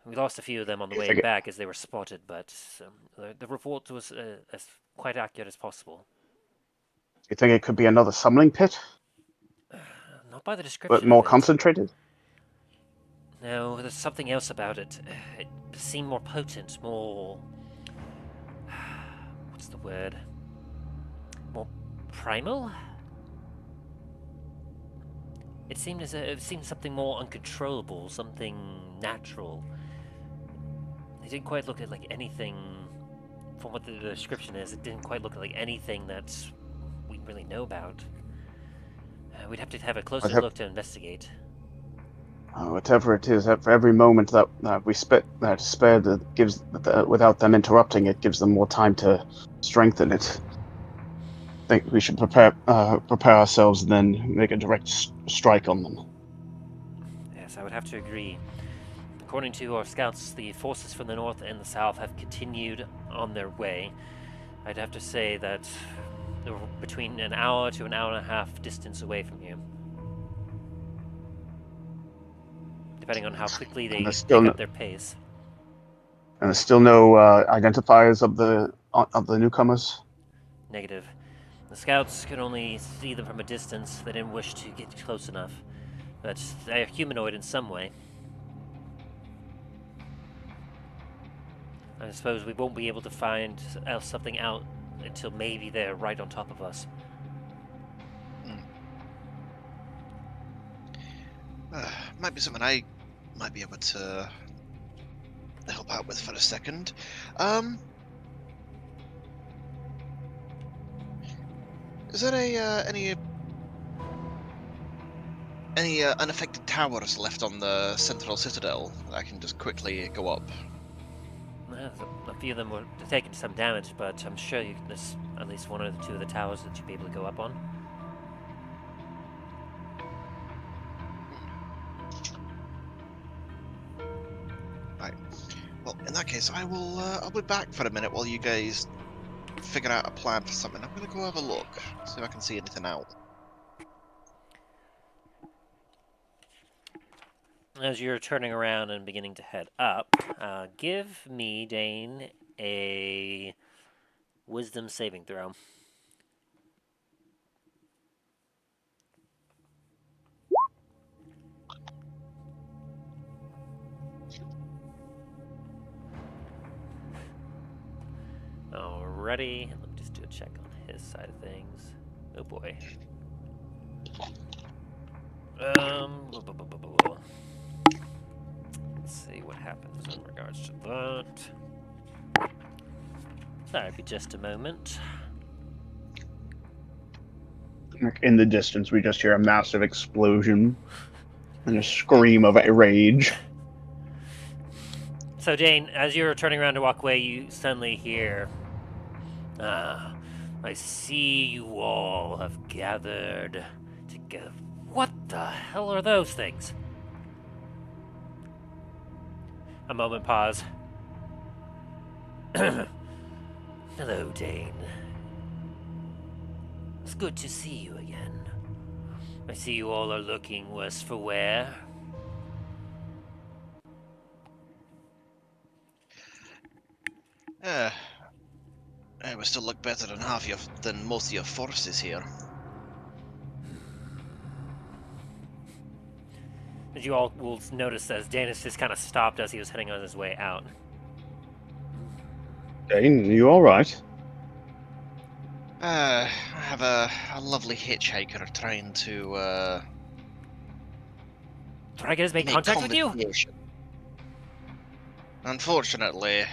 We lost a few of them on the way back as they were spotted, but the report was as quite accurate as possible. You think it could be another summoning pit? Not by the description. But more of it. concentrated? No, there's something else about it. It seemed more potent, more... what's the word? More primal? It seemed something more uncontrollable, something natural. It didn't quite look at like anything, from what the description is, it didn't quite look like anything that we really know about. We'd have to have a closer look to investigate. Whatever it is, for every moment that we spare that gives, without them interrupting, it gives them more time to strengthen it. I think we should prepare ourselves and then make a direct strike on them. Yes, I would have to agree. According to our scouts, the forces from the north and the south have continued on their way. I'd have to say that they're between an hour to an hour and a half distance away from you. Depending on how quickly they pick up their pace. And there's still no identifiers of the newcomers? Negative. The scouts could only see them from a distance. They didn't wish to get close enough. But they are humanoid in some way. I suppose we won't be able to find something out until maybe they're right on top of us. Might be something I might be able to help out with for a second. Is there any unaffected towers left on the central citadel that I can just quickly go up? A few of them were taking some damage, but I'm sure there's at least one or two of the towers that you'll be able to go up on. Right. Well, in that case, I'll be back for a minute while you guys figure out a plan for something. I'm gonna go have a look, see if I can see anything out. As you're turning around and beginning to head up, give me, Dain, a wisdom saving throw. Alrighty, let me just do a check on his side of things. Oh boy. Let's see what happens in regards to that. Sorry, be just a moment. In the distance, we just hear a massive explosion and a scream of rage. So, Dain, as you're turning around to walk away, you suddenly hear, I see you all have gathered together. What the hell are those things? A moment pause. Hello, Dain. It's good to see you again. I see you all are looking worse for wear. We still look better than most of your forces here. As you all will notice, as Danis just kind of stopped as he was heading on his way out. Dain, you all right? I have a lovely hitchhiker trying to Try to make contact with you? conversation. Unfortunately,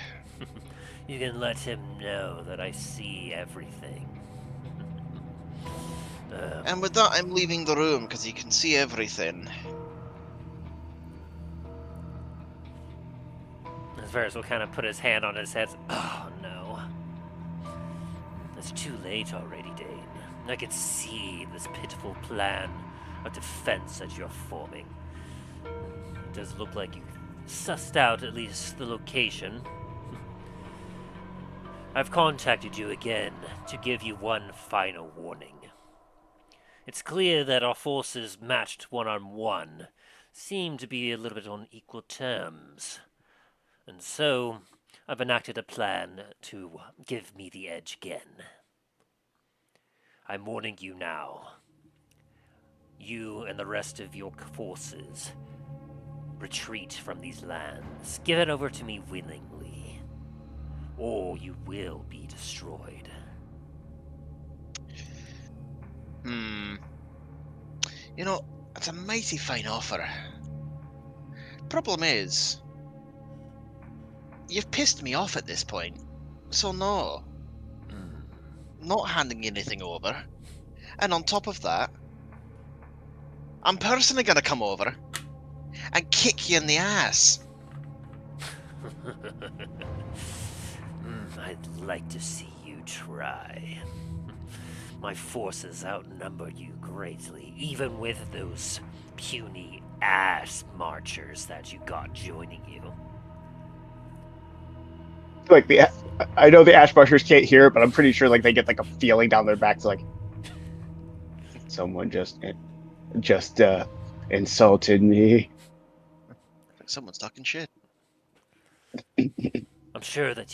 You can let him know that I see everything. and with that, I'm leaving the room because he can see everything. As Varis will kind of put his hand on his head. Oh no. It's too late already, Dain. I can see this pitiful plan of defense that you're forming. It does look like you've sussed out at least the location. I've contacted you again to give you one final warning. It's clear that our forces matched one-on-one seem to be a little bit on equal terms. And so, I've enacted a plan to give me the edge again. I'm warning you now. You and the rest of your forces retreat from these lands. Give it over to me willingly, or you will be destroyed. You know, it's a mighty fine offer. Problem is, you've pissed me off at this point. So no. Not handing anything over. And on top of that, I'm personally gonna come over and kick you in the ass. I'd like to see you try. My forces outnumber you greatly, even with those puny ass marchers that you got joining you. Like I know the Ash Brushers can't hear it, but I'm pretty sure like they get like a feeling down their backs, like someone just insulted me. Someone's talking shit. I'm sure that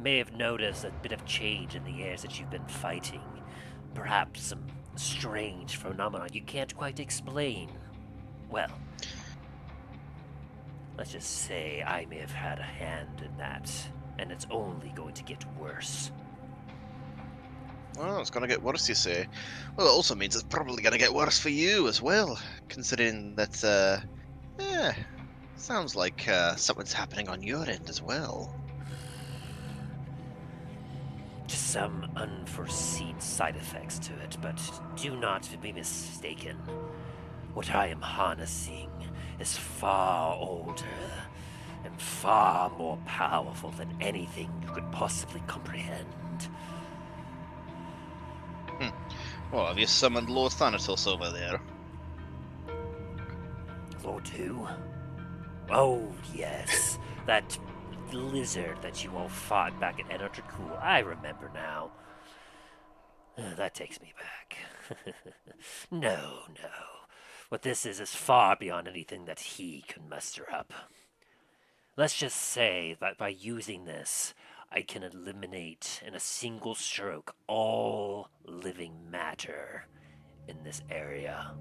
may have noticed a bit of change in the airs that you've been fighting. Perhaps some strange phenomenon you can't quite explain. Well, let's just say I may have had a hand in that, and it's only going to get worse. Well, it's gonna get worse, you say. Well, it also means it's probably gonna get worse for you as well, considering that, sounds like something's happening on your end as well. Just some unforeseen side effects to it, but do not be mistaken. What I am harnessing is far older and far more powerful than anything you could possibly comprehend. Well, have you summoned Lord Thanatos over there? Lord who? Oh, yes. That lizard that you all fought back at Enertrikul. I remember now. That takes me back. No. What this is far beyond anything that he could muster up. Let's just say that by using this, I can eliminate in a single stroke all living matter in this area.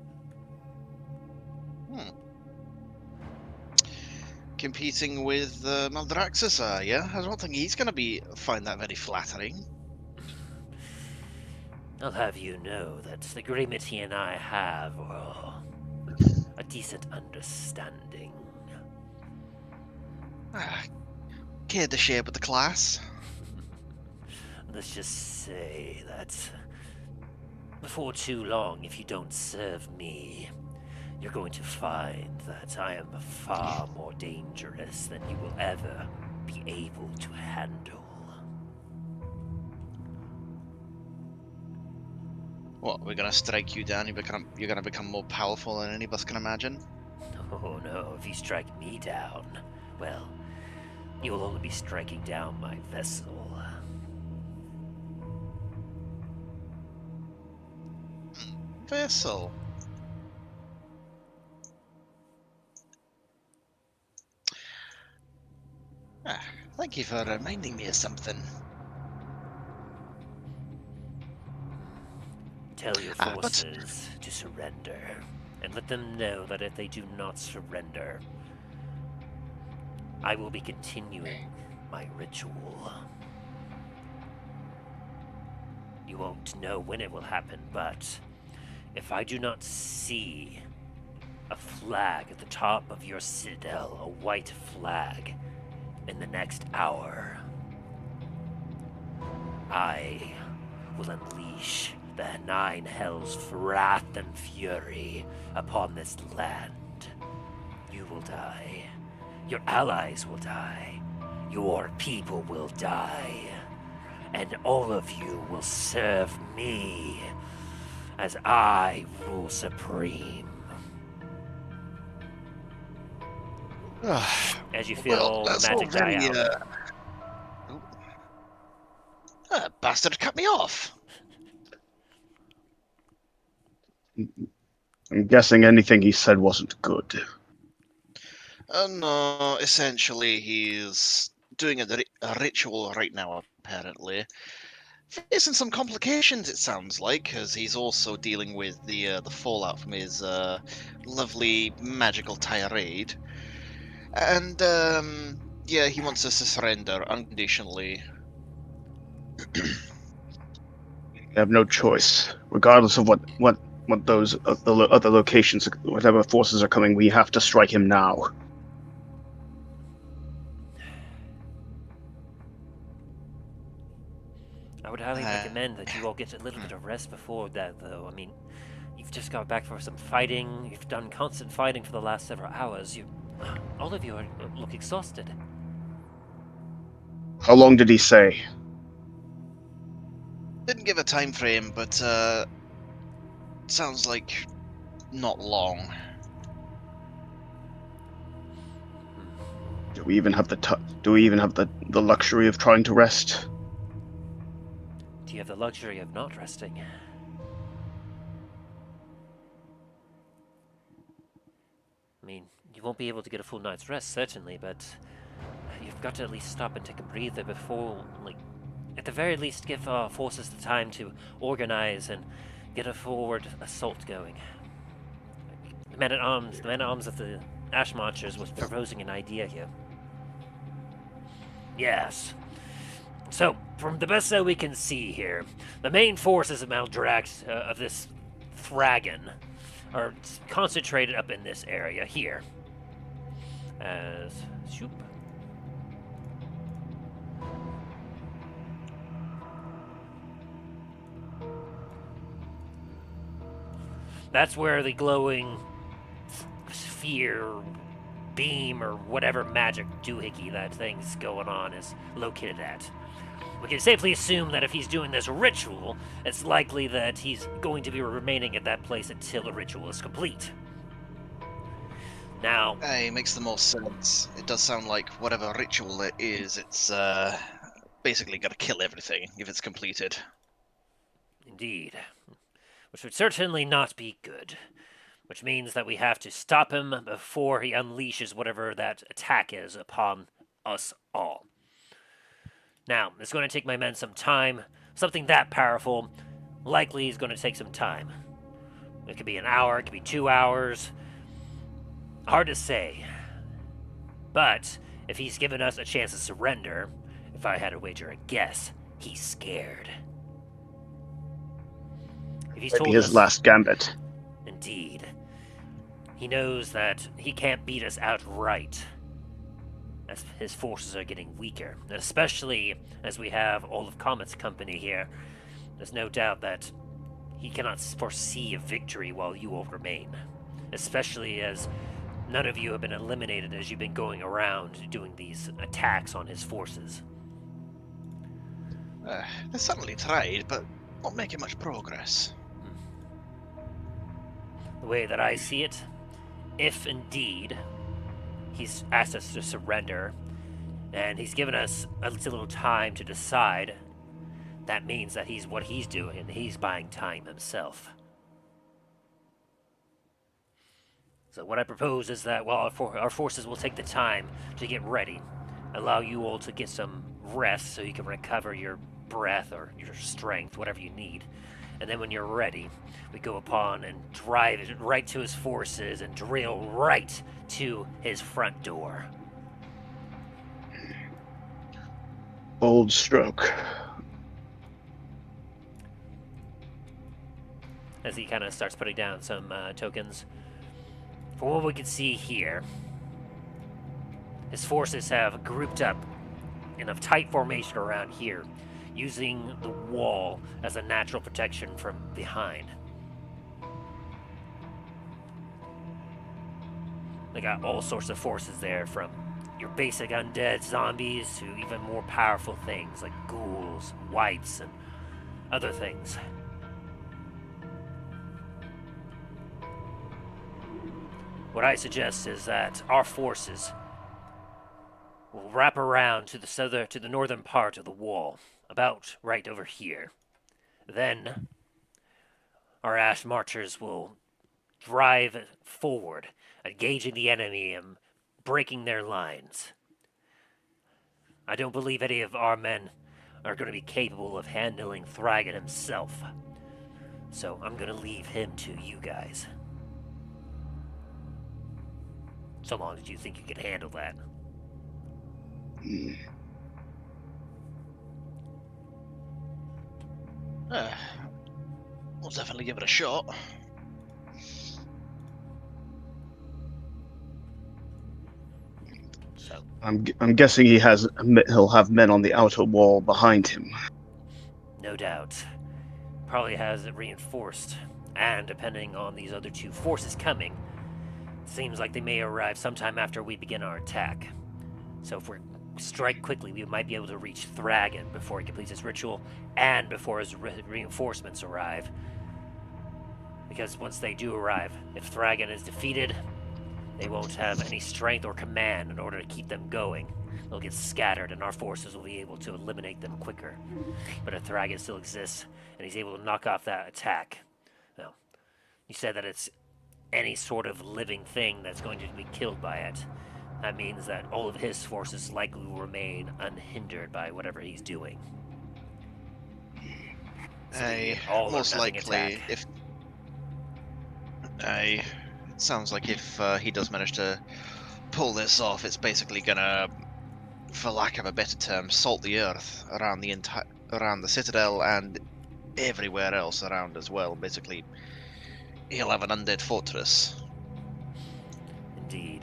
Competing with Maldraxxus, yeah? I don't think he's gonna find that very flattering. I'll have you know that the agreement he and I have, well, a decent understanding. Care to share with the class? Let's just say that before too long, if you don't serve me, you're going to find that I am far more dangerous than you will ever be able to handle. What, we're gonna strike you down, you're gonna become more powerful than any of us can imagine? Oh no, if you strike me down, well, you will only be striking down my vessel. Vessel? Thank you for reminding me of something. Tell your forces to surrender, and let them know that if they do not surrender, I will be continuing my ritual. You won't know when it will happen, but if I do not see a flag at the top of your citadel, a white flag, in the next hour, I will unleash the 9 hells' wrath and fury upon this land. You will die. Your allies will die. Your people will die. And all of you will serve me as I rule supreme. As you feel the that's all magic die very, out. That bastard cut me off. I'm guessing anything he said wasn't good. No, essentially he's doing a ritual right now, apparently. Facing some complications, it sounds like, because he's also dealing with the fallout from his lovely magical tirade. And, yeah, he wants us to surrender unconditionally. We have no choice. Regardless of what those other locations, whatever forces are coming, we have to strike him now. I would highly recommend that you all get a little bit of rest before that, though. I mean, you've just got back from some fighting. You've done constant fighting for the last several hours. All of you look exhausted. How long did he say? Didn't give a time frame, but sounds like not long. Do we even have the luxury of trying to rest? Do you have the luxury of not resting? I mean, you won't be able to get a full night's rest, certainly, but you've got to at least stop and take a breather before, like, at the very least give our forces the time to organize and get a forward assault going. The man-at-arms of the Ash Marchers was proposing an idea here. Yes. So, from the best that we can see here, the main forces of Maldrax, of this Thragon, are concentrated up in this area here. Shoop. That's where the glowing sphere, beam, or whatever magic doohickey that thing's going on is located at. We can safely assume that if he's doing this ritual, it's likely that he's going to be remaining at that place until the ritual is complete. Now... Hey, makes the most sense. It does sound like whatever ritual it is, it's basically got to kill everything if it's completed. Indeed. Which would certainly not be good. Which means that we have to stop him before he unleashes whatever that attack is upon us all. Now, it's going to take my men some time. Something that powerful likely is going to take some time. It could be an hour, it could be 2 hours. Hard to say. But if he's given us a chance to surrender, if I had to wager a guess, he's scared. If he's Maybe told his us, last gambit. Indeed. He knows that he can't beat us outright, as his forces are getting weaker. And especially as we have all of Comet's company here, there's no doubt that he cannot foresee a victory while you all remain. Especially as none of you have been eliminated as you've been going around doing these attacks on his forces. They certainly tried, but not making much progress. The way that I see it, if indeed he's asked us to surrender, and he's given us a little time to decide, that means that what he's doing, and he's buying time himself. So what I propose is that while our forces will take the time to get ready, allow you all to get some rest so you can recover your breath or your strength, whatever you need, And then when you're ready, we go upon and drive it right to his forces and drill right to his front door. Bold stroke. As he kind of starts putting down some tokens. From what we can see here, his forces have grouped up in a tight formation around here, using the wall as a natural protection from behind. They got all sorts of forces there, from your basic undead zombies to even more powerful things like ghouls, wights, and other things. What I suggest is that our forces will wrap around to the northern part of the wall, about right over here. Then our Ash Marchers will drive forward, engaging the enemy and breaking their lines. I don't believe any of our men are going to be capable of handling Thragon himself, so I'm going to leave him to you guys. So long as you think you can handle that. We'll definitely give it a shot. So I'm guessing he'll have men on the outer wall behind him. no doubt. Probably has it reinforced. And depending on these other two forces coming, seems like they may arrive sometime after we begin our attack. So if we strike quickly, we might be able to reach Thragon before he completes his ritual and before his reinforcements arrive. Because once they do arrive, if Thragon is defeated, they won't have any strength or command in order to keep them going. They'll get scattered and our forces will be able to eliminate them quicker. But if Thragon still exists and he's able to knock off that attack, well, you said that it's any sort of living thing that's going to be killed by it. That means that all of his forces likely will remain unhindered by whatever he's doing. Most likely, if it sounds like if he does manage to pull this off, it's basically gonna, for lack of a better term, salt the earth around the citadel and everywhere else around as well. Basically, he'll have an undead fortress. Indeed.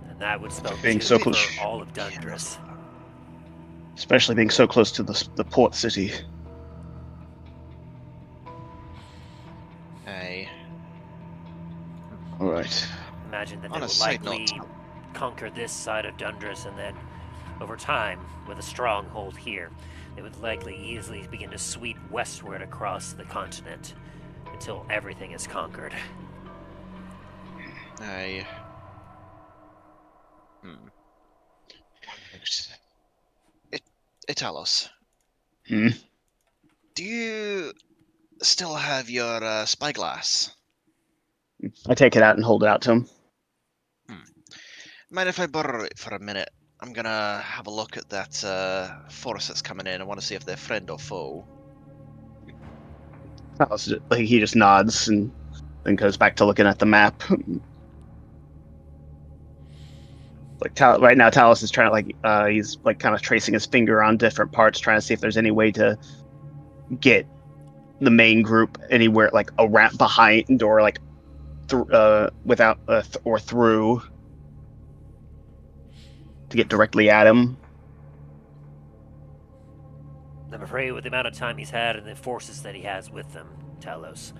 And that would spell Being doom so for close. all of Dundras. Especially being so close to the port city. Alright. Imagine that On they a will side likely note- conquer this side of Dundras, and then, over time, with a stronghold here, they would likely easily begin to sweep westward across the continent until everything is conquered. Italos, Hmm? do you still have your spyglass? I take it out and hold it out to him. Mind if I borrow it for a minute? I'm gonna have a look at that force that's coming in. I want to see if they're friend or foe. He just nods and then goes back to looking at the map. Right now, Talos is trying to he's like kind of tracing his finger on different parts, trying to see if there's any way to get the main group anywhere like around behind or like without or through to get directly at him. I'm afraid with the amount of time he's had and the forces that he has with him, Talos,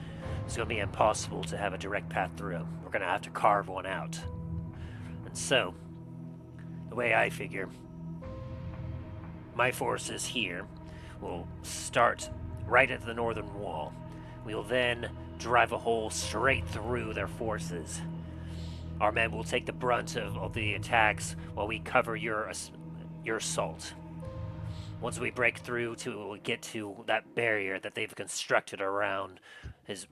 it's going to be impossible to have a direct path through. We're going to have to carve one out. And so, the way I figure, my forces here will start right at the northern wall. We'll then drive a hole straight through their forces. Our men will take the brunt of the attacks while we cover your assault. Once we break through to get to that barrier that they've constructed around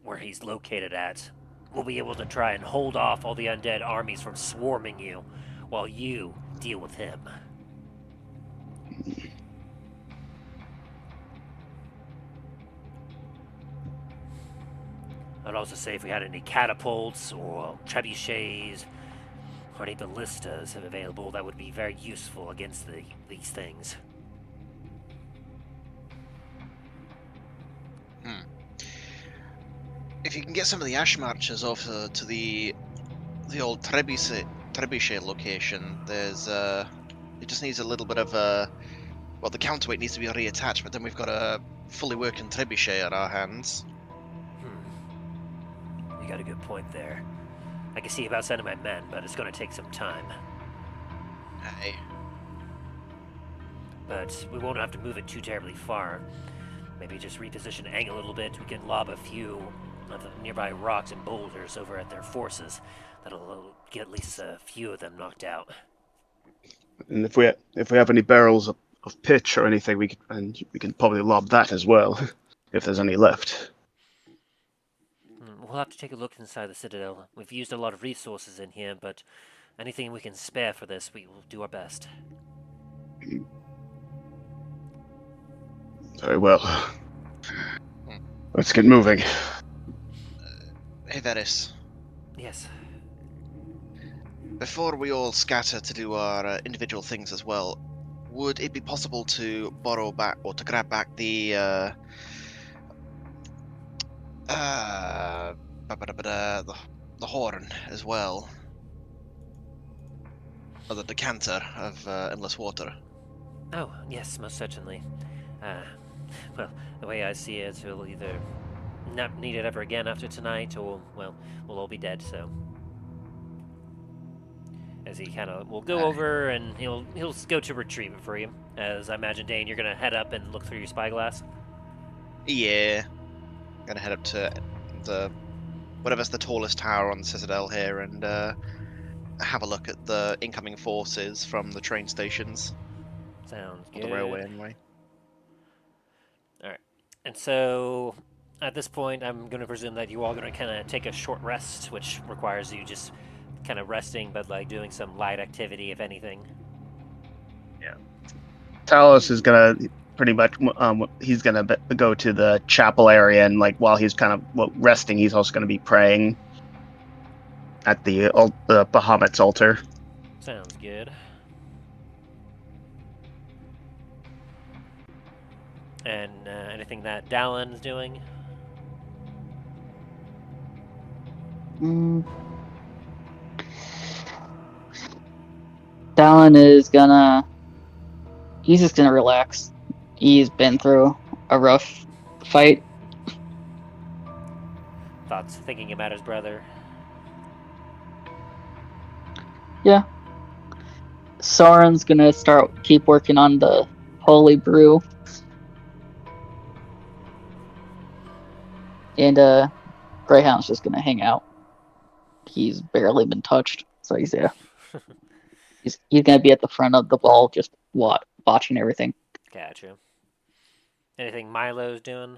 where he's located at, we'll be able to try and hold off all the undead armies from swarming you while you deal with him. I'd also say if we had any catapults or trebuchets or any ballistas available, that would be very useful against these things. If you can get some of the ash marchers off to the old trebuchet location, there's it just needs a little bit of well, the counterweight needs to be reattached, but then we've got a fully working trebuchet at our hands. You got a good point there. I can see about sending my men, but it's going to take some time. Hey. But we won't have to move it too terribly far. Maybe just reposition Aang a little bit. We can lob a few of the nearby rocks and boulders over at their forces. That'll get at least a few of them knocked out. And if we have any barrels of pitch or anything, we can probably lob that as well, if there's any left. We'll have to take a look inside the citadel. We've used a lot of resources in here, but anything we can spare for this, we will do our best. Very well. Let's get moving. Hey, Varis. Yes. Before we all scatter to do our individual things as well, would it be possible to borrow back or to grab back the horn as well, or the decanter of endless water? Oh, yes, most certainly. Well, the way I see it, we'll either not need it ever again after tonight, or, well, we'll all be dead, so... As he kind of will go over and he'll go to retrieve it for you. As I imagine, Dain, you're gonna head up and look through your spyglass. Yeah, gonna head up to the whatever's the tallest tower on the citadel here and have a look at the incoming forces from the train stations. Sounds Or good. the railway, anyway. All right, and so at this point, I'm going to presume that you all going to kind of take a short rest, which requires you just kind of resting, but like doing some light activity, if anything. Yeah. Talos is gonna pretty much he's gonna go to the chapel area, and like while he's kind of resting, he's also gonna be praying at the Bahamut's altar. Sounds good. And anything that Dallen's doing? Dallen is he's just gonna relax. He's been through a rough fight. Thoughts thinking about his brother? Yeah. Soren's gonna keep working on the holy brew. And Greyhound's just gonna hang out. He's barely been touched, so he's there. He's gonna be at the front of the wall, just watching everything. Gotcha. Anything Milo's doing?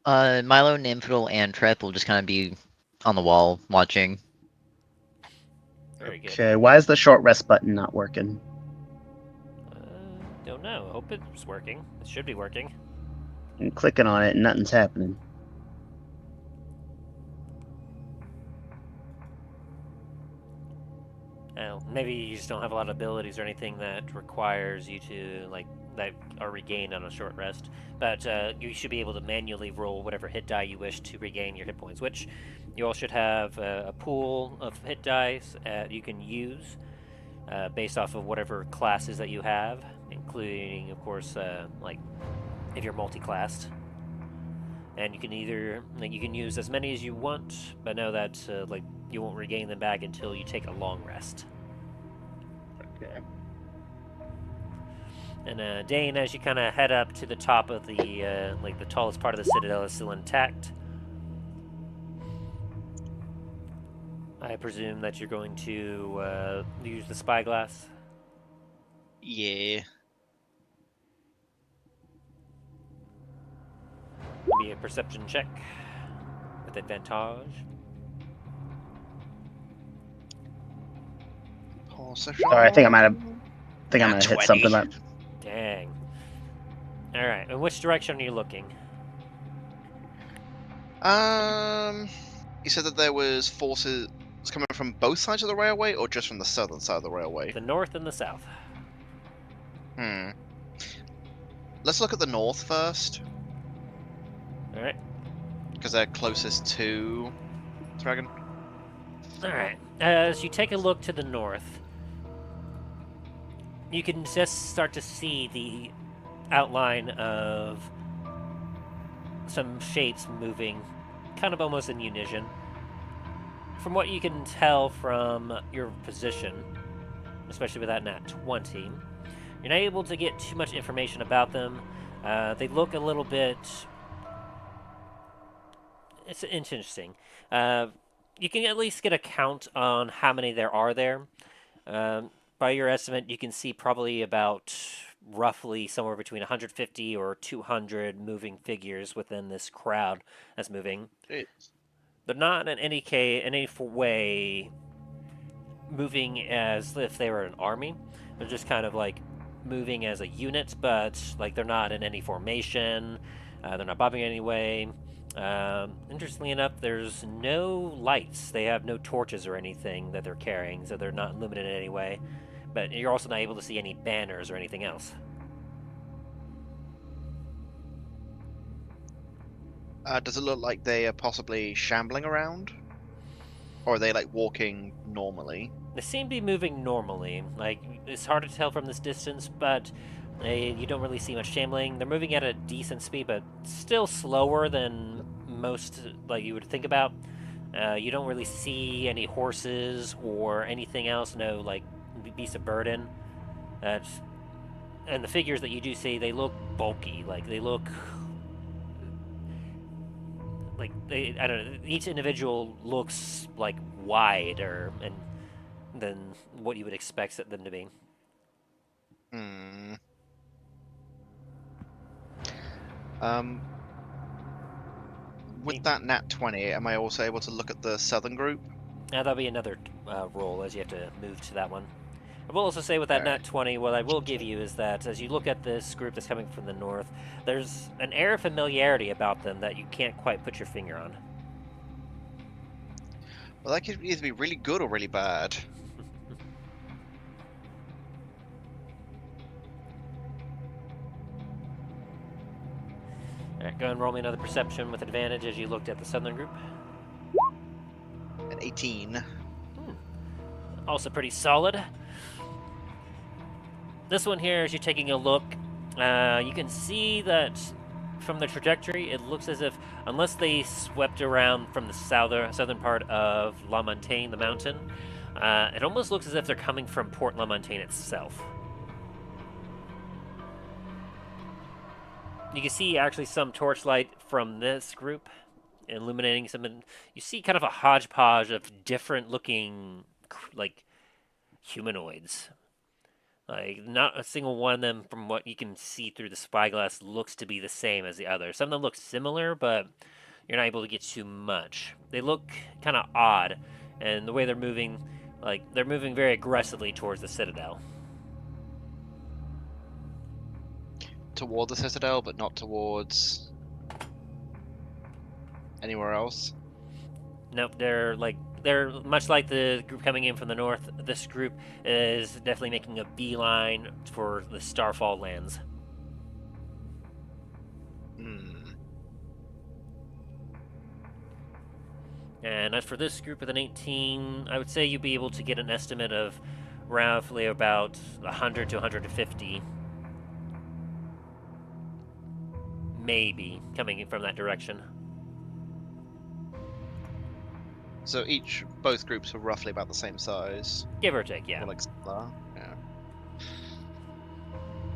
Milo, Namfoodle, and Treth will just kind of be on the wall watching. Very good. Okay, why is the short rest button not working? Don't know. Hope it's working. It should be working. I'm clicking on it and nothing's happening. Maybe you just don't have a lot of abilities or anything that requires you to, like, that are regained on a short rest. But you should be able to manually roll whatever hit die you wish to regain your hit points, which you all should have a pool of hit dice you can use based off of whatever classes that you have, including, of course, like, if you're multi-classed. And you can either, you can use as many as you want, but know that, like, you won't regain them back until you take a long rest. Okay. And Dain, as you kind of head up to the top of the, like, the tallest part of the citadel is still intact. I presume that you're going to use the spyglass. Yeah. Be a perception check with advantage. Sorry, I think I might have hit something that. Dang. All right. In which direction are you looking? You said that there was forces coming from both sides of the railway, or just from the southern side of the railway? The north and the south. Hmm. Let's look at the north first, Alright. because they're closest to Dragon. Alright. As you take a look to the north, you can just start to see the outline of some shapes moving, kind of almost in unison. From what you can tell from your position, especially with that nat 20, you're not able to get too much information about them. They look a little bit... It's interesting. You can at least get a count on how many there are there. By your estimate, you can see probably about roughly somewhere between 150 or 200 moving figures within this crowd that's moving. Jeez. They're not in any way moving as if they were an army. They're just kind of like moving as a unit, but like they're not in any formation. They're not bobbing in any way. Interestingly enough, there's no lights. They have no torches or anything that they're carrying, so they're not illuminated in any way. But you're also not able to see any banners or anything else. Does it look like they are possibly shambling around? Or are they like walking normally? They seem to be moving normally. Like, it's hard to tell from this distance, but you don't really see much shambling. They're moving at a decent speed, but still slower than most, like, you would think about. You don't really see any horses or anything else, no, like, beasts of burden. And the figures that you do see, they look bulky. Like, they look... Like, I don't know, each individual looks, like, wider than what you would expect them to be. Hmm. With that nat 20, am I also able to look at the southern group? Now, that'll be another roll, as you have to move to that one. I will also say with that nat 20, what I will give you is that as you look at this group that's coming from the north, there's an air of familiarity about them that you can't quite put your finger on. Well, that could either be really good or really bad. Alright, go ahead and roll me another perception with advantage as you looked at the southern group. An 18. Also pretty solid. This one here, as you're taking a look, you can see that from the trajectory, it looks as if, unless they swept around from the southern part of La Montagne, the mountain, it almost looks as if they're coming from Port La Montagne itself. You can see actually some torchlight from this group illuminating some. You see kind of a hodgepodge of different looking, like, humanoids. Like, not a single one of them, from what you can see through the spyglass, looks to be the same as the other. Some of them look similar, but you're not able to get too much. They look kind of odd, and the way they're moving, like, they're moving very aggressively towards the citadel. Toward the citadel, but not towards anywhere else. Nope, they're much like the group coming in from the north. This group is definitely making a beeline for the Starfall lands. And as for this group with an 18, I would say you'd be able to get an estimate of roughly about 100 to 150. Maybe coming in from that direction. So both groups are roughly about the same size. Give or take, yeah. Or like similar. Yeah.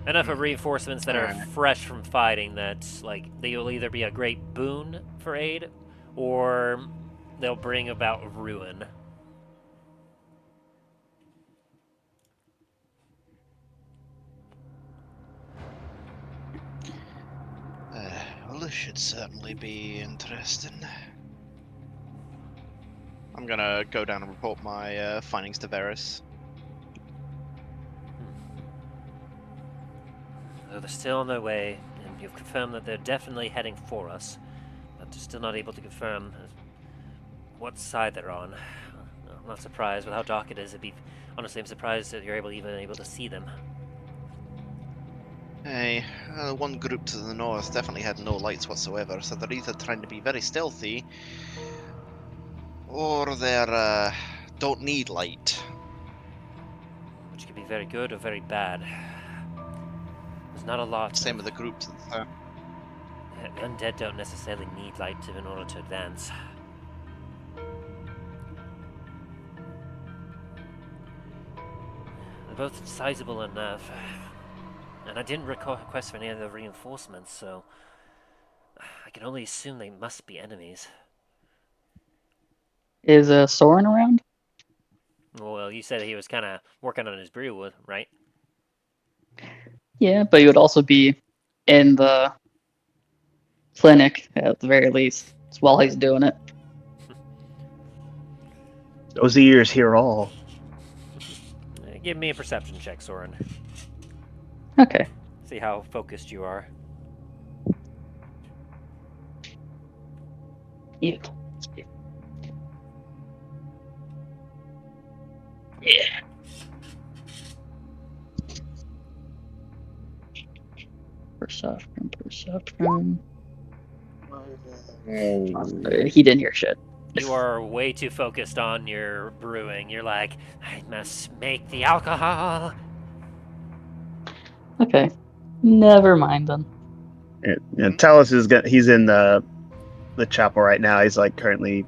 Enough of reinforcements that are fresh from fighting that, like, they will either be a great boon for aid, or they'll bring about ruin. Well, this should certainly be interesting. I'm gonna go down and report my findings to Varis. Though they're still on their way, and you've confirmed that they're definitely heading for us. But but still not able to confirm what side they're on. I'm not surprised with how dark it is. Honestly, I'm surprised that you're even able to see them. Hey, one group to the north definitely had no lights whatsoever, so they're either trying to be very stealthy, or they're don't need light. Which can be very good or very bad. There's not a lot. Same with the group to the south. Undead don't necessarily need light in order to advance. They're both sizable enough. And I didn't request for any other reinforcements, so I can only assume they must be enemies. Is Soren around? Well, you said he was kind of working on his brew, right? Yeah, but he would also be in the clinic at the very least while he's doing it. Those ears hear all. Give me a perception check, Soren. Okay. See how focused you are. Yeah. Yeah. Perception. He didn't hear shit. You are way too focused on your brewing. You're like, I must make the alcohol. Okay. Never mind then. And Talus he's in the chapel right now. He's like currently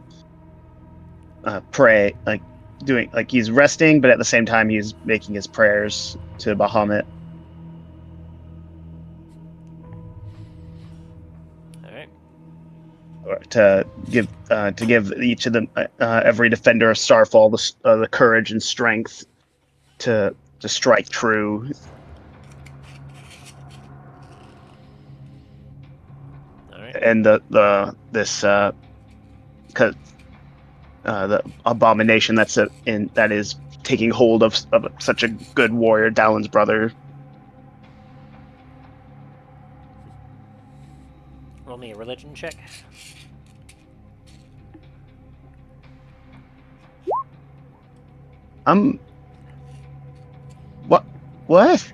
he's resting, but at the same time he's making his prayers to Bahamut. All right. Or to give each of them every defender of Starfall the courage and strength to strike true. And the abomination that is taking hold of such a good warrior, Dallen's brother. Roll me a religion check. What?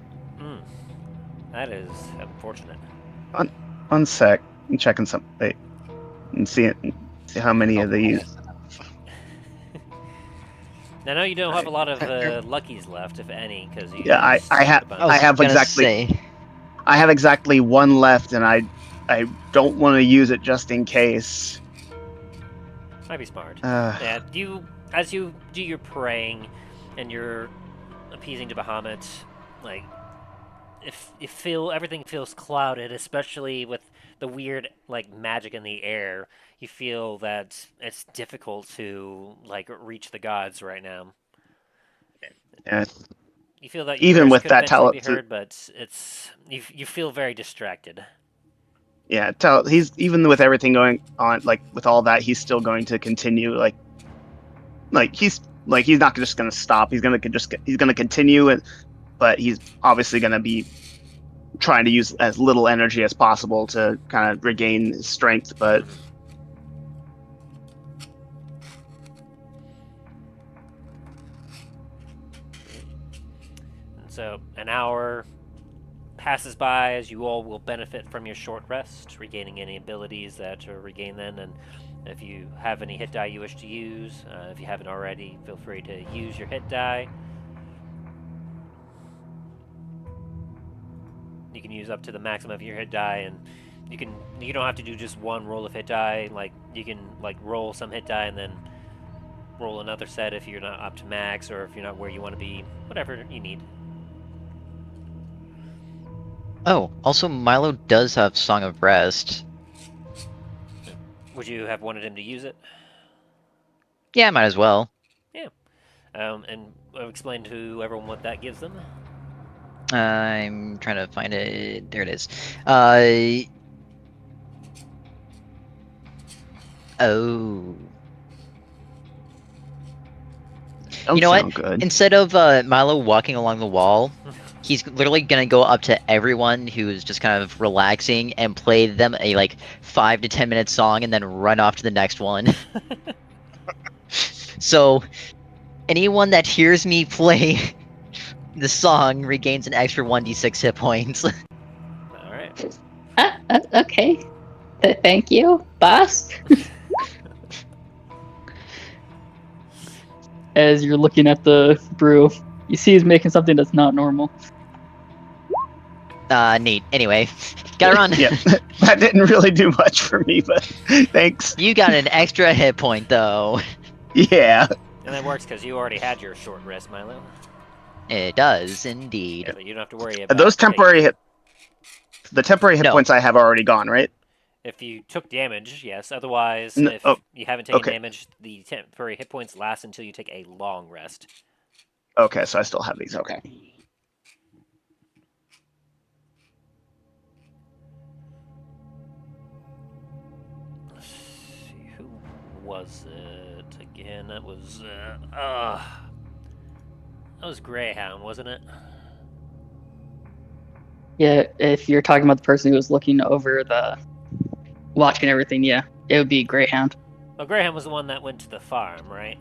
That is unfortunate. One sec. I'm checking something. And see how many of these. Now, I know you don't have a lot of luckies left, if any, because you. Yeah, I have exactly one left, and I don't want to use it just in case. Might be smart. Yeah, as you do your praying, and you're appeasing to Bahamut, like, if you feel everything feels clouded, especially with the weird like magic in the air, you feel that it's difficult to like reach the gods right now. Yeah. You feel that even with that be heard, but it's you feel very distracted. Yeah, he's even with everything going on, like with all that, he's still going to continue. He's not just going to stop. He's going to continue, but he's obviously going to be trying to use as little energy as possible to kind of regain his strength. But so an hour passes by as you all will benefit from your short rest, regaining any abilities that are regained then, and if you have any hit die you wish to use, if you haven't already, feel free to use your hit die. You can use up to the maximum of your hit die, and you don't have to do just one roll of hit die. Like you can like roll some hit die and then roll another set if you're not up to max, or if you're not where you want to be, whatever you need. Oh, also Milo does have Song of Rest. Would you have wanted him to use it? Yeah, might as well. Yeah. And I'll explain to everyone what that gives them. I'm trying to find it. There it is. Oh. You know what? Good. Instead of Milo walking along the wall, he's literally gonna go up to everyone who's just kind of relaxing and play them a like 5 to 10 minute song and then run off to the next one. So anyone that hears me play the song regains an extra 1d6 hit points. Alright. Okay. Thank you, boss. As you're looking at the brew, you see he's making something that's not normal. Neat. Anyway, gotta run. Yeah, that didn't really do much for me, but thanks. You got an extra hit point though. Yeah. And that works because you already had your short rest, Milo. It does indeed. So you don't have to worry about Those temporary the temporary hit No. points I have already gone, right? If you took damage, yes. Otherwise, No- if oh, you haven't taken okay. damage, the temporary hit points last until you take a long rest. Okay, so I still have these. Okay. Let's see, who was it again? That was Greyhound, wasn't it? Yeah, if you're talking about the person who was looking over watching everything, yeah, it would be Greyhound. Well, Greyhound was the one that went to the farm, right?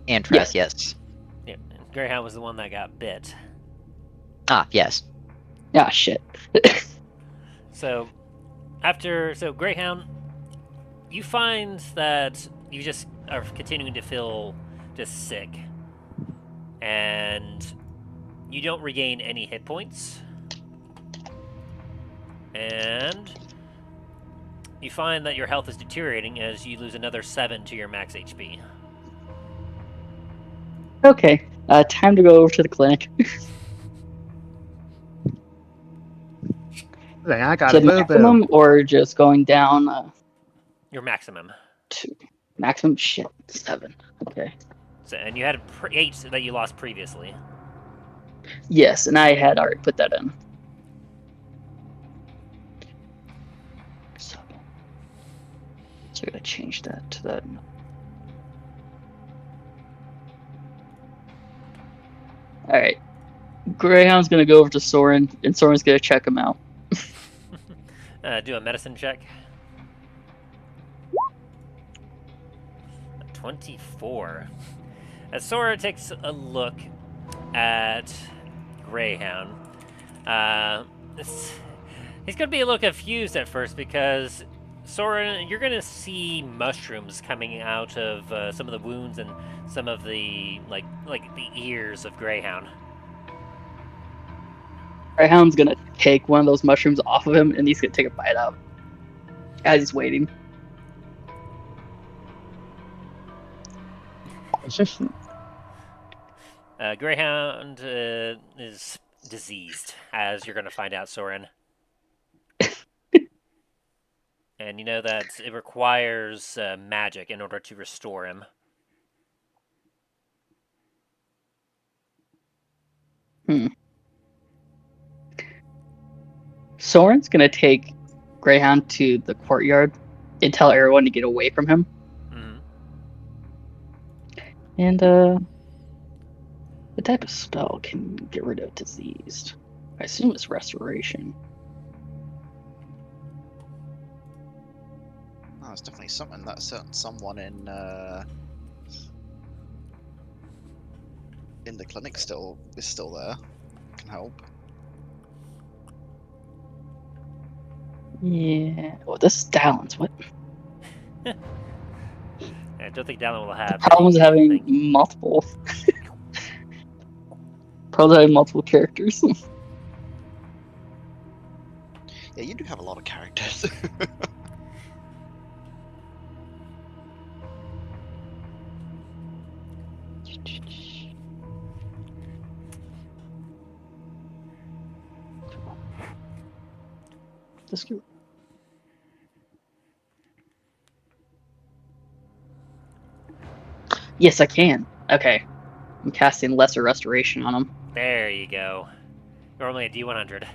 And Tress, yes. Yeah. Greyhound was the one that got bit. Ah, yes. Ah, shit. So Greyhound, you find that you just are continuing to feel just sick, and you don't regain any hit points, and you find that your health is deteriorating as you lose another 7 to your max HP. Okay, time to go over to the clinic. I got To a little bit of maximum or just going down Your maximum. to maximum? Shit, 7. Okay. So, and you had 8 that you lost previously. Yes, and I had already put that in. So we're gonna change that to that. All right. Greyhound's gonna go over to Soren, and Soren's gonna check him out. Do a medicine check. 24. As Sora takes a look at Greyhound, he's going to be a little confused at first because Sora, you're going to see mushrooms coming out of some of the wounds and some of the like the ears of Greyhound. Greyhound's gonna take one of those mushrooms off of him, and he's gonna take a bite out as he's waiting. Greyhound is diseased, as you're going to find out, Soren. And you know that it requires magic in order to restore him. Soren's gonna take Greyhound to the courtyard and tell everyone to get away from him. Mm-hmm. And what type of spell can get rid of diseased? I assume it's restoration. Oh, it's definitely something that someone in the clinic is still there. Can help. Yeah. Well, this is Dallen's. What? I don't think Dallen will have. Problems having anything. multiple. Problems having multiple characters. Yeah, you do have a lot of characters. Let's go. Yes, I can. Okay. I'm casting Lesser Restoration on him. There you go. Normally a D100.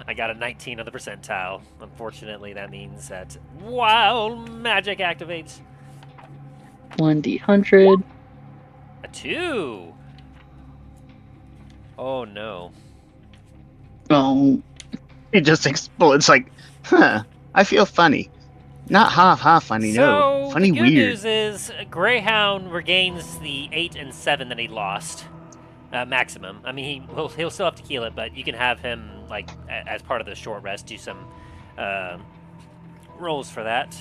I got a 19 on the percentile. Unfortunately, that means that wild magic activates. 1d100. A 2. Oh no. Oh, It just explodes like, huh, I feel funny. Not ha funny, no. So Funny the good weird. news is Greyhound regains the 8 and 7 that he lost. Maximum. I mean, he'll still have to heal it, but you can have him, like, as part of the short rest, do some rolls for that.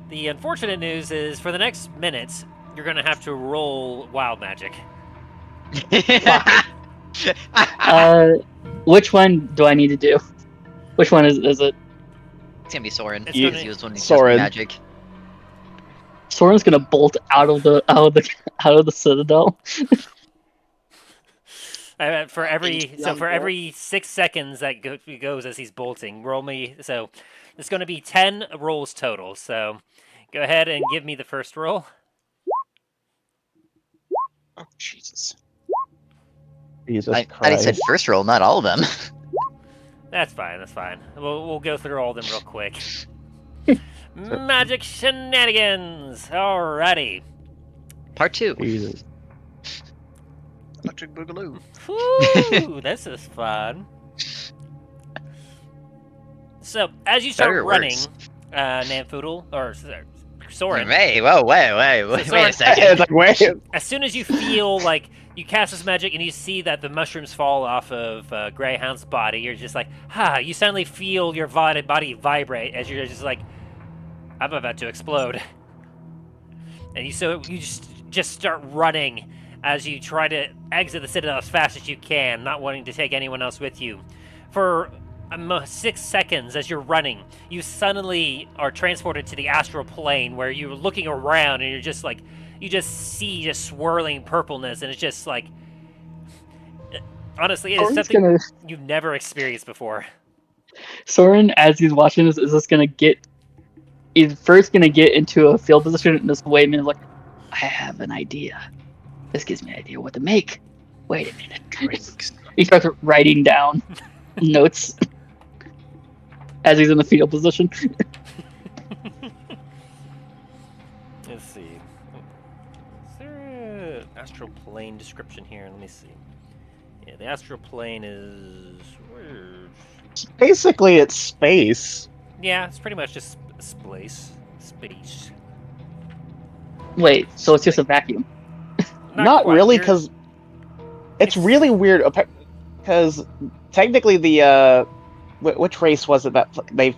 The unfortunate news is, for the next minute, you're going to have to roll wild magic. which one do I need to do? Which one is it? It's gonna be Soren. It's Because gonna- he was one who Soren. magic. Soren's gonna bolt out of the citadel. For every Into the so for Undead. every 6 seconds that goes as he's bolting, roll me. So it's going to be 10 rolls total. So go ahead and give me the first roll. Oh, Jesus. Jesus I Christ. said first roll, not all of them. That's fine. That's fine. We'll go through all of them real quick. Magic shenanigans. Alrighty. Part 2. Jesus. Electric Boogaloo. Woo, this is fun. So as you start Better or running, worse? Namfoodle or Soren. Hey, whoa, wait a Soren- second. It's like, wait. As soon as you feel like you cast this magic and you see that the mushrooms fall off of Greyhound's body, you're just like, you suddenly feel your body vibrate as you're just like, I'm about to explode. And you just start running as you try to exit the citadel as fast as you can, not wanting to take anyone else with you. For 6 seconds as you're running, you suddenly are transported to the astral plane where you're looking around and you're just like, you just see just swirling purpleness, and it's just like, honestly, it is something you've never experienced before. Soren, as he's watching this, is just gonna get. He's first gonna get into a field position and just wait a minute, like, I have an idea. This gives me an idea what to make. Wait a minute. He starts writing down notes as he's in the field position. Let's see. Is there an astral plane description here? Let me see. Yeah, the astral plane is weird. Basically, it's space. Yeah, it's pretty much just space. Space. Wait, so it's just a vacuum? Not quite. really, You're- because it's It's- really weird. Because technically, the which race was it that they?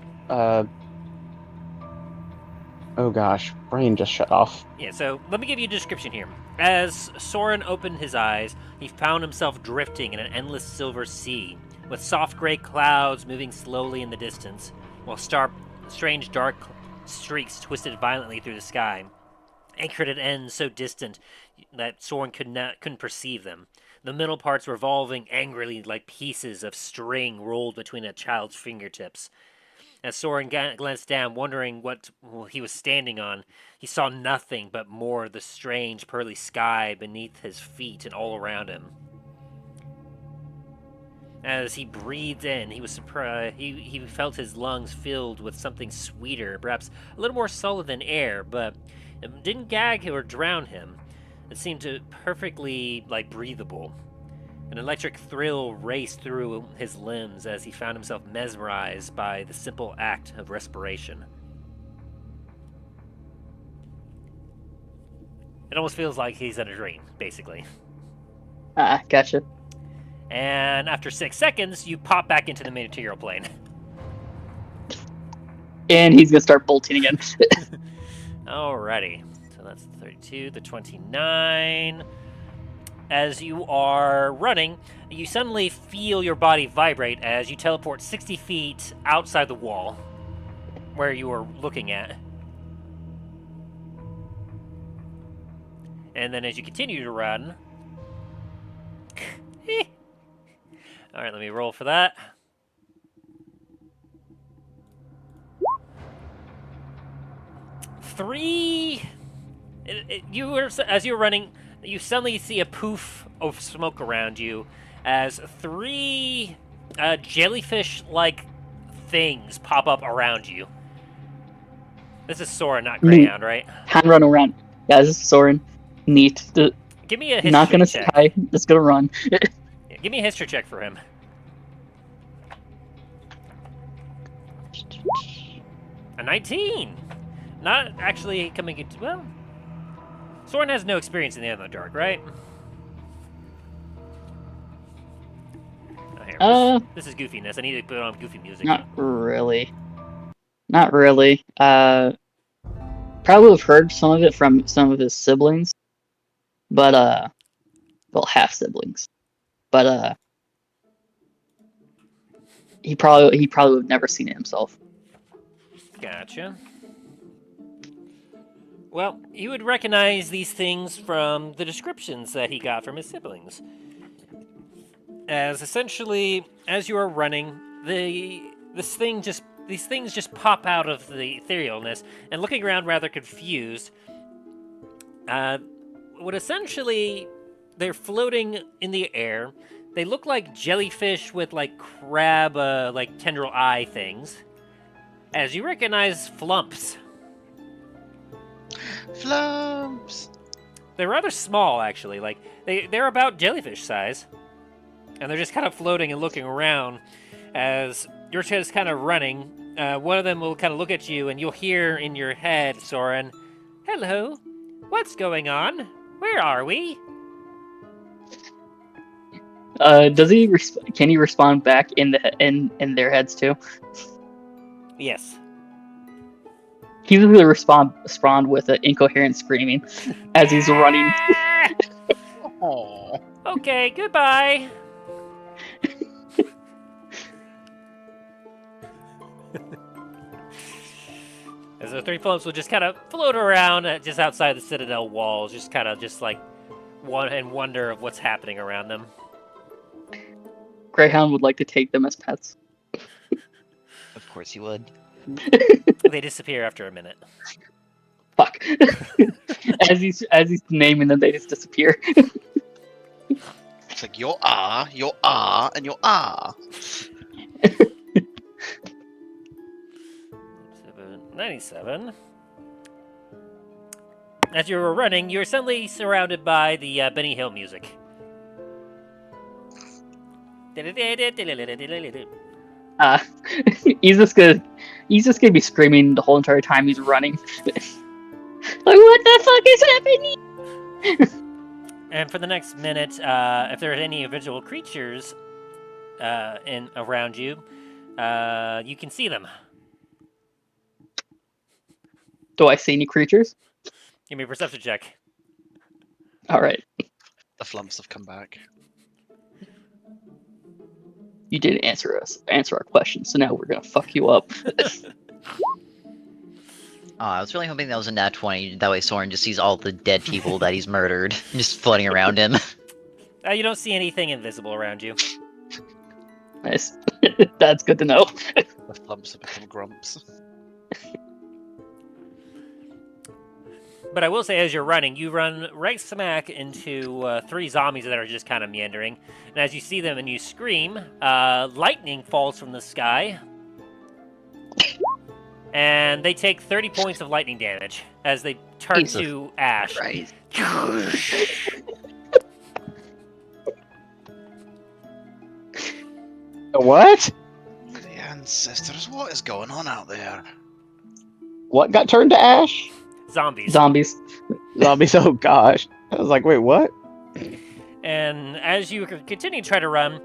Oh gosh, brain just shut off. Yeah, so let me give you a description here. As Soren opened his eyes, he found himself drifting in an endless silver sea, with soft gray clouds moving slowly in the distance, while strange dark streaks twisted violently through the sky, anchored at ends so distant that Soren couldn't perceive them. The middle parts revolving angrily like pieces of string rolled between a child's fingertips. As Soren glanced down, wondering what he was standing on, he saw nothing but more of the strange pearly sky beneath his feet and all around him. As he breathed in, he was surprised. He felt his lungs filled with something sweeter, perhaps a little more solid than air, but it didn't gag or drown him. It seemed to perfectly breathable. An electric thrill raced through his limbs as he found himself mesmerized by the simple act of respiration. It almost feels like he's in a dream, basically. Gotcha. And after 6 seconds, you pop back into the material plane. And he's gonna start bolting again. Alrighty. So that's the 32, the 29. As you are running, you suddenly feel your body vibrate as you teleport 60 feet outside the wall where you were looking at. And then as you continue to run... Alright, let me roll for that. As you're running, you suddenly see a poof of smoke around you as 3 jellyfish-like things pop up around you. This is Soren, not Greyhound, right? Hand run around. Yeah, this is Soren. Neat. Give me a history Not gonna check. say hi. Just gonna run. Yeah, Give me a history check for him. A 19! Not actually coming into... Well... Soren has no experience in the Underdark, right? Oh, here, this is goofiness. I need to put on goofy music. Not really. Not really. Probably have heard some of it from some of his siblings. But, well, half-siblings. But, he probably would have never seen it himself. Gotcha. Well, you would recognize these things from the descriptions that he got from his siblings. As essentially, as you are running, these things just pop out of the etherealness, and looking around rather confused, what essentially they're floating in the air. They look like jellyfish with like crab, like tendril eye things. As you recognize flumps. Flumps! They're rather small, actually. Like they're about jellyfish size, and they're just kind of floating and looking around as you're just kind of running. One of them will kind of look at you, and you'll hear in your head, Soren, "Hello, what's going on? Where are we?" Does he? Can he respond back in their heads too? Yes. He usually respond with an incoherent screaming as he's running. Aww. Okay, goodbye. As the three flumps will just kind of float around just outside the citadel walls, just kind of just like wonder of what's happening around them. Greyhound would like to take them as pets. Of course he would. They disappear after a minute. Fuck. as he's naming them, they just disappear. It's like, you're and you're 97. As you were running, you were suddenly surrounded by the Benny Hill music. He's just gonna be screaming the whole entire time he's running. Like, what the fuck is happening? And for the next minute, if there are any individual creatures around you, you can see them. Do I see any creatures? Give me a perception check. All right. the flumps have come back. You didn't answer our question, so now we're gonna fuck you up. I was really hoping that was a nat 20. That way Soren just sees all the dead people that he's murdered just floating around him. You don't see anything invisible around you. Nice. That's good to know. The flumps have become grumps. But I will say, as you're running, you run right smack into 3 zombies that are just kind of meandering. And as you see them and you scream, lightning falls from the sky. And they take 30 points of lightning damage as they turn to ash. Right. What? The ancestors, what is going on out there? What got turned to ash? Zombies. Zombies. Zombies, oh gosh. I was like, wait, what? And as you continue to try to run,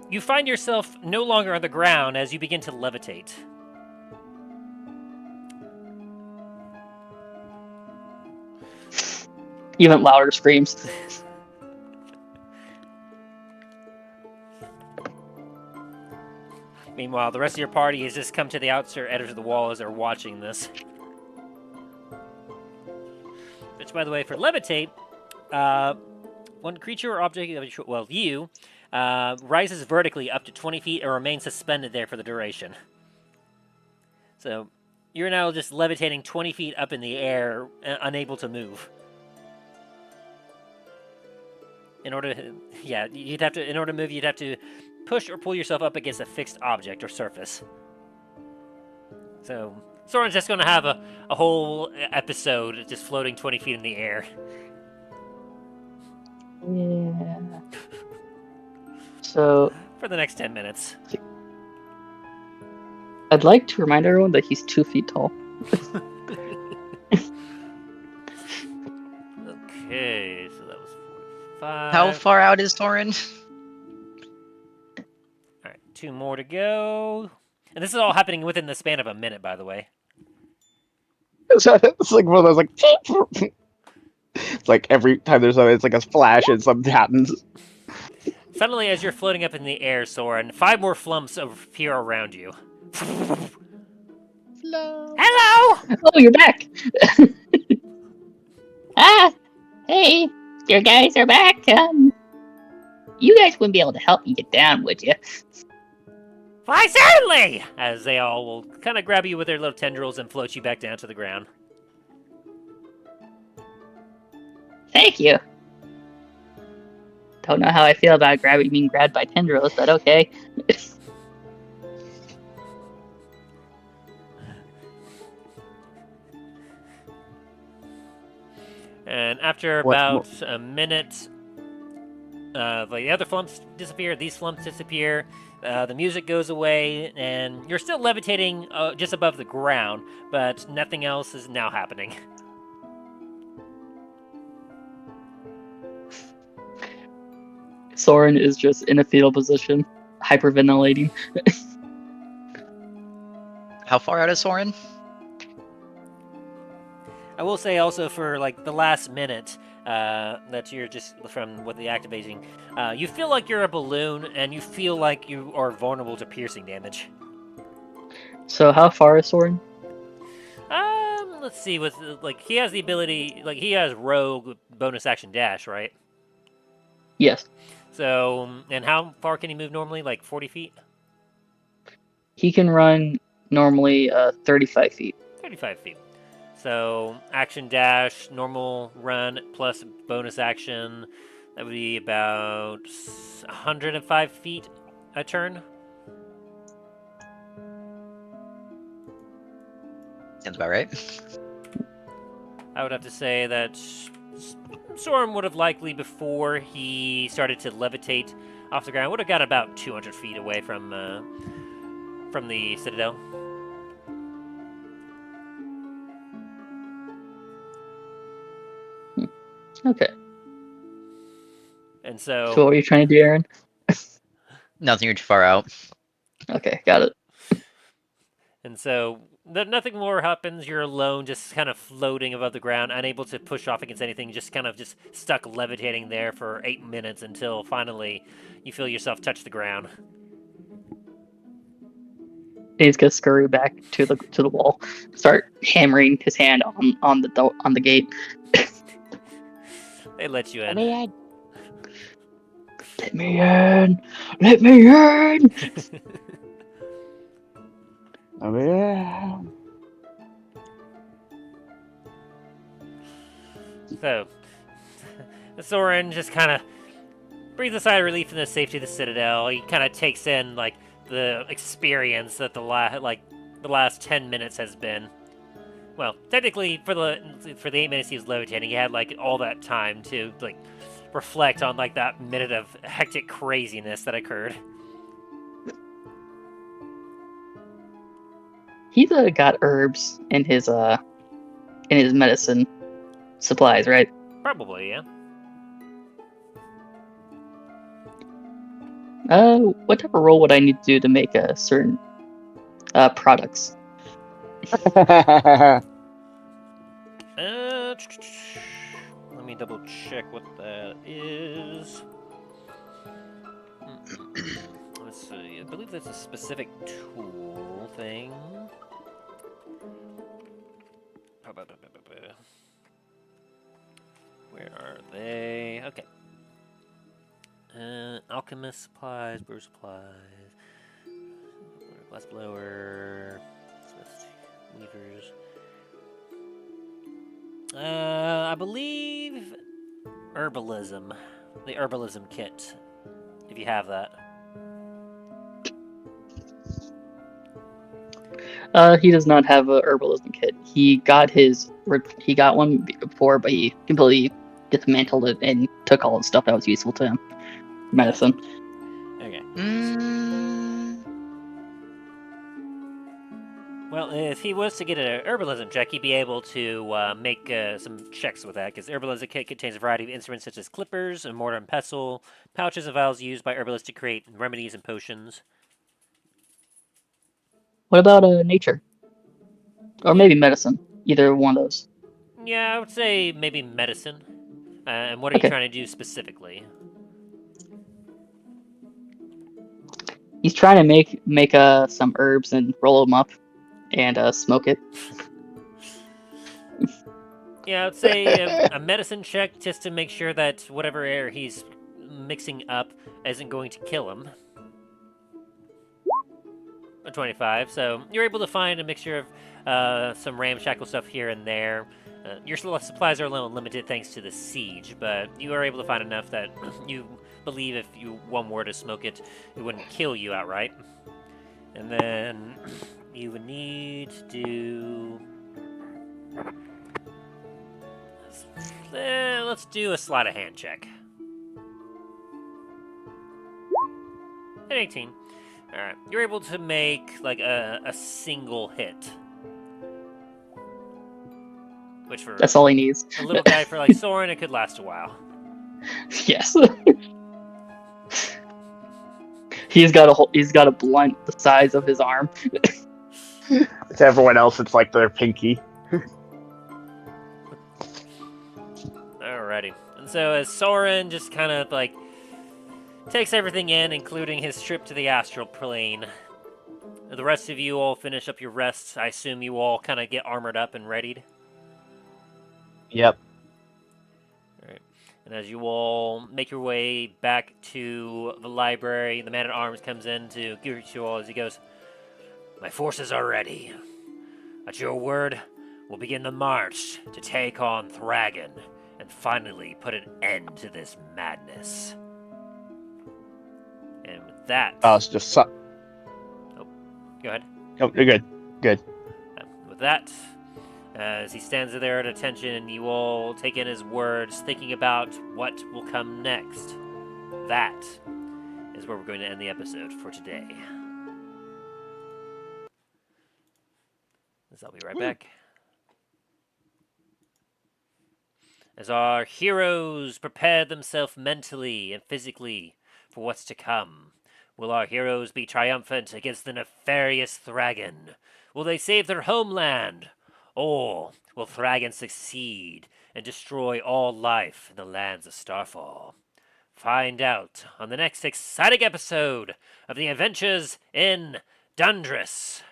you find yourself no longer on the ground as you begin to levitate. Even louder screams. Meanwhile, the rest of your party has just come to the outside edge of the wall as they're watching this. Which, by the way, for levitate, one creature or object, well, you, rises vertically up to 20 feet and remains suspended there for the duration. So, you're now just levitating 20 feet up in the air, unable to move. In order to move, you'd have to push or pull yourself up against a fixed object or surface. So, Soren's just going to have a whole episode just floating 20 feet in the air. Yeah. So for the next 10 minutes. I'd like to remind everyone that he's 2 feet tall. Okay, so that was 45. How far out is Soren? Alright, 2 more to go. And this is all happening within the span of a minute, by the way. It's like one of those like. It's like every time there's it's like a flash and something happens. Suddenly, as you're floating up in the air, Soren, 5 more flumps appear around you. Hello. Hello! Oh, you're back! Hey, your guys are back. You guys wouldn't be able to help me get down, would you? Why, certainly! As they all will kind of grab you with their little tendrils and float you back down to the ground. Thank you. Don't know how I feel about being grabbed by tendrils, but okay. And after about a minute, the other flumps disappear, these flumps disappear, the music goes away, and you're still levitating just above the ground, but nothing else is now happening. Soren is just in a fetal position, hyperventilating. How far out is Soren? I will say also for like the last minute that you're just from what the activating, you feel like you're a balloon and you feel like you are vulnerable to piercing damage. So how far is Soren? Let's see. With like he has the ability, like he has rogue bonus action dash, right? Yes. So and how far can he move normally? Like 40 feet? He can run normally 35 feet. 35 feet. So, action dash, normal run, plus bonus action. That would be about 105 feet a turn. Sounds about right. I would have to say that Soren would have likely, before he started to levitate off the ground, would have got about 200 feet away from the citadel. Okay. And so what were you trying to do, Aaron? Nothing, you're too far out. Okay, got it. And so nothing more happens. You're alone, just kind of floating above the ground, unable to push off against anything, just kind of just stuck levitating there for 8 minutes until finally you feel yourself touch the ground. He's gonna scurry back to the wall, start hammering his hand on the gate. They let you in. Let me in! Let me in! Oh yeah. So, Soren just kind of breathes a sigh of relief in the safety of the citadel. He kind of takes in like the experience that the last 10 minutes has been. Well, technically, for the 8 minutes he was levitating, he had like all that time to like reflect on like that minute of hectic craziness that occurred. He's got herbs in his medicine supplies, right? Probably, yeah. What type of roll would I need to do to make certain products? Let me double check what that is. Let's see. I believe that's a specific tool thing. Where are they? Okay. Alchemist supplies, brew supplies, glass blower, weavers. I believe herbalism, the herbalism kit, if you have that. He does not have a herbalism kit. He got one before, but he completely dismantled it and took all the stuff that was useful to him. Medicine. Okay. Mm, Well, if he was to get an herbalism check, he'd be able to make some checks with that, because herbalism kit contains a variety of instruments such as clippers, a mortar and pestle, pouches and vials used by herbalists to create remedies and potions. What about nature? Or Yeah. maybe medicine. Either one of those. Yeah, I would say maybe medicine. And what are you Okay. trying to do specifically? He's trying to make some herbs and roll them up and smoke it. Yeah, I would say a medicine check just to make sure that whatever air he's mixing up isn't going to kill him. A 25, so you're able to find a mixture of some ramshackle stuff here and there. Your supplies are a little limited thanks to the siege, but you are able to find enough that you believe if one were to smoke it, it wouldn't kill you outright. And then you would need to do... let's do a sleight of hand check. At 18. Alright, you're able to make like a single hit. Which for That's all he needs. a little guy for like Soren, it could last a while. Yes. He's got a blunt the size of his arm. To everyone else, it's like their pinky. Alrighty. And so as Soren just kind of like takes everything in, including his trip to the astral plane, the rest of you all finish up your rests. I assume you all kind of get armored up and readied. Yep. Alright. And as you all make your way back to the library, the man-at-arms comes in to greet you all as he goes, "My forces are ready. At your word, we'll begin the march to take on Thragon and finally put an end to this madness." And with that... It's just Go ahead. Oh, you're good. Good. With that, as he stands there at attention, you all take in his words, thinking about what will come next. That is where we're going to end the episode for today. I'll be right back. As our heroes prepare themselves mentally and physically for what's to come, will our heroes be triumphant against the nefarious Thragon? Will they save their homeland? Or will Thragon succeed and destroy all life in the lands of Starfall? Find out on the next exciting episode of the Adventures in Dundras.